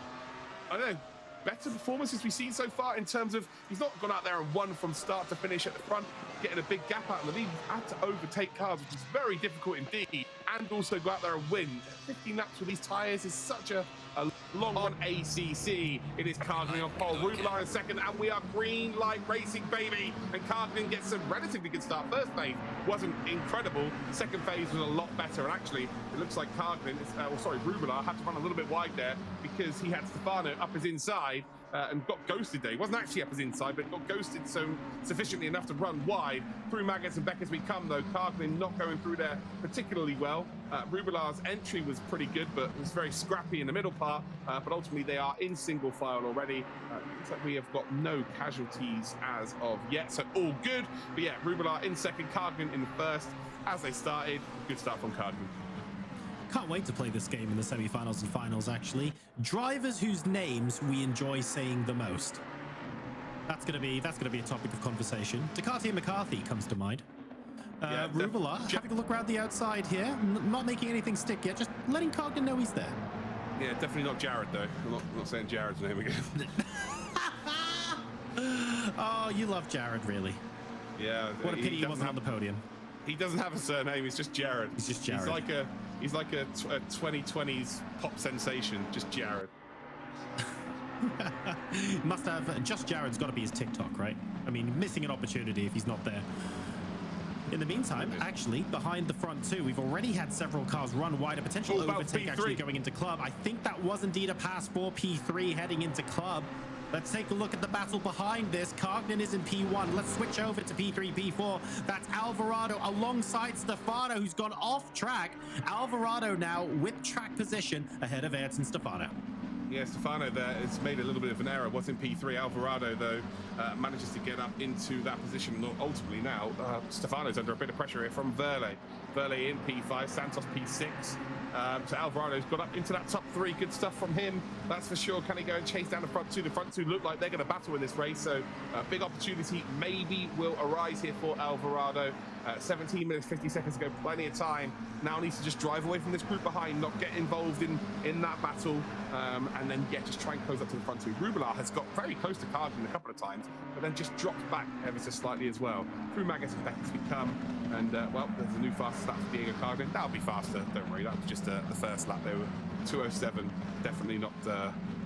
I don't know, better performances we've seen so far in terms of he's not gone out there and won from start to finish at the front, getting a big gap out in the lead. He's had to overtake cars, which is very difficult indeed, and also go out there and win. 15 laps with these tyres is such a long on ACC. It is Carglin on pole, Rublar in second, and we are green light racing, baby. And Carglin gets a relatively good start. First phase wasn't incredible. Second phase was a lot better. And actually, it looks like Carglin, Rublar had to run a little bit wide there because he had Stefano up his inside and got ghosted there. He wasn't actually up his inside, but got ghosted so sufficiently enough to run wide. Through Maggots and Beckers we come, though. Carglin not going through there particularly well. Rubilar's entry was pretty good, but it was very scrappy in the middle part. But ultimately, they are in single file already. Looks like we have got no casualties as of yet, so all good. But yeah, Rubilar in second, Carglin in first. As they started, good start from Carglin. Can't wait to play this game in the semi-finals and finals, actually. Drivers whose names we enjoy saying the most. That's gonna be a topic of conversation. Ducati McCarthy comes to mind. Rubala, having a look around the outside here, not making anything stick yet, just letting Cogden know he's there. Yeah, definitely not Jared though. I'm not saying Jared's name again. Oh, you love Jared, really. Yeah. What a pity he wasn't on the podium. He doesn't have a surname. He's just Jared. He's just Jared. He's like a 2020s pop sensation. Just Jared. Must have just Jared's got to be his TikTok, right? I mean, missing an opportunity if he's not there. In the meantime, actually, behind the front two, we've already had several cars run wide. A potential overtake actually going into club. I think that was indeed a pass for P3 heading into club. Let's take a look at the battle behind this. Cogden is in P1. Let's switch over to P3, P4. That's Alvarado alongside Stefano, who's gone off track. Alvarado now with track position ahead of Ayrton Stefano. Yeah, Stefano there has made a little bit of an error. Was in P3. Alvarado, though, manages to get up into that position. Ultimately now, Stefano's under a bit of pressure here from Verle. Verle in P5, Santos P6. So Alvarado's got up into that top three. Good stuff from him, that's for sure. Can he go and chase down the front two? The front two look like they're going to battle in this race, so a big opportunity maybe will arise here for Alvarado. 17 minutes, 50 seconds ago, plenty of time. Now needs to just drive away from this group behind, not get involved in that battle, and then, yeah, just try and close up to the front two. Rubelar has got very close to Cardin a couple of times, but then just dropped back ever so slightly as well. Through Magus as back as we come, and, well, there's a new fast lap for Diego Cardin. That'll be faster, don't worry. That was just the first lap. They were 2:07, definitely not...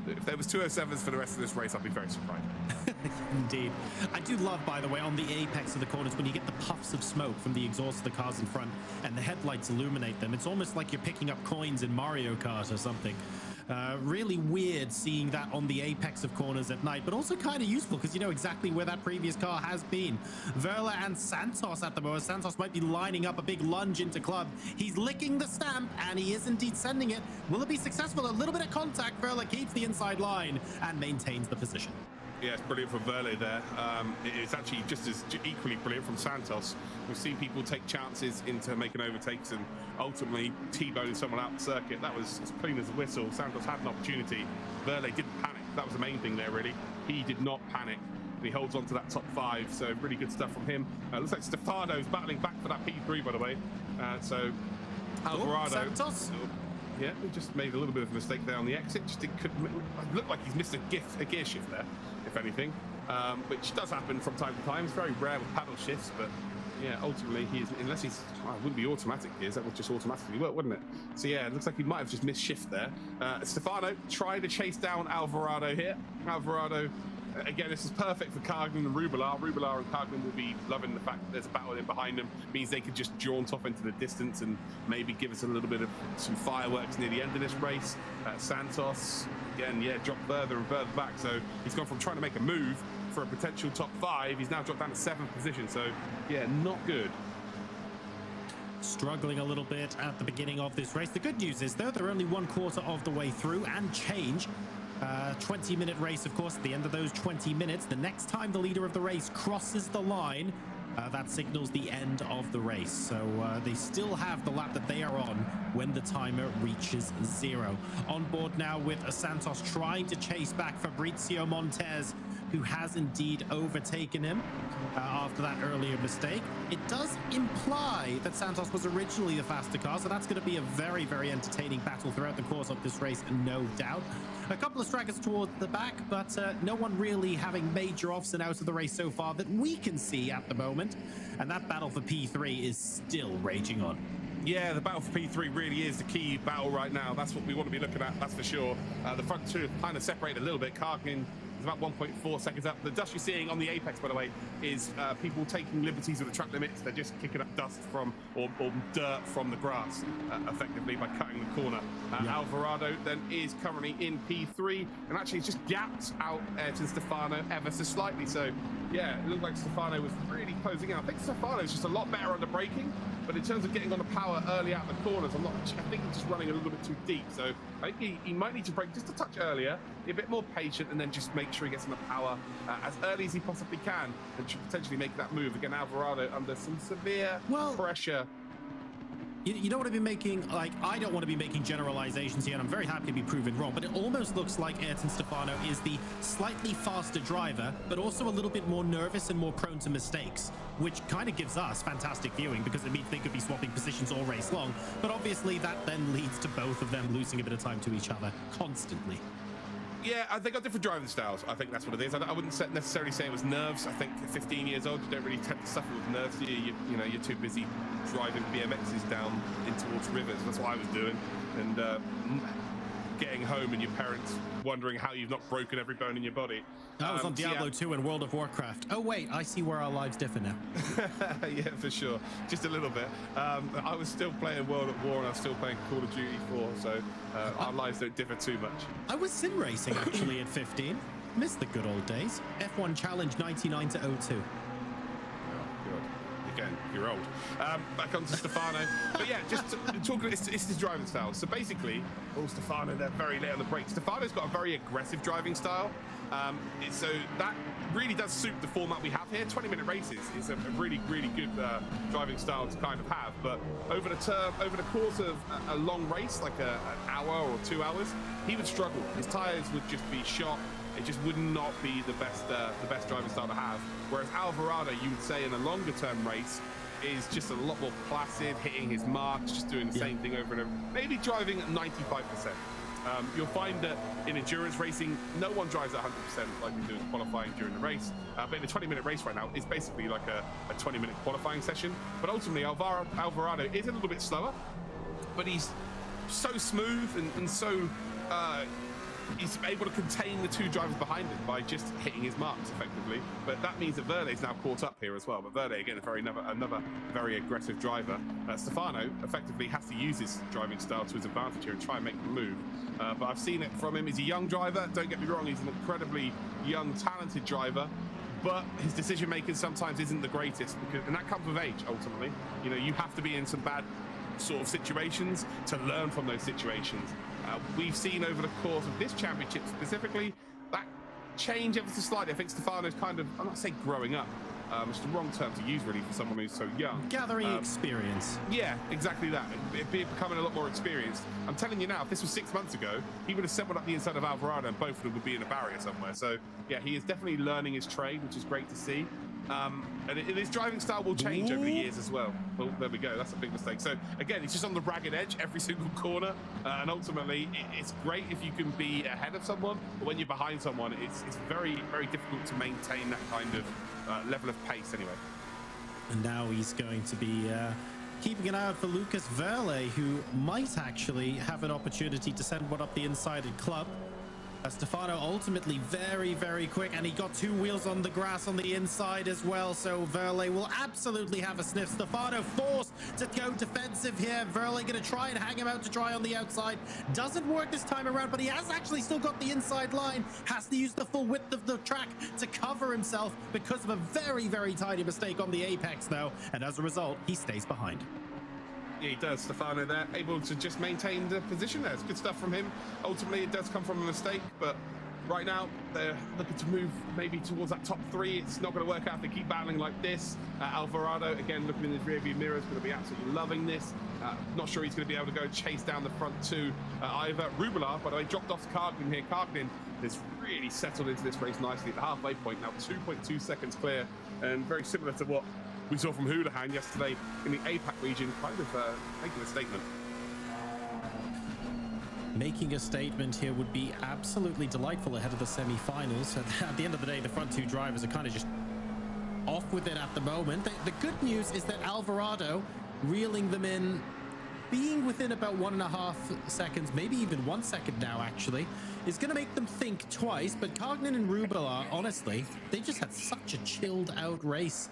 if there was 2:07s for the rest of this race, I'd be very surprised. Indeed. I do love, by the way, on the apex of the corners, when you get the puffs of smoke from the exhaust of the cars in front and the headlights illuminate them, it's almost like you're picking up coins in Mario Kart or something. Really weird seeing that on the apex of corners at night, but also kind of useful because you know exactly where that previous car has been. Verla and Santos at the moment. Santos might be lining up a big lunge into club. He's licking the stamp, and he is indeed sending it. Will it be successful? A little bit of contact. Verla keeps the inside line and maintains the position. Yeah, it's brilliant for Verle there. It's actually just as equally brilliant from Santos. We've seen people take chances into making overtakes and ultimately T-boning someone out the circuit. That was as clean as a whistle. Santos had an opportunity. Verle didn't panic. That was the main thing there, really. He did not panic. And he holds on to that top five, so really good stuff from him. Looks like Stefano's battling back for that P3, by the way. So Alvarado... Santos? Yeah, he just made a little bit of a mistake there on the exit. Just looked like he's missed a gear shift there, if anything, which does happen from time to time. It's very rare with paddle shifts, but yeah, ultimately, unless he's, it wouldn't be automatic gears, that would just automatically work, wouldn't it? So yeah, it looks like he might have just missed shift there. Stefano trying to chase down Alvarado here. Alvarado, again, this is perfect for Cardin and Rubelar. Rubelar and Cardin will be loving the fact that there's a battle in behind them. Means they could just jaunt off into the distance and maybe give us a little bit of some fireworks near the end of this race. Santos, again, yeah, dropped further and further back. So he's gone from trying to make a move for a potential top five. He's now dropped down to 7th position. So yeah, not good. Struggling a little bit at the beginning of this race. The good news is, though, they're only 1/4 of the way through and change. 20-minute race, of course. At the end of those 20 minutes, the next time the leader of the race crosses the line, that signals the end of the race. So they still have the lap that they are on when the timer reaches 0. On board now with Santos trying to chase back Fabrizio Montez, who has indeed overtaken him after that earlier mistake. It does imply that Santos was originally the faster car, so that's going to be a very, very entertaining battle throughout the course of this race, no doubt. A couple of stragglers towards the back, but no one really having major offs and outs of the race so far that we can see at the moment. And that battle for P3 is still raging on. Yeah, the battle for P3 really is the key battle right now. That's what we want to be looking at, that's for sure. The front two have kind of separated a little bit. Karkin is about 1.4 seconds up. The dust you're seeing on the apex, by the way, is people taking liberties with the track limits. They're just kicking up dust from, or dirt from the grass, effectively, by cutting the corner. Alvarado then is currently in P3, and actually it's just gapped out Ayrton Stefano ever so slightly. So, yeah, it looked like Stefano was really closing out. I think Stefano's just a lot better under braking, but in terms of getting on the power early out the corners, I think he's just running a little bit too deep. So I think he might need to brake just a touch earlier, be a bit more patient, and then just make sure he gets on the power as early as he possibly can, and should potentially make that move. Again, Alvarado under some severe pressure. You don't want to be making, like, I don't want to be making generalizations here, and I'm very happy to be proven wrong, but it almost looks like Ayrton Stefano is the slightly faster driver, but also a little bit more nervous and more prone to mistakes, which kind of gives us fantastic viewing because it means they could be swapping positions all race long. But obviously that then leads to both of them losing a bit of time to each other constantly. Yeah, they got different driving styles. I think that's what it is. I wouldn't necessarily say it was nerves. I think at 15 years old, you don't really tend to suffer with nerves. You know, you're too busy driving BMXs down in towards rivers. That's what I was doing. And getting home and your parents wondering how you've not broken every bone in your body. I was on Diablo 2 and World of Warcraft. Oh, wait, I see where our lives differ now. Yeah, for sure. Just a little bit. I was still playing World at War and I was still playing Call of Duty 4, so our lives don't differ too much. I was sim racing, actually, at 15. Missed the good old days. F1 Challenge 99 to 02. Again, you're old. Back on to Stefano. But yeah, just talking, it's his driving style. So basically, Stefano, they're very late on the brakes. Stefano's got a very aggressive driving style. So that really does suit the format we have here. 20-minute races is a really, really good driving style to kind of have. But over the course of a long race, like an hour or 2 hours, he would struggle. His tires would just be shot. It just would not be the best driving style to have. Whereas Alvarado, you would say in a longer term race, is just a lot more placid, hitting his marks, just doing the same thing over and over. Maybe driving at 95%. You'll find that in endurance racing, no one drives at 100% like we do in qualifying during the race. But in a 20-minute race right now, it's basically like a 20-minute qualifying session. But ultimately, Alvarado is a little bit slower, but he's so smooth and so... he's able to contain the two drivers behind him by just hitting his marks effectively. But that means that Verde's now caught up here as well. But Verde, again, another very aggressive driver. Stefano effectively has to use his driving style to his advantage here and try and make the move. But I've seen it from him. He's a young driver. Don't get me wrong. He's an incredibly young, talented driver. But his decision making sometimes isn't the greatest, and that comes with age, ultimately. You know, you have to be in some bad sort of situations to learn from those situations. We've seen over the course of this championship specifically that change ever so slightly. I think Stefano's kind of, I'm not saying growing up, it's the wrong term to use really for someone who's so young. Gathering experience. Yeah, exactly that. Becoming a lot more experienced. I'm telling you now, if this was 6 months ago, he would have set one up the inside of Alvarado and both of them would be in a barrier somewhere. So yeah, he is definitely learning his trade, which is great to see. And his driving style will change over the years as well. Oh, there we go. That's a big mistake. So again, he's just on the ragged edge every single corner. And ultimately, it's great if you can be ahead of someone. But when you're behind someone, it's very, very difficult to maintain that kind of level of pace anyway. And now he's going to be keeping an eye out for Lucas Verle, who might actually have an opportunity to send one up the inside at club. Stefano ultimately very, very quick, and he got two wheels on the grass on the inside as well, so Verle will absolutely have a sniff. Stefano forced to go defensive here. Verle going to try and hang him out to dry on the outside. Doesn't work this time around, but he has actually still got the inside line. Has to use the full width of the track to cover himself because of a very, very tiny mistake on the apex, though, and as a result, he stays behind. Yeah, he does. Stefano there, able to just maintain the position there. It's good stuff from him. Ultimately, it does come from a mistake, but right now, they're looking to move maybe towards that top three. It's not going to work out if they keep battling like this. Alvarado, again, looking in his rearview mirror, is going to be absolutely loving this. Not sure he's going to be able to go chase down the front two either. Rubelar, by the way, dropped off Kargnin here. Kargnin has really settled into this race nicely at the halfway point. Now 2.2 seconds clear, and very similar to what we saw from Houlihan yesterday in the APAC region, kind of making a statement. Making a statement here would be absolutely delightful ahead of the semi-finals. At the end of the day, the front two drivers are kind of just off with it at the moment. The good news is that Alvarado, reeling them in, being within about 1.5 seconds, maybe even 1 second now, actually, is going to make them think twice. But Kargnin and Rubelar, honestly, they just had such a chilled out race.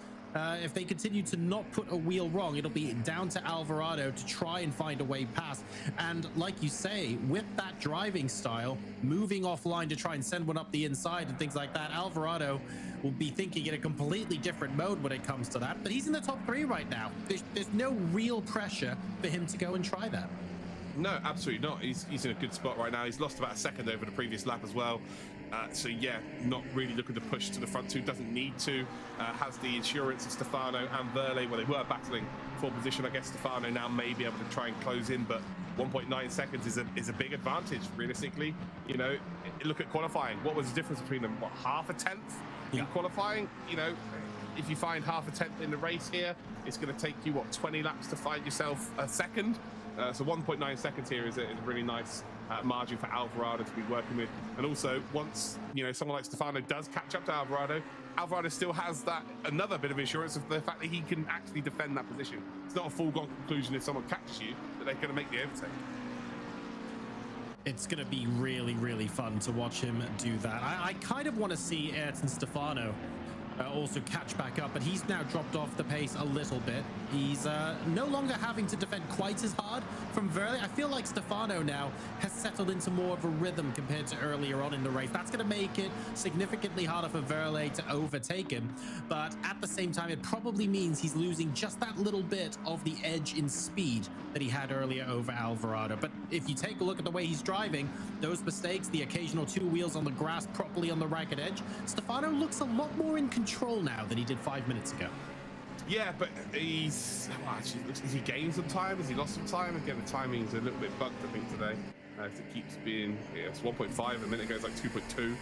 If they continue to not put a wheel wrong, it'll be down to Alvarado to try and find a way past. And like you say, with that driving style, moving offline to try and send one up the inside and things like that, Alvarado will be thinking in a completely different mode when it comes to that. But he's in the top three right now. There's no real pressure for him to go and try that. No, absolutely not. He's in a good spot right now. He's lost about a second over the previous lap as well. So yeah, not really looking to push to the front two. Doesn't need to. Has the insurance of Stefano and Verle, where they were battling for position. I guess Stefano now may be able to try and close in, but 1.9 seconds is a big advantage realistically. You know, look at qualifying. What was the difference between them? What, half a tenth in qualifying? You know, if you find half a tenth in the race here, it's going to take you what, 20 laps to find yourself a second. So 1.9 seconds here is a really nice margin for Alvarado to be working with. And also, once someone like Stefano does catch up to Alvarado, Alvarado still has that another bit of insurance of the fact that he can actually defend that position. It's not a foregone conclusion if someone catches you that they're going to make the overtake. It's going to be really, really fun to watch him do that. I kind of want to see Ayrton Stefano also catch back up, but he's now dropped off the pace a little bit. He's no longer having to defend quite as hard from Verle. I feel like Stefano now has settled into more of a rhythm compared to earlier on in the race. That's going to make it significantly harder for Verle to overtake him, but at the same time, it probably means he's losing just that little bit of the edge in speed that he had earlier over Alvarado. But if you take a look at the way he's driving, those mistakes, the occasional two wheels on the grass properly on the ragged edge, Stefano looks a lot more in control now than he did 5 minutes ago. Yeah, but is he gained some time? Has he lost some time? Again, the timing's a little bit bugged, I think, today. It keeps being, it's 1.5, a minute ago it's like 2.2.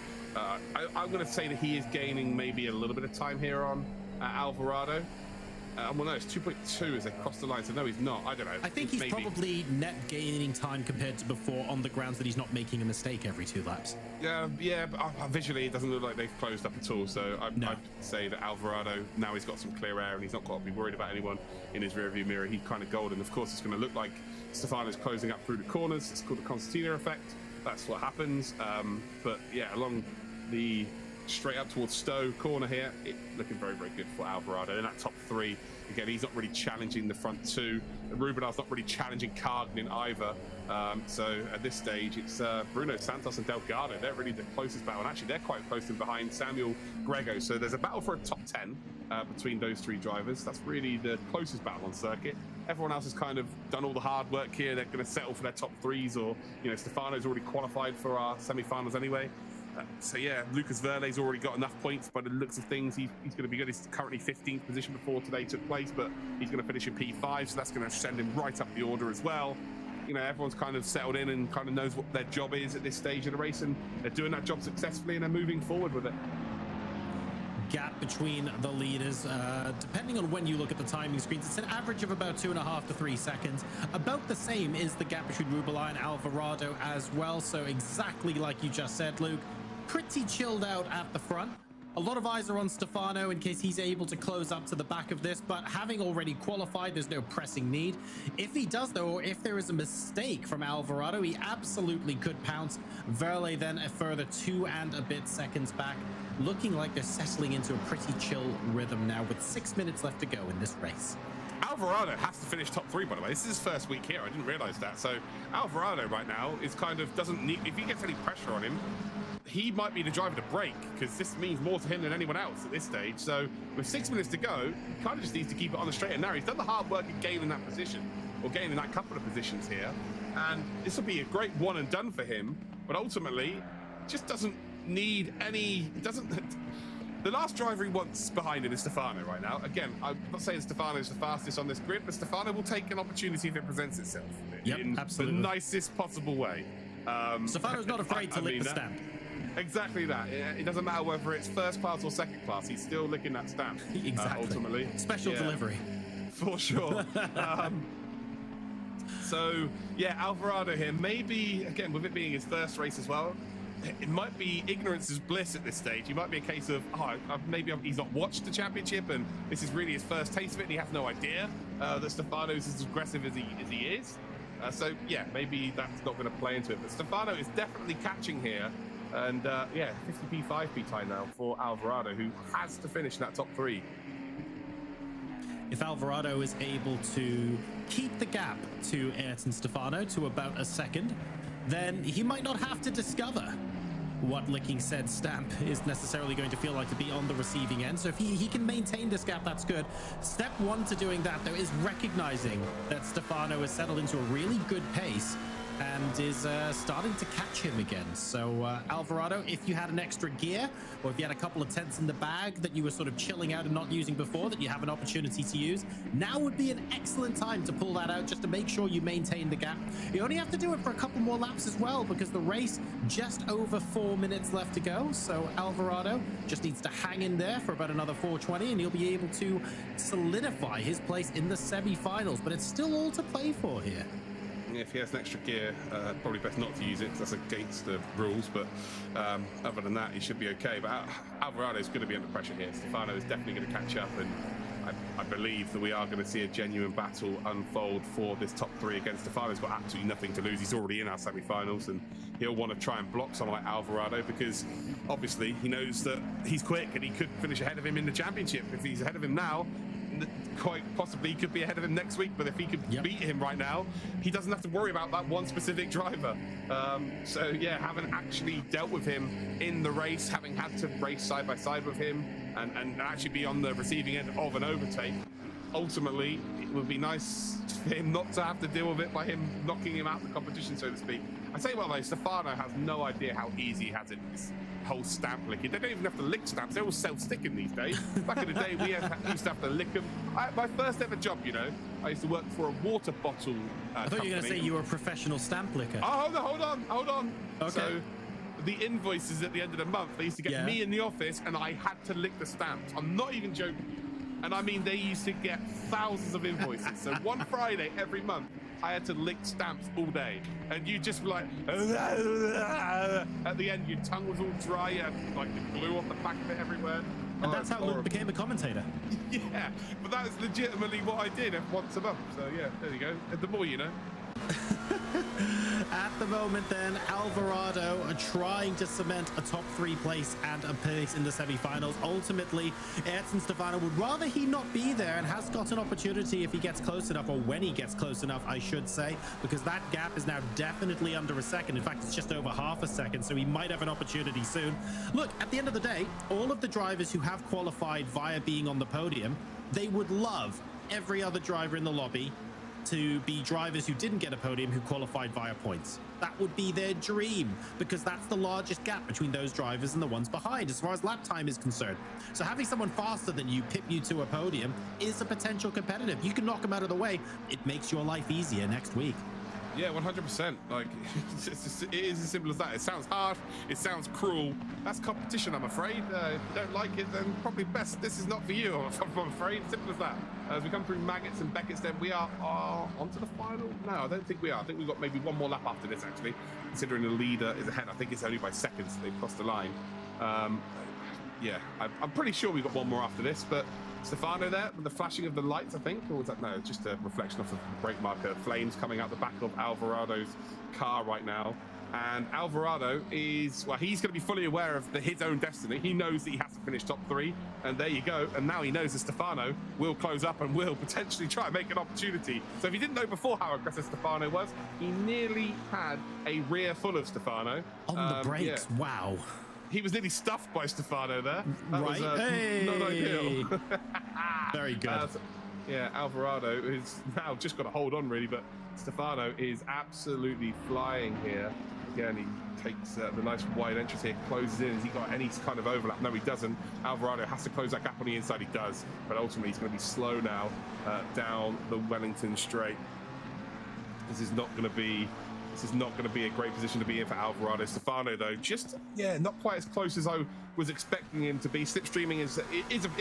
I'm going to say that he is gaining maybe a little bit of time here on Alvarado. Well, no, it's 2.2 as they cross the line, so no, he's not. I don't know. I think he's probably net gaining time compared to before on the grounds that he's not making a mistake every 2 laps. Yeah, but visually it doesn't look like they've closed up at all, so I'd say that Alvarado, now he's got some clear air and he's not got to be worried about anyone in his rearview mirror. He's kind of golden. Of course, it's going to look like Stefano's closing up through the corners. It's called the concertina effect. That's what happens. But yeah, along the straight up towards Stowe corner here, looking very, very good for Alvarado in that top 3. Again, he's not really challenging the front 2. Rubenal's not really challenging Cargnin either. So at this stage, it's Bruno Santos and Delgado. They're really the closest battle, and actually they're quite close in behind Samuel Grego. So there's a battle for a top 10 between those 3 drivers. That's really the closest battle on circuit. Everyone else has kind of done all the hard work here. They're going to settle for their top 3s, or Stefano's already qualified for our semi-finals anyway. So yeah, Lucas Verle's already got enough points by the looks of things. He's going to be good. He's currently 15th position before today took place, but he's going to finish in P5, so that's going to send him right up the order as well. Everyone's kind of settled in and kind of knows what their job is at this stage of the race, and they're doing that job successfully and they're moving forward with it. Gap between the leaders, depending on when you look at the timing screens, it's an average of about 2.5 to 3 seconds. About the same is the gap between Rubelau and Alvarado as well. So exactly like you just said, Luke, pretty chilled out at the front. A lot of eyes are on Stefano in case he's able to close up to the back of this, but having already qualified, there's no pressing need. If he does, though, or if there is a mistake from Alvarado, he absolutely could pounce. Verle then a further 2 and a bit seconds back, looking like they're settling into a pretty chill rhythm now with 6 minutes left to go in this race. Alvarado has to finish top 3, by the way. This is his first week here. I didn't realize that. So Alvarado right now is kind of doesn't need, if he gets any pressure on him, he might be the driver to break, because this means more to him than anyone else at this stage. So with 6 minutes to go, he kind of just needs to keep it on the straight and narrow. He's done the hard work in gaining that position, or gaining that couple of positions here, and this will be a great one and done for him. But ultimately, just doesn't need any. The last driver he wants behind him is Stefano right now. Again, I'm not saying Stefano is the fastest on this grid, but Stefano will take an opportunity if it presents itself in absolutely. the nicest possible way. Stefano's not afraid to lick the stamp. Exactly that. It doesn't matter whether it's first class or second class. He's still licking that stamp. Exactly. Ultimately. Special delivery. For sure. So, yeah, Alvarado here. Maybe, again, with it being his first race as well, it might be ignorance is bliss at this stage. It might be a case of, he's not watched the championship and this is really his first taste of it and he has no idea that Stefano's as aggressive as he is. So, yeah, maybe that's not going to play into it. But Stefano is definitely catching here. And, 50p, 5p time now for Alvarado, who has to finish in that top 3. If Alvarado is able to keep the gap to Ayrton Stefano to about a second, then he might not have to discover what licking said stamp is necessarily going to feel like to be on the receiving end. So if he can maintain this gap, that's good. Step one to doing that, though, is recognizing that Stefano has settled into a really good pace and is starting to catch him again. So Alvarado, if you had an extra gear, or if you had a couple of tenths in the bag that you were sort of chilling out and not using before, that you have an opportunity to use, now would be an excellent time to pull that out, just to make sure you maintain the gap. You only have to do it for a couple more laps as well, because the race just over 4 minutes left to go. So Alvarado just needs to hang in there for about another 4:20, and he'll be able to solidify his place in the semi-finals. But it's still all to play for here. If he has an extra gear, probably best not to use it, because that's against the rules. But other than that, he should be okay. But Alvarado is going to be under pressure here. Stefano is definitely going to catch up, and I believe that we are going to see a genuine battle unfold for this top three against Stefano. He's got absolutely nothing to lose. He's already in our semi-finals, and he'll want to try and block someone like Alvarado, because obviously he knows that he's quick and he could finish ahead of him in the championship. If he's ahead of him now, quite possibly he could be ahead of him next week. But if he could beat him right now, he doesn't have to worry about that one specific driver. So yeah, having actually dealt with him in the race, having had to race side by side with him, and actually be on the receiving end of an overtake, ultimately it would be nice for him not to have to deal with it by him knocking him out of the competition, so to speak. I tell you what though, Stefano has no idea how easy he has it, this whole stamp licking. They don't even have to lick stamps, they're all self-sticking these days. Back in the day, we used to have to lick them. My first ever job, you know, I used to work for a water bottle I thought you were going to say you were a professional stamp licker. Oh, hold on. Okay. So the invoices at the end of the month, they used to get me in the office and I had to lick the stamps. I'm not even joking. And I mean, they used to get thousands of invoices. So one Friday every month, I had to lick stamps all day. And you just like, at the end, your tongue was all dry, you had like the glue off the back of it everywhere. And that's how Luke became a commentator. Yeah, but that was legitimately what I did once a month. So yeah, there you go. The more you know. At the moment then, Alvarado are trying to cement a top three place and a place in the semi-finals. Ultimately, Ayrton Stefano would rather he not be there, and has got an opportunity if he gets close enough, or when he gets close enough, I should say, because that gap is now definitely under a second. In fact, it's just over half a second, so he might have an opportunity soon. Look, at the end of the day, all of the drivers who have qualified via being on the podium, they would love every other driver in the lobby to be drivers who didn't get a podium who qualified via points. That would be their dream, because that's the largest gap between those drivers and the ones behind as far as lap time is concerned. So having someone faster than you pip you to a podium is a potential competitive. You can knock them out of the way. It makes your life easier next week. Yeah, 100%. Like, it is as simple as that. It sounds hard. It sounds cruel. That's competition, I'm afraid. If you don't like it, then probably best this is not for you, I'm afraid. Simple as that. As we come through Maggots and Beckett's, then we are onto the final. No, I don't think we are. I think we've got maybe one more lap after this, actually. Considering the leader is ahead, I think it's only by seconds they've crossed the line. Yeah, I'm pretty sure we've got one more after this, but Stefano there with the flashing of the lights, I think, or was that, no, it's just a reflection off of the brake marker. Flames coming out the back of Alvarado's car right now. And Alvarado is, well, he's going to be fully aware of his own destiny. He knows that he has to finish top three, and there you go. And now he knows that Stefano will close up and will potentially try and make an opportunity. So if he didn't know before how aggressive Stefano was, he nearly had a rear full of Stefano. On the brakes, yeah. Wow. He was nearly stuffed by Stefano there. That right. was not ideal. Very good. Yeah, Alvarado is now just got to hold on, really, but Stefano is absolutely flying here. Again, he takes the nice wide entrance here, closes in. Has he got any kind of overlap? No, he doesn't. Alvarado has to close that gap on the inside. He does, but ultimately he's going to be slow now down the Wellington Straight. This is not going to be a great position to be in for Alvarado. Stefano, though, just, yeah, not quite as close as I was expecting him to be. Slipstreaming is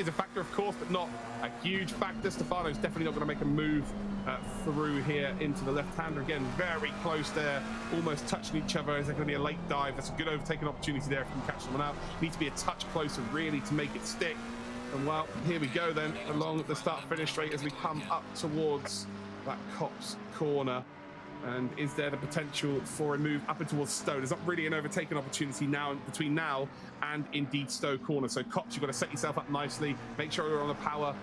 a factor, of course, but not a huge factor. Stefano's definitely not going to make a move through here into the left-hander. Again, very close there, almost touching each other. Is there going to be a late dive? That's a good overtaking opportunity there if you can catch someone out. Need to be a touch closer, really, to make it stick. And, well, here we go, then, along the start-finish straight as we come up towards that Copse corner. And is there the potential for a move up and towards Stowe? There's not really an overtaken opportunity now between now and indeed Stowe corner. So Cops, you've got to set yourself up nicely. Make sure you're on the power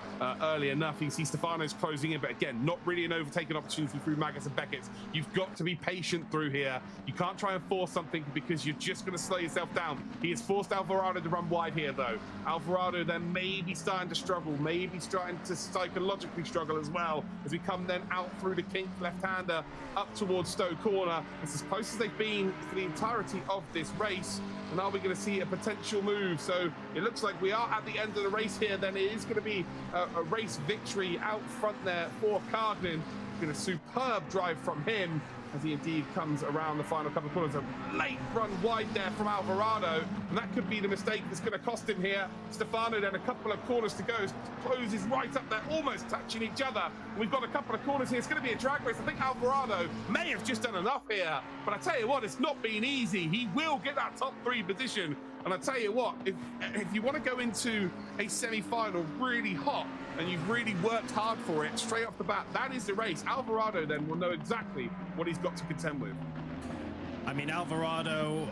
early enough. You can see Stefano's closing in, but again, not really an overtaken opportunity through Maggotts and Beckett. You've got to be patient through here. You can't try and force something because you're just going to slow yourself down. He has forced Alvarado to run wide here, though. Alvarado then maybe starting to struggle, maybe starting to psychologically struggle as well as we come then out through the kink left-hander up towards Stowe corner. It's as close as they've been for the entirety of this race. And are we going to see a potential move? So it looks like we are at the end of the race here. Then it is going to be a race victory out front there for Cardnin. Been a superb drive from him as he indeed comes around the final couple of corners. A late run wide there from Alvarado, and that could be the mistake that's going to cost him here. Stefano then a couple of corners to go, closes right up there, almost touching each other. We've got a couple of corners here. It's going to be a drag race. I think Alvarado may have just done enough here, but I tell you what, it's not been easy. He will get that top 3 position. And I tell you what, if you want to go into a semi-final really hot and you've really worked hard for it straight off the bat, that is the race. Alvarado then will know exactly what he's got to contend with. I mean, Alvarado,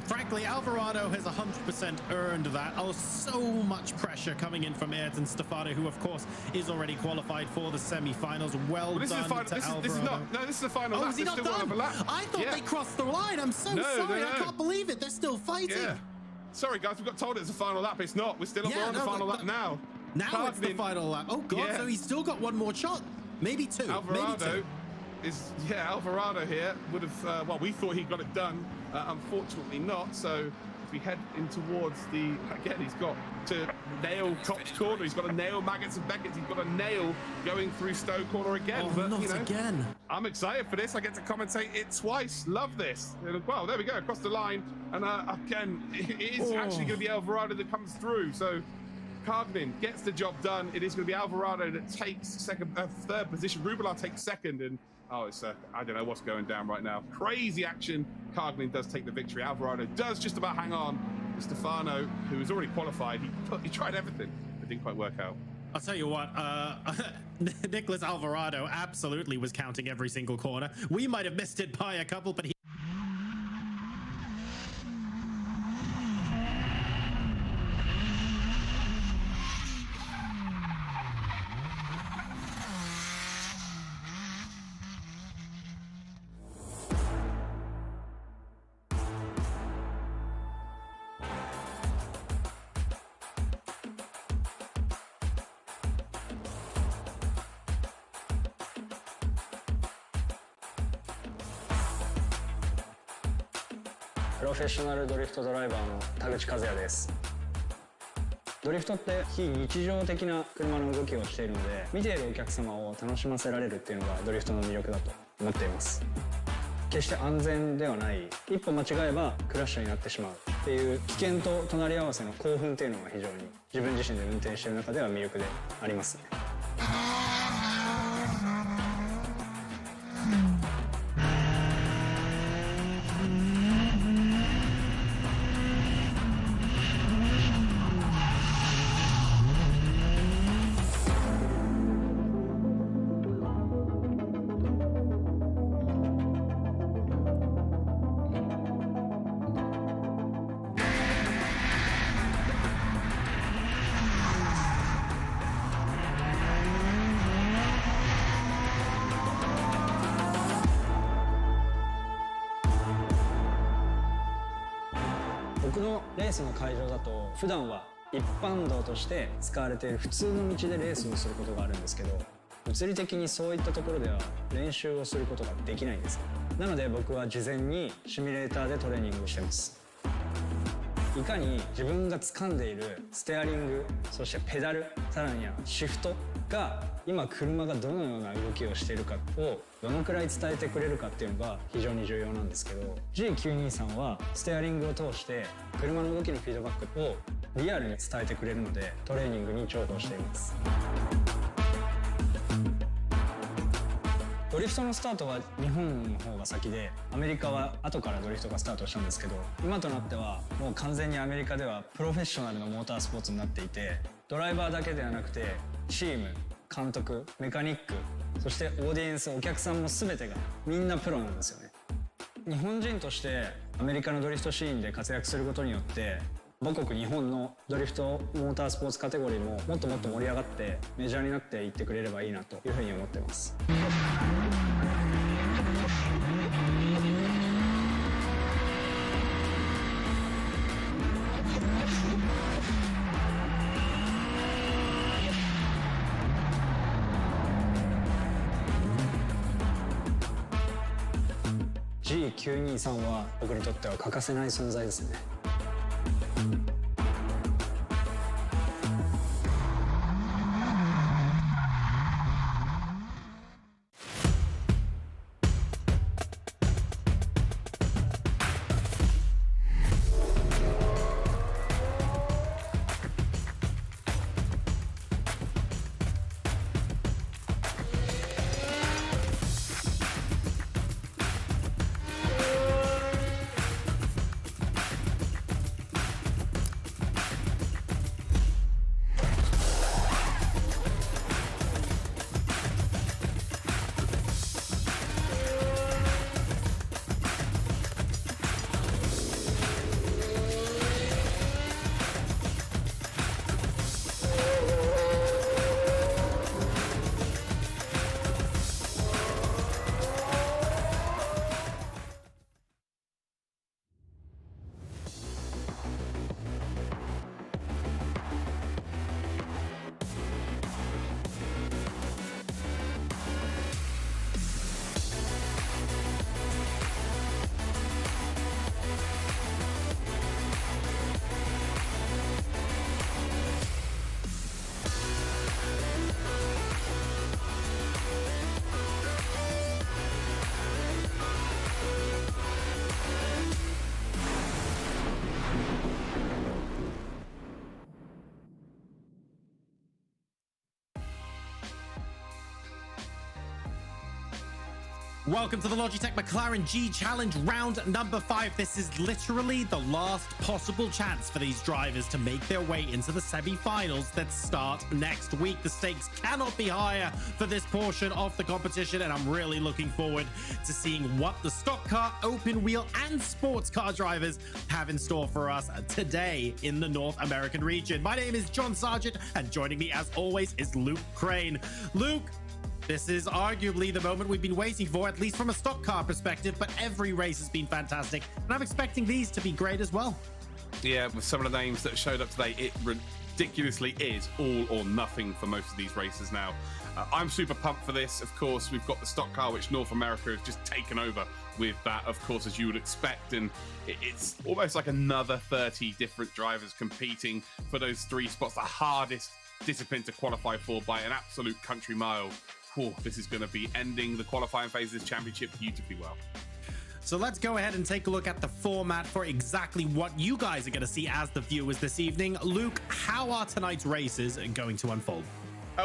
frankly, Alvarado has 100% earned that. Oh, so much pressure coming in from Ayrton Stefano, who, of course, is already qualified for the semi-finals. Well done to Alvarado. This is the final lap. Oh, is he not done? I thought they crossed the line. I'm so sorry. I can't believe it. They're still fighting. Yeah. Sorry, guys, we got told it's the final lap. It's not. We're still on the final lap now. Now it's the final lap. Oh, God, so he's still got one more shot. Maybe 2. Alvarado Alvarado here would have, well, we thought he got it done. Unfortunately not. So if we head in towards the, again, he's got to nail Cop's corner. He's got to nail Maggotts and Beckett. He's got to nail going through Stowe corner again. Oh, but, not again. I'm excited for this. I get to commentate it twice. Love this. Well, there we go, across the line. And again, it is actually going to be Alvarado that comes through. So Cardnin gets the job done. It is going to be Alvarado that takes third position. Rubilar takes second, and it's I don't know what's going down right now. Crazy action. Cardnin does take the victory. Alvarado does just about hang on. Stefano, who was already qualified, he tried everything, but didn't quite work out. I'll tell you what, Nicholas Alvarado absolutely was counting every single corner. We might have missed it by a couple, but he...プロフェッショナルドリフトドライバーの田口和也です。ドリフトって非日常的な車の動きをしているので、見ているお客様を楽しませられるっていうのがドリフトの魅力だと思っています。決して安全ではない、一歩間違えばクラッシュになってしまうっていう危険と隣り合わせの興奮っていうのが非常に自分自身で運転している中では魅力でありますね。僕のレースの会場だと普段は一般道として使われている普通の道でレースをすることがあるんですけど、物理的にそういったところでは練習をすることができないんです。なので僕は事前にシミュレーターでトレーニングをしてます。いかに自分が掴んでいるステアリング、そしてペダル、さらにはシフトが今車がどのような動きをしているかをどのくらい伝えてくれるかっていうのが非常に重要なんですけど、 G923 はステアリングを通して車の動きのフィードバックをリアルに伝えてくれるのでトレーニングに重宝しています。ドリフトのスタートは日本の方が先で、アメリカは後からドリフトがスタートしたんですけど、今となってはもう完全にアメリカではプロフェッショナルのモータースポーツになっていて、ドライバーだけではなくてチーム、監督、メカニック、そしてオーディエンス、お客さんも全てがみんなプロなんですよね。日本人としてアメリカのドリフトシーンで活躍することによって母国日本のドリフトモータースポーツカテゴリーももっともっと盛り上がってメジャーになっていってくれればいいなというふうに思ってます。G923 は僕にとっては欠かせない存在ですね。Welcome to the Logitech McLaren G Challenge round number 5. This is literally the last possible chance for these drivers to make their way into the semi-finals that start next week. The stakes cannot be higher for this portion of the competition, and I'm really looking forward to seeing what the stock car, open wheel, and sports car drivers have in store for us today in the North American region. My name is John Sargent, and joining me as always is Luke Crane. Luke, this is arguably the moment we've been waiting for, at least from a stock car perspective, but every race has been fantastic, and I'm expecting these to be great as well. Yeah, with some of the names that showed up today, it ridiculously is all or nothing for most of these races now. I'm super pumped for this. Of course, we've got the stock car, which North America has just taken over with that, of course, as you would expect. And it's almost like another 30 different drivers competing for those 3 spots, the hardest discipline to qualify for by an absolute country mile. Whew, this is going to be ending the qualifying phase of this championship beautifully well. So let's go ahead and take a look at the format for exactly what you guys are going to see as the viewers this evening. Luke, how are tonight's races going to unfold?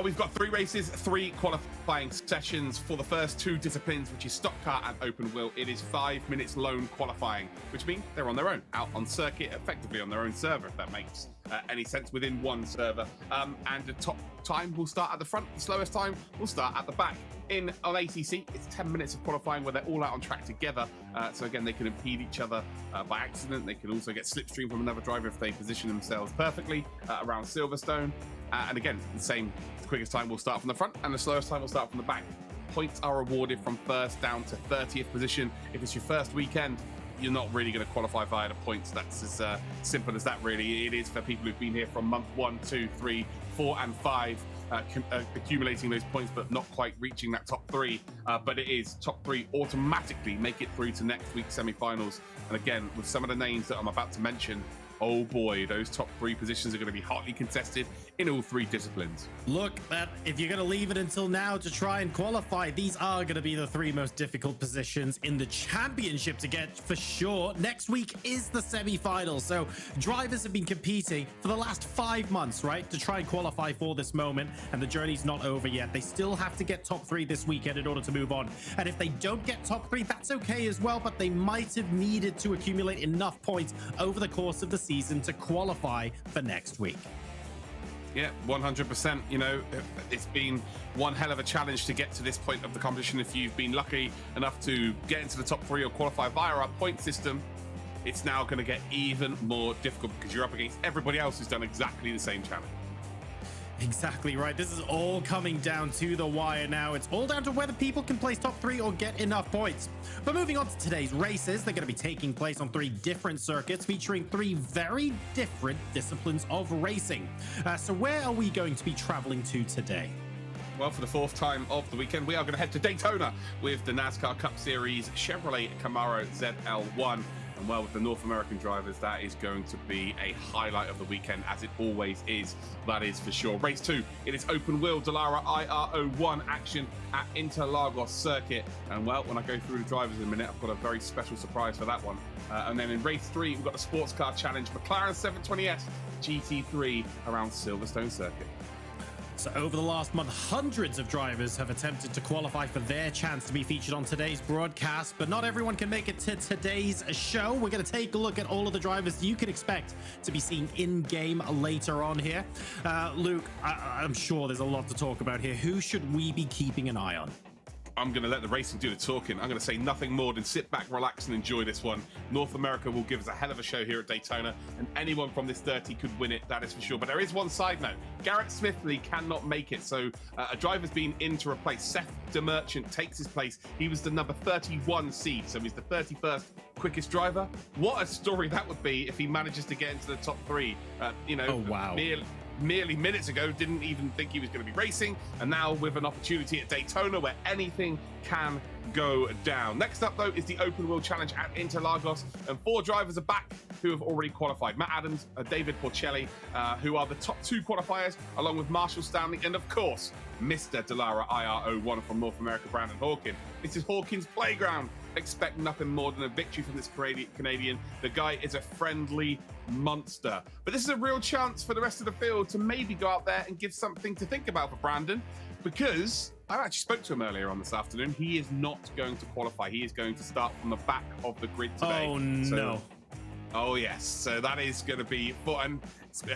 We've got 3 races, 3 qualifying sessions for the first 2 disciplines, which is stock car and open wheel. It is 5 minutes lone qualifying, which means they're on their own, out on circuit, effectively on their own server, if that makes any sense, within one server. And the top time will start at the front, the slowest time will start at the back. On ACC, it's 10 minutes of qualifying where they're all out on track together. So again, they can impede each other by accident. They can also get slipstream from another driver if they position themselves perfectly around Silverstone. And again, the quickest time will start from the front and the slowest time will start from the back. Points are awarded from first down to 30th position. If it's your first weekend, you're not really going to qualify via the points. That's as simple as that, really. It is for people who've been here from month 1, 2, 3, 4, and 5, accumulating those points, but not quite reaching that top 3. But it is top 3 automatically make it through to next week's semi-finals. And again, with some of the names that I'm about to mention, oh boy, those top 3 positions are going to be hotly contested in all 3 disciplines. Look, if you're going to leave it until now to try and qualify, these are going to be the 3 most difficult positions in the championship to get for sure. Next week is the semi-final, so drivers have been competing for the last 5 months, right, to try and qualify for this moment, and the journey's not over yet. They still have to get top 3 this weekend in order to move on, and if they don't get top 3, that's okay as well, but they might have needed to accumulate enough points over the course of the season to qualify for next week. Yeah, 100%. You know, it's been one hell of a challenge to get to this point of the competition. If you've been lucky enough to get into the top 3 or qualify via our point system, it's now going to get even more difficult because you're up against everybody else who's done exactly the same challenge. Exactly right. This is all coming down to the wire now. It's all down to whether people can place top 3 or get enough points. But moving on to today's races, they're going to be taking place on 3 different circuits featuring 3 very different disciplines of racing. So where are we going to be traveling to today? Well, for the 4th time of the weekend, we are going to head to Daytona with the NASCAR Cup Series Chevrolet Camaro ZL1. And well, with the North American drivers, that is going to be a highlight of the weekend, as it always is. That is for sure. Race 2, it is open wheel Dallara IR01 action at Interlagos Circuit. And well, when I go through the drivers in a minute, I've got a very special surprise for that one. And then in race 3, we've got the Sports Car Challenge McLaren 720S GT3 around Silverstone Circuit. So over the last month, hundreds of drivers have attempted to qualify for their chance to be featured on today's broadcast, but not everyone can make it to today's show. We're going to take a look at all of the drivers you can expect to be seen in-game later on here. Luke, I'm sure there's a lot to talk about here. Who should we be keeping an eye on? I'm going to let the racing do the talking. I'm going to say nothing more than sit back, relax, and enjoy this one. North America will give us a hell of a show here at Daytona, and anyone from this 30 could win it, that is for sure. But there is one side note. Garrett Smithley cannot make it, so a driver's been in to replace. Seth DeMerchant takes his place. He was the number 31 seed, so he's the 31st quickest driver. What a story that would be if he manages to get into the top 3. Oh, wow. Merely minutes ago didn't even think he was going to be racing, and now with an opportunity at Daytona where anything can go down. Next up though is the open wheel challenge at Interlagos, and 4 drivers are back who have already qualified. Matt Adams, David Porcelli, who are the top 2 qualifiers, along with Marshall Stanley, and of course Mr. Dallara IR01 from North America, Brandon Hawkin. This is Hawkins' playground. Expect nothing more than a victory from this Canadian. The guy is a friendly monster. But this is a real chance for the rest of the field to maybe go out there and give something to think about for Brandon, because I actually spoke to him earlier on this afternoon. He is not going to qualify. He is going to start from the back of the grid today. Oh, no. Oh, yes. So that is going to be for, and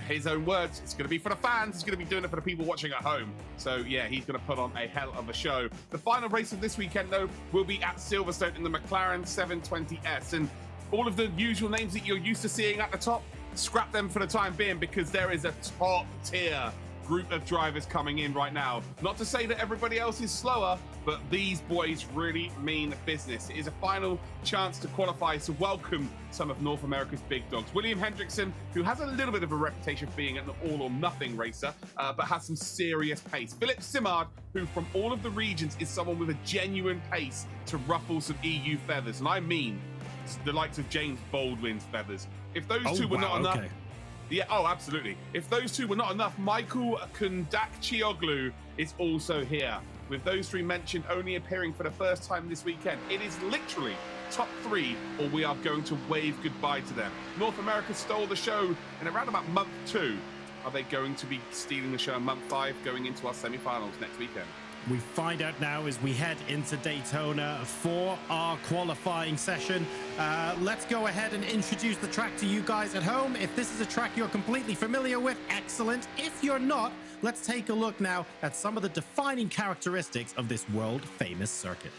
his own words, it's going to be for the fans. He's going to be doing it for the people watching at home. So, yeah, he's going to put on a hell of a show. The final race of this weekend, though, will be at Silverstone in the McLaren 720S. And all of the usual names that you're used to seeing at the top, scrap them for the time being, because there is a top-tier group of drivers coming in right now. Not to say that everybody else is slower, but these boys really mean business. It is a final chance to qualify, to welcome some of North America's big dogs. William Hendrickson, who has a little bit of a reputation for being an all-or-nothing racer, but has some serious pace. Philip Simard, who from all of the regions is someone with a genuine pace to ruffle some EU feathers, and I mean the likes of James Baldwin's feathers. If those two were not enough... Okay. Yeah, oh, absolutely. If those 2 were not enough, Michael Kundakcioglu is also here. With those 3 mentioned only appearing for the first time this weekend, it is literally top 3, or we are going to wave goodbye to them. North America stole the show in around about month 2. Are they going to be stealing the show in month 5, going into our semi-finals next weekend? We find out now as we head into Daytona for our qualifying session. Let's go ahead and introduce the track to you guys at home. If this is a track you're completely familiar with, excellent. If you're not, let's take a look now at some of the defining characteristics of this world-famous circuit.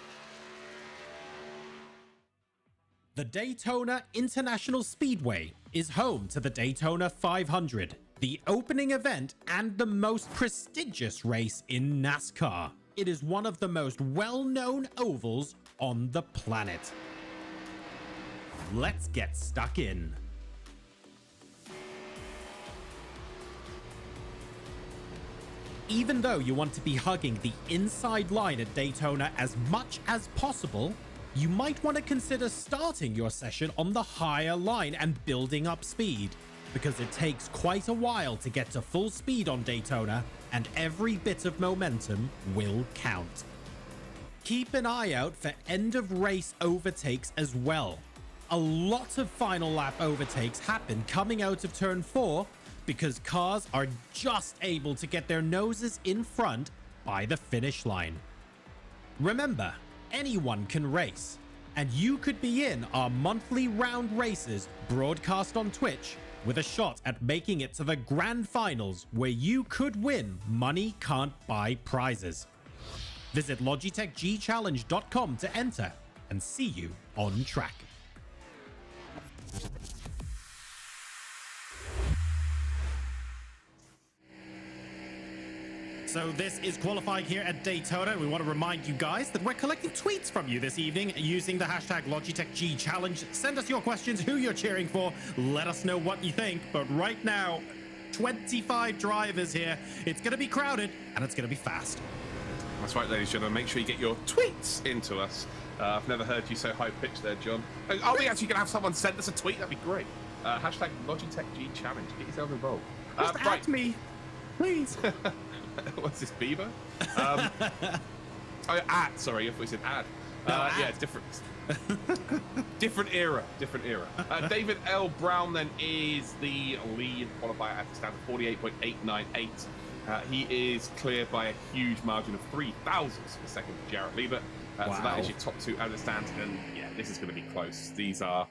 The Daytona International Speedway is home to the Daytona 500, the opening event and the most prestigious race in NASCAR. It is one of the most well-known ovals on the planet. Let's get stuck in. Even though you want to be hugging the inside line at Daytona as much as possible, you might want to consider starting your session on the higher line and building up speed, because it takes quite a while to get to full speed on Daytona, and every bit of momentum will count. Keep an eye out for end of race overtakes as well. A lot of final lap overtakes happen coming out of turn 4 because cars are just able to get their noses in front by the finish line. Remember, anyone can race, and you could be in our monthly round races broadcast on Twitch with a shot at making it to the grand finals where you could win money can't buy prizes. Visit LogitechGChallenge.com to enter and see you on track. So this is qualifying here at Daytona. We want to remind you guys that we're collecting tweets from you this evening using the hashtag Logitech G Challenge. Send us your questions, who you're cheering for. Let us know what you think. But right now, 25 drivers here. It's going to be crowded and it's going to be fast. That's right, ladies and gentlemen. Make sure you get your tweets into us. I've never heard you so high-pitched there, John. Are we actually going to have someone send us a tweet? That'd be great. Hashtag Logitech G Challenge. Get yourself involved. Just right. at me, please. What's this, Bieber? Sorry, if we said ad. Yeah, different era. David L. Brown then is the lead qualifier at the stand of 48.898. He is cleared by a huge margin of 3 thousandths of a second for Jarrett Liebert. Wow. So that is your top two as it stands. And yeah, this is going to be close. These are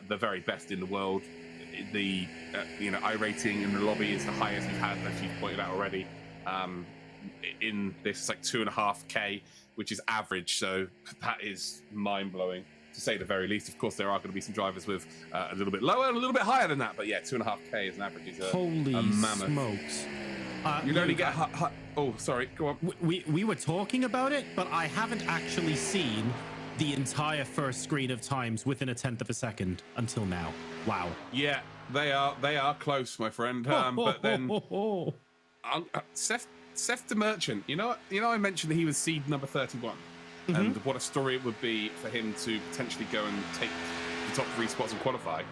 the very best in the world. The iRacing in the lobby is the highest we've had, as you've pointed out already. In this, like 2.5K, which is average. So that is mind-blowing, to say the very least. Of course, there are going to be some drivers with a little bit lower and a little bit higher than that. But yeah, 2.5K as an average is a mammoth. Smokes. You'd only get... oh, sorry, go on. We were talking about it, but I haven't actually seen the entire first screen of times within a tenth of a second until now. Wow. Yeah, they are close, my friend. But then... Seth the Merchant, you know, I mentioned that he was seed number 31, and what a story it would be for him to potentially go and take the top 3 spots and qualify.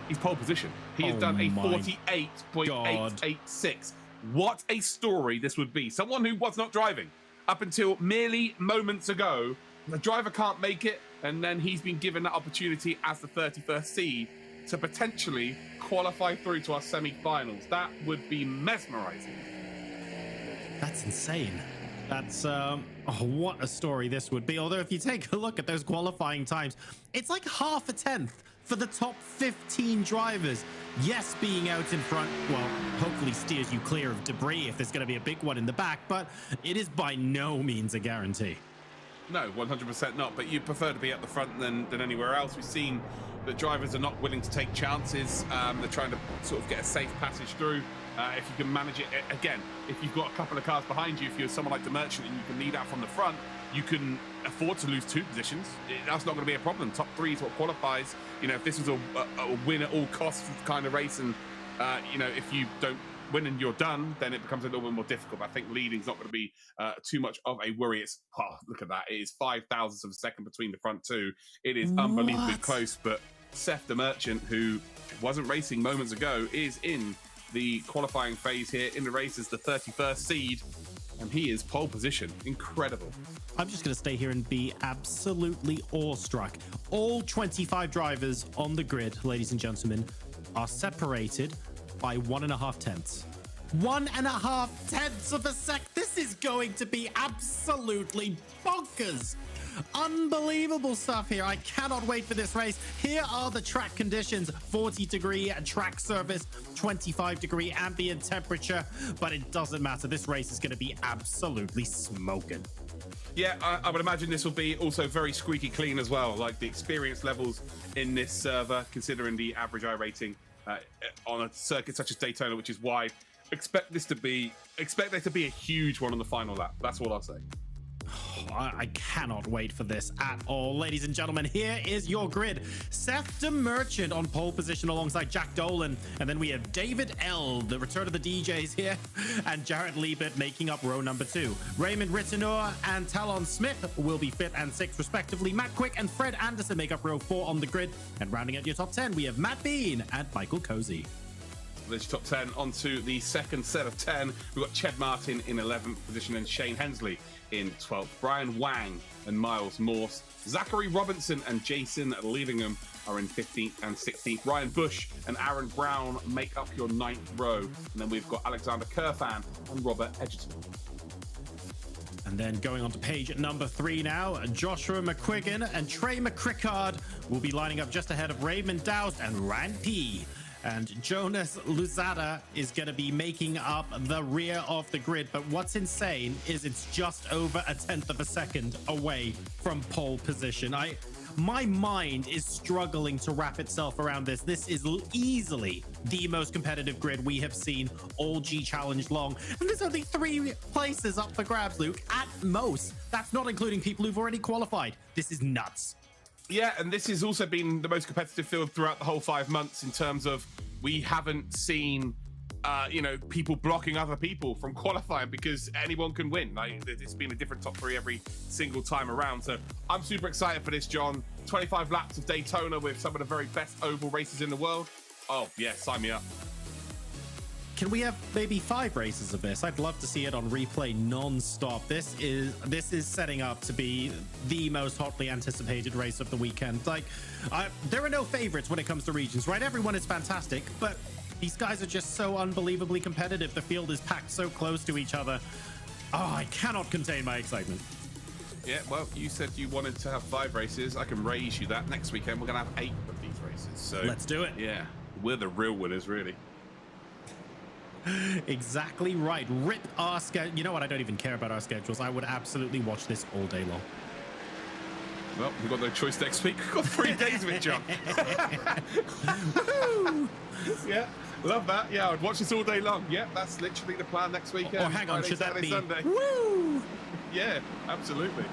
He's pole position. He has done a 48.886. What a story this would be. Someone who was not driving up until merely moments ago. The driver can't make it, and then he's been given that opportunity as the 31st seed to potentially qualify through to our semi-finals. That would be mesmerizing. That's insane. That's what a story this would be. Although if you take a look at those qualifying times, it's like half a tenth for the top 15 drivers. Yes, being out in front, well, hopefully steers you clear of debris if there's going to be a big one in the back, but it is by no means a guarantee. No, 100% not, but you prefer to be at the front than anywhere else. We've seen that drivers are not willing to take chances. They're trying to sort of get a safe passage through. If you can manage it, again, if you've got a couple of cars behind you, if you're someone like the Merchant and you can lead out from the front, you can afford to lose 2 positions. That's not going to be a problem. Top 3 is what qualifies. If this was a win at all costs kind of race, and if you don't win and you're done, then it becomes a little bit more difficult. But I think leading's not going to be too much of a worry. It's look at that. It is 5 thousandths of a second between the front 2. It is unbelievably close. But Seth the Merchant, who wasn't racing moments ago, is in the qualifying phase here in the race as the 31st seed, and he is pole position. Incredible. I'm just going to stay here and be absolutely awestruck. All 25 drivers on the grid, ladies and gentlemen, are separated by 1.5 tenths. 1.5 tenths of a sec. This is going to be absolutely bonkers. Unbelievable stuff here. I cannot wait for this race. Here are the track conditions: 40-degree track surface, 25-degree ambient temperature, but it doesn't matter. This race is going to be absolutely smoking. Yeah, I would imagine this will be also very squeaky clean as well, like the experience levels in this server, considering the average iRating on a circuit such as Daytona, which is why expect there to be a huge one on the final lap. That's all I'll say. I cannot wait for this at all. Ladies and gentlemen, here is your grid. Seth the Merchant on pole position alongside Jack Dolan. And then we have David L., the return of the DJs here, and Jarrett Liebert making up row number 2. Raymond Rittenauer and Talon Smith will be 5th and 6th, respectively. Matt Quick and Fred Anderson make up row 4 on the grid. And rounding out your top 10, we have Matt Bean and Michael Cozy. There's top 10 onto the second set of 10. We've got Ched Martin in 11th position and Shane Hensley in 12th. Brian Wang and Miles Morse. Zachary Robinson and Jason Leadingham are in 15th and 16th. Ryan Bush and Aaron Brown make up your 9th row. And then we've got Alexander Kerfan and Robert Edgerton. And then going on to page number 3 now, Joshua McQuiggan and Trey McCrickard will be lining up just ahead of Raymond Dowst and Rand P. And Jonas Luzada is going to be making up the rear of the grid. But what's insane is it's just over 1/10 of a second away from pole position. My mind is struggling to wrap itself around this. This is easily the most competitive grid we have seen all G Challenge long. And there's only 3 places up for grabs, Luke, at most. That's not including people who've already qualified. This is nuts. Yeah, and this has also been the most competitive field throughout the whole 5 months in terms of we haven't seen, people blocking other people from qualifying because anyone can win. Like, it's been a different top 3 every single time around. So I'm super excited for this, John. 25 laps of Daytona with some of the very best oval races in the world. Oh, yeah, sign me up. Can we have maybe 5 races of this? I'd love to see it on replay non-stop. This is setting up to be the most hotly anticipated race of the weekend. Like, there are no favorites when it comes to regions, right? Everyone is fantastic, but these guys are just so unbelievably competitive. The field is packed so close to each other. Oh, I cannot contain my excitement. Yeah, well, you said you wanted to have 5 races. I can raise you that. Next weekend, we're going to have 8 of these races. So let's do it. Yeah, we're the real winners, really. Exactly right. Rip our schedule. You know what? I don't even care about our schedules. I would absolutely watch this all day long. Well, we've got no choice next week. We've got 3 days of it, John. Yeah, love that. Yeah, I'd watch this all day long. Yeah, that's literally the plan next weekend. Or hang on, Friday, should that Saturday, be Sunday. woo? Yeah, absolutely.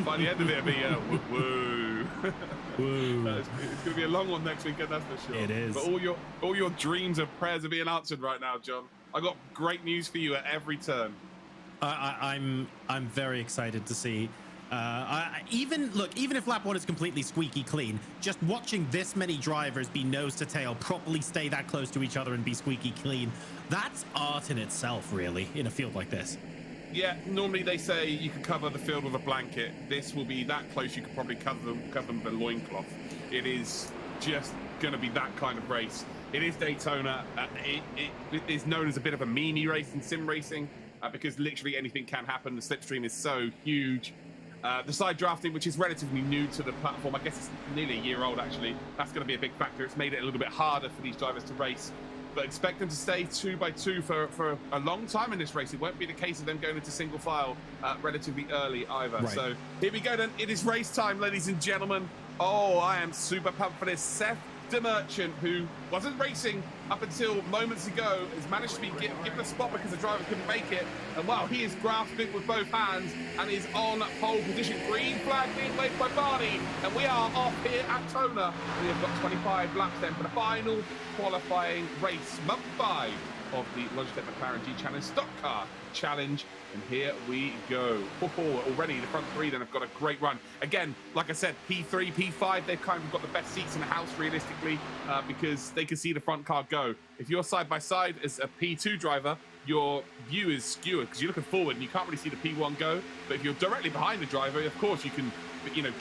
By the end of it, it'll be woo. Woo. It's going to be a long one next weekend, that's for sure. It is. But all your dreams and prayers are being answered right now, John. I got great news for you at every turn. I'm very excited to see. Even if lap 1 is completely squeaky clean, just watching this many drivers be nose to tail, properly stay that close to each other and be squeaky clean, that's art in itself, really, in a field like this. Yeah, normally they say you can cover the field with a blanket. This will be that close you could probably cover them with a loincloth. It is just going to be that kind of race. It is Daytona. It is known as a bit of a meanie race in sim racing because literally anything can happen. The slipstream is so huge. The side drafting, which is relatively new to the platform, I guess it's nearly a year old actually, that's going to be a big factor. It's made it a little bit harder for these drivers to race. But expect them to stay 2 by 2 for a long time in this race. It won't be the case of them going into single file relatively early either. Right. So here we go then. It is race time, ladies and gentlemen. Oh, I am super pumped for this. Seth DeMerchant, who wasn't racing up until moments ago, has managed to be given a spot because the driver couldn't make it. And wow, he is grasped it with both hands and is on pole position. Green flag being waved by Barney. And we are off here at Tona. We have got 25 laps then for the final qualifying race, month 5 of the Logitech McLaren G Challenge Stock Car Challenge. And here we go. Already the front 3 then have got a great run. Again, like I said, P3, P5, they've kind of got the best seats in the house realistically because they can see the front car go. If you're side by side as a P2 driver, your view is skewered because you're looking forward and you can't really see the P1 go. But if you're directly behind the driver, of course you can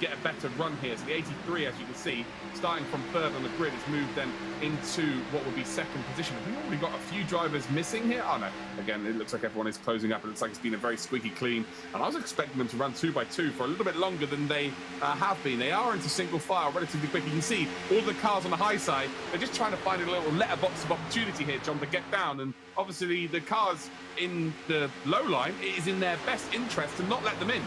get a better run here. So the 83, as you can see, starting from 3rd on the grid, has moved then into what would be 2nd position. Have we already got a few drivers missing here? Oh no, again, it looks like everyone is closing up. It looks like it's been a very squeaky clean. And I was expecting them to run 2 by 2 for a little bit longer than they have been. They are into single file relatively quick. You can see all the cars on the high side, they're just trying to find a little letterbox of opportunity here, John, to get down. And obviously the cars in the low line, it is in their best interest to not let them in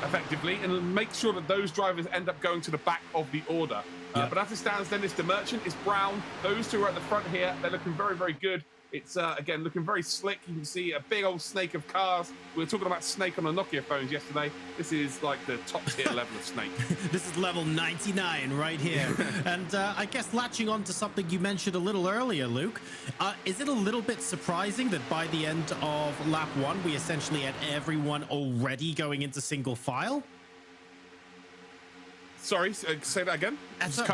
effectively and make sure that those drivers end up going to the back of the order. But as it stands then, it's DeMerchant, it's Brown. Those 2 are at the front here. They're looking very, very good. It's, again, looking very slick. You can see a big old snake of cars. We were talking about snake on the Nokia phones yesterday. This is like the top tier level of snake. This is level 99 right here. And I guess latching on to something you mentioned a little earlier, Luke, is it a little bit surprising that by the end of lap 1, we essentially had everyone already going into single file? Sorry, say that again.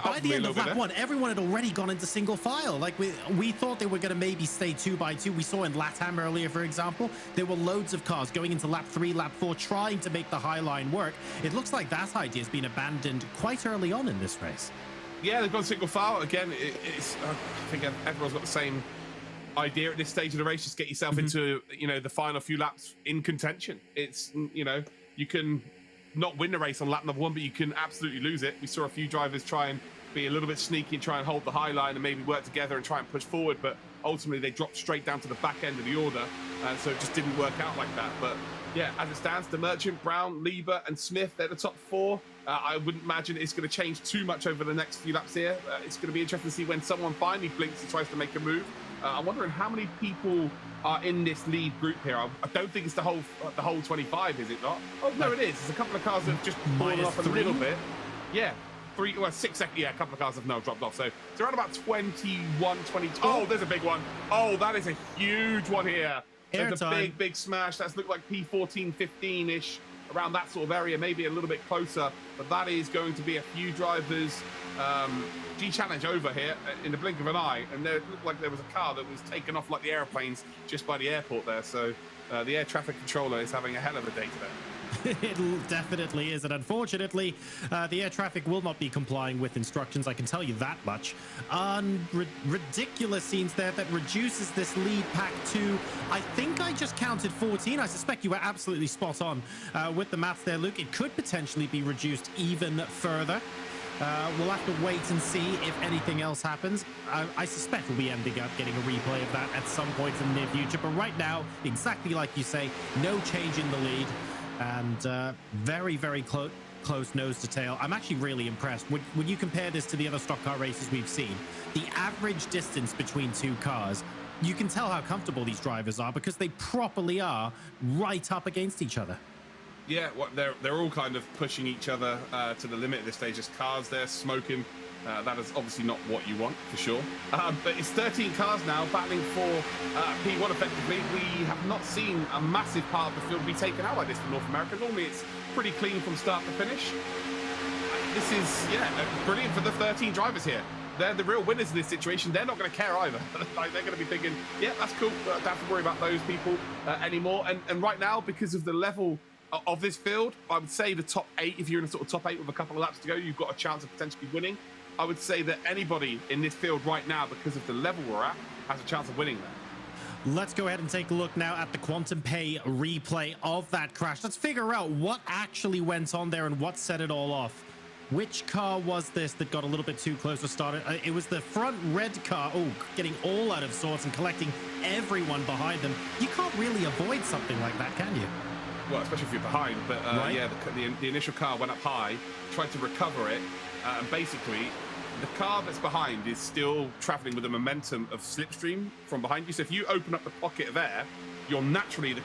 By the end of lap 1, everyone had already gone into single file. Like we thought they were going to maybe stay 2 by 2. We saw in LATAM earlier, for example, there were loads of cars going into lap 3, lap 4, trying to make the high line work. It looks like that idea has been abandoned quite early on in this race. Yeah, they've gone single file. Again, it's I think everyone's got the same idea at this stage of the race. Just get yourself into, the final few laps in contention. It's, you can not win the race on lap number 1, but you can absolutely lose it. We saw a few drivers try and be a little bit sneaky and try and hold the high line and maybe work together and try and push forward, but ultimately they dropped straight down to the back end of the order, and so it just didn't work out like that. But yeah, as it stands, the Merchant, Brown, Lieber, and Smith, they're the top 4. I wouldn't imagine it's going to change too much over the next few laps here. It's going to be interesting to see when someone finally blinks and tries to make a move. I'm wondering how many people are in this lead group here. I don't think it's the whole 25, is it not? Oh, no, it is. There's a couple of cars that have just fallen off a little bit. Yeah. 6 seconds. Yeah, a couple of cars have now dropped off. So it's around about 21, 22. Oh, there's a big one. Oh, that is a huge one here. There's a big smash. That's looked like P14, 15-ish, around that sort of area, maybe a little bit closer. But that is going to be a few drivers. G Challenge over here in the blink of an eye, and there looked like there was a car that was taken off like the airplanes just by the airport there. So the air traffic controller is having a hell of a day today. It definitely is, and unfortunately, the air traffic will not be complying with instructions. I can tell you that much. Ridiculous scenes there that reduces this lead pack to, I think I just counted 14. I suspect you were absolutely spot on with the maths there, Luke. It could potentially be reduced even further. We'll have to wait and see if anything else happens. I suspect we'll be ending up getting a replay of that at some point in the near future. But right now, exactly like you say, no change in the lead. And very, very close nose to tail. I'm actually really impressed. When you compare this to the other stock car races we've seen, the average distance between two cars, you can tell how comfortable these drivers are because they properly are right up against each other. Yeah, they're all kind of pushing each other to the limit at this stage. There's cars there smoking. That is obviously not what you want, for sure. But it's 13 cars now battling for P1 effectively. We have not seen a massive part of the field be taken out like this for North America. Normally it's pretty clean from start to finish. This is, brilliant for the 13 drivers here. They're the real winners in this situation. They're not going to care either. Like, they're going to be thinking, yeah, that's cool. Don't have to worry about those people anymore. And right now, because of the level of this field, I would say the top 8, if you're in a sort of top 8 with a couple of laps to go, you've got a chance of potentially winning. I would say that anybody in this field right now, because of the level we're at, has a chance of winning there. Let's go ahead and take a look now at the Quantum Pay replay of that crash. Let's figure out what actually went on there and what set it all off. Which car was this that got a little bit too close to start? It was the front red car, getting all out of sorts and collecting everyone behind them. You can't really avoid something like that, can you? Well, especially if you're behind, but right? Yeah, the initial car went up high, tried to recover it, and basically the car that's behind is still traveling with the momentum of slipstream from behind you. So if you open up the pocket of air, the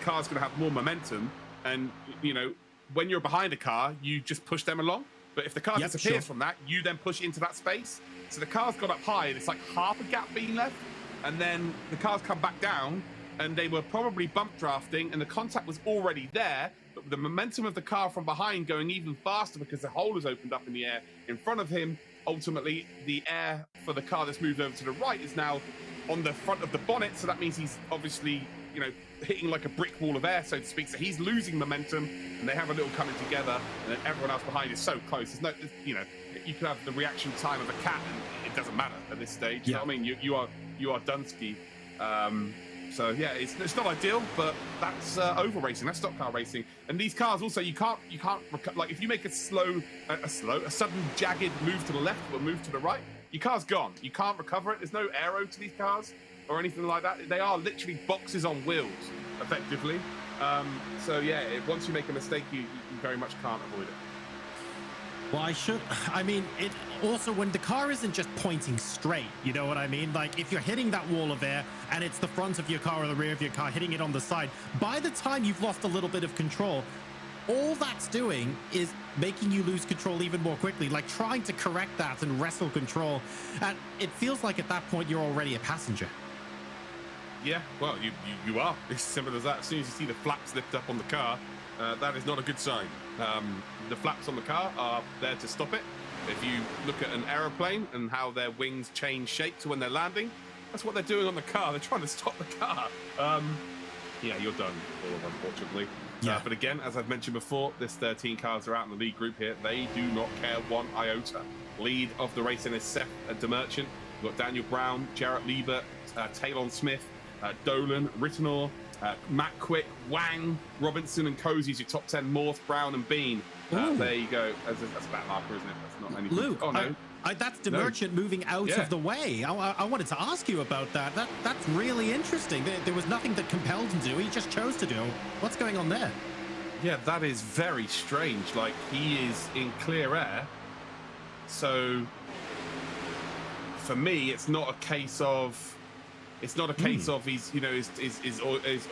car's going to have more momentum, and when you're behind a car, you just push them along. But if the car disappears from that, you then push into that space. So the car's got up high, and it's like half a gap being left, and then the cars come back down, and they were probably bump drafting, and the contact was already there, but the momentum of the car from behind going even faster because the hole has opened up in the air in front of him. Ultimately, the air for the car that's moved over to the right is now on the front of the bonnet, so that means he's obviously, hitting like a brick wall of air, so to speak. So he's losing momentum, and they have a little coming together, and then everyone else behind is so close. There's no, you can have the reaction time of a cat, and it doesn't matter at this stage. You know what I mean? You are Dunsky. So yeah, it's not ideal, but that's oval racing. That's stock car racing. And these cars also, you can't like if you make a sudden jagged move to the left or move to the right, your car's gone. You can't recover it. There's no aero to these cars or anything like that. They are literally boxes on wheels, effectively. So yeah, once you make a mistake, you very much can't avoid it. Well, it also, when the car isn't just pointing straight, you know what I mean? Like, if you're hitting that wall of air and it's the front of your car or the rear of your car hitting it on the side, by the time you've lost a little bit of control, all that's doing is making you lose control even more quickly, like trying to correct that and wrestle control. And it feels like at that point, you're already a passenger. Yeah, well, you are. It's simple as that. As soon as you see the flaps lift up on the car, that is not a good sign. The flaps on the car are there to stop it. If you look at an aeroplane and how their wings change shape to when they're landing, that's what they're doing on the car. They're trying to stop the car. Yeah, you're done, unfortunately. Yeah. But again, as I've mentioned before, this 13 cars are out in the lead group here. They do not care one iota. Lead of the race in is Seth DeMerchant. We've got Daniel Brown, Jarrett Lieber, Talon Smith, Dolan, Rittenor, Matt Quick, Wang, Robinson, and Cozy's your top 10. Morth, Brown, and Bean. There you go. That's a back marker, isn't it? That's not anything. Luke, oh no. That's Demerchant moving out of the way. I wanted to ask you about that. That's really interesting. There was nothing that compelled him to do. He just chose to do. What's going on there? Yeah, that is very strange. Like, he is in clear air. So, for me, it's not a case of... It's not a case of he's, you know, his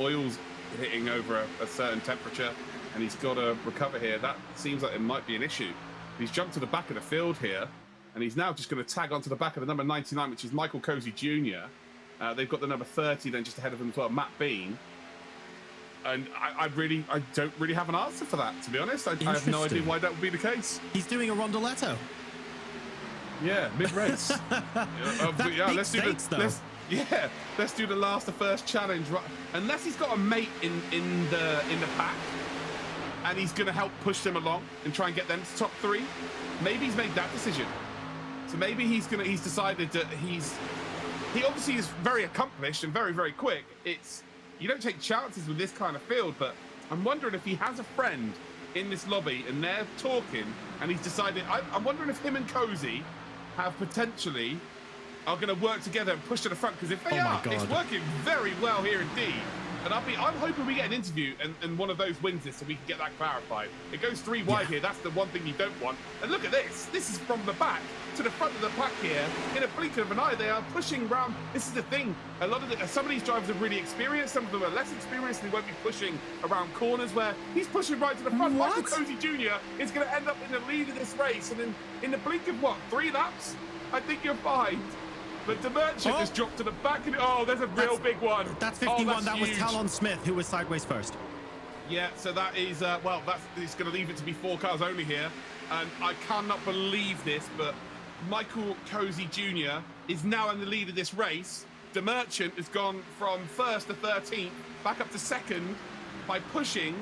oil's hitting over a certain temperature and he's got to recover here. That seems like it might be an issue. He's jumped to the back of the field here, and he's now just going to tag onto the back of the number 99, which is Michael Cozy Jr. They've got the number 30 then just ahead of them as well, Matt Bean. And I don't really have an answer for that, to be honest. I have no idea why that would be the case. He's doing a Rondoletto. Yeah, mid-race. Let's do the last to first challenge. Unless he's got a mate in the pack, and he's going to help push them along and try and get them to top 3. Maybe he's made that decision. So maybe he's decided that he obviously is very accomplished and very, very quick. You don't take chances with this kind of field, but I'm wondering if he has a friend in this lobby and they're talking and he's decided, I'm wondering if him and Cozy have potentially are going to work together and push to the front, because if they are, it's working very well here indeed. And I'm hoping we get an interview and one of those wins this so we can get that clarified. It goes 3 wide here. That's the one thing you don't want. And look at this. This is from the back to the front of the pack here. In a blink of an eye, they are pushing around. This is the thing. Some of these drivers are really experienced. Some of them are less experienced. They won't be pushing around corners where he's pushing right to the front. Michael Cozy Jr. is going to end up in the lead of this race. And in the blink of 3 laps, I think you're fine. But Demerchant has dropped to the back. There's a real big one. That's 51. That was Talon Smith, who was sideways first. Yeah, so that is, it's going to leave it to be 4 cars only here. And I cannot believe this, but Michael Cozy Jr. is now in the lead of this race. Demerchant has gone from 1st to 13th, back up to 2nd by pushing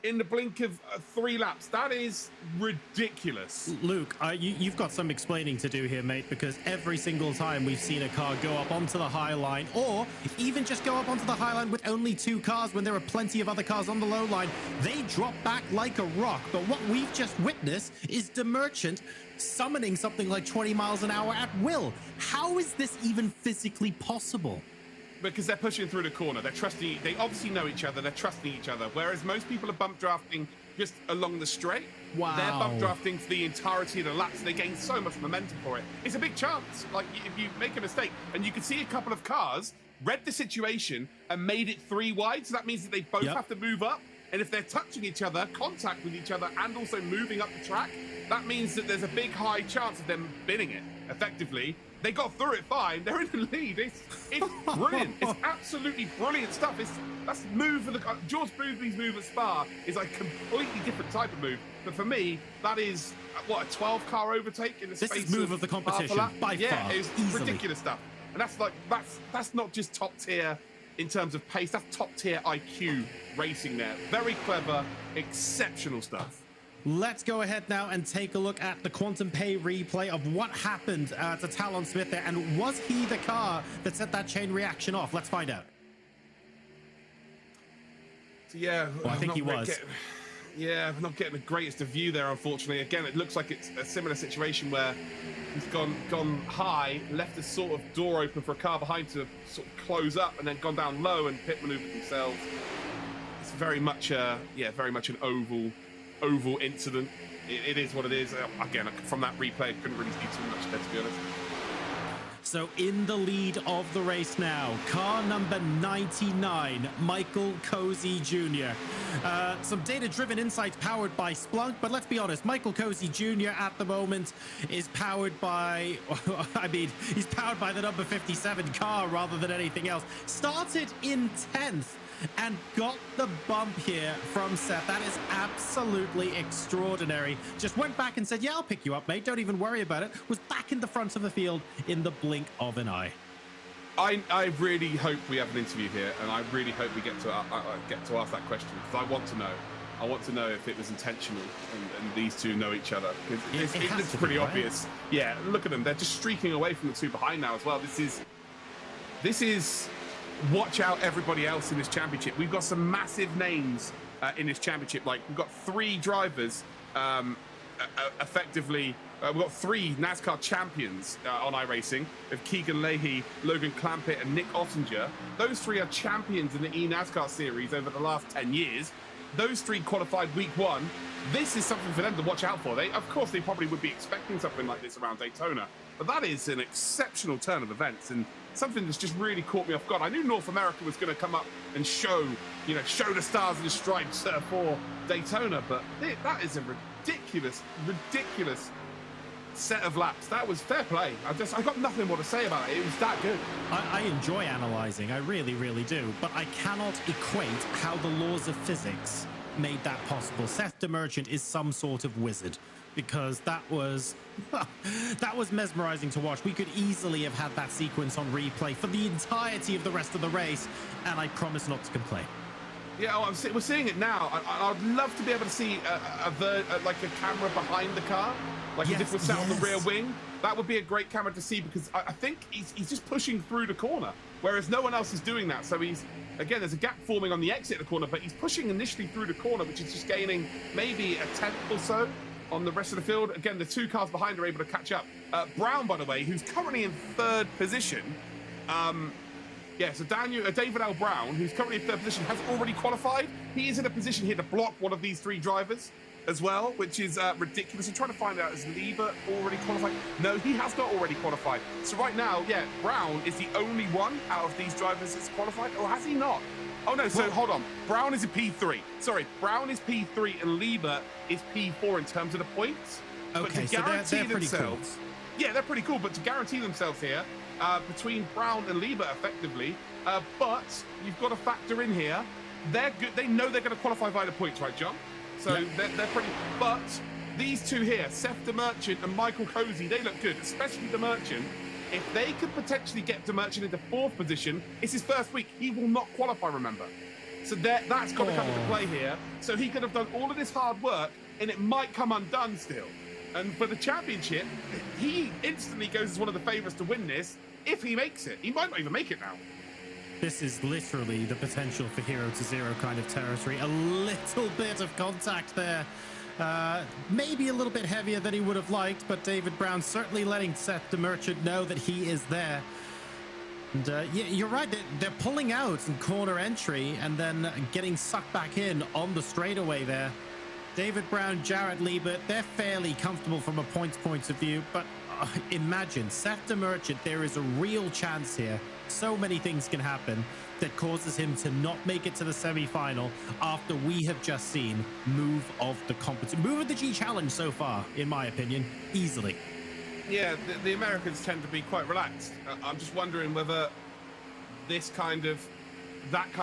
in the blink of 3 laps. That is ridiculous. Luke, you've got some explaining to do here, mate, because every single time we've seen a car go up onto the high line, or even just go up onto the high line with only 2 cars when there are plenty of other cars on the low line, they drop back like a rock. But what we've just witnessed is Demerchant summoning something like 20 miles an hour at will. How is this even physically possible? Because they're pushing through the corner. They're trusting. They obviously know each other. They're trusting each other. Whereas most people are bump drafting just along the straight. Wow. They're bump drafting for the entirety of the laps. They gain so much momentum for it. It's a big chance. Like, if you make a mistake, and you can see a couple of cars read the situation and made it 3 wide. So that means that they both have to move up. And if they're touching each other, contact with each other, and also moving up the track, that means that there's a big high chance of them binning it effectively. They got through it fine. They're in the lead. It's brilliant. It's absolutely brilliant stuff. That's move for the George Boothby's move at Spa is a completely different type of move. But for me, that is a 12-car overtake in the space. This is move of the competition by far. Yeah, it's easily. ridiculous stuff. And that's not just top tier in terms of pace. That's top tier IQ racing there. Very clever, exceptional stuff. Let's go ahead now and take a look at the Quantum Pay replay of what happened to Talon Smith there. And was he the car that set that chain reaction off? Let's find out. So, yeah, I think he was. I'm not getting the greatest of view there, unfortunately. Again, it looks like it's a similar situation where he's gone high, left a sort of door open for a car behind to sort of close up, and then gone down low and pit maneuvered themselves. It's very much an oval incident. It is what it is. Again, from that replay, I couldn't really see too much there, to be honest. So in the lead of the race now, car number 99, Michael Cozy Jr. Some data-driven insights powered by Splunk, but let's be honest, Michael Cozy Jr. at the moment is powered by, he's powered by the number 57 car rather than anything else. Started in 10th. And got the bump here from Seth. That is absolutely extraordinary. Just went back and said, yeah, I'll pick you up, mate. Don't even worry about it. Was back in the front of the field in the blink of an eye. I really hope we have an interview here, and I really hope we get to ask that question, because I want to know. I want to know if it was intentional and these two know each other, because it's pretty obvious. Yeah, look at them. They're just streaking away from the 2 behind now as well. This is watch out everybody else in this championship. We've got some massive names in this championship. Like, we've got 3 drivers effectively, we've got 3 NASCAR champions on iRacing, with Keegan Leahy, Logan Clampett, and Nick Ottinger. Those 3 are champions in the eNASCAR series over the last 10 years. Those 3 qualified week 1. This is something for them to watch out for. Of course, they probably would be expecting something like this around Daytona, but that is an exceptional turn of events and something that's just really caught me off guard. I knew North America was going to come up and show the stars and the stripes for Daytona, but that is a ridiculous set of laps. That was fair play. I got nothing more to say about it. It was that good. I enjoy analyzing. I really, really do. But I cannot equate how the laws of physics made that possible. Seth DeMerchant is some sort of wizard, because that was mesmerizing to watch. We could easily have had that sequence on replay for the entirety of the rest of the race, and I promise not to complain. Yeah, we're seeing it now. I'd love to be able to see like a camera behind the car, like as if we're sat on the rear wing. That would be a great camera to see, because I think he's just pushing through the corner, whereas no one else is doing that. So again, there's a gap forming on the exit of the corner, but he's pushing initially through the corner, which is just gaining maybe a tenth or so on the rest of the field. Again, the 2 cars behind are able to catch up. Brown, by the way, who's currently in 3rd position. So David L. Brown, who's currently in 3rd position, has already qualified. He is in a position here to block one of these 3 drivers as well, which is ridiculous. I'm trying to find out, is Liebert already qualified? No, he has not already qualified. So right now, Brown is the only one out of these drivers that's qualified, or has he not? Oh no, so hold on. Brown is a P3. Sorry, Brown is P3 and Liebert is P4 in terms of the points. Okay, so they're pretty cool. Yeah, they're pretty cool, but to guarantee themselves here, between Brown and Liebert effectively, but you've got to factor in here, they're good. They know they're going to qualify via the points, right, John? So they're pretty, but these 2 here, Seth DeMerchant and Michael Cozy, they look good, especially DeMerchant. If they could potentially get DeMerchant into 4th position, it's his first week. He will not qualify, remember. So that's got to come into play here. So he could have done all of this hard work, and it might come undone still. And for the championship, he instantly goes as one of the favourites to win this if he makes it. He might not even make it now. This is literally the potential for 0 to 0 kind of territory. A little bit of contact there. Maybe a little bit heavier than he would have liked, but David Brown certainly letting Seth DeMerchant know that he is there. And yeah, you're right. They're pulling out in corner entry and then getting sucked back in on the straightaway there. David Brown, Jarrett Liebert, they're fairly comfortable from a points point of view, but imagine Seth DeMerchant, there is a real chance here. So many things can happen that causes him to not make it to the semi-final after we have just seen move of the G Challenge so far, in my opinion, easily. Yeah, the Americans tend to be quite relaxed. I'm just wondering whether that kind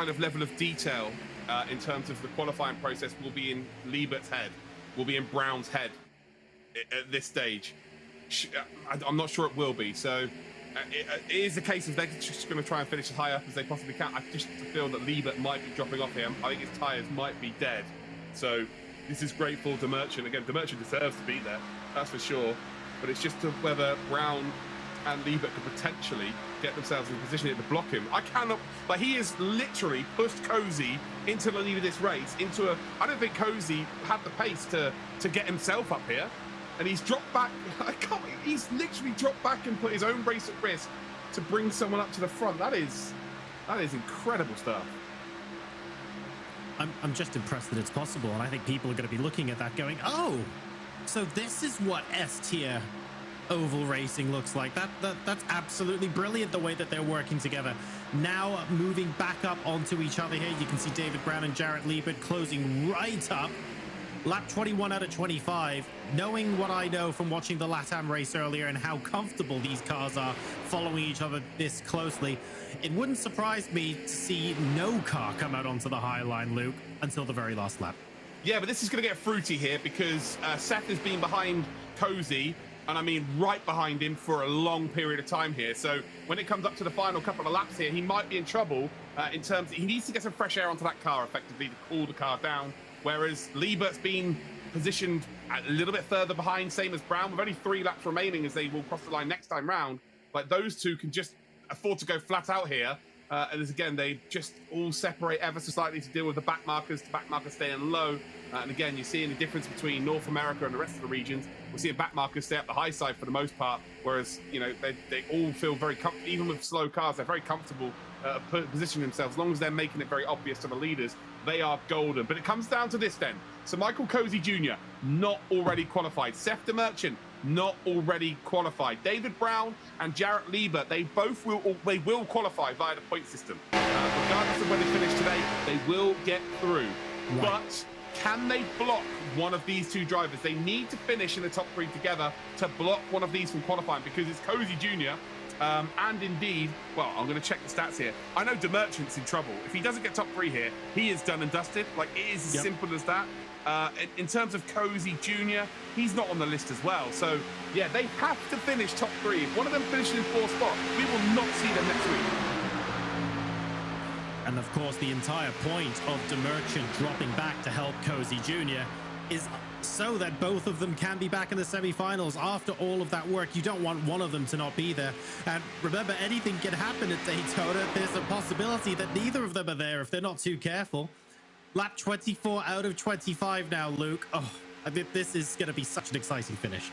of level of detail in terms of the qualifying process will be in Liebert's head, will be in Brown's head at this stage. I'm not sure it will be. So it is a case of they're just going to try and finish as high up as they possibly can. I just feel that Liebert might be dropping off here. I think his tyres might be dead. So this is great for DeMerchant. Again, DeMerchant deserves to be there, that's for sure. But it's just to whether Brown and Liebert could potentially get themselves in a position here to block him. I cannot, like, he has literally pushed Cozy into the lead of this race, I don't think Cozy had the pace to get himself up here. And he's dropped back, he's literally dropped back and put his own race at risk to bring someone up to the front. That is incredible stuff. I'm just impressed that it's possible, and I think people are going to be looking at that going, oh, so this is what S-tier oval racing looks like. That's absolutely brilliant, the way that they're working together. Now moving back up onto each other here, you can see David Brown and Jarrett Liebert closing right up. Lap 21 out of 25. Knowing what I know from watching the LATAM race earlier and how comfortable these cars are following each other this closely, it wouldn't surprise me to see no car come out onto the high line, Luke, until the very last lap. Yeah, but this is going to get fruity here because Seth has been behind Cozy, and I mean right behind him for a long period of time here. So when it comes up to the final couple of laps here, he might be in trouble in terms of, he needs to get some fresh air onto that car effectively to cool the car down. Whereas Liebert's been positioned a little bit further behind, same as Brown, with only 3 laps remaining as they will cross the line next time round. Like, those two can just afford to go flat out here And as again, they just all separate ever so slightly to deal with the back markers, the back markers staying low. And again, you're seeing the difference between North America and the rest of the regions. We're seeing back markers stay up the high side for the most part, whereas, you know, they all feel very comfortable, even with slow cars, they're very comfortable positioning themselves. As long as they're making it very obvious to the leaders, they are golden. But it comes down to this then. So Michael Cozy Jr., not already qualified. Seth de Merchant, not already qualified. David Brown and Jarrett Lieber, they will qualify via the point system. Regardless of where they finish today, they will get through. Right. But can they block one of these two drivers? They need to finish in the top 3 together to block one of these from qualifying, because it's Cozy Jr. And indeed, well, I'm going to check the stats here. I know de Merchant's in trouble. If he doesn't get top 3 here, he is done and dusted. Like, it is as simple as that. In terms of Cozy Jr., he's not on the list as well. So, yeah, they have to finish top 3. If one of them finishes in 4th spot, we will not see them next week. And of course, the entire point of de Merchant dropping back to help Cozy Jr. is so that both of them can be back in the semi-finals. After all of that work, you don't want one of them to not be there. And remember, anything can happen at Daytona. There's a possibility that neither of them are there if they're not too careful. Lap 24 out of 25 now, Luke. Oh, I think this is going to be such an exciting finish.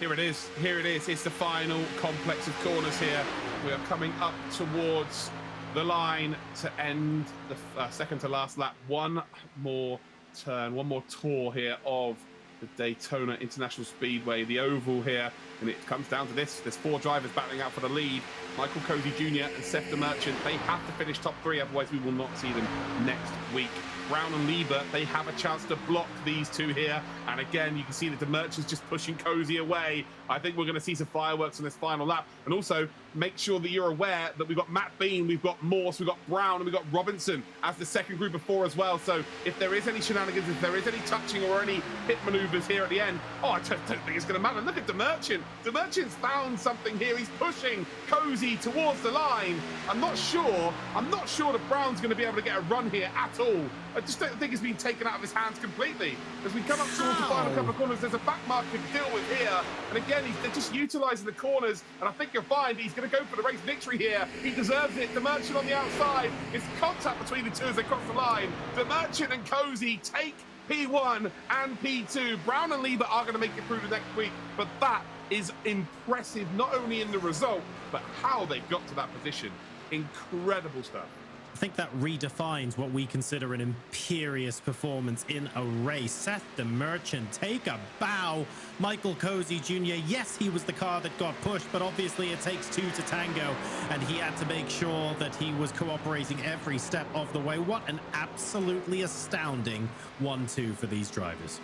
Here it is. Here it is. It's the final complex of corners here. We are coming up towards the line to end the second to last lap. One more turn, one more tour here of the Daytona International Speedway, the oval here, and it comes down to this. There's 4 drivers battling out for the lead. Michael Cozy Jr. and Seth de Merchant, they have to finish top 3, otherwise we will not see them next week. Brown and Lieber, they have a chance to block these two here. And again, you can see that de Merchant's just pushing Cozy away. I think we're going to see some fireworks on this final lap. And also, make sure that you're aware that we've got Matt Bean, we've got Morse, we've got Brown, and we've got Robinson as the second group of 4 as well. So if there is any shenanigans, if there is any touching or any hit maneuvers here at the end, I just don't think it's going to matter. Look at de Merchant. De Merchant's found something here. He's pushing Cozy towards the line. I'm not sure that Brown's going to be able to get a run here at all. I just don't think it's been taken out of his hands completely. As we come up towards the final couple of corners, there's a back marker to deal with here. And again, they're just utilising the corners. And I think you'll find he's going to go for the race victory here. He deserves it. De Merchant on the outside. It's contact between the two as they cross the line. De Merchant and Cozy take P1 and P2. Brown and Lieber are going to make it through the next week. But that is impressive, not only in the result, but how they got to that position. Incredible stuff. I think that redefines what we consider an imperious performance in a race. Seth de Merchant, take a bow. Michael Cozy Jr., yes, he was the car that got pushed, but obviously it takes 2 to tango, and he had to make sure that he was cooperating every step of the way. What an absolutely astounding 1-2 for these drivers.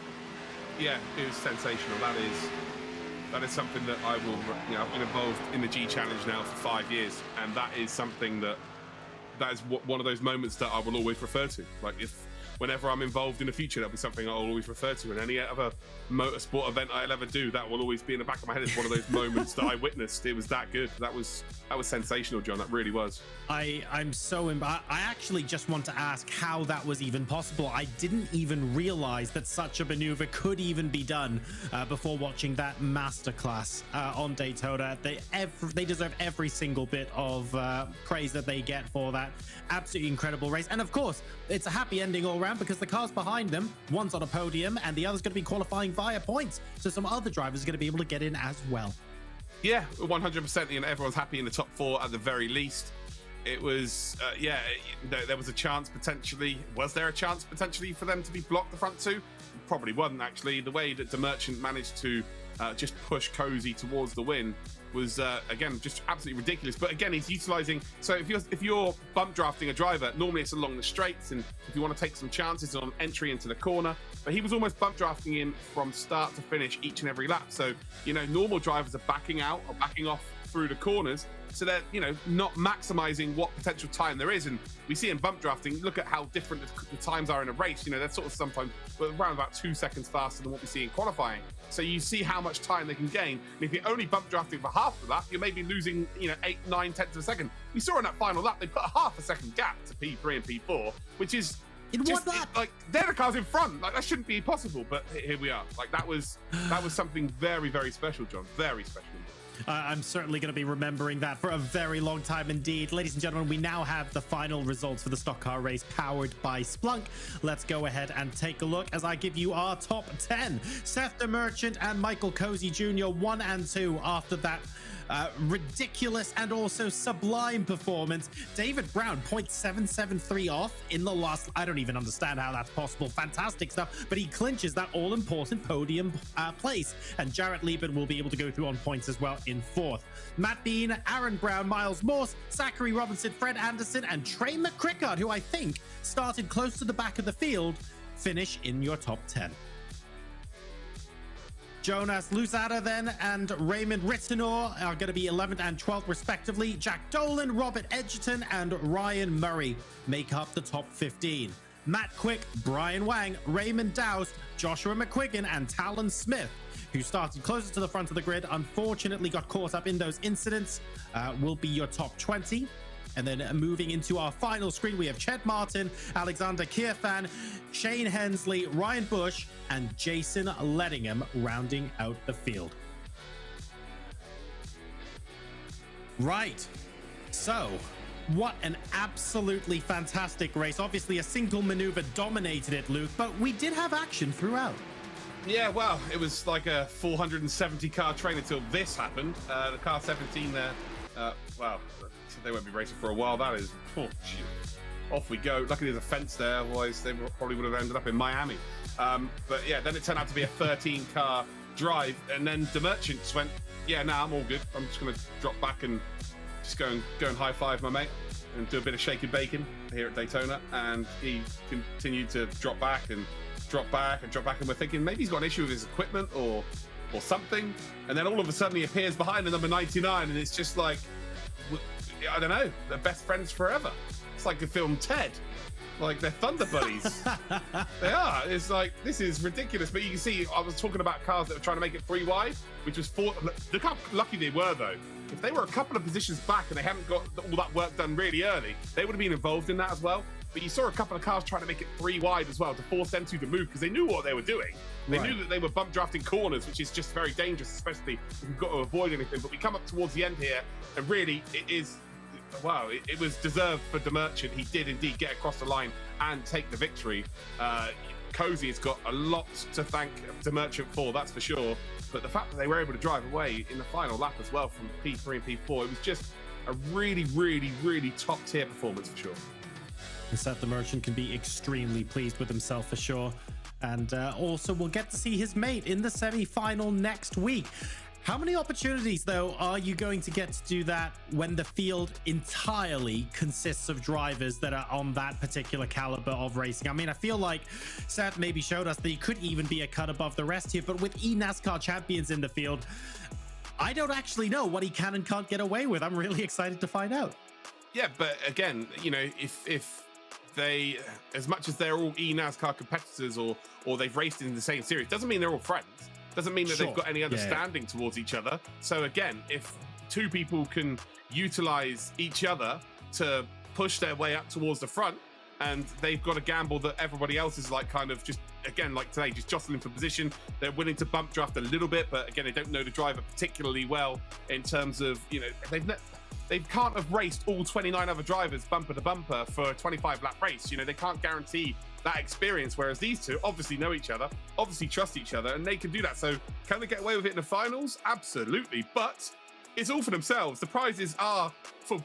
Yeah, it was sensational. That is something that I will, I've been involved in the G Challenge now for 5 years, and that is something that is one of those moments that I will always refer to. Like, whenever I'm involved in the future, that'll be something I'll always refer to. And any other motorsport event I'll ever do, that will always be in the back of my head as one of those moments that I witnessed. It was that good. That was sensational, John. That really was. I'm so I actually just want to ask how that was even possible. I didn't even realize that such a maneuver could even be done before watching that masterclass on Daytona. They deserve every single bit of praise that they get for that. Absolutely incredible race. And of course, it's a happy ending all around because the cars behind them, one's on a podium and the other's going to be qualifying via points. So some other drivers are going to be able to get in as well. Yeah, 100%. Everyone's happy in the top 4 at the very least. It was, there was a chance potentially. Was there a chance potentially for them to be blocked the front 2? Probably wasn't, actually. The way that de Merchant managed to just push Cozy towards the win was, again, just absolutely ridiculous. But again, he's utilising. So if you're bump drafting a driver, normally it's along the straights, and if you want to take some chances on entry into the corner. But he was almost bump drafting him from start to finish each and every lap. So, normal drivers are backing out or backing off through the corners. So they're, not maximizing what potential time there is. And we see in bump drafting, look at how different the times are in a race. They're sort of sometimes around about 2 seconds faster than what we see in qualifying. So you see how much time they can gain. And if you're only bump drafting for half of that, you're maybe losing, 8, 9 tenths of a second. We saw in that final lap, they put a half a second gap to P3 and P4, which is in just, what lap? Like, they're the cars in front. Like, that shouldn't be possible, but here we are. Like, that was something very, very special, John. Very special. I'm certainly going to be remembering that for a very long time indeed. Ladies and gentlemen, we now have the final results for the stock car race powered by Splunk. Let's go ahead and take a look as I give you our top 10. Seth the Merchant and Michael Cozy Jr. 1 and 2 after that ridiculous and also sublime performance. David Brown 0.773 off in the last. I don't even understand how that's possible. Fantastic stuff, but he clinches that all-important podium place, and Jarrett Lieben will be able to go through on points as well in 4th. Matt Bean, Aaron Brown, Miles Morse, Zachary Robinson, Fred Anderson, and Trey McCrickard, who I think started close to the back of the field, finish in your top 10. Jonas Luzada then and Raymond Rittenor are going to be 11th and 12th respectively. Jack Dolan, Robert Edgerton, and Ryan Murray make up the top 15. Matt Quick, Brian Wang, Raymond Doust, Joshua McQuiggan, and Talon Smith, who started closer to the front of the grid, unfortunately got caught up in those incidents, will be your top 20. And then moving into our final screen, we have Ched Martin, Alexander Kirfan, Shane Hensley, Ryan Bush, and Jason Lettingham rounding out the field. Right. So, what an absolutely fantastic race. Obviously, a single maneuver dominated it, Luke, but we did have action throughout. Yeah, well, it was like a 470 car train until this happened. The car 17 there, wow, they won't be racing for a while. That is, oh, shoot. Off we go. Luckily there's a fence there, otherwise they probably would have ended up in Miami. But yeah, then it turned out to be a 13 car drive, and then the Merchants went, yeah, nah, I'm all good. I'm just going to drop back and just go and high five my mate and do a bit of shaking bacon here at Daytona. And he continued to drop back and drop back and drop back, and we're thinking maybe he's got an issue with his equipment or something. And then all of a sudden he appears behind the number 99, and it's just like, I don't know, they're best friends forever. It's like the film Ted. Like, they're Thunder Buddies. They are. It's like, this is ridiculous. But you can see, I was talking about cars that were trying to make it 3 wide, which was 4. Look how lucky they were, though. If they were a couple of positions back and they hadn't got all that work done really early, they would have been involved in that as well. But you saw a couple of cars trying to make it 3 wide as well to force them to move, because they knew what they were doing. They knew that they were bump drafting corners, which is just very dangerous, especially if you've got to avoid anything. But we come up towards the end here, and really, it is... Wow, it was deserved for the Merchant. He did indeed get across the line and take the victory. Cozy has got a lot to thank the Merchant for, that's for sure. But the fact that they were able to drive away in the final lap as well from P3 and P4, it was just a really, really, really top tier performance for sure. And Seth the Merchant can be extremely pleased with himself for sure. And also we'll get to see his mate in the semi-final next week. How many opportunities, though, are you going to get to do that when the field entirely consists of drivers that are on that particular caliber of racing? I mean, I feel like Seth maybe showed us that he could even be a cut above the rest here, but with eNASCAR champions in the field, I don't actually know what he can and can't get away with. I'm really excited to find out. Yeah, but again, you know, if they, as much as they're all eNASCAR competitors or they've raced in the same series, doesn't mean they're all friends. Doesn't mean that they've got any understanding towards each other. So again, if 2 people can utilize each other to push their way up towards the front, and they've got a gamble that everybody else is like kind of just, again, like today, just jostling for position. They're willing to bump draft a little bit, but again, they don't know the driver particularly well in terms of, you know, they can't have raced all 29 other drivers bumper to bumper for a 25 lap race. You know, they can't guarantee that experience, whereas these 2 obviously know each other, obviously trust each other, and they can do that. So can they get away with it in the finals? Absolutely. But it's all for themselves. The prizes are for,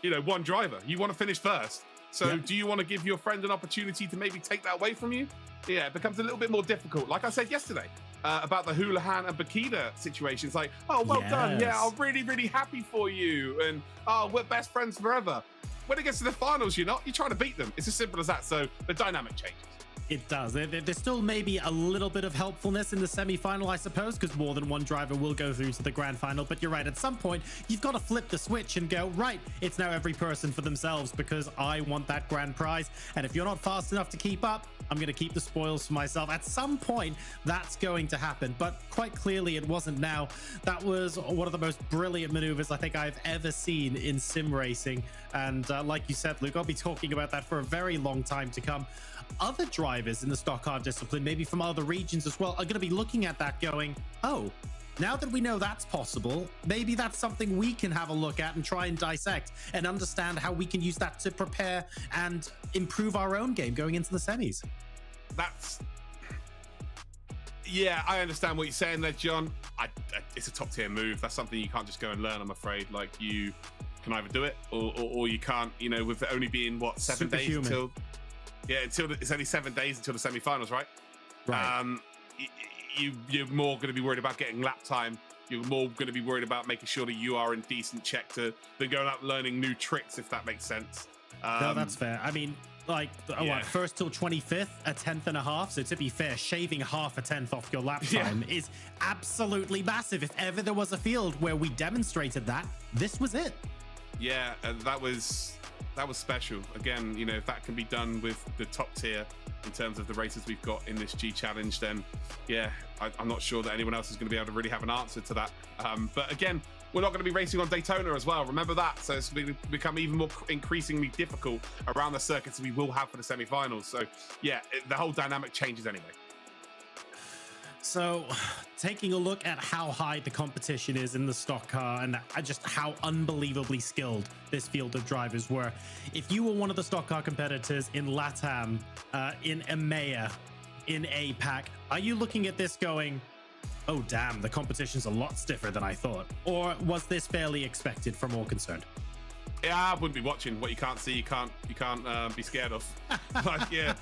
you know, one driver. You want to finish first. So do you want to give your friend an opportunity to maybe take that away from you? Yeah, it becomes a little bit more difficult. Like I said yesterday, about the Houlihan and Bakita situation. It's like, oh, well done. Yeah, I'm really, really happy for you. And, oh, we're best friends forever. When it gets to the finals, you're not. You're trying to beat them. It's as simple as that. So the dynamic changes. It does. There's still maybe a little bit of helpfulness in the semi-final, I suppose, because more than one driver will go through to the grand final. But you're right. At some point, you've got to flip the switch and go, right, it's now every person for themselves because I want that grand prize. And if you're not fast enough to keep up, I'm going to keep the spoils for myself. At some point, that's going to happen. But quite clearly, it wasn't now. That was one of the most brilliant maneuvers I think I've ever seen in sim racing. And like you said, Luke, I'll be talking about that for a very long time to come. Other drivers in the stock car discipline, maybe from other regions as well, are going to be looking at that going, oh, Now that we know that's possible, maybe that's something we can have a look at and try and dissect and understand how we can use that to prepare and improve our own game going into the semis. Yeah, I understand what you're saying there, John. It's a top tier move. That's something you can't just go and learn, I'm afraid. Like, you can either do it or you can't, you know, with it only being, what, 7 days until... Yeah, it's only 7 days until the semi-finals, right? Right. You're more going to be worried about getting lap time. You're more going to be worried about making sure that you are in decent check than going out learning new tricks, if that makes sense. No, that's fair. I mean, like, what, first till 25th, a tenth and a half. So to be fair, shaving half a tenth off your lap time is absolutely massive. If ever there was a field where we demonstrated that, this was it. Yeah, that was special. Again, you know, if that can be done with the top tier in terms of the races we've got in this G Challenge, then yeah, I'm not sure that anyone else is going to be able to really have an answer to that. But again, we're not going to be racing on Daytona as well. Remember that. So it's going to become even more increasingly difficult around the circuits we will have for the semi-finals. So yeah, the whole dynamic changes anyway. So, taking a look at how high the competition is in the stock car and just how unbelievably skilled this field of drivers were. If you were one of the stock car competitors in LATAM, in EMEA, in APAC, are you looking at this going, oh damn, the competition's a lot stiffer than I thought? Or was this fairly expected from all concerned? Yeah, I wouldn't be watching. What you can't see, you can't be scared of. Like, yeah.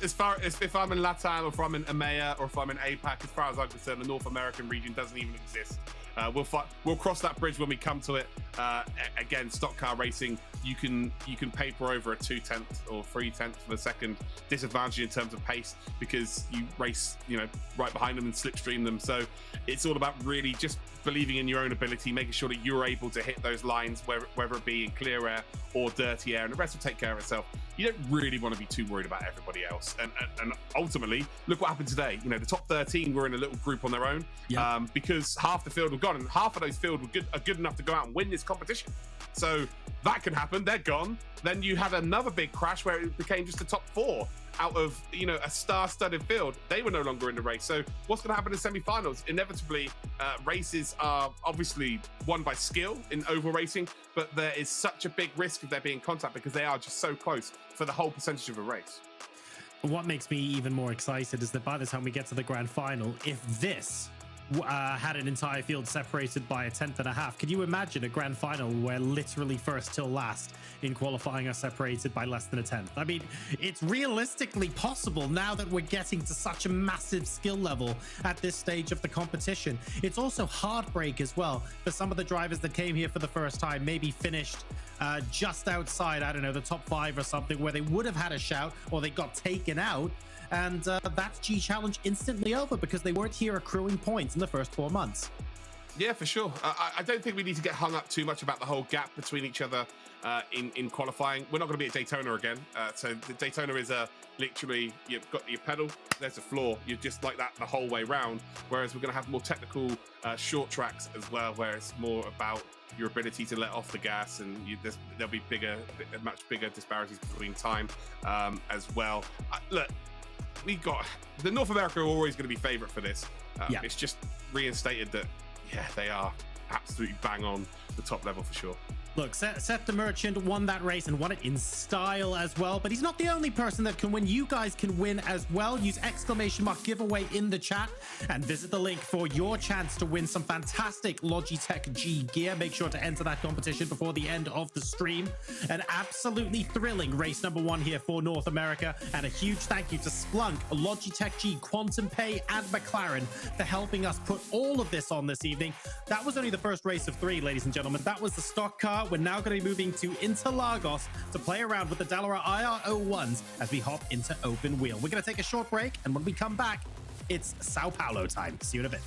As far as if I'm in LATAM or if I'm in EMEA or if I'm in APAC, as far as I'm concerned, the North American region doesn't even exist. We'll cross that bridge when we come to it. Again, stock car racing, you can paper over a 2/10 or 3/10 of a second disadvantage in terms of pace because you race, you know, right behind them and slipstream them. So it's all about really just believing in your own ability, making sure that you're able to hit those lines, whether it be in clear air or dirty air, and the rest will take care of itself. You don't really want to be too worried about everybody else. And ultimately, look what happened today. You know, the top 13 were in a little group on their own because half the field were gone, and half of those field are good enough to go out and win this competition. So that can happen. They're gone. Then you had another big crash where it became just the top 4 out of, you know, a star-studded field. They were no longer in the race. So what's going to happen in semi-finals? Inevitably, races are obviously won by skill in oval racing, but there is such a big risk of there being contact because they are just so close for the whole percentage of a race. What makes me even more excited is that by the time we get to the grand final, if this had an entire field separated by a tenth and a half, can you imagine a grand final where literally first till last in qualifying are separated by less than a tenth? I mean, it's realistically possible now that we're getting to such a massive skill level at this stage of the competition. It's also heartbreak as well for some of the drivers that came here for the first time, maybe finished just outside, I don't know, the top 5 or something, where they would have had a shout or they got taken out. And that's G Challenge instantly over because they weren't here accruing points in the first 4 months. Yeah, for sure. I don't think we need to get hung up too much about the whole gap between each other in qualifying. We're not going to be at Daytona again. So the Daytona is literally, you've got your pedal, there's a floor. You're just like that the whole way round. Whereas we're going to have more technical short tracks as well, where it's more about your ability to let off the gas, and there'll be much bigger disparities between time as well. Look, we got the North America are always going to be favorite for this. It's just reinstated that, yeah, they are absolutely bang on the top level for sure. Look, Seth the Merchant won that race and won it in style as well, but he's not the only person that can win. You guys can win as well. Use ! giveaway in the chat and visit the link for your chance to win some fantastic Logitech G gear. Make sure to enter that competition before the end of the stream. An absolutely thrilling race number 1 here for North America, and a huge thank you to Splunk, Logitech G, Quantum Pay, and McLaren for helping us put all of this on this evening. That was only the first race of 3, ladies and gentlemen. That was the stock car. We're now going to be moving to Interlagos to play around with the Dallara IR01s as we hop into open wheel. We're going to take a short break, and when we come back, it's Sao Paulo time. See you in a bit.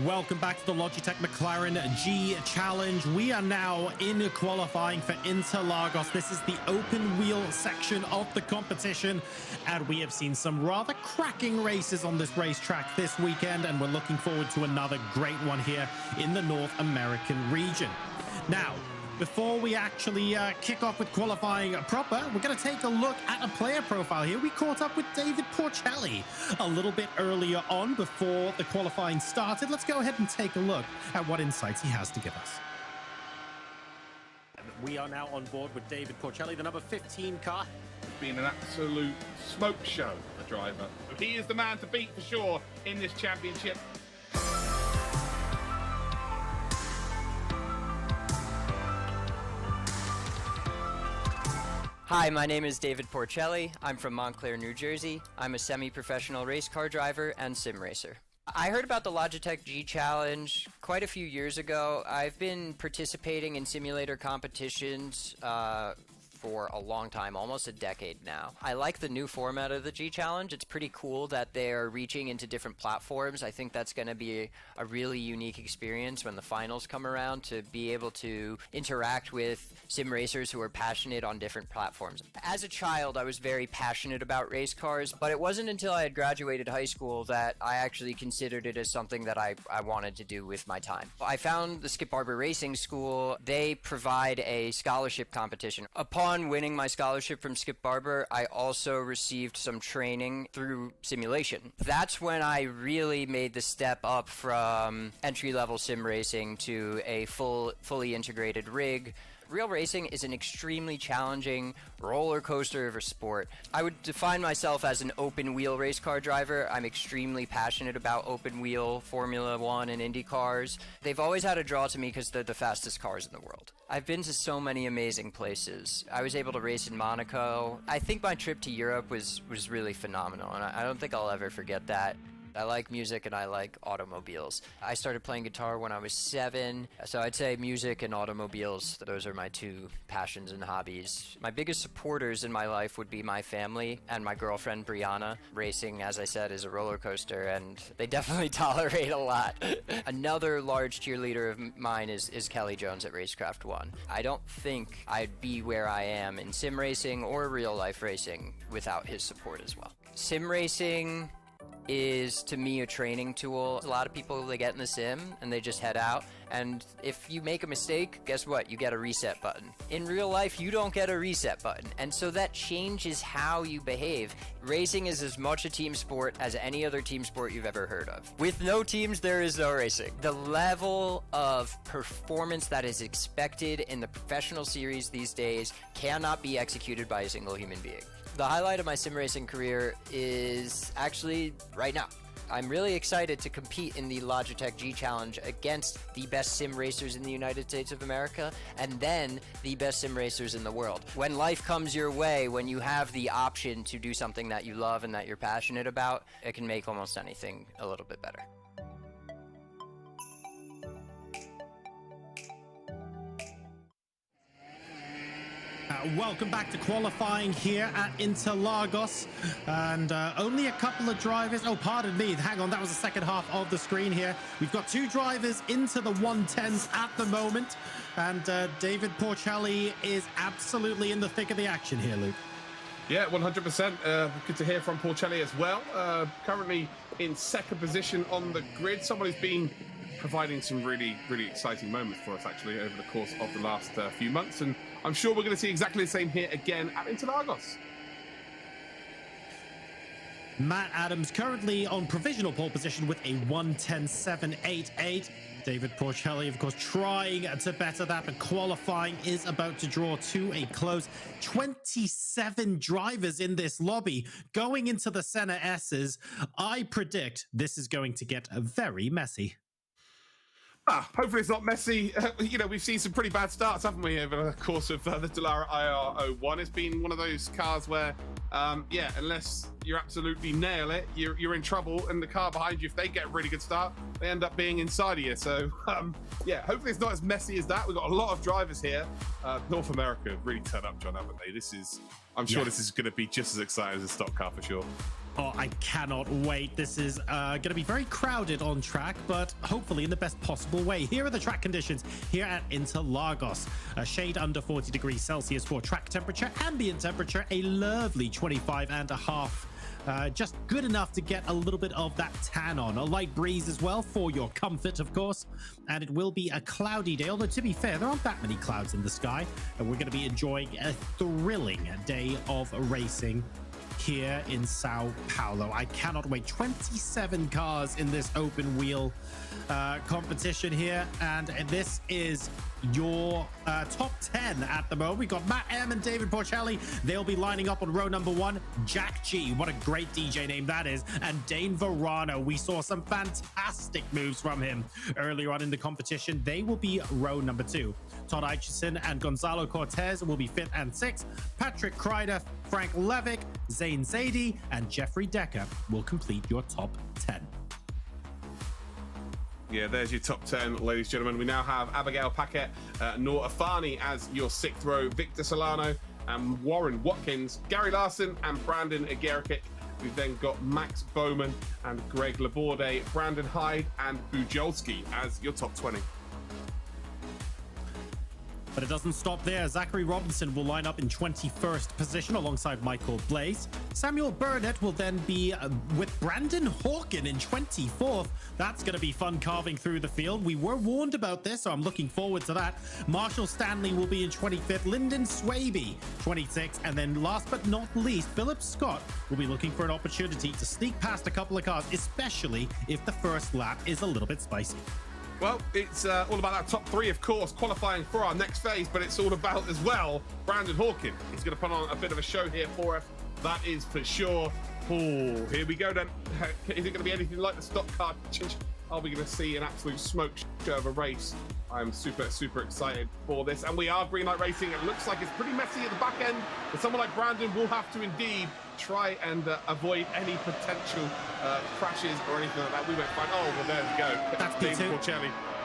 Welcome back to the Logitech McLaren G Challenge. We are now in qualifying for Interlagos. This is the open wheel section of the competition, and we have seen some rather cracking races on this racetrack this weekend, and we're looking forward to another great one here in the North American region. Now, before we actually kick off with qualifying proper, we're going to take a look at a player profile here. We caught up with David Porcelli a little bit earlier on before the qualifying started. Let's go ahead and take a look at what insights he has to give us. We are now on board with David Porcelli, the number 15 car. It's been an absolute smoke show, the driver. He is the man to beat for sure in this championship. Hi, my name is David Porcelli. I'm from Montclair, New Jersey. I'm a semi-professional race car driver and sim racer. I heard about the Logitech G Challenge quite a few years ago. I've been participating in simulator competitions for a long time, almost a decade now. I like the new format of the G Challenge. It's pretty cool that they're reaching into different platforms. I think that's going to be a really unique experience when the finals come around, to be able to interact with sim racers who are passionate on different platforms. As a child, I was very passionate about race cars, but it wasn't until I had graduated high school that I actually considered it as something that I wanted to do with my time. I found the Skip Barber Racing School. They provide a scholarship competition. Upon winning my scholarship from Skip Barber, I also received some training through simulation. That's when I really made the step up from entry-level sim racing to a fully integrated rig. Real racing is an extremely challenging roller coaster of a sport. I would define myself as an open wheel race car driver. I'm extremely passionate about open wheel Formula One and Indy cars. They've always had a draw to me because they're the fastest cars in the world. I've been to so many amazing places. I was able to race in Monaco. I think my trip to Europe was really phenomenal, and I don't think I'll ever forget that. I like music and I like automobiles. I started playing guitar when I was 7, so I'd say music and automobiles, those are my two passions and hobbies. My biggest supporters in my life would be my family and my girlfriend Brianna. Racing, as I said, is a roller coaster, and they definitely tolerate a lot. Another large cheerleader of mine is Kelly Jones at Racecraft One. I don't think I'd be where I am in sim racing or real life racing without his support as well. Sim racing is, to me, a training tool. A lot of people, they get in the sim and they just head out, and if you make a mistake, guess what? You get a reset button. In real life, you don't get a reset button, and so that changes how you behave. Racing is as much a team sport as any other team sport you've ever heard of. With no teams, there is no racing. The level of performance that is expected in the professional series these days cannot be executed by a single human being. The highlight of my sim racing career is actually right now. I'm really excited to compete in the Logitech G Challenge against the best sim racers in the United States of America, and then the best sim racers in the world. When life comes your way, when you have the option to do something that you love and that you're passionate about, it can make almost anything a little bit better. Welcome back to qualifying here at Interlagos, and only a couple of drivers. Oh, pardon me. Hang on, that was the second half of the screen here. We've got 2 drivers into the 110s at the moment, and David Porcelli is absolutely in the thick of the action here, Luke. Yeah, 100%. Good to hear from Porcelli as well. Currently in second position on the grid. Someone who's been providing some really exciting moments for us, actually, over the course of the last few months. And I'm sure we're going to see exactly the same here again at Interlagos. Matt Adams currently on provisional pole position with a 1:10.788. David Porcelli, of course, trying to better that, but qualifying is about to draw to a close. 27 drivers in this lobby going into the Senna S's. I predict this is going to get very messy. Hopefully it's not messy. You know, we've seen some pretty bad starts, haven't we, over the course of the Dallara IR01. It's been one of those cars where, yeah, unless you absolutely nail it, you're in trouble. And the car behind you, if they get a really good start, they end up being inside of you. So, yeah, hopefully it's not as messy as that. We've got a lot of drivers here. North America have really turned up, John, haven't they? I'm sure this is going to be just as exciting as a stock car for sure. Oh, I cannot wait. This is going to be very crowded on track, but hopefully in the best possible way. Here are the track conditions here at Interlagos. A shade under 40 degrees Celsius for track temperature. Ambient temperature, a lovely 25.5. Just good enough to get a little bit of that tan on. A light breeze as well for your comfort, of course. And it will be a cloudy day, although to be fair, there aren't that many clouds in the sky. And we're going to be enjoying a thrilling day of racing here in Sao Paulo. I cannot wait. 27 cars in this open wheel competition here, and this is your top 10 at the moment. We've got Matt M and David Porcelli. They'll be lining up on row number 1. Jack G, what a great DJ name that is, and Dane Verano. We saw some fantastic moves from him earlier on in the competition. They will be row number 2. Todd Eichison and Gonzalo Cortez will be 5th and 6th. Patrick Kreider, Frank Levick, Zane Zaidi, and Jeffrey Decker will complete your top 10. Yeah, there's your top 10, ladies and gentlemen. We now have Abigail Paquette, Noor Afani as your 6th row, Victor Solano and Warren Watkins, Gary Larson and Brandon Agerikic. We've then got Max Bowman and Greg Laborde, Brandon Hyde and Bujolski as your top 20. But it doesn't stop there. Zachary Robinson will line up in 21st position alongside Michael Blaze. Samuel Burnett will then be with Brandon Hawken in 24th. That's going to be fun carving through the field. We were warned about this, so I'm looking forward to that. Marshall Stanley will be in 25th. Lyndon Swaby, 26th. And then last but not least, Philip Scott will be looking for an opportunity to sneak past a couple of cars, especially if the first lap is a little bit spicy. Well, it's all about that top 3, of course, qualifying for our next phase, but it's all about, as well, Brandon Hawken. He's going to put on a bit of a show here for us. That is for sure. Oh, here we go then. Is it going to be anything like the stock car? Are we going to see an absolute smoke show of a race? I'm super excited for this. And we are Green Light Racing. It looks like it's pretty messy at the back end, but someone like Brandon will have to indeed try and avoid any potential crashes or anything like that. We won't find. Oh, well, there we go. That's David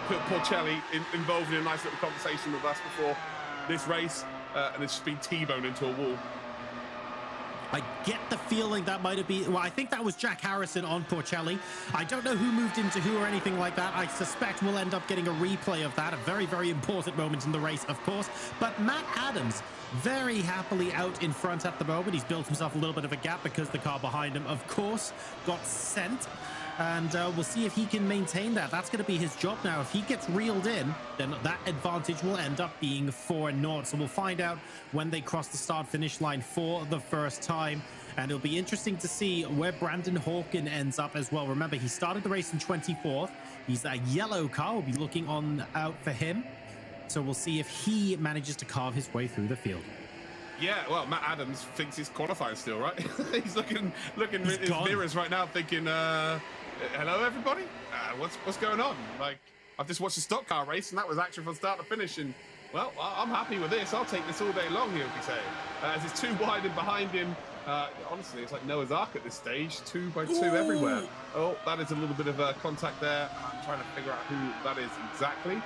Porcelli involved in a nice little conversation with us before this race, and it's just been T-boned into a wall. I get the feeling that might have been, well, I think that was Jack Harrison on Porcelli. I don't know who moved into who or anything like that. I suspect we'll end up getting a replay of that. A very important moment in the race, of course. But Matt Adams, very happily out in front at the moment. He's built himself a little bit of a gap because the car behind him, of course, got sent. And we'll see if he can maintain that. That's going to be his job now. If he gets reeled in, then that advantage will end up being 4-0. So we'll find out when they cross the start-finish line for the first time. And it'll be interesting to see where Brandon Hawken ends up as well. Remember, he started the race in 24th. He's a yellow car. We'll be looking out for him. So we'll see if he manages to carve his way through the field. Yeah, well, Matt Adams thinks he's qualifying still, right? He's looking in his mirrors right now thinking, hello, everybody? What's going on? Like, I've just watched a stock car race, and that was actually from start to finish, and, well, I'm happy with this. I'll take this all day long, he'll be saying. As it's 2 wide and behind him, honestly, it's like Noah's Ark at this stage, 2 by 2 everywhere. Oh, that is a little bit of contact there. I'm trying to figure out who that is exactly.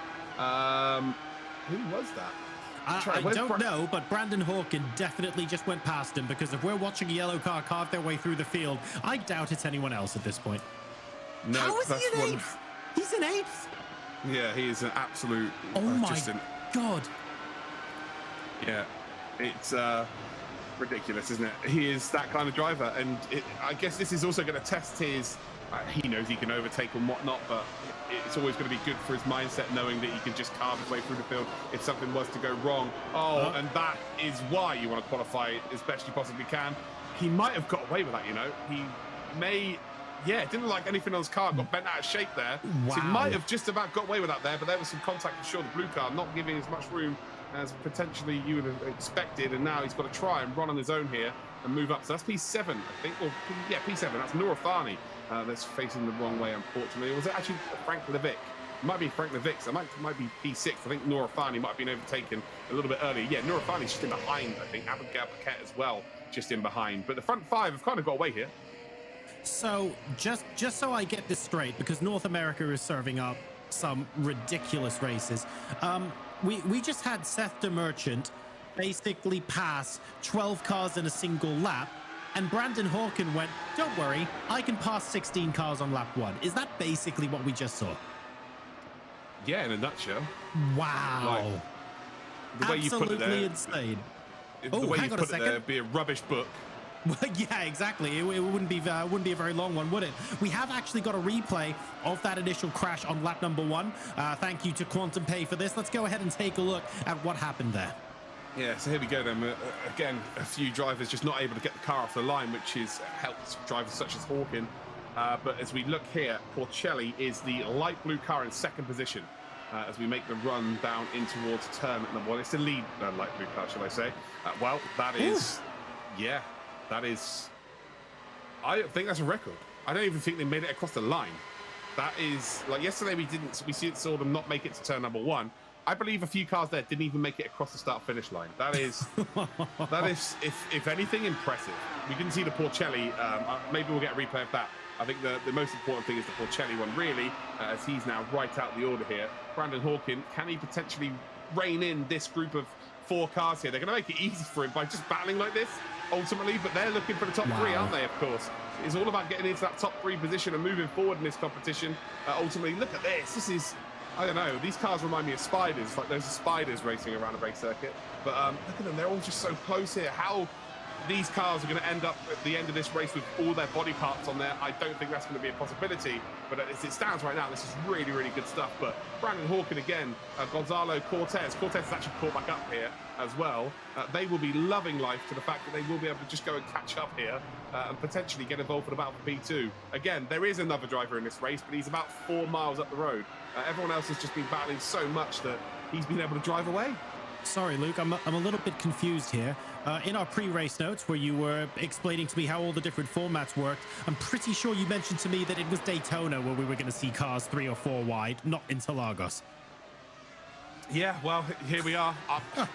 Who was that? I don't know, but Brandon Hawkin definitely just went past him, because if we're watching a yellow car carve their way through the field, I doubt it's anyone else at this point. No, how is he in 8th? He's in 8th? Yeah, he is an absolute... Oh my God. Yeah, it's ridiculous, isn't it? He is that kind of driver, and I guess this is also going to test his... he knows he can overtake and whatnot, but it's always going to be good for his mindset, knowing that he can just carve his way through the field if something was to go wrong. And that is why you want to qualify as best you possibly can. He might have got away with that, you know. He may... Yeah, it didn't look like anything on his car got bent out of shape there. Wow. So he might have just about got away with that there, but there was some contact to show the blue car, not giving as much room as potentially you would have expected, and now he's got to try and run on his own here and move up. So that's P7, I think. Or, yeah, P7. That's Norafani that's facing the wrong way, unfortunately. Or was it actually Frank Levick? It might be Frank Levick. So it might be P6. I think Norafani might have been overtaken a little bit earlier. Yeah, Norafani's just in behind, I think. Abigail Paquette as well, just in behind. But the front five have kind of got away here. So, just so I get this straight, because North America is serving up some ridiculous races. We just had Seth DeMerchant basically pass 12 cars in a single lap, and Brandon Hawkin went, don't worry, I can pass 16 cars on lap 1. Is that basically what we just saw? Yeah, in a nutshell. Wow. Like, the way you put it there, insane. The way you put it there would be a rubbish book. Well, yeah, exactly. It wouldn't be a very long one, would it? We have actually got a replay of that initial crash on lap number 1. Thank you to Quantum Pay for this. Let's go ahead and take a look at what happened there. Yeah, so here we go then. Again, a few drivers just not able to get the car off the line, which has helped drivers such as Hawkin. But as we look here, Porcelli is the light blue car in 2nd position as we make the run down in towards turn number 1. It's the lead light blue car, shall I say. Well, that is... Yeah. That is, I think that's a record. I don't even think they made it across the line. That is, like yesterday we saw them not make it to turn number 1. I believe a few cars there didn't even make it across the start-finish line. That is, if anything, impressive. We didn't see the Porcelli. Maybe we'll get a replay of that. I think the most important thing is the Porcelli one, really, as he's now right out the order here. Brandon Hawkin, can he potentially rein in this group of 4 cars here? They're going to make it easy for him by just battling like this, ultimately, but they're looking for the top 3, aren't they, of course? It's all about getting into that top 3 position and moving forward in this competition. Ultimately, look at this. This is, I don't know, these cars remind me of spiders, like those are spiders racing around a race circuit. But look at them, they're all just so close here. How these cars are going to end up at the end of this race with all their body parts on there, I don't think that's going to be a possibility. But as it stands right now, this is really, really good stuff. But Brandon Hawkin again, Gonzalo Cortez is actually caught back up here as well. They will be loving life to the fact that they will be able to just go and catch up here and potentially get involved for the battle for P2. Again, there is another driver in this race, but he's about 4 miles up the road. Everyone else has just been battling so much that he's been able to drive away. Sorry, Luke, I'm a little bit confused here. In our pre-race notes, where you were explaining to me how all the different formats worked, I'm pretty sure you mentioned to me that it was Daytona where we were going to see cars 3 or 4 wide, not Interlagos. Yeah, well, here we are.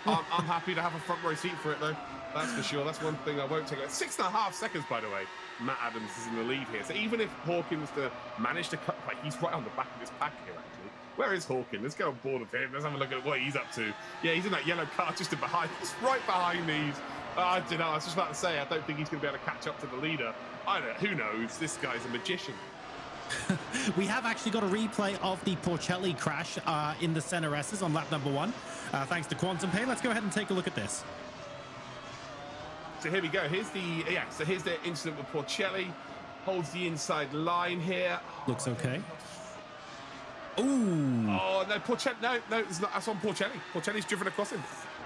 I'm happy to have a front row seat for it, though. That's for sure. That's one thing I won't take away. 6.5 seconds, by the way. Matt Adams is in the lead here. So even if Hawkin was to manage to cut, like, he's right on the back of this pack here, actually. Where is Hawkin? Let's go on board with him. Let's have a look at what he's up to. Yeah, he's in that yellow car just in behind. He's right behind these. I don't know. I was just about to say, I don't think he's going to be able to catch up to the leader. I don't know. Who knows? This guy's a magician. We have actually got a replay of the Porcelli crash in the center S's on lap number 1. Thanks to Quantum Pay. Let's go ahead and take a look at this. So here we go. Here's the incident with Porcelli. Holds the inside line here. Looks okay. Ooh. Oh, no, Porcelli. No, it's not. That's on Porcelli. Porcelli's driven across him.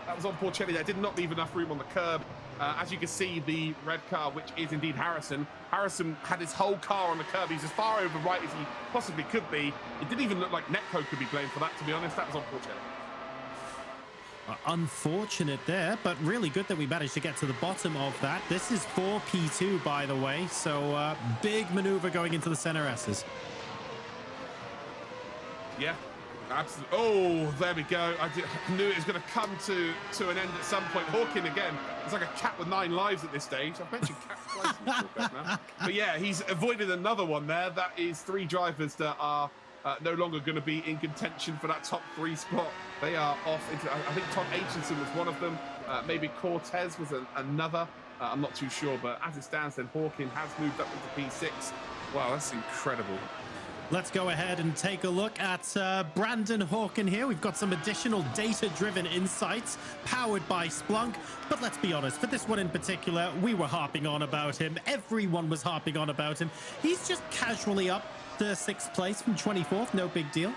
That was on Porcelli. That did not leave enough room on the curb. As you can see, the red car, which is indeed Harrison. Harrison had his whole car on the curb. He's as far over right as he possibly could be. It didn't even look like Netco could be blamed for that, to be honest. That was on Porcelli. Unfortunate there, but really good that we managed to get to the bottom of that. This is for P2, by the way, so big maneuver going into the center S's. Yeah, absolutely. Oh, there we go. I knew it was going to come to an end at some point. Hawkin again. It's like a cat with 9 lives at this stage. I've mentioned cats twice in this podcast now. But yeah, he's avoided another one there. That is 3 drivers that are no longer going to be in contention for that top 3 spot. They are off into, I think Tom Aitchison was one of them. Maybe Cortez was another. I'm not too sure, but as it stands, then Hawkin has moved up into P6. Wow, that's incredible. Let's go ahead and take a look at Brandon Hawkin here. We've got some additional data-driven insights powered by Splunk. But let's be honest, for this one in particular, we were harping on about him. Everyone was harping on about him. He's just casually up to 6th place from 24th. No big deal.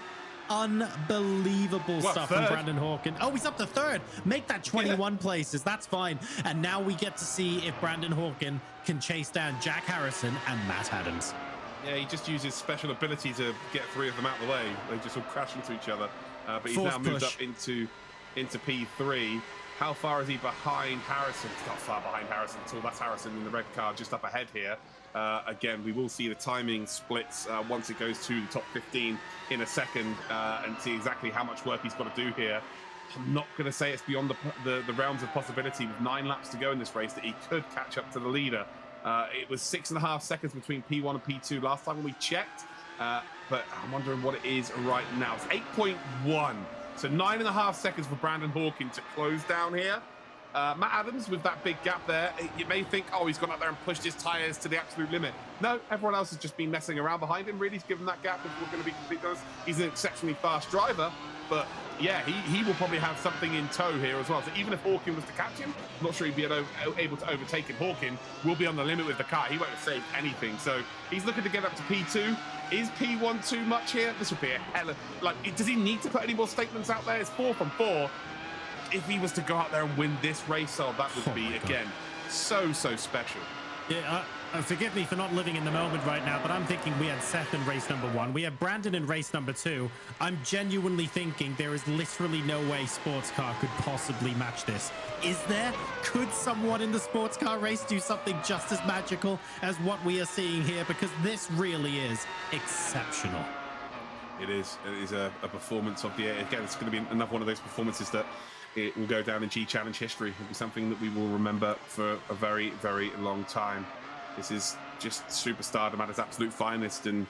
Unbelievable stuff from Brandon Hawkin. Oh, he's up to 3rd. Make that 21 places. That's fine. And now we get to see if Brandon Hawkin can chase down Jack Harrison and Matt Adams. Yeah, he just uses special ability to get 3 of them out of the way. They just all crash into each other. But he's now moved up into P3. How far is he behind Harrison? He's not far behind Harrison at all. That's Harrison in the red car just up ahead here. Again, we will see the timing splits once it goes to the top 15 in a second and see exactly how much work he's got to do here. I'm not going to say it's beyond the realms of possibility with 9 laps to go in this race that he could catch up to the leader. It was 6.5 seconds between P1 and P2 last time we checked, but I'm wondering what it is right now. It's 8.1, so 9.5 seconds for Brandon Hawkin to close down here. Matt Adams, with that big gap there, you may think, oh, he's gone out there and pushed his tyres to the absolute limit. No, everyone else has just been messing around behind him, really. He's given that gap, if we're going to be completely honest. He's an exceptionally fast driver, but yeah, he will probably have something in tow here as well. So even if Hawkin was to catch him, I'm not sure he'd be able to overtake him. Hawkin will be on the limit with the car. He won't have saved anything. So he's looking to get up to P2. Is P1 too much here? This would be a hell of... Like, does he need to put any more statements out there? It's 4 from 4. If he was to go out there and win this race, oh, that would be, again, so special. Yeah, forgive me for not living in the moment right now, but I'm thinking we had Seth in race number 1. We have Brandon in race number 2. I'm genuinely thinking there is literally no way sports car could possibly match this. Is there? Could someone in the sports car race do something just as magical as what we are seeing here? Because this really is exceptional. It is a performance of the... Again, it's going to be another one of those performances that it will go down in G Challenge history. It'll be something that we will remember for a very, very long time. This is just superstardom at his absolute finest, and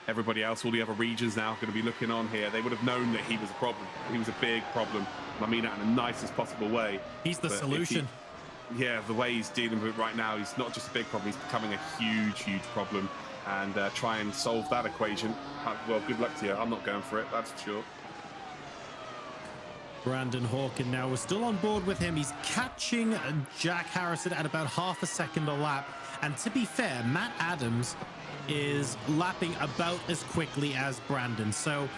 everybody else, all the other regions now, are going to be looking on here. They would have known that he was a problem. He was a big problem, and I mean that in the nicest possible way. He's the solution. Yeah, the way he's dealing with it right now, he's not just a big problem, he's becoming a huge, huge problem. And try and solve that equation. Well, good luck to you. I'm not going for it, that's for sure. Brandon Hawkin now, we're still on board with him. He's catching Jack Harrison at about half a second a lap. And to be fair, Matt Adams is lapping about as quickly as Brandon. So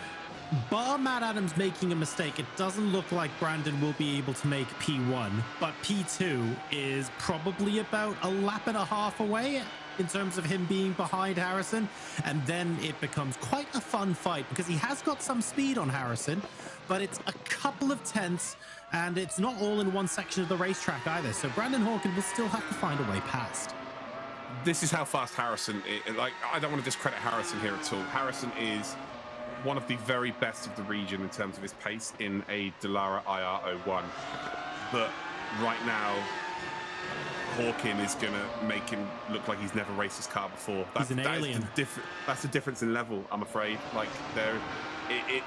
bar Matt Adams making a mistake, it doesn't look like Brandon will be able to make P1. But P2 is probably about a lap and a half away in terms of him being behind Harrison. And then it becomes quite a fun fight because he has got some speed on Harrison, but it's a couple of tenths and it's not all in one section of the racetrack either. So Brandon Hawkin will still have to find a way past. This is how fast Harrison is. Like, I don't want to discredit Harrison here at all. Harrison is one of the very best of the region in terms of his pace in a Dallara IR01. But right now, Hawkin is going to make him look like he's never raced his car before. He's an alien. That's the difference in level, I'm afraid. Like,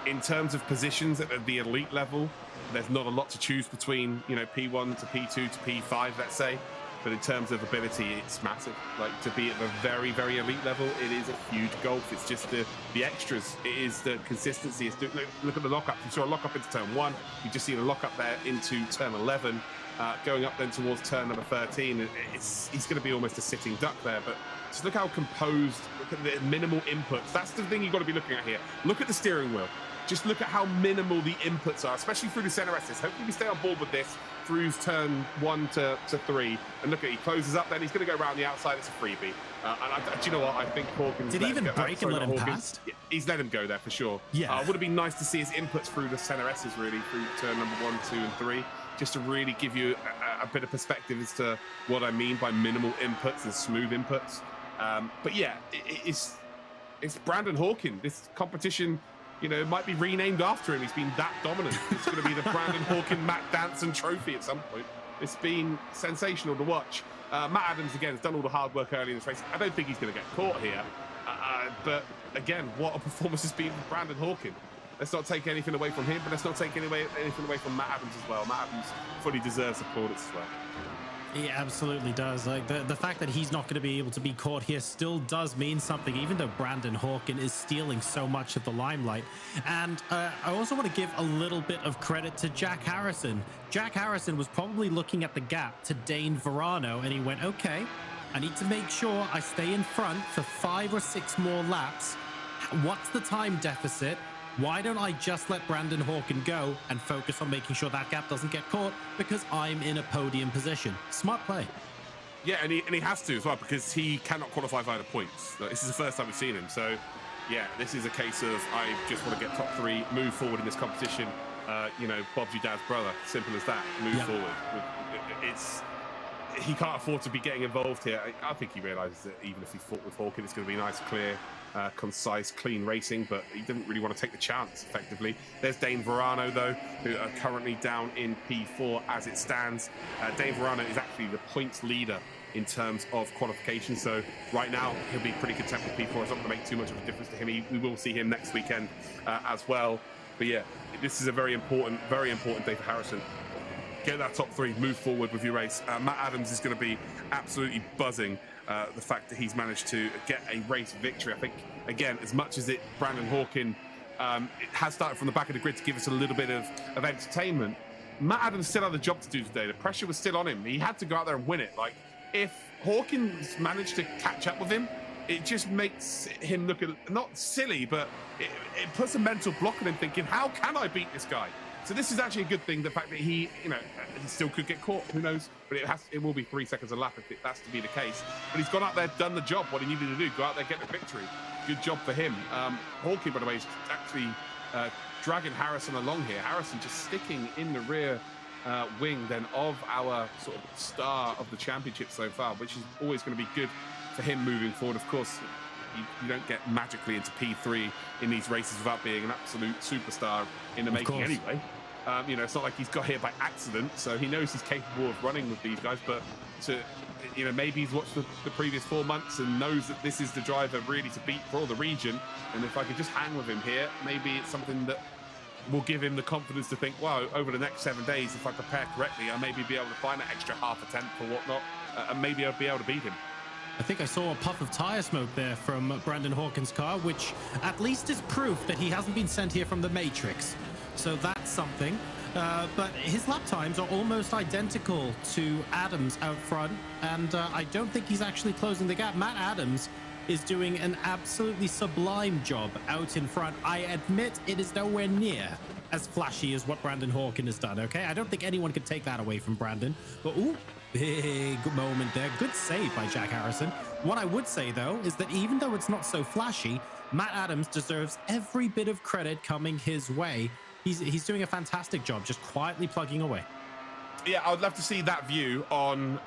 in terms of positions at the elite level, there's not a lot to choose between, you know, P1 to P2 to P5, let's say. But in terms of ability, it's massive. Like, to be at the very, very elite level, it is a huge gulf. It's just the extras. It is the consistency. Look at the lockup. You saw a lockup into turn 1. You just see the lockup there into turn 11. Going up then towards turn number 13, he's going to be almost a sitting duck there. But just look how composed, look at the minimal inputs. That's the thing you've got to be looking at here. Look at the steering wheel. Just look at how minimal the inputs are, especially through the center S's. Hopefully we stay on board with this through turn 1 to 3. And look at, he closes up, then he's going to go around the outside. It's a freebie. Do you know what? I think Hawkins... Did he even break and let him pass? Yeah, he's let him go there for sure. Yeah. Would have been nice to see his inputs through the center S's, really, through turn number 1, 2, and 3. Just to really give you a bit of perspective as to what I mean by minimal inputs and smooth inputs. But yeah, it's Brandon Hawkin. This competition, you know, might be renamed after him. He's been that dominant. It's going to be the Brandon Hawkin Matt Danson Trophy at some point. It's been sensational to watch. Matt Adams, again, has done all the hard work early in this race. I don't think he's going to get caught here. But again, what a performance has been from Brandon Hawkin. Let's not take anything away from him, but let's not take anything away from Matt Adams as well. Matt Adams fully deserves the plaudits as well. He absolutely does. Like the fact that he's not going to be able to be caught here still does mean something, even though Brandon Hawkin is stealing so much of the limelight. And I also want to give a little bit of credit to Jack Harrison. Jack Harrison was probably looking at the gap to Dane Verano, and he went, okay, I need to make sure I stay in front for 5 or 6 more laps. What's the time deficit? Why don't I just let Brandon Hawkin go and focus on making sure that gap doesn't get caught because I'm in a podium position? Smart play. Yeah, and he has to as well because he cannot qualify via the points. This is the first time we've seen him. So, yeah, this is a case of I just want to get top 3, move forward in this competition. You know, Bob's your dad's brother. Simple as that. Move forward. He can't afford to be getting involved here. I think he realises that even if he fought with Hawkin, it's going to be nice, clear, concise, clean racing, but he didn't really want to take the chance, effectively. There's Dane Verano, though, who are currently down in P4 as it stands. Dane Verano is actually the points leader in terms of qualification, so right now he'll be pretty content with P4. It's not going to make too much of a difference to him. We will see him next weekend as well. But yeah, this is a very important day for Harrison. Get that top 3, move forward with your race. Matt Adams is going to be absolutely buzzing the fact that he's managed to get a race victory. I think, again, as much as Brandon Hawkin it has started from the back of the grid to give us a little bit of entertainment, Matt Adams still had a job to do today. The pressure was still on him. He had to go out there and win it. Like, if Hawkins managed to catch up with him, it just makes him look not silly, but it puts a mental block on him thinking, how can I beat this guy? So this is actually a good thing, the fact that he still could get caught, who knows? But it will be 3 seconds a lap if that's to be the case. But he's gone out there, done the job, what he needed to do, go out there, get the victory. Good job for him. Hawkin, by the way, is actually dragging Harrison along here. Harrison just sticking in the rear wing then of our sort of star of the championship so far, which is always going to be good for him moving forward. Of course, you don't get magically into P3 in these races without being an absolute superstar in the making anyway. You know, it's not like he's got here by accident, so he knows he's capable of running with these guys, but maybe he's watched the previous 4 months and knows that this is the driver really to beat for the region, and if I could just hang with him here, maybe it's something that will give him the confidence to think, wow, over the next 7 days, if I prepare correctly, I'll maybe be able to find that extra half a tenth or whatnot, and maybe I'll be able to beat him. I think I saw a puff of tyre smoke there from Brandon Hawkin's car, which at least is proof that he hasn't been sent here from the Matrix. So that's something. But his lap times are almost identical to Adams out front, and I don't think he's actually closing the gap. Matt Adams is doing an absolutely sublime job out in front. I admit it is nowhere near as flashy as what Brandon Hawkin has done, okay? I don't think anyone could take that away from Brandon. But, ooh, big moment there. Good save by Jack Harrison. What I would say, though, is that even though it's not so flashy, Matt Adams deserves every bit of credit coming his way. He's doing a fantastic job, just quietly plugging away. Yeah, I would love to see that view on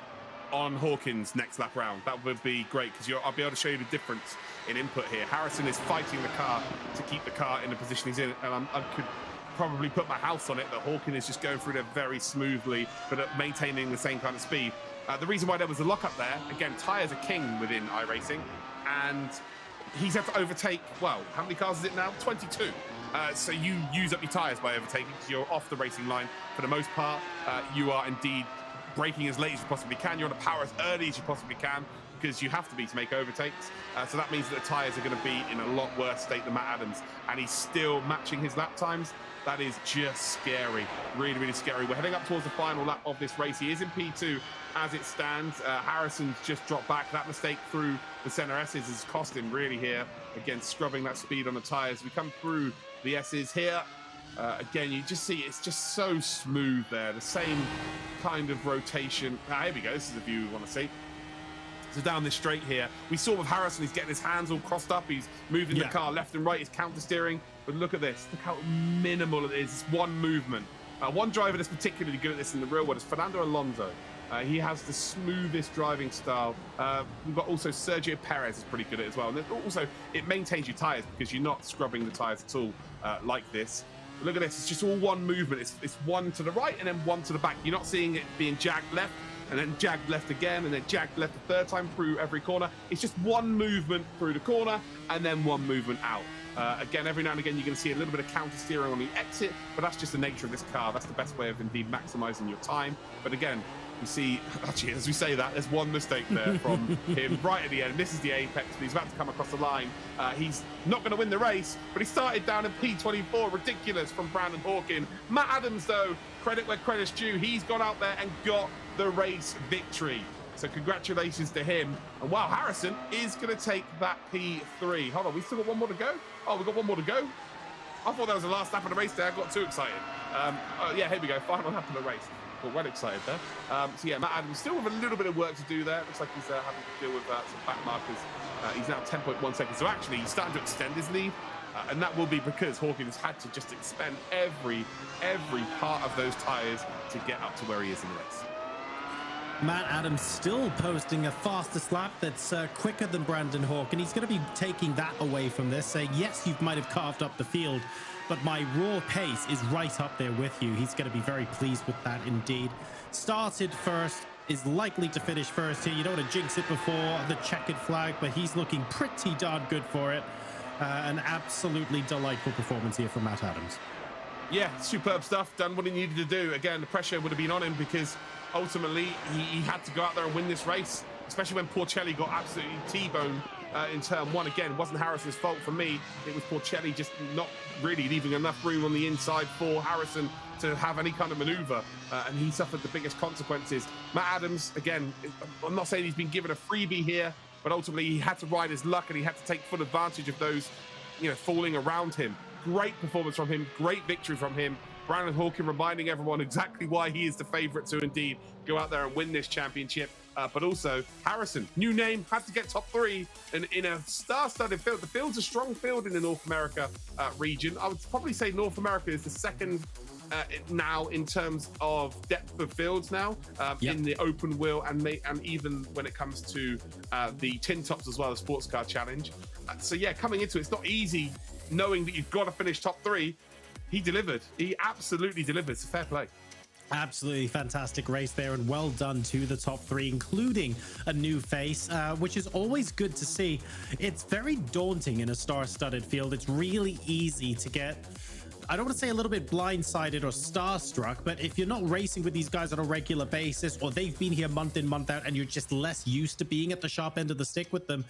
Hawkins next lap round. That would be great, because I'll be able to show you the difference in input here. Harrison is fighting the car to keep the car in the position he's in, and I could probably put my house on it that Hawkin is just going through there very smoothly, but maintaining the same kind of speed. The reason why there was a lock up there, again, tyres are king within iRacing, and he's had to overtake, well, how many cars is it now? 22. So you use up your tyres by overtaking, because you're off the racing line for the most part. You are indeed braking as late as you possibly can. You want to power as early as you possibly can, because you have to be to make overtakes. So that means that the tyres are going to be in a lot worse state than Matt Adams, and he's still matching his lap times. That is just scary. Really, really scary. We're heading up towards the final lap of this race. He is in P2 as it stands. Harrison's just dropped back. That mistake through the center S's has cost him really here. Again, scrubbing that speed on the tyres. We come through the S's here. Again, you just see it's just so smooth there. The same kind of rotation. Here we go. This is the view we want to see. So down this straight here, we saw with Harrison, he's getting his hands all crossed up. He's moving the car left and right. He's counter steering. But look at this. Look how minimal it is. It's one movement. One driver that's particularly good at this in the real world is Fernando Alonso. He has the smoothest driving style. We've got also Sergio Perez is pretty good at it as well. And also, it maintains your tyres because you're not scrubbing the tyres at all like this. But look at this. It's just all one movement. It's one to the right and then one to the back. You're not seeing it being jagged left and then jagged left again, and then jagged left a third time through every corner. It's just one movement through the corner and then one movement out. Again, every now and again, you're going to see a little bit of counter steering on the exit, but that's just the nature of this car. That's the best way of indeed maximizing your time. But again, you see, actually, as we say that, there's one mistake there from him right at the end. This is the apex, and he's about to come across the line. He's not going to win the race, but he started down in P24. Ridiculous from Brandon Hawkin. Matt Adams, though, credit where credit's due. He's gone out there and got the race victory. So congratulations to him. And wow, Harrison is going to take that P3. Hold on, we still got one more to go? Oh, we've got one more to go? I thought that was the last lap of the race there. I got too excited. Oh, yeah, here we go. Final lap of the race. Got well excited there. So yeah, Matt Adams still with a little bit of work to do there. Looks like he's having to deal with some back markers. He's now 10.1 seconds. So actually, he's starting to extend his lead. And that will be because Hawkins had to just expend every part of those tyres to get up to where he is in the race. Matt Adams still posting a fastest lap that's quicker than Brandon Hawk, and he's going to be taking that away from this, saying, yes, you might have carved up the field, but my raw pace is right up there with you. He's going to be very pleased with that indeed. Started first, is likely to finish first here. You don't want to jinx it before the checkered flag, but he's looking pretty darn good for it. An absolutely delightful performance here from Matt Adams. Yeah, superb stuff. Done what he needed to do. Again, the pressure would have been on him because ultimately he had to go out there and win this race, especially when Porcelli got absolutely T-boned in turn one. Again, it wasn't Harrison's fault for me. It was Porcelli just not really leaving enough room on the inside for Harrison to have any kind of maneuver, and he suffered the biggest consequences. Matt Adams, again, I'm not saying he's been given a freebie here, but ultimately he had to ride his luck and he had to take full advantage of those, falling around him. Great performance from him, great victory from him. Brandon Hawkin reminding everyone exactly why he is the favourite to indeed go out there and win this championship. But also Harrison, new name, had to get top 3 in a star-studded field. The field's a strong field in the North America region. I would probably say North America is the second now in terms of depth of fields now in the open wheel and even when it comes to the tin tops as well, the sports car challenge. So yeah, coming into it's not easy knowing that you've got to finish top 3. He delivered. He absolutely delivered. It's a fair play. Absolutely fantastic race there, and well done to the top 3, including a new face, which is always good to see. It's very daunting in a star-studded field. It's really easy to get, I don't want to say a little bit blindsided or starstruck, but if you're not racing with these guys on a regular basis, or they've been here month in, month out, and you're just less used to being at the sharp end of the stick with them,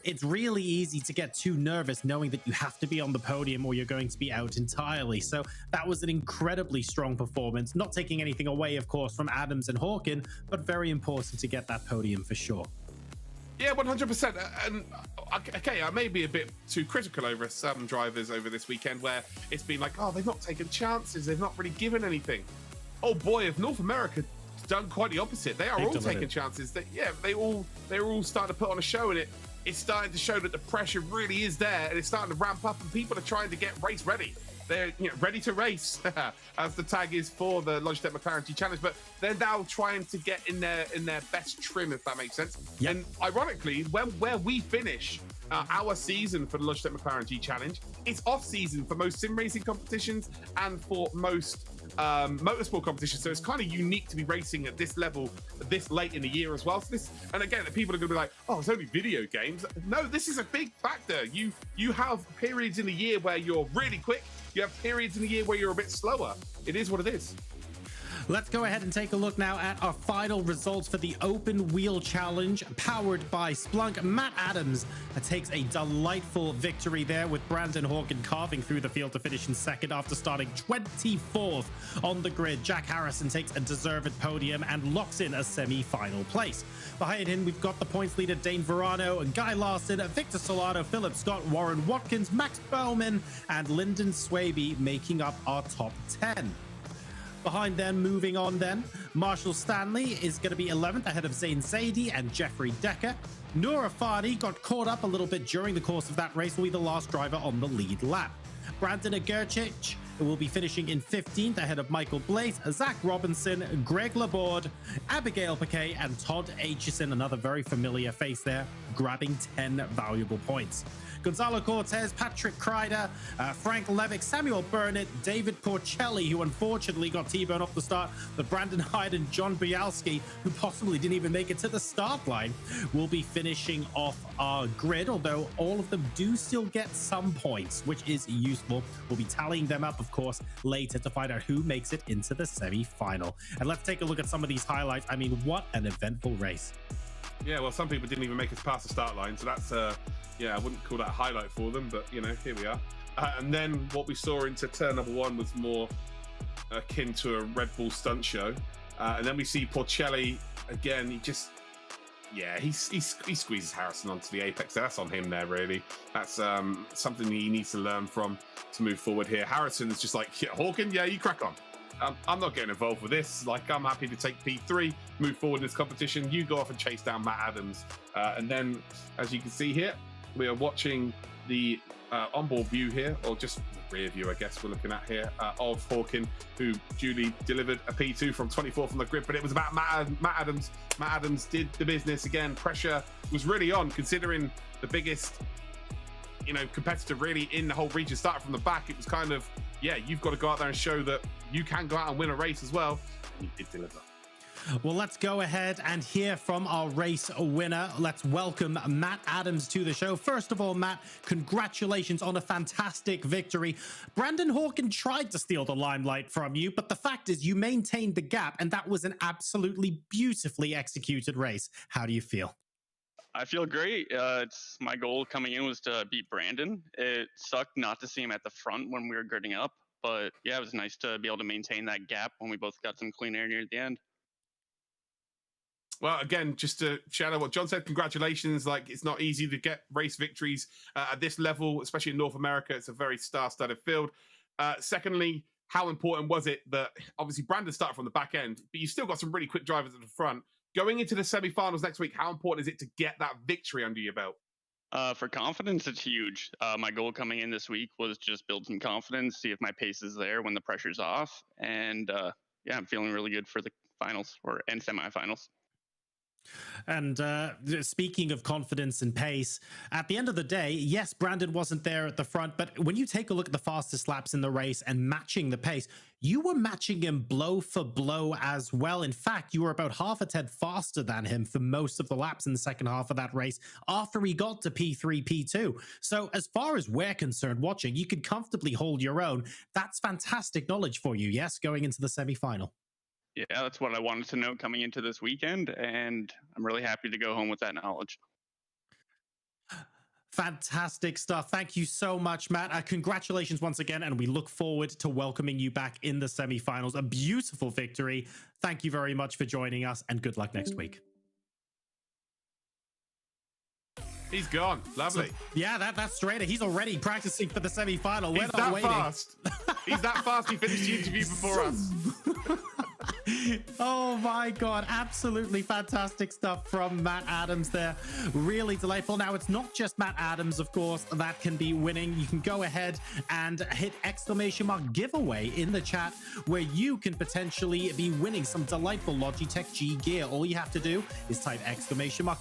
it's really easy to get too nervous knowing that you have to be on the podium or you're going to be out entirely. So that was an incredibly strong performance, not taking anything away, of course, from Adams and Hawkin, but very important to get that podium for sure. Yeah, 100%. And okay, I may be a bit too critical over some drivers over this weekend where it's been like, oh, they've not taken chances, they've not really given anything. Oh boy, if North America done quite the opposite. They are all taking chances. They're all starting to put on a show, and it's starting to show that the pressure really is there, and it's starting to ramp up, and people are trying to get race ready. They're ready to race, as the tag is for the Logitech McLaren G Challenge, but they're now trying to get in their best trim, if that makes sense. Yep. And ironically, where we finish our season for the Logitech McLaren G Challenge, it's off season for most sim racing competitions and for most motorsport competitions, so it's kind of unique to be racing at this level this late in the year as well. So this, and again, people are going to be like, oh, it's only video games. No, this is a big factor. You have periods in the year where you're really quick, you have periods in the year where you're a bit slower. It is what it is. Let's go ahead and take a look now at our final results for the Open Wheel Challenge powered by Splunk. Matt Adams takes a delightful victory there, with Brandon Hawkin carving through the field to finish in second after starting 24th on the grid. Jack Harrison takes a deserved podium and locks in a semi-final place. Behind him, we've got the points leader Dane Verano, Guy Larson, Victor Solano, Philip Scott, Warren Watkins, Max Bowman, and Lyndon Swaby making up our top 10. Behind them, moving on then, Marshall Stanley is going to be 11th ahead of Zain Zaidi and Jeffrey Decker. Noor Afadi got caught up a little bit during the course of that race, will be the last driver on the lead lap. Brandon Agerchich will be finishing in 15th ahead of Michael Blaze, Zach Robinson, Greg Laborde, Abigail Paquet, and Todd Aitchison, another very familiar face there, grabbing 10 valuable points. Gonzalo Cortez, Patrick Kreider, Frank Levick, Samuel Burnett, David Porcelli, who unfortunately got T-boned off the start, but Brandon Hyde and John Bialski, who possibly didn't even make it to the start line, will be finishing off our grid, although all of them do still get some points, which is useful. We'll be tallying them up, of course, later to find out who makes it into the semi-final. And let's take a look at some of these highlights. I mean, what an eventful race. Yeah, well, some people didn't even make us past the start line, so that's, yeah, I wouldn't call that a highlight for them, but, you know, here we are. And then what we saw into turn number one was more akin to a Red Bull stunt show. And then we see Porcelli again. He just, yeah, he squeezes Harrison onto the apex. That's on him there, really. That's something he needs to learn from to move forward here. Harrison is just like, yeah, Hawken, yeah, you crack on. I'm not getting involved with this. Like, I'm happy to take P3, move forward in this competition. You go off and chase down Matt Adams. And then, as you can see here, we are watching the onboard view here, or just the rear view, I guess we're looking at here, of Hawken, who duly delivered a P2 from 24th on the grid. But it was about Matt Adams. Matt Adams did the business again. Pressure was really on, considering the biggest, you know, competitor really in the whole region started from the back. It was kind of, yeah, you've got to go out there and show that you can go out and win a race as well. And he did deliver. Well, let's go ahead and hear from our race winner. Let's welcome Matt Adams to the show. First of all, Matt, congratulations on a fantastic victory. Brandon Hawken tried to steal the limelight from you, but the fact is you maintained the gap, and that was an absolutely beautifully executed race. How do you feel? I feel great. It's my goal coming in was to beat Brandon. It sucked not to see him at the front when we were girding up, but yeah, it was nice to be able to maintain that gap when we both got some clean air near the end. Well, again, just to shadow what John said, congratulations. Like, it's not easy to get race victories at this level, especially in North America. It's a very star-studded field. Secondly, how important was it that obviously Brandon started from the back end, but you still got some really quick drivers at the front. Going into the semi-finals next week, how important is it to get that victory under your belt? For confidence, it's huge. My goal coming in this week was just build some confidence, see if my pace is there when the pressure's off. And yeah, I'm feeling really good for the finals and semifinals. And speaking of confidence and pace, at the end of the day, yes, Brandon wasn't there at the front, but when you take a look at the fastest laps in the race and matching the pace, you were matching him blow for blow as well. In fact, you were about half a tad faster than him for most of the laps in the second half of that race after he got to P3, P2. So as far as we're concerned watching, you could comfortably hold your own. That's fantastic knowledge for you, yes, going into the semi-final. Yeah, that's what I wanted to know coming into this weekend, and I'm really happy to go home with that knowledge. Fantastic stuff. Thank you so much, Matt. Congratulations once again, and we look forward to welcoming you back in the semifinals. A beautiful victory. Thank you very much for joining us, and good luck next week. He's gone. Lovely. So, yeah, that's straight. He's already practicing for the semi-final. We're He's not that waiting. fast. He's that fast. He finished the interview before us. Oh my God, absolutely fantastic stuff from Matt Adams there. Really delightful. Now, it's not just Matt Adams, of course, that can be winning. You can go ahead and hit ! giveaway in the chat where you can potentially be winning some delightful Logitech G gear. All you have to do is type !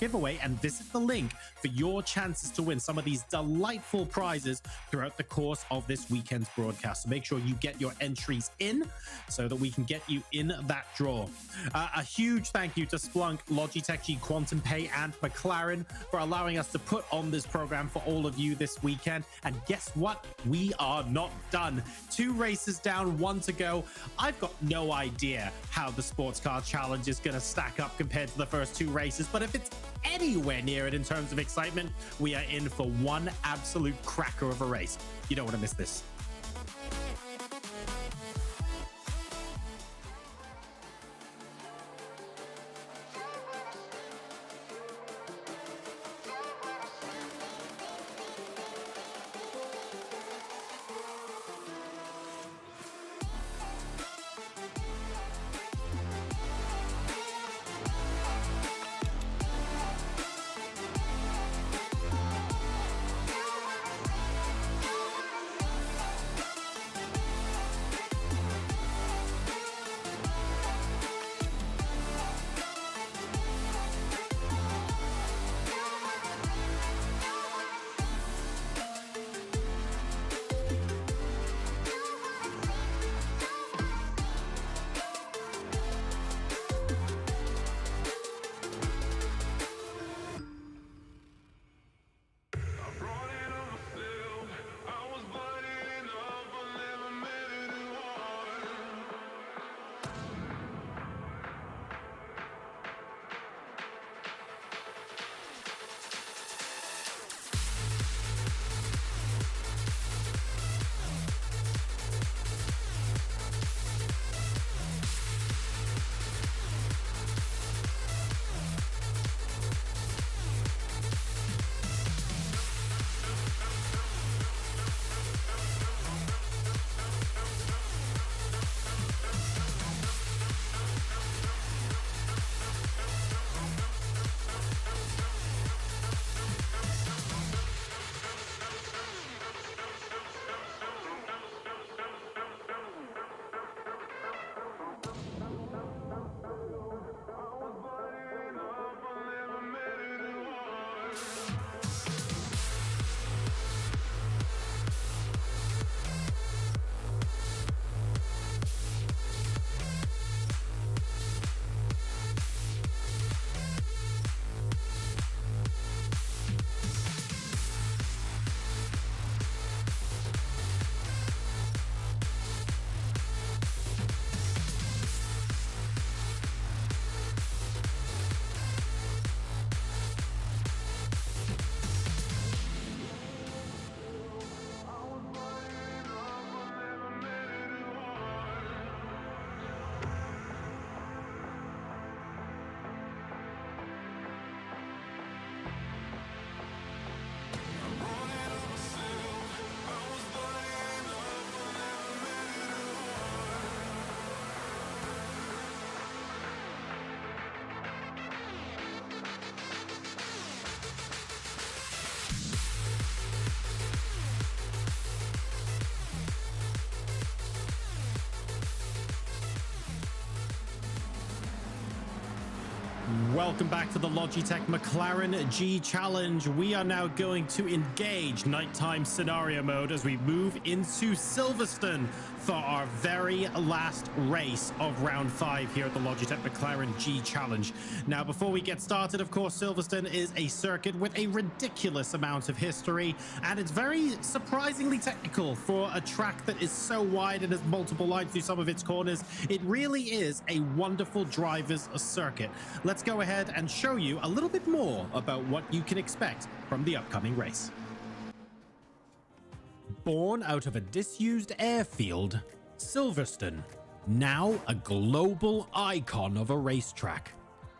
giveaway and visit the link for your chances to win some of these delightful prizes throughout the course of this weekend's broadcast. So make sure you get your entries in so that we can get you in that draw. A huge thank you to Splunk, Logitech G, Quantum Pay, and McLaren for allowing us to put on this program for all of you this weekend. And guess what? We are not done. 2 races down, 1 to go. I've got no idea how the Sports Car Challenge is going to stack up compared to the first 2 races, but if it's anywhere near it in terms of excitement, we are in for one absolute cracker of a race. You don't want to miss this. Welcome back to the Logitech McLaren G Challenge. We are now going to engage nighttime scenario mode as we move into Silverstone for our very last race of round 5 here at the Logitech McLaren G Challenge. Now, before we get started, of course, Silverstone is a circuit with a ridiculous amount of history, and it's very surprisingly technical for a track that is so wide and has multiple lines through some of its corners. It really is a wonderful driver's circuit. Let's go ahead and show you a little bit more about what you can expect from the upcoming race. Born out of a disused airfield, Silverstone, now a global icon of a racetrack,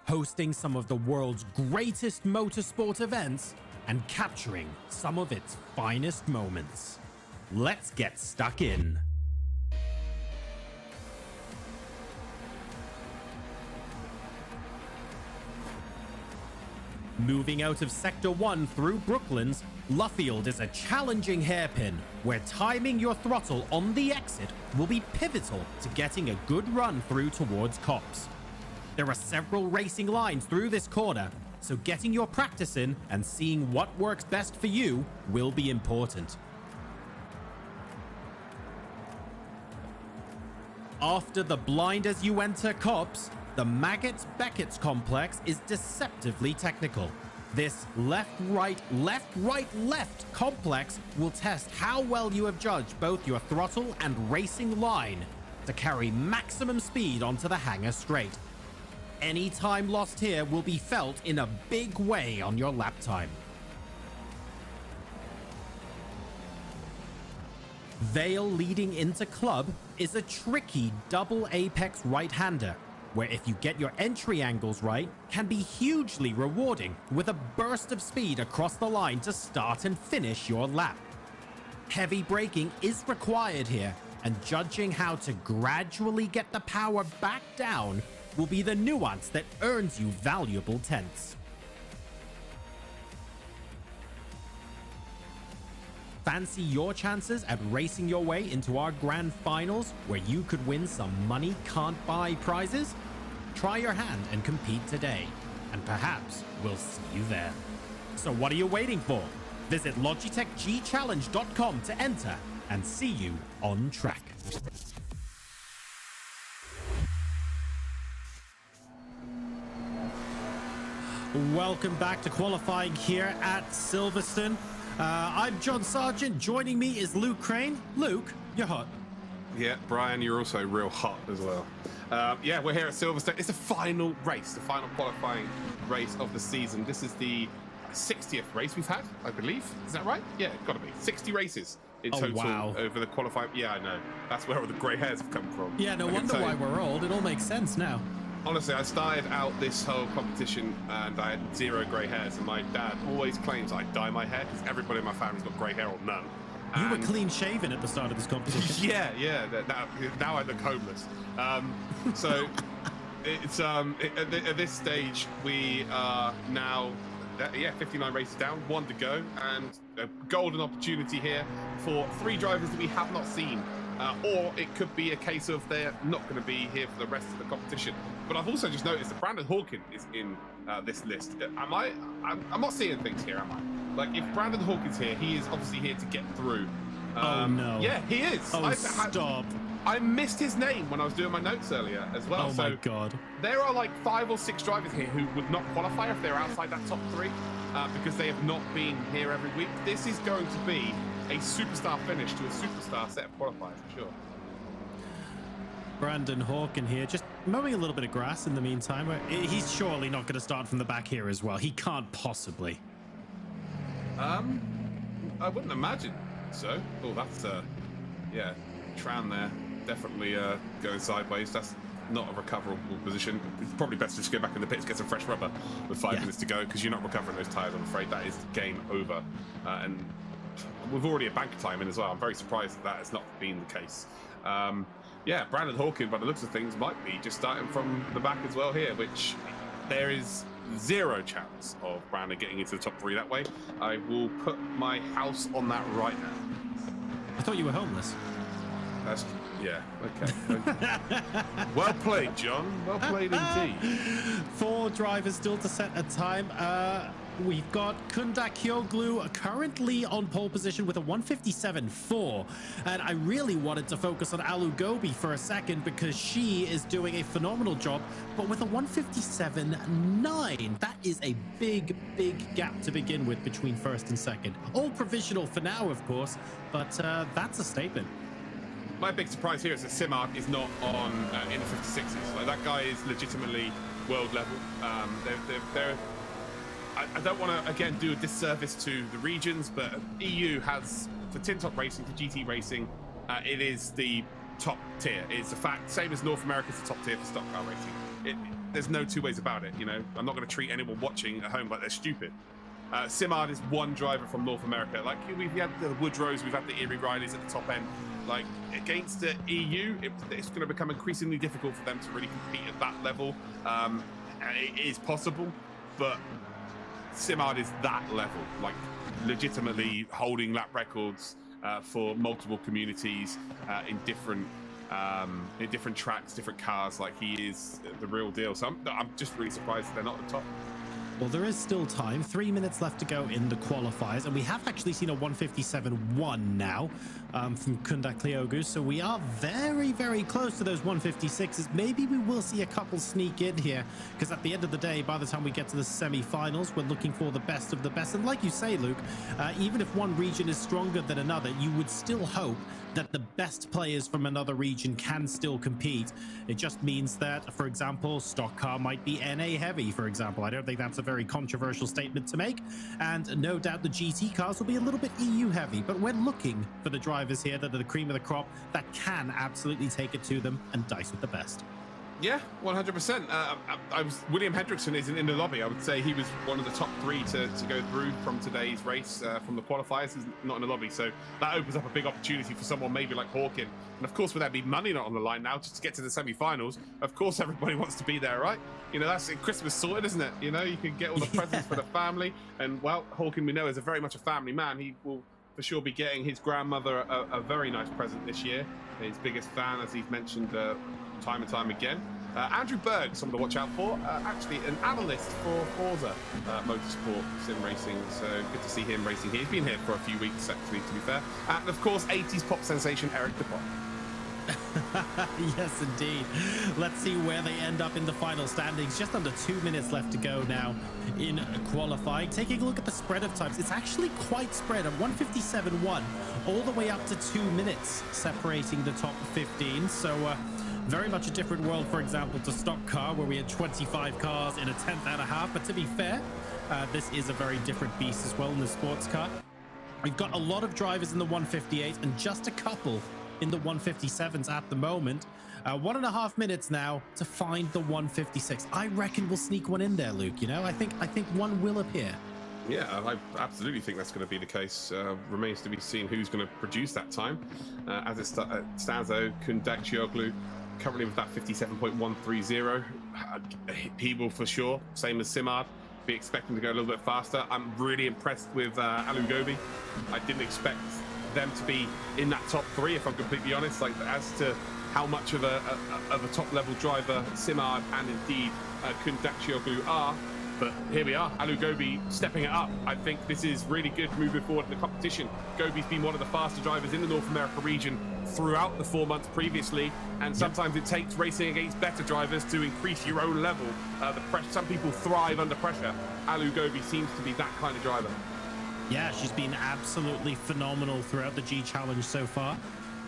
hosting some of the world's greatest motorsport events and capturing some of its finest moments. Let's get stuck in. Moving out of Sector 1 through Brooklands, Luffield is a challenging hairpin where timing your throttle on the exit will be pivotal to getting a good run through towards Copse. There are several racing lines through this corner, so getting your practice in and seeing what works best for you will be important. After the blind as you enter Copse, the Maggots-Beckett's complex is deceptively technical. This left-right, left-right, left complex will test how well you have judged both your throttle and racing line to carry maximum speed onto the hangar straight. Any time lost here will be felt in a big way on your lap time. Vale leading into Club is a tricky double apex right-hander, where if you get your entry angles right, can be hugely rewarding with a burst of speed across the line to start and finish your lap. Heavy braking is required here, and judging how to gradually get the power back down will be the nuance that earns you valuable tenths. Fancy your chances at racing your way into our grand finals where you could win some money can't buy prizes? Try your hand and compete today, and perhaps we'll see you there. So what are you waiting for? Visit logitechgchallenge.com to enter and see you on track. Welcome back to qualifying here at Silverstone. I'm John Sargent. Joining me is Luke Crane. Luke, you're hot. Yeah, Brian, you're also real hot as well. Yeah, we're here at Silverstone. It's the final race, the final qualifying race of the season. This is the 60th race we've had, I believe. Is that right? Yeah, got to be. 60 races in total over the qualifying. Yeah, I know. That's where all the grey hairs have come from. Yeah, no wonder why we're old. It all makes sense now. Honestly, I started out this whole competition and I had 0 grey hairs, and my dad always claims I dye my hair because everybody in my family's got grey hair or none. You were clean shaven at the start of this competition. Yeah. Now I look homeless. So it's at this stage we are now 59 races down, 1 to go, and a golden opportunity here for 3 drivers that we have not seen. Or it could be a case of they're not going to be here for the rest of the competition. But I've also just noticed that Brandon Hawkins is in this list. I'm not seeing things here, am I? Like, if Brandon Hawkins here, he is obviously here to get through. Oh, no. Yeah, he is. Oh, stop. I missed his name when I was doing my notes earlier as well. Oh, my God. There are like 5 or 6 drivers here who would not qualify if they're outside that top 3 because they have not been here every week. This is going to be a superstar finish to a superstar set of qualifiers, for sure. Brandon Hawkins here, just mowing a little bit of grass in the meantime. He's surely not going to start from the back here as well. He can't possibly. I wouldn't imagine so. Oh, that's yeah, Tran there, definitely going sideways. That's not a recoverable position. It's probably best to just go back in the pits, get some fresh rubber with 5 minutes to go, because you're not recovering those tyres, I'm afraid. That is game over. And we've already a banker time in as well. I'm very surprised that has not been the case. Yeah, Brandon Hawkins, by the looks of things, might be just starting from the back as well here, which there is 0 chance of Brandon getting into the top 3 that way. I will put my house on that right now. I thought you were homeless. That's, yeah, okay. Well played, John. Well played indeed. 4 drivers still to set a time. We've got Kundak Hyoglu currently on pole position with a 157.4. And I really wanted to focus on Alu Gobi for a second because she is doing a phenomenal job, but with a 157.9. That is a big, big gap to begin with between first and second. All provisional for now, of course, but that's a statement. My big surprise here is that Simard is not on in the 56s. Like, that guy is legitimately world level. I don't want to, again, do a disservice to the regions, but EU has, for tin top racing, for GT racing, it is the top tier. It's a fact. Same as North America's the top tier for stock car racing. There's no two ways about it, you know. I'm not going to treat anyone watching at home like they're stupid. Simard is one driver from North America. Like, we've had the Woodrows, we've had the Erie Rileys at the top end. Like, against the EU, it's going to become increasingly difficult for them to really compete at that level. And it is possible, but Simard is that level, like legitimately holding lap records for multiple communities in different tracks, different cars. Like, he is the real deal. So I'm just really surprised that they're not at the top. Well, there is still time. 3 minutes left to go in the qualifiers, and we have actually seen a 157.1 now from Kundak Kliogu, so we are very, very close to those 156s. Maybe we will see a couple sneak in here, because at the end of the day, by the time we get to the semi-finals, we're looking for the best of the best. And like you say, Luke, even if one region is stronger than another, you would still hope that the best players from another region can still compete. It just means that, for example, stock car might be NA heavy, for example. I don't think that's a very controversial statement to make, and no doubt the GT cars will be a little bit EU heavy, but we're looking for the drivers here that are the cream of the crop that can absolutely take it to them and dice with the best. Yeah, 100%. William Hendrickson isn't in the lobby. I would say he was one of the top 3 to go through from today's race, from the qualifiers. He's not in the lobby, so that opens up a big opportunity for someone maybe like Hawkin. And of course, with there be money not on the line now, just to get to the semi-finals, of course everybody wants to be there, right? You know, that's Christmas sorted, isn't it? You know, you can get all the presents for the family. And, well, Hawkin, we know, is very much a family man. He will for sure be getting his grandmother a very nice present this year. His biggest fan, as he's mentioned time and time again. Andrew Berg, someone to watch out for, actually an analyst for Forza Motorsport Sim Racing, so good to see him racing here. He's been here for a few weeks, actually, to be fair. And, of course, 80s pop sensation Eric DePont. Yes, indeed. Let's see where they end up in the final standings. Just under 2 minutes left to go now in qualifying. Taking a look at the spread of times, it's actually quite spread at 157.1 all the way up to 2 minutes separating the top 15. So very much a different world, for example, to stock car, where we had 25 cars in a 10th and a half. But to be fair, this is a very different beast as well in the sports car. We've got a lot of drivers in the 158 and just a couple in the 157s at the moment. 1.5 minutes now to find the 156. I reckon we'll sneak one in there, Luke. You know, I think one will appear. Yeah, I absolutely think that's going to be the case. Remains to be seen who's going to produce that time. As it stands, though, Kundak Chioglu currently with that 57.130. He will for sure, same as Simard, be expecting to go a little bit faster. I'm really impressed with Alu Gobi. I didn't expect them to be in that top 3, if I'm completely honest. Like, as to how much of a top level driver Simard and indeed Kundak Chioglu are. But here we are, Alu Gobi stepping it up. I think this is really good moving forward in the competition. Gobi's been one of the faster drivers in the North America region throughout the 4 months previously, and sometimes it takes racing against better drivers to increase your own level. Some people thrive under pressure. Alu Gobi seems to be that kind of driver. Yeah, she's been absolutely phenomenal throughout the G Challenge so far.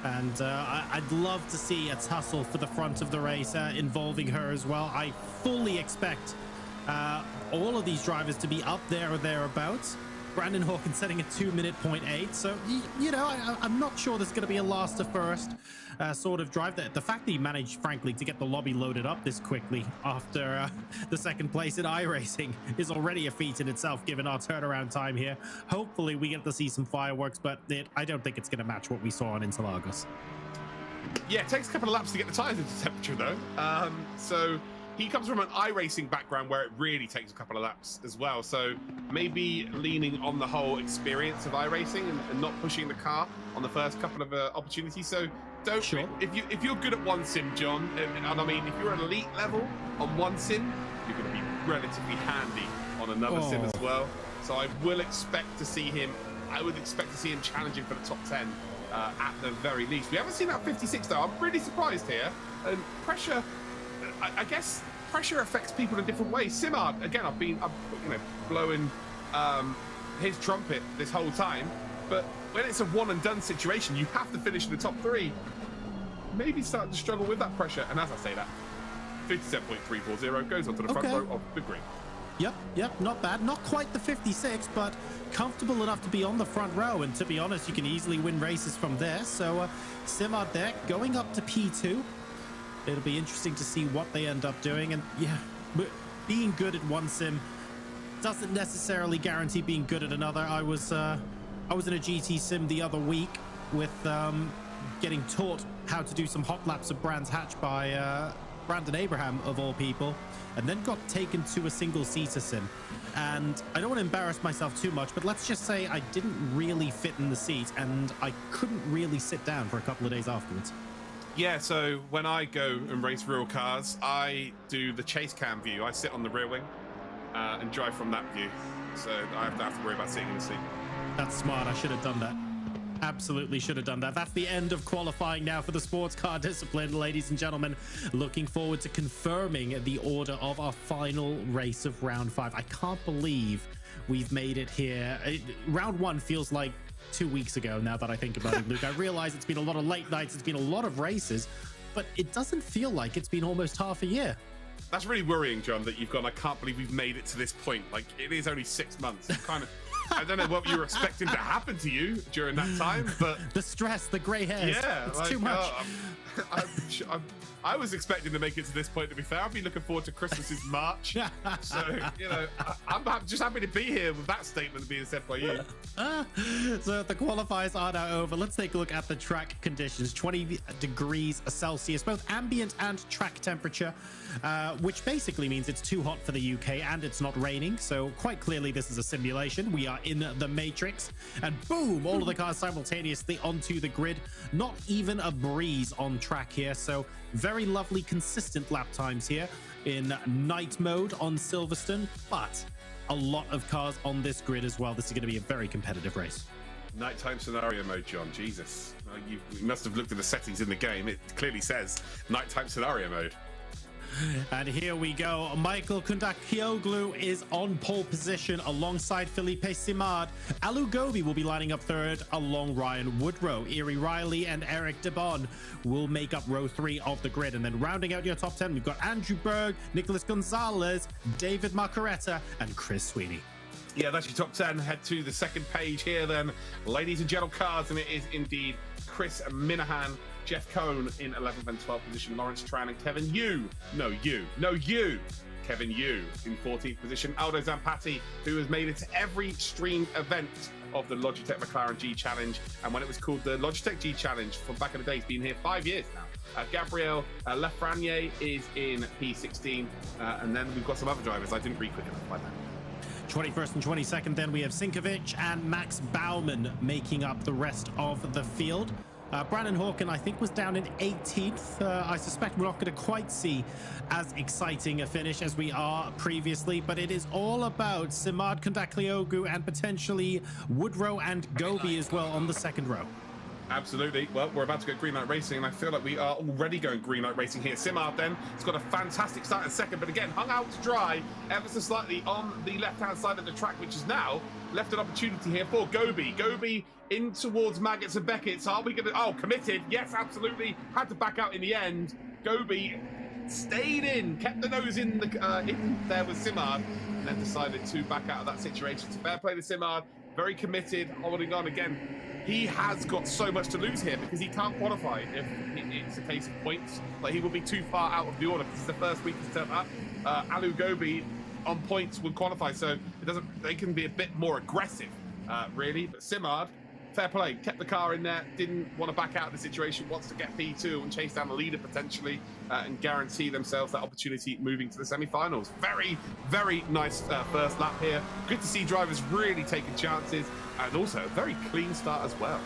And I'd love to see a tussle for the front of the race involving her as well. I fully expect all of these drivers to be up there or thereabouts. Brandon Hawkins setting a 2:08. So, you know, I'm not sure there's going to be a last to first sort of drive. The fact that he managed, frankly, to get the lobby loaded up this quickly after the second place in iRacing is already a feat in itself, given our turnaround time here. Hopefully we get to see some fireworks, but I don't think it's going to match what we saw on Interlagos. Yeah, it takes a couple of laps to get the tyres into temperature, though. So he comes from an iRacing background where it really takes a couple of laps as well. So maybe leaning on the whole experience of iRacing and not pushing the car on the first couple of opportunities. So don't, if you're good at one sim, John, and I mean, if you're at elite level on one sim, you're going to be relatively handy on another sim as well. So I will expect to see him. I would expect to see him challenging for the top 10 at the very least. We haven't seen that 56 though. I'm really surprised here. And pressure, I guess pressure affects people in different ways. Simard, again, I've blowing his trumpet this whole time, but when it's a one and done situation, you have to finish in the top 3. Maybe start to struggle with that pressure. And as I say that, 57.340 goes onto the front row of the grid. Yep, not bad. Not quite the 56, but comfortable enough to be on the front row. And to be honest, you can easily win races from there. So Simard there, going up to P2. It'll be interesting to see what they end up doing. And yeah, being good at one sim doesn't necessarily guarantee being good at another. I was in a GT sim the other week with getting taught how to do some hot laps of Brands Hatch by Brandon Abraham, of all people, and then got taken to a single-seater sim. And I don't want to embarrass myself too much, but let's just say I didn't really fit in the seat, and I couldn't really sit down for a couple of days afterwards. Yeah, so when I go and race real cars, I do the chase cam view. I sit on the rear wing and drive from that view. So I don't have to worry about sitting in the seat. That's smart. I should have done that. Absolutely should have done that. That's the end of qualifying now for the sports car discipline, ladies and gentlemen. Looking forward to confirming the order of our final race of round 5. I can't believe we've made it here. Round 1 feels like 2 weeks ago now that I think about it, Luke. I realize it's been a lot of late nights, it's been a lot of races, but it doesn't feel like it's been almost half a year. That's really worrying, John, that you've gone, I can't believe we've made it to this point. Like, it is only 6 months. Kind of, I don't know what you were expecting to happen to you during that time, but the stress, the grey hairs, it's like, too much. I was expecting to make it to this point, to be fair. I've been looking forward to Christmas's March. So, I'm just happy to be here with that statement being said by you. So the qualifiers are now over. Let's take a look at the track conditions. 20 degrees Celsius, both ambient and track temperature, which basically means it's too hot for the UK and it's not raining. So quite clearly this is a simulation. We are in the Matrix, and boom, all of the cars simultaneously onto the grid. Not even a breeze on track here. So very lovely, consistent lap times here in night mode on Silverstone, but a lot of cars on this grid as well. This is going to be a very competitive race. Nighttime scenario mode, John. Jesus. You must have looked at the settings in the game. It clearly says nighttime scenario mode. And here we go. Michael Kundakioğlu is on pole position alongside Felipe Simard. Alu Gobi will be lining up third along Ryan Woodrow. Erie Riley and Eric DeBon will make up row 3 of the grid. And then rounding out your top 10, we've got Andrew Berg, Nicholas Gonzalez, David Marcaretta, and Chris Sweeney. Yeah, that's your top 10. Head to the second page here then. Ladies and gentle cars, and it is indeed Chris Minahan, Jeff Cohn in 11th and 12th position, Lawrence Tran and Kevin Yu. Kevin Yu in 14th position. Aldo Zampatti, who has made it to every streamed event of the Logitech McLaren G Challenge. And when it was called the Logitech G Challenge from back in the day, it's been here 5 years now. Gabriel Lafreniere is in P16. And then we've got some other drivers. I didn't read quick enough by that. 21st and 22nd, then we have Sinkovic and Max Baumann making up the rest of the field. Brandon Hawken, I think, was down in 18th. I suspect we're not going to quite see as exciting a finish as we are previously, but it is all about Simard Kundakioğlu and potentially Woodrow and Gobi as well on the second row. Absolutely. Well, we're about to go green light racing, and I feel like we are already going green light racing here. Simard then has got a fantastic start in second, but again, hung out to dry ever so slightly on the left-hand side of the track, which is now left an opportunity here for Gobi. Gobi in towards Maggots and Beckett's. Are we going to... Oh, committed. Yes, absolutely. Had to back out in the end. Gobi stayed in, kept the nose in there with Simard, and then decided to back out of that situation. So fair play to Simard. Very committed, holding on again. He has got so much to lose here because he can't qualify if it's a case of points. Like, he will be too far out of the order because it's the first week he's turned up. Alu Gobi on points would qualify, so it doesn't. They can be a bit more aggressive, really. But Simard fair play. Kept the car in there, didn't want to back out of the situation, wants to get P2 and chase down the leader potentially and guarantee themselves that opportunity moving to the semi-finals. Very, very nice first lap here. Good to see drivers really taking chances, and also a very clean start as well.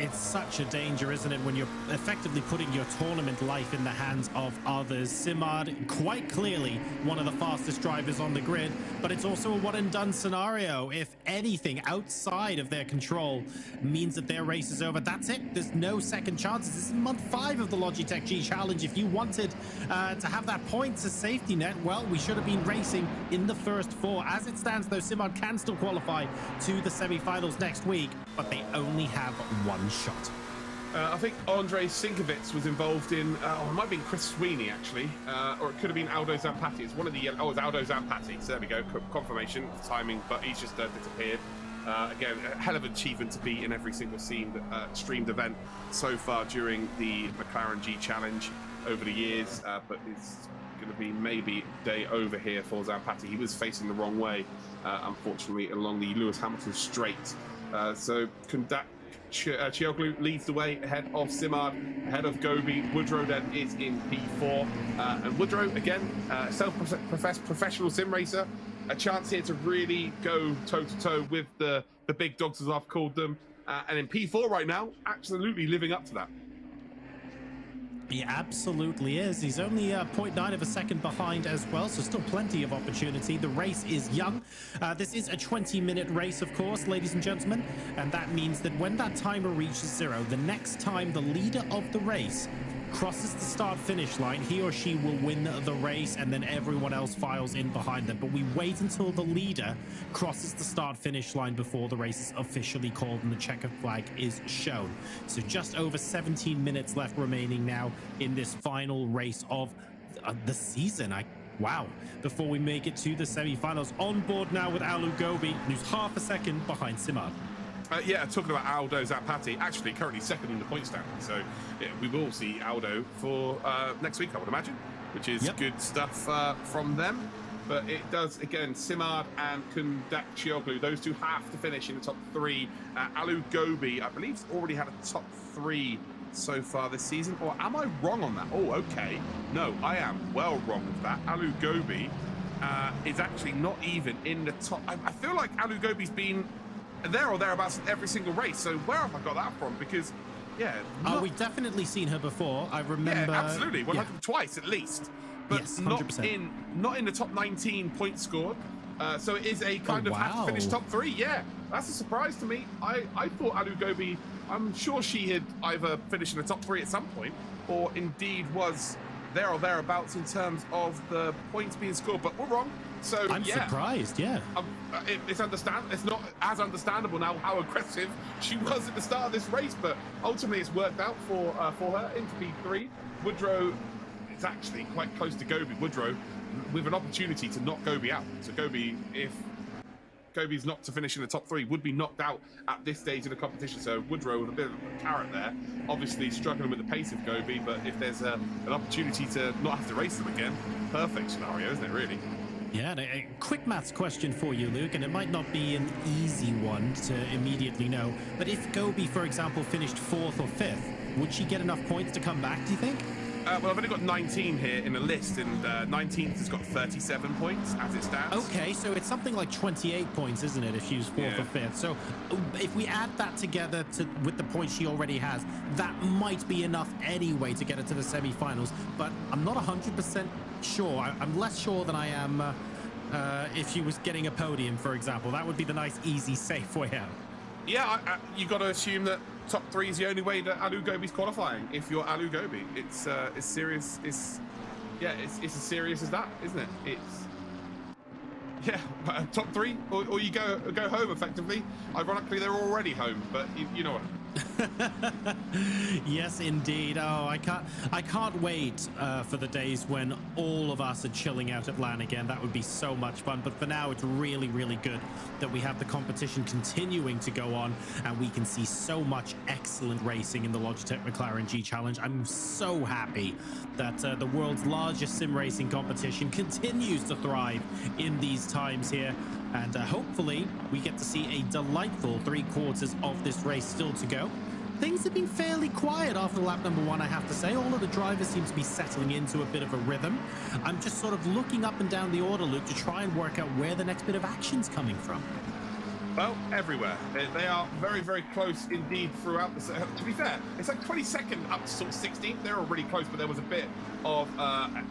It's such a danger, isn't it, when you're effectively putting your tournament life in the hands of others. Simard, quite clearly one of the fastest drivers on the grid, but it's also a one-and-done scenario. If anything outside of their control means that their race is over, that's it. There's no second chances. This is month 5 of the Logitech G Challenge. If you wanted to have that points as safety net, well, we should have been racing in the first 4. As it stands, though, Simard can still qualify to the semi-finals next week, but they only have one shot. I think Andrei Sinkovits was involved in, it might have been Chris Sweeney actually, or it could have been Aldo Zampatti. It's one of the, oh, it's Aldo Zampatti. So there we go, confirmation, timing, but he's just disappeared. Again, a hell of an achievement to be in every single streamed event so far during the McLaren G Challenge over the years, but it's going to be maybe day over here for Zampatti. He was facing the wrong way, unfortunately, along the Lewis Hamilton straight. So Chioglu leads the way ahead of Simard, ahead of Gobi. Woodrow then is in P4. And Woodrow, again, self-professed professional sim racer. A chance here to really go toe-to-toe with the big dogs, as I've called them. And in P4 right now, absolutely living up to that. He absolutely is. He's only 0.9 of a second behind as well, so still plenty of opportunity. The race is young. This is a 20-minute race, of course, ladies and gentlemen, and that means that when that timer reaches 0, the next time the leader of the race crosses the start-finish line, he or she will win the race, and then everyone else files in behind them. But we wait until the leader crosses the start-finish line before the race is officially called and the checkered flag is shown. So just over 17 minutes left remaining now in this final race of the season. Wow. Before we make it to the semi-finals. On board now with Alu Gobi, who's half a second behind Simard. Yeah, talking about Aldo Zampatti, actually currently second in the point standing. So yeah, we will see Aldo for next week, I would imagine, which is good stuff from them. But it does, again, Simard and Kundak Chioglu, those two have to finish in the top 3. Alu Gobi, I believe, already had a top 3 so far this season. Or am I wrong on that? Oh, okay. No, I am well wrong with that. Alu Gobi is actually not even in the top. I feel like Alu Gobi's been there or thereabouts in every single race. So where have I got that from? Because, yeah. We've definitely seen her before. I remember. Yeah, absolutely. 100 twice at least. But yes, 100%. not in the top 19 points scored. So it is a kind of have to finish top 3. Yeah, that's a surprise to me. I thought Alu Gobi, I'm sure she had either finished in the top 3 at some point, or indeed was there or thereabouts in terms of the points being scored. But we're wrong. So I'm surprised, yeah. It's not as understandable now how aggressive she was at the start of this race, but ultimately it's worked out for her into P3. Woodrow is actually quite close to Gobi. Woodrow with an opportunity to knock Gobi out. So Gobi, if Gobi's not to finish in the top 3, would be knocked out at this stage of the competition. So Woodrow with a bit of a carrot there, obviously struggling with the pace of Gobi, but if there's an opportunity to not have to race them again, perfect scenario, isn't it, really? Yeah, and a quick maths question for you, Luke, and it might not be an easy one to immediately know, but if Gobi, for example, finished 4th or 5th, would she get enough points to come back, do you think? Well, I've only got 19 here in the list, and 19th has got 37 points as it stands. Okay, so it's something like 28 points, isn't it, if she was 4th or 5th? So if we add that together with the points she already has, that might be enough anyway to get her to the semi-finals, but I'm not 100% sure. I'm less sure than I am if she was getting a podium, for example. That would be the nice, easy, safe way out. Yeah, you got to assume that top 3 is the only way that Alu Gobi's qualifying. If you're Alu Gobi, it's serious. It's as serious as that, isn't it? It's top 3, or you go home effectively. Ironically, they're already home, but you know what. Yes, indeed. Oh, I can't wait for the days when all of us are chilling out at LAN again. That would be so much fun. But for now, it's really, really good that we have the competition continuing to go on, and we can see so much excellent racing in the Logitech McLaren G Challenge. I'm so happy that the world's largest sim racing competition continues to thrive in these times here. And hopefully we get to see a delightful 3/4 of this race still to go. Things have been fairly quiet after lap number 1, I have to say. All of the drivers seem to be settling into a bit of a rhythm. I'm just sort of looking up and down the order loop to try and work out where the next bit of action's coming from. Well, everywhere. They are very, very close indeed throughout the... To be fair, it's like 22nd up to sort of 16th. They're all really close, but there was a bit of an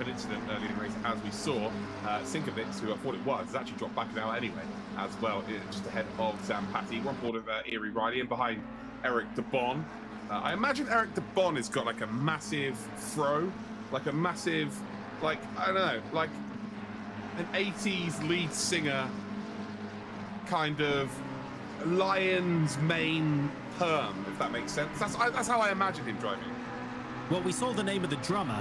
incident early in the race, as we saw. Sinkovic, who I thought it was, has actually dropped back now anyway, as well, just ahead of Zampatti. We're on board of Erie Riley, and behind Eric de Bon. I imagine Eric de Bon has got like a massive fro, like a massive, like, I don't know, like an 80s lead singer kind of lion's mane perm, if that makes sense. That's how I imagine him driving. Well, we saw the name of the drummer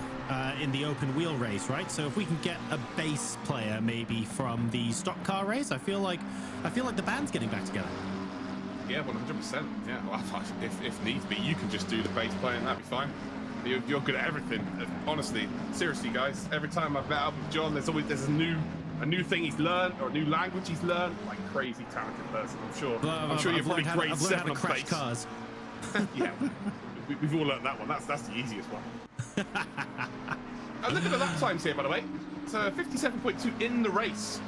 in the open wheel race, right? So if we can get a bass player maybe from the stock car race, I feel like the band's getting back together. Yeah, 100%. Yeah, well, if needs be, you can just do the bass playing. That'd be fine. You're good at everything. Honestly, seriously, guys. Every time I've met up with John, there's a new thing he's learned, or a new language he's learned. Like, crazy talented person, I'm sure. I'm sure you've probably grade 7 on crash bass. Cars. Yeah, we've all learned that one. That's the easiest one. And look at the lap times here, by the way. So 57.2 in the race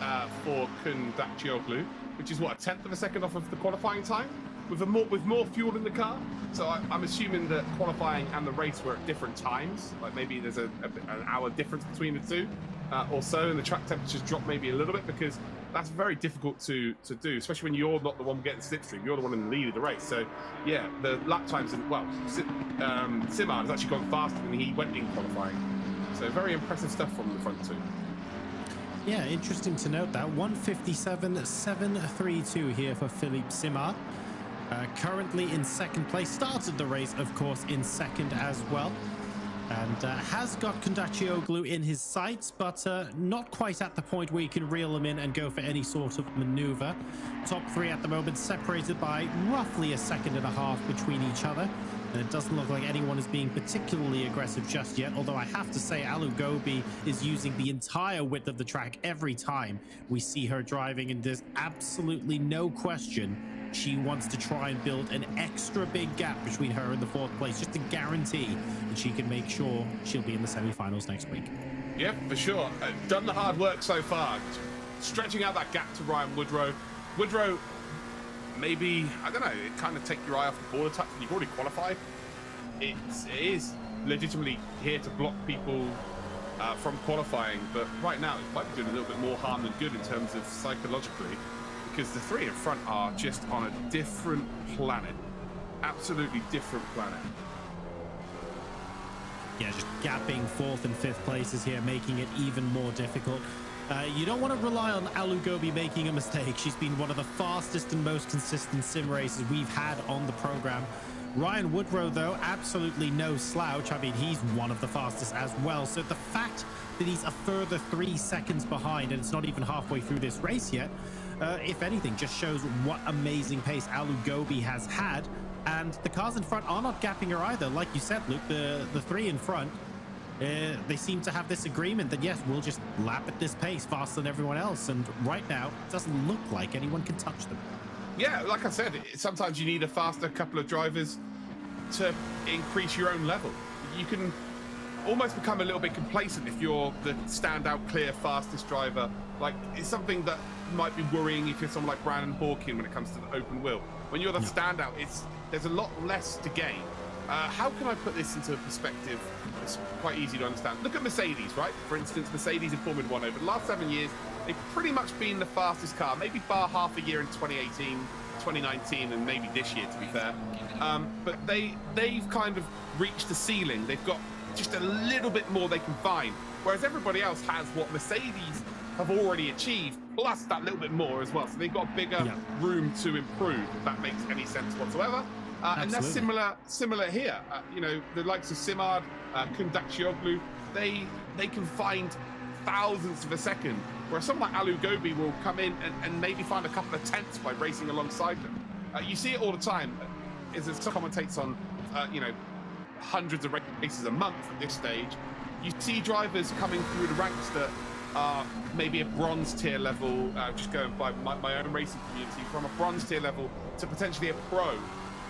for Kundakcioglu, which is what, a 1/10 of a second off of the qualifying time, with more fuel in the car. So I'm assuming that qualifying and the race were at different times. Like maybe there's an hour difference between the two, or so, and the track temperatures drop maybe a little bit, because that's very difficult to do, especially when you're not the one getting slipstream. You're the one in the lead of the race. So yeah, the lap times, Simard has actually gone faster than he went in qualifying. So very impressive stuff from the front two. Yeah, interesting to note that 1:57.732 here for Philippe Simard. Currently in second place, started the race, of course, in second as well. And has got Kundakcioglu in his sights, but not quite at the point where you can reel him in and go for any sort of maneuver. Top three at the moment separated by roughly 1.5 seconds between each other. And it doesn't look like anyone is being particularly aggressive just yet, although I have to say Alu Gobi is using the entire width of the track every time we see her driving, and there's absolutely no question she wants to try and build an extra big gap between her and the 4th place, just to guarantee that she can make sure she'll be in the semi-finals next week. Yeah, for sure. Done the hard work so far, stretching out that gap to Ryan Woodrow. Woodrow, maybe, I don't know, it kind of take your eye off the ball a touch when you've already qualified. It is legitimately here to block people from qualifying, but right now it might be doing a little bit more harm than good in terms of psychologically, because the three in front are just on a different planet. Absolutely different planet. Yeah, just gapping 4th and 5th places here, making it even more difficult. You don't want to rely on Alu Gobi making a mistake. She's been one of the fastest and most consistent sim races we've had on the program. Ryan Woodrow, though, absolutely no slouch. I mean, he's one of the fastest as well. So the fact that he's a further 3 seconds behind, and it's not even halfway through this race yet, if anything, just shows what amazing pace Alu Gobi has had. And the cars in front are not gapping her either. Like you said, Luke, the three in front, they seem to have this agreement that, yes, we'll just lap at this pace faster than everyone else. And right now, it doesn't look like anyone can touch them. Yeah, like I said, sometimes you need a faster couple of drivers to increase your own level. You can almost become a little bit complacent if you're the standout, clear, fastest driver. Like, it's something that might be worrying if you're someone like Brandon Hawkin when it comes to the open wheel. When you're the standout, there's a lot less to gain. How can I put this into perspective? It's quite easy to understand. Look at Mercedes, right? For instance, Mercedes in Formula 1 over the last 7 years, they've pretty much been the fastest car, maybe bar half a year in 2018, 2019, and maybe this year, to be fair. But they've kind of reached the ceiling. They've got just a little bit more they can find, whereas everybody else has what Mercedes have already achieved, plus that little bit more as well. So they've got bigger room to improve, if that makes any sense whatsoever. And that's similar here. You know, the likes of Simard, Kundakcioglu, they can find thousandths of a second, whereas someone like Alu Gobi will come in and maybe find a couple of tenths by racing alongside them. You see it all the time. As it commentates on, you know, hundreds of races a month at this stage, you see drivers coming through the ranks that are maybe a bronze tier level, just going by my own racing community, from a bronze tier level to potentially a pro.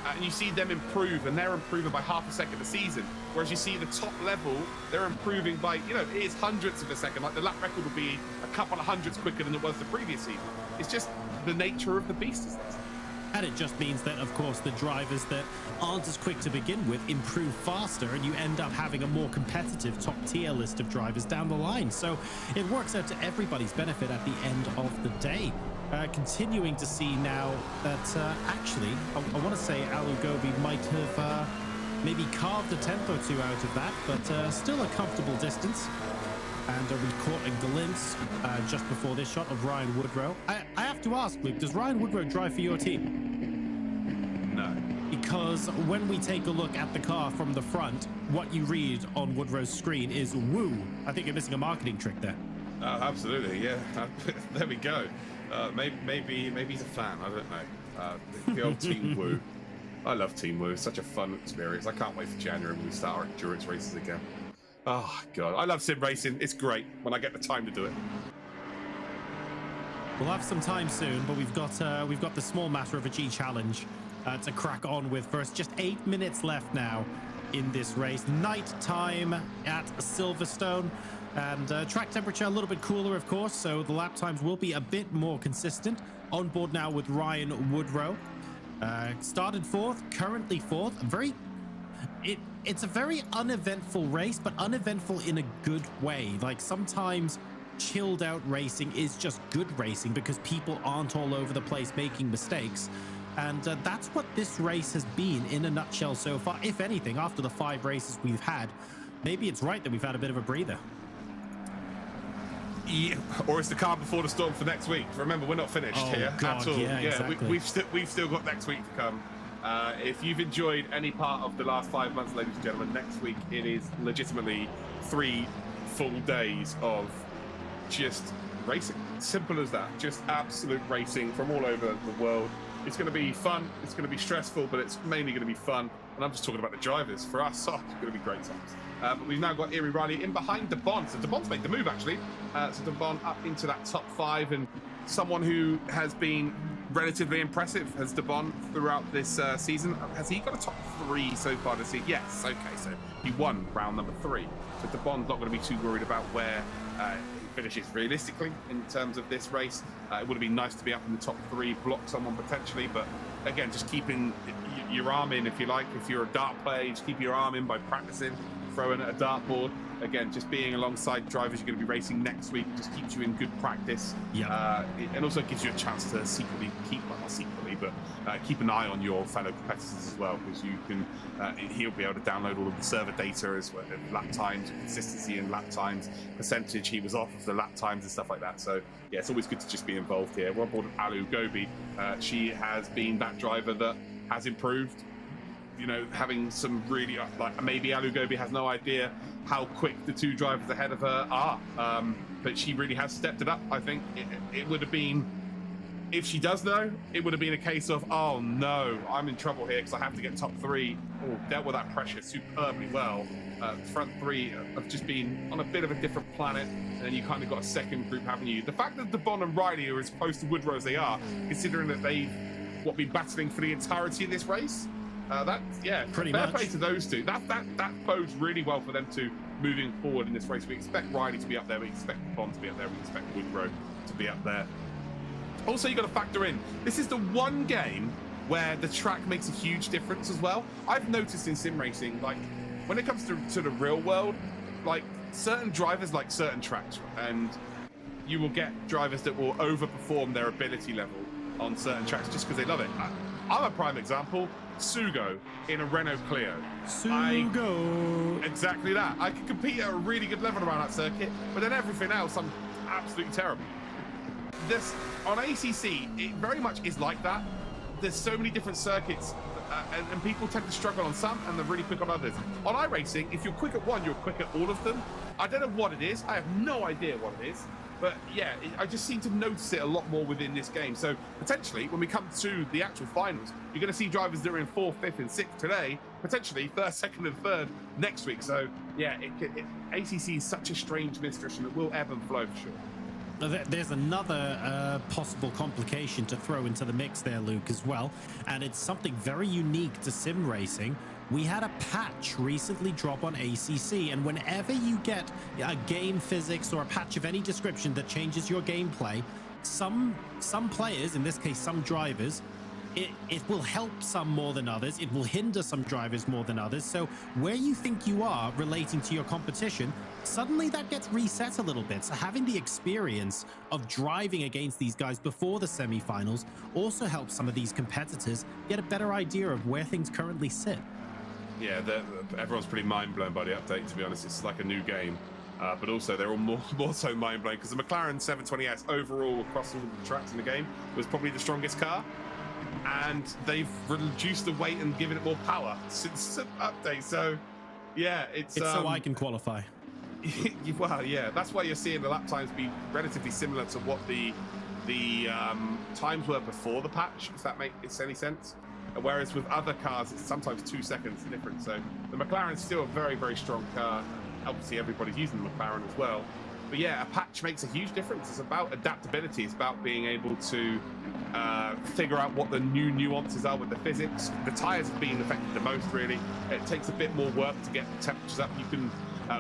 And you see them improve, and they're improving by half a second a season. Whereas you see the top level, they're improving by, you know, it is hundredths of a second. Like the lap record will be a couple of hundredths quicker than it was the previous season. It's just the nature of the beast, is this. And it just means that, of course, the drivers that aren't as quick to begin with improve faster, and you end up having a more competitive top-tier list of drivers down the line. So it works out to everybody's benefit at the end of the day. Continuing to see now that actually, I want to say Alu Gobi might have maybe carved a tenth or two out of that, but still a comfortable distance. And we caught a glimpse just before this shot of Ryan Woodrow. I have to ask, Luke, does Ryan Woodrow drive for your team? No. Because when we take a look at the car from the front, what you read on Woodrow's screen is woo. I think you're missing a marketing trick there. Oh, absolutely, yeah. There we go. Maybe he's a fan. I don't know. The old Team Woo. I love Team Woo. It's such a fun experience. I can't wait for January when we start our endurance races again. Oh god, I love sim racing. It's great when I get the time to do it. We'll have some time soon, but we've got the small matter of a G challenge to crack on with first. Just 8 minutes left now in this race. Night time at Silverstone. And track temperature a little bit cooler, of course, so the lap times will be a bit more consistent. On board now with Ryan Woodrow. Started fourth, currently fourth. It's a very uneventful race, but uneventful in a good way. Like, sometimes chilled out racing is just good racing because people aren't all over the place making mistakes. And that's what this race has been in a nutshell so far. If anything, after the 5 races we've had, maybe it's right that we've had a bit of a breather. Yeah, or it's the calm before the storm for next week. Remember, we're not finished here at all. Yeah, exactly. We've still got next week to come. If you've enjoyed any part of the last 5 months, ladies and gentlemen, next week it is legitimately 3 full days of just racing. Simple as that. Just absolute racing from all over the world. It's going to be fun. It's going to be stressful, but it's mainly going to be fun. And I'm just talking about the drivers. For us, it's going to be great times. But we've now got Erie Riley in behind DeBon. So DeBon's made the move, actually. So DeBon up into that top 5, and someone who has been relatively impressive has DeBon throughout this season. Has he got a top 3 so far this season? Yes. Okay, so he won round number 3. So DeBon's not going to be too worried about where he finishes realistically in terms of this race. It would have been nice to be up in the top 3, block someone potentially, but again, just keeping your arm in, if you like. If you're a dart player, just keep your arm in by practicing, throwing at a dartboard. Again, just being alongside drivers you're going to be racing next week just keeps you in good practice. Yeah. And also gives you a chance to secretly keep, well, not secretly, but keep an eye on your fellow competitors as well, because you can, he'll be able to download all of the server data as well, lap times, consistency in lap times, percentage he was off of the lap times and stuff like that. So yeah, it's always good to just be involved here. We're on board with Alu Gobi. She has been that driver that has improved. You know, having some really, like, maybe Alu Gobi has no idea how quick the 2 drivers ahead of her are, but she really has stepped it up. I think it would have been, if she does know, it would have been a case of, oh no, I'm in trouble here because I have to get top 3. Oh, dealt with that pressure superbly well. Front 3 have just been on a bit of a different planet, and then you kind of got a second group, haven't you? The fact that DeBon and Riley are as close to Woodrow as they are, considering that they've been battling for the entirety of this race. Pretty fair play to those two. That bodes really well for them two moving forward in this race. We expect Riley to be up there. We expect Bond to be up there. We expect Woodrow to be up there. Also, you got to factor in, this is the one game where the track makes a huge difference as well. I've noticed in sim racing, like when it comes to the real world, like certain drivers like certain tracks, and you will get drivers that will overperform their ability level on certain tracks just because they love it. I'm a prime example. Sugo in a Renault Clio. Exactly that. I can compete at a really good level around that circuit, but then everything else, I'm absolutely terrible. This on ACC, it very much is like that. There's so many different circuits, and people tend to struggle on some, and they're really quick on others. On iRacing, if you're quick at one, you're quick at all of them. I don't know what it is. I have no idea what it is. But yeah, I just seem to notice it a lot more within this game. So potentially, when we come to the actual finals, you're going to see drivers that are in 4th, 5th, and 6th today, potentially 1st, 2nd, and 3rd next week. So yeah, ACC is such a strange mistress, and it will ebb and flow for sure. There's another possible complication to throw into the mix there, Luke, as well. And it's something very unique to sim racing. We had a patch recently drop on ACC, and whenever you get a game physics or a patch of any description that changes your gameplay, some players, in this case some drivers, it will help some more than others, it will hinder some drivers more than others. So where you think you are relating to your competition, suddenly that gets reset a little bit. So having the experience of driving against these guys before the semi-finals also helps some of these competitors get a better idea of where things currently sit. Yeah, everyone's pretty mind-blown by the update, to be honest. It's like a new game. But also, they're all more so mind-blown because the McLaren 720S overall across all the tracks in the game was probably the strongest car. And they've reduced the weight and given it more power since the update. So, yeah, it's so I can qualify. Well, yeah, that's why you're seeing the lap times be relatively similar to what the times were before the patch, if that makes any sense. Whereas with other cars, it's sometimes 2 seconds difference. So the McLaren's still a very, very strong car. Obviously, everybody's using the McLaren as well. But yeah, a patch makes a huge difference. It's about adaptability. It's about being able to figure out what the new nuances are with the physics. The tyres have been affected the most, really. It takes a bit more work to get the temperatures up. You can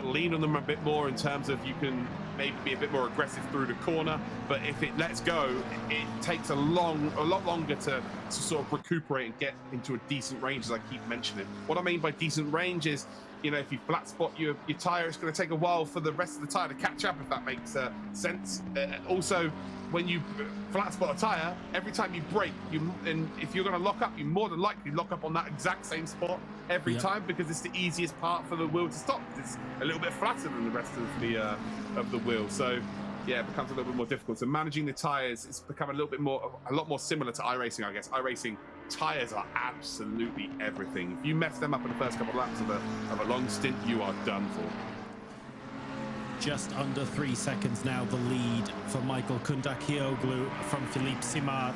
lean on them a bit more in terms of you can maybe be a bit more aggressive through the corner, but if it lets go, it takes a lot longer to sort of recuperate and get into a decent range, as I keep mentioning. What I mean by decent range is, you know, if you flat spot your tire, it's going to take a while for the rest of the tire to catch up, if that makes sense. Also, when you flat spot a tire, every time you brake, and if you're going to lock up, you more than likely lock up on that exact same spot every time, because it's the easiest part for the wheel to stop. It's a little bit flatter than the rest of the wheel. So yeah, it becomes a little bit more difficult. So managing the tires, it's become a lot more similar to iRacing, I guess. iRacing tires are absolutely everything. If you mess them up in the first couple of laps of a long stint, you are done for. Just under 3 seconds now, the lead for Michael Kundakioglu from Philippe Simard.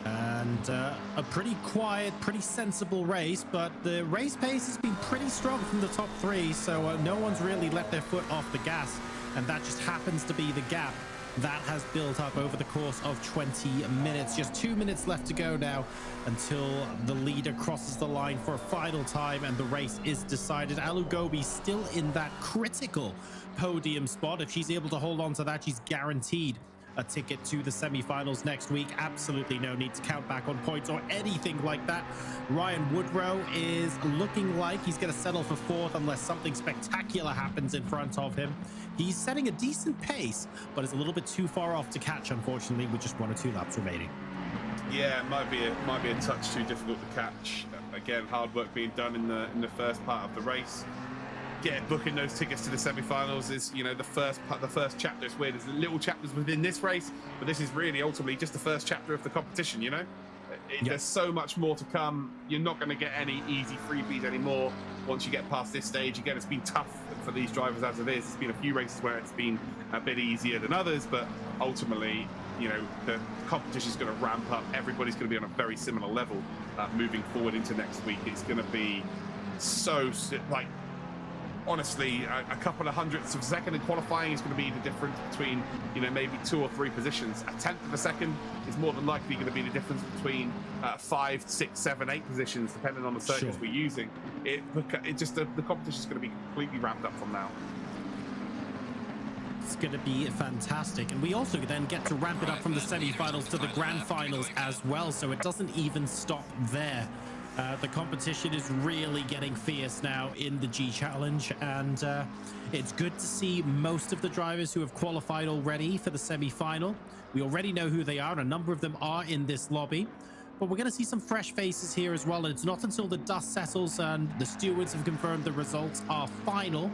And a pretty quiet, pretty sensible race, but the race pace has been pretty strong from the top three, so no one's really let their foot off the gas, and that just happens to be the gap that has built up over the course of 20 minutes. Just 2 minutes left to go now until the leader crosses the line for a final time and the race is decided. Alu Gobi still in that critical podium spot. If she's able to hold on to that, she's guaranteed a ticket to the semi-finals next week. Absolutely no need to count back on points or anything like that. Ryan Woodrow is looking like he's going to settle for fourth unless something spectacular happens in front of him. He's setting a decent pace, but is a little bit too far off to catch, unfortunately, with just 1 or 2 laps remaining. Yeah, it might be a touch too difficult to catch. Again, hard work being done in the first part of the race. Booking those tickets to the semi-finals is, you know, the first chapter. It's weird. There's little chapters within this race, but this is really ultimately just the first chapter of the competition, you know? There's so much more to come. You're not going to get any easy freebies anymore once you get past this stage. Again, it's been tough for these drivers as it is. There's been a few races where it's been a bit easier than others, but ultimately, you know, the competition's going to ramp up. Everybody's going to be on a very similar level moving forward into next week. It's going to be so, like, honestly, a couple of hundredths of a second in qualifying is going to be the difference between, you know, maybe 2 or 3 positions. A tenth of a second is more than likely going to be the difference between 5, 6, 7, 8 positions, depending on the circuits we're using. The competition is going to be completely ramped up from now. It's going to be fantastic. And we also then get to ramp it up from the semi-finals to the grand finals as well. So it doesn't even stop there. The competition is really getting fierce now in the G Challenge, and it's good to see most of the drivers who have qualified already for the semi-final. We already know who they are, and a number of them are in this lobby, but we're going to see some fresh faces here as well, and it's not until the dust settles and the stewards have confirmed the results are final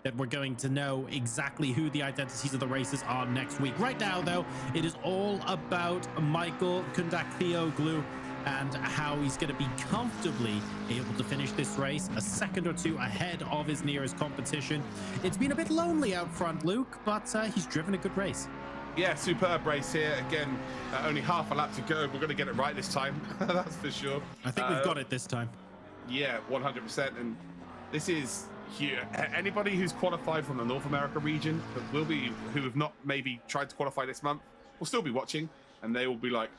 that we're going to know exactly who the identities of the racers are next week. Right now, though, it is all about Michael Kundakioglu and how he's going to be comfortably able to finish this race a second or 2 ahead of his nearest competition. It's been a bit lonely out front, Luke, but he's driven a good race. Yeah, superb race here. Again, only half a lap to go. We're going to get it right this time. That's for sure. I think we've got it this time. Yeah, 100%. And this is here. Anybody who's qualified from the North America region that will be, who have not maybe tried to qualify this month, will still be watching, and they will be like,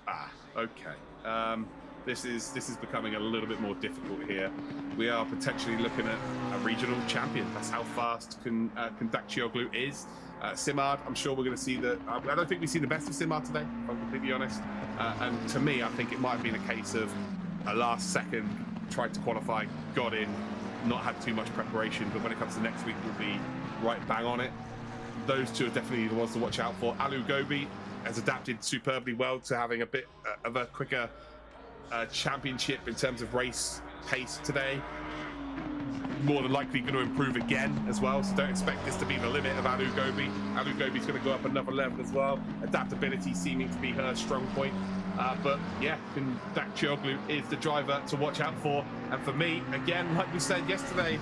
okay. This is becoming a little bit more difficult here. We are potentially looking at a regional champion. That's how fast Kondakcioglu is. Simard, I'm sure we're going to see I don't think we see the best of Simard today, if I'm completely honest. And to me, I think it might have been a case of a last second, tried to qualify, got in, not had too much preparation, but when it comes to next week, we'll be right bang on it. Those two are definitely the ones to watch out for. Alu Gobi has adapted superbly well to having a bit of a quicker championship in terms of race pace today. More than likely going to improve again as well, so don't expect this to be the limit of Alu Gobi. Alu Gobi's going to go up another level as well. Adaptability seeming to be her strong point. But yeah, Kondakcioglu is the driver to watch out for. And for me, again, like we said yesterday,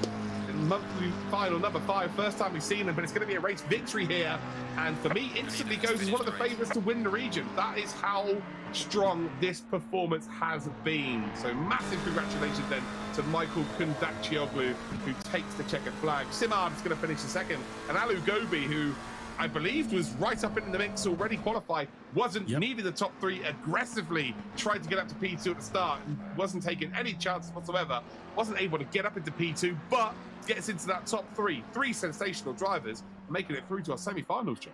monthly final number 5, first time we've seen him, but it's going to be a race victory here. And for me, instantly goes as one of the favourites to win the region. That is how strong this performance has been. So massive congratulations then to Michael Kondakcioglu, who takes the checkered flag. Simard is going to finish the second, and Alu Gobi, who I believed was right up in the mix, already qualified, needed the top 3 aggressively, tried to get up to P2 at the start, and wasn't taking any chances whatsoever, wasn't able to get up into P2, but gets into that top 3. 3 sensational drivers, making it through to our semi-finals, John.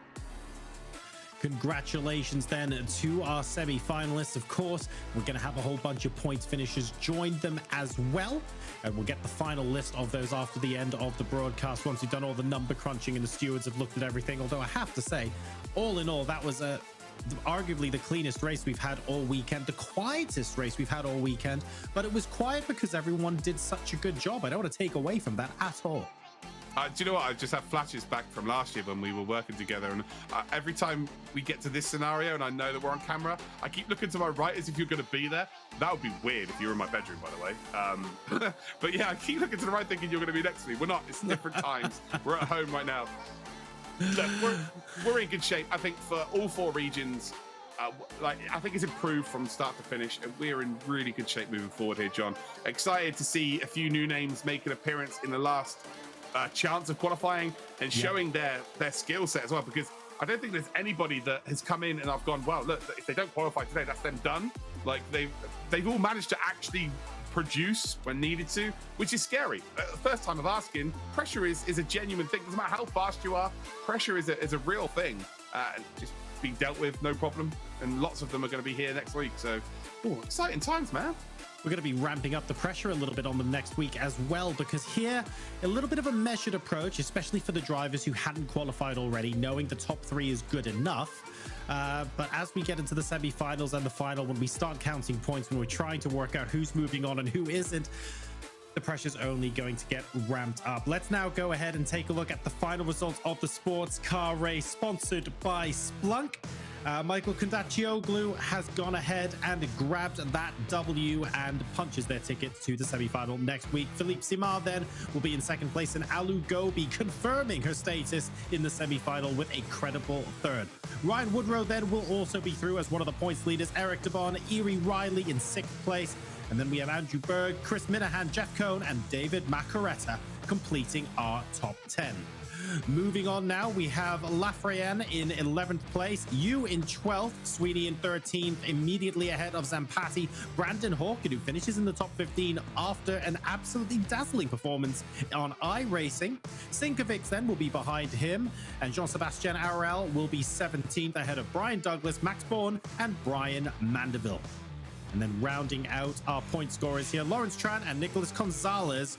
Congratulations then to our semi-finalists. Of course, we're going to have a whole bunch of points finishers join them as well. And we'll get the final list of those after the end of the broadcast, once we've done all the number crunching and the stewards have looked at everything. Although I have to say, all in all, that was arguably the cleanest race we've had all weekend, the quietest race we've had all weekend. But it was quiet because everyone did such a good job. I don't want to take away from that at all. Do you know what? I just have flashes back from last year when we were working together, and every time we get to this scenario and I know that we're on camera, I keep looking to my right as if you're going to be there. That would be weird if you were in my bedroom, by the way. But yeah, I keep looking to the right thinking you're going to be next to me. We're not. It's different times. We're at home right now. Look, we're in good shape, I think, for all 4 regions. I think it's improved from start to finish, and we're in really good shape moving forward here, John. Excited to see a few new names make an appearance in the last chance of qualifying and showing their skill set as well, because I don't think there's anybody that has come in and I've gone, well, look, if they don't qualify today, that's them done. Like they've all managed to actually produce when needed to, which is scary. First time of asking, pressure is a genuine thing. Doesn't matter how fast you are, pressure is a real thing. Just being dealt with, no problem. And lots of them are going to be here next week. So, exciting times, man. We're going to be ramping up the pressure a little bit on them next week as well, because here, a little bit of a measured approach, especially for the drivers who hadn't qualified already, knowing the top 3 is good enough. But as we get into the semi-finals and the final, when we start counting points, when we're trying to work out who's moving on and who isn't, the pressure's only going to get ramped up. Let's now go ahead and take a look at the final results of the sports car race, sponsored by Splunk. Michael Kondakcioglu has gone ahead and grabbed that W and punches their ticket to the semi-final next week. Philippe Simard then will be in second place, and Alu Gobi confirming her status in the semi-final with a credible 3rd. Ryan Woodrow then will also be through as one of the points leaders. Eric DeBon, Erie Riley in 6th place. And then we have Andrew Berg, Chris Minahan, Jeff Cohn, and David Macaretta completing our top 10. Moving on now, we have Lafrayenne in 11th place, Yu in 12th, Sweeney in 13th, immediately ahead of Zampati, Brandon Hawkin, who finishes in the top 15 after an absolutely dazzling performance on iRacing. Sinkovic then will be behind him, and Jean-Sebastien Aurel will be 17th ahead of Brian Douglas, Max Bourne, and Brian Mandeville. And then rounding out our point scorers here, Lawrence Tran and Nicholas Gonzalez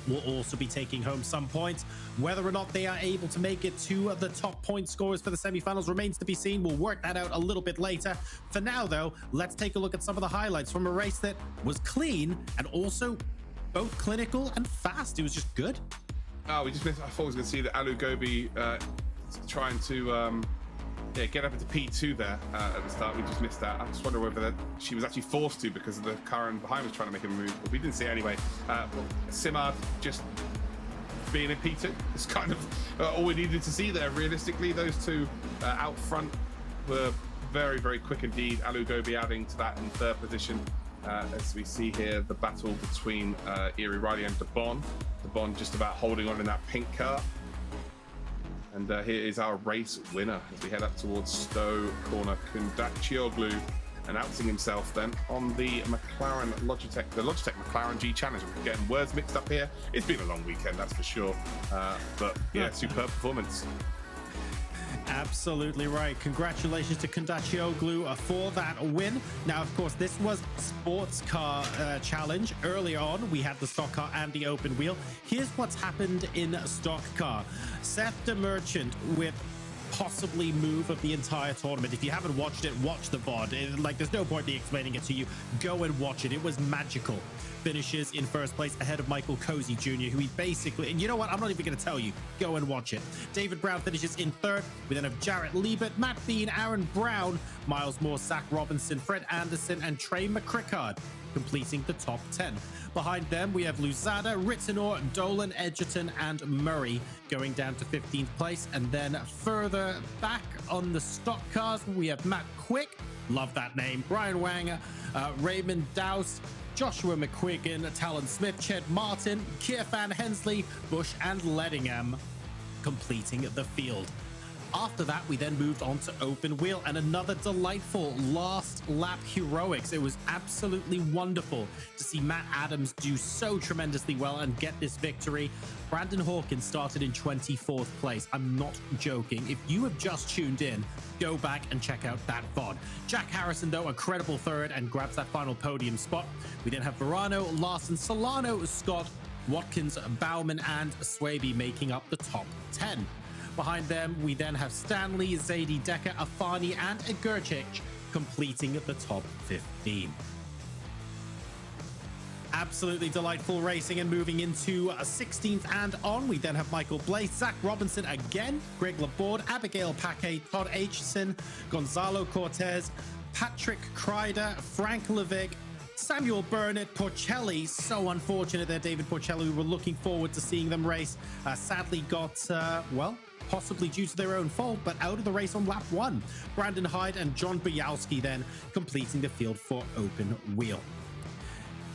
will also be taking home some points. Whether or not they are able to make it to the top point scorers for the semifinals remains to be seen. We'll work that out a little bit later. For now, though, let's take a look at some of the highlights from a race that was clean and also both clinical and fast. It was just good. Oh, we just missed. I thought I was going to see that Alu Gobi trying to get up into P2 there at the start. We just missed that. I just wonder whether she was actually forced to because of the car and behind was trying to make a move, but we didn't see it anyway. Simard just being in P2 is kind of all we needed to see there. Realistically, those two out front were very, very quick indeed. Alu Gobi adding to that in third position. As we see here, the battle between Erie Riley and DeBon. DeBon just about holding on in that pink car. And here is our race winner as we head up towards Stowe Corner. Kundakcioglu announcing himself then on the Logitech McLaren G Challenge. We're getting words mixed up here. It's been a long weekend, that's for sure. But yeah, superb performance. Absolutely right. Congratulations to Kundakcioglu for that win. Now, of course, this was sports car challenge. Earlier on, we had the stock car and the open wheel. Here's what's happened in stock car. Seth the Merchant with possibly move of the entire tournament. If you haven't watched it, watch the VOD. Like, there's no point in me explaining it to you. Go and watch it. It was magical. Finishes in first place ahead of Michael Cozy Jr., who he basically, and you know what, I'm not even going to tell you. Go and watch it. David Brown finishes in third. We then have Jarrett Liebert, Matt Bean, Aaron Brown, Miles Moore, Zach Robinson, Fred Anderson, and Trey McCrickard completing the top 10. Behind them, we have Luzada, Rittenor, Dolan, Edgerton, and Murray going down to 15th place. And then further back on the stock cars, we have Matt Quick, love that name, Brian Wang, Raymond Douse, Joshua McQuiggan, Talon Smith, Ched Martin, Kirfan Hensley, Bush, and Leddingham completing the field. After that, we then moved on to open wheel and another delightful last lap heroics. It was absolutely wonderful to see Matt Adams do so tremendously well and get this victory. Brandon Hawkins started in 24th place. I'm not joking. If you have just tuned in, go back and check out that VOD. Jack Harrison, though, a credible third and grabs that final podium spot. We then have Verano, Larson, Solano, Scott, Watkins, Bauman, and Swaby making up the top 10. Behind them, we then have Stanley, Zadie Decker, Afani, and Egurcic completing the top 15. Absolutely delightful racing. And moving into 16th and on, we then have Michael Blaze, Zach Robinson again, Greg Laborde, Abigail Paquet, Todd Aitchison, Gonzalo Cortez, Patrick Kreider, Frank Levick, Samuel Burnett, Porcelli. So unfortunate there, David Porcelli. We were looking forward to seeing them race. Sadly got, well, possibly due to their own fault, but out of the race on lap 1. Brandon Hyde and John Boyalski then completing the field for open wheel.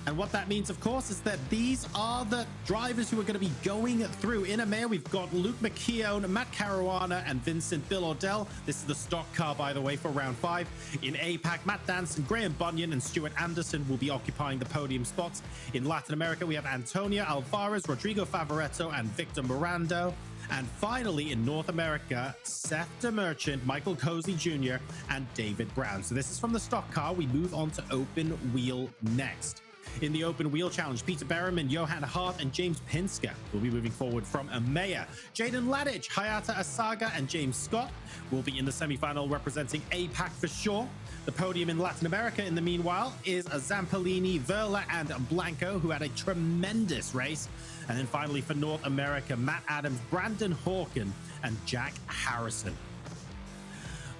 And what that means, of course, is that these are the drivers who are going to be going through. In EMEA, we've got Luke McKeown, Matt Caruana, and Vincent Bill Odell. This is the stock car, by the way, for round 5. In APAC, Matt Danson, Graham Bunyan, and Stuart Anderson will be occupying the podium spots. In Latin America, we have Antonio Alvarez, Rodrigo Favoretto, and Victor Mirando. And finally, in North America, Seth the Merchant, Michael Cozy Jr., and David Brown. So this is from the stock car. We move on to open wheel next. In the open wheel challenge, Peter Berriman, Johan Hart, and James Pinsker will be moving forward from EMEA. Jaden Ladich, Hayata Asaga, and James Scott will be in the semi-final representing APAC for sure. The podium in Latin America, in the meanwhile, is Zampellini, Verla, and Blanco, who had a tremendous race. And then finally for North America, Matt Adams, Brandon Hawken, and Jack Harrison.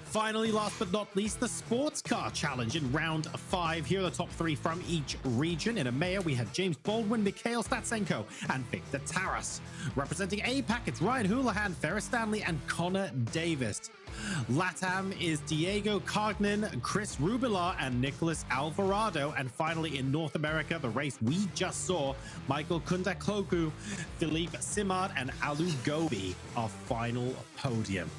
Finally, last but not least, the sports car challenge in round 5. Here are the top 3 from each region. In EMEA, we have James Baldwin, Mikhail Statsenko, and Victor Taras. Representing APAC, it's Ryan Houlihan, Ferris Stanley, and Connor Davis. LATAM is Diego Cognan, Chris Rubilar, and Nicholas Alvarado. And finally, in North America, the race we just saw, Michael Kundakcioglu, Philippe Simard, and Alu Gobi, our final podium.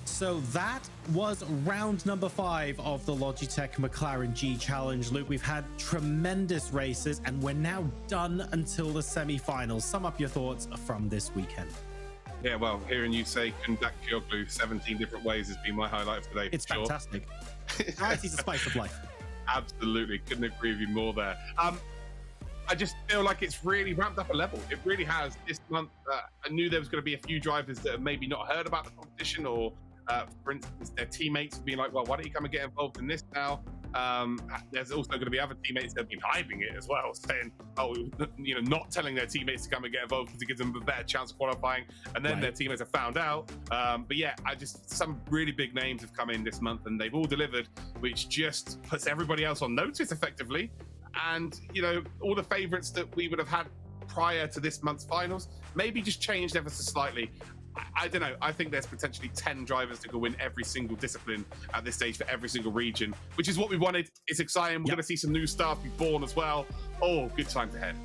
So that was round number 5 of the Logitech McLaren G Challenge. Luke, we've had tremendous races and we're now done until the semi-finals. Sum up your thoughts from this weekend. Yeah, well, hearing you say Kundakcioglu 17 different ways has been my highlight of today. It's fantastic. Variety's the spice of life. Absolutely. Couldn't agree with you more there. I just feel like it's really ramped up a level. It really has. This month, I knew there was going to be a few drivers that have maybe not heard about the competition or for instance, their teammates being like, well, why don't you come and get involved in this now? There's also going to be other teammates that have been hiving it as well, saying, oh, you know, not telling their teammates to come and get involved because it gives them a better chance of qualifying. And then their teammates have found out. But yeah, some really big names have come in this month and they've all delivered, which just puts everybody else on notice effectively. And, you know, all the favorites that we would have had prior to this month's finals maybe just changed ever so slightly. I don't know. I think there's potentially 10 drivers that could win every single discipline at this stage for every single region, which is what we wanted. It's exciting. We're going to see some new staff be born as well. Oh, good times ahead.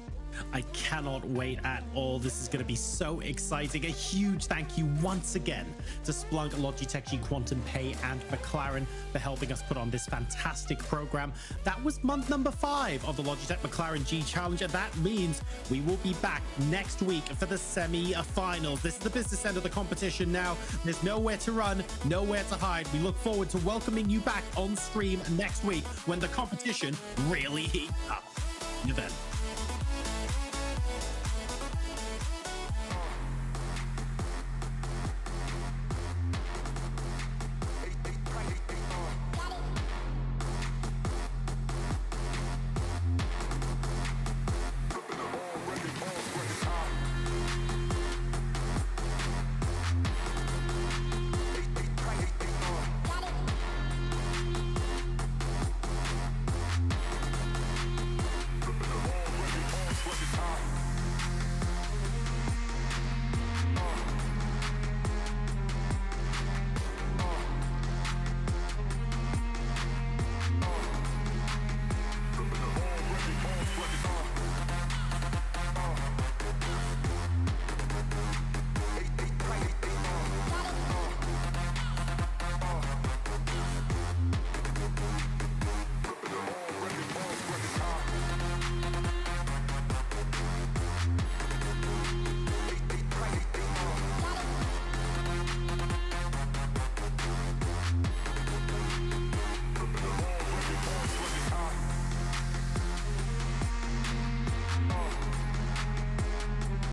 I cannot wait at all. This is going to be so exciting. A huge thank you once again to Splunk, Logitech G, Quantum Pay, and McLaren for helping us put on this fantastic program. That was month number 5 of the Logitech McLaren G Challenge, and that means we will be back next week for the semi-finals. This is the business end of the competition now. There's nowhere to run, nowhere to hide. We look forward to welcoming you back on stream next week when the competition really heats up. See you then.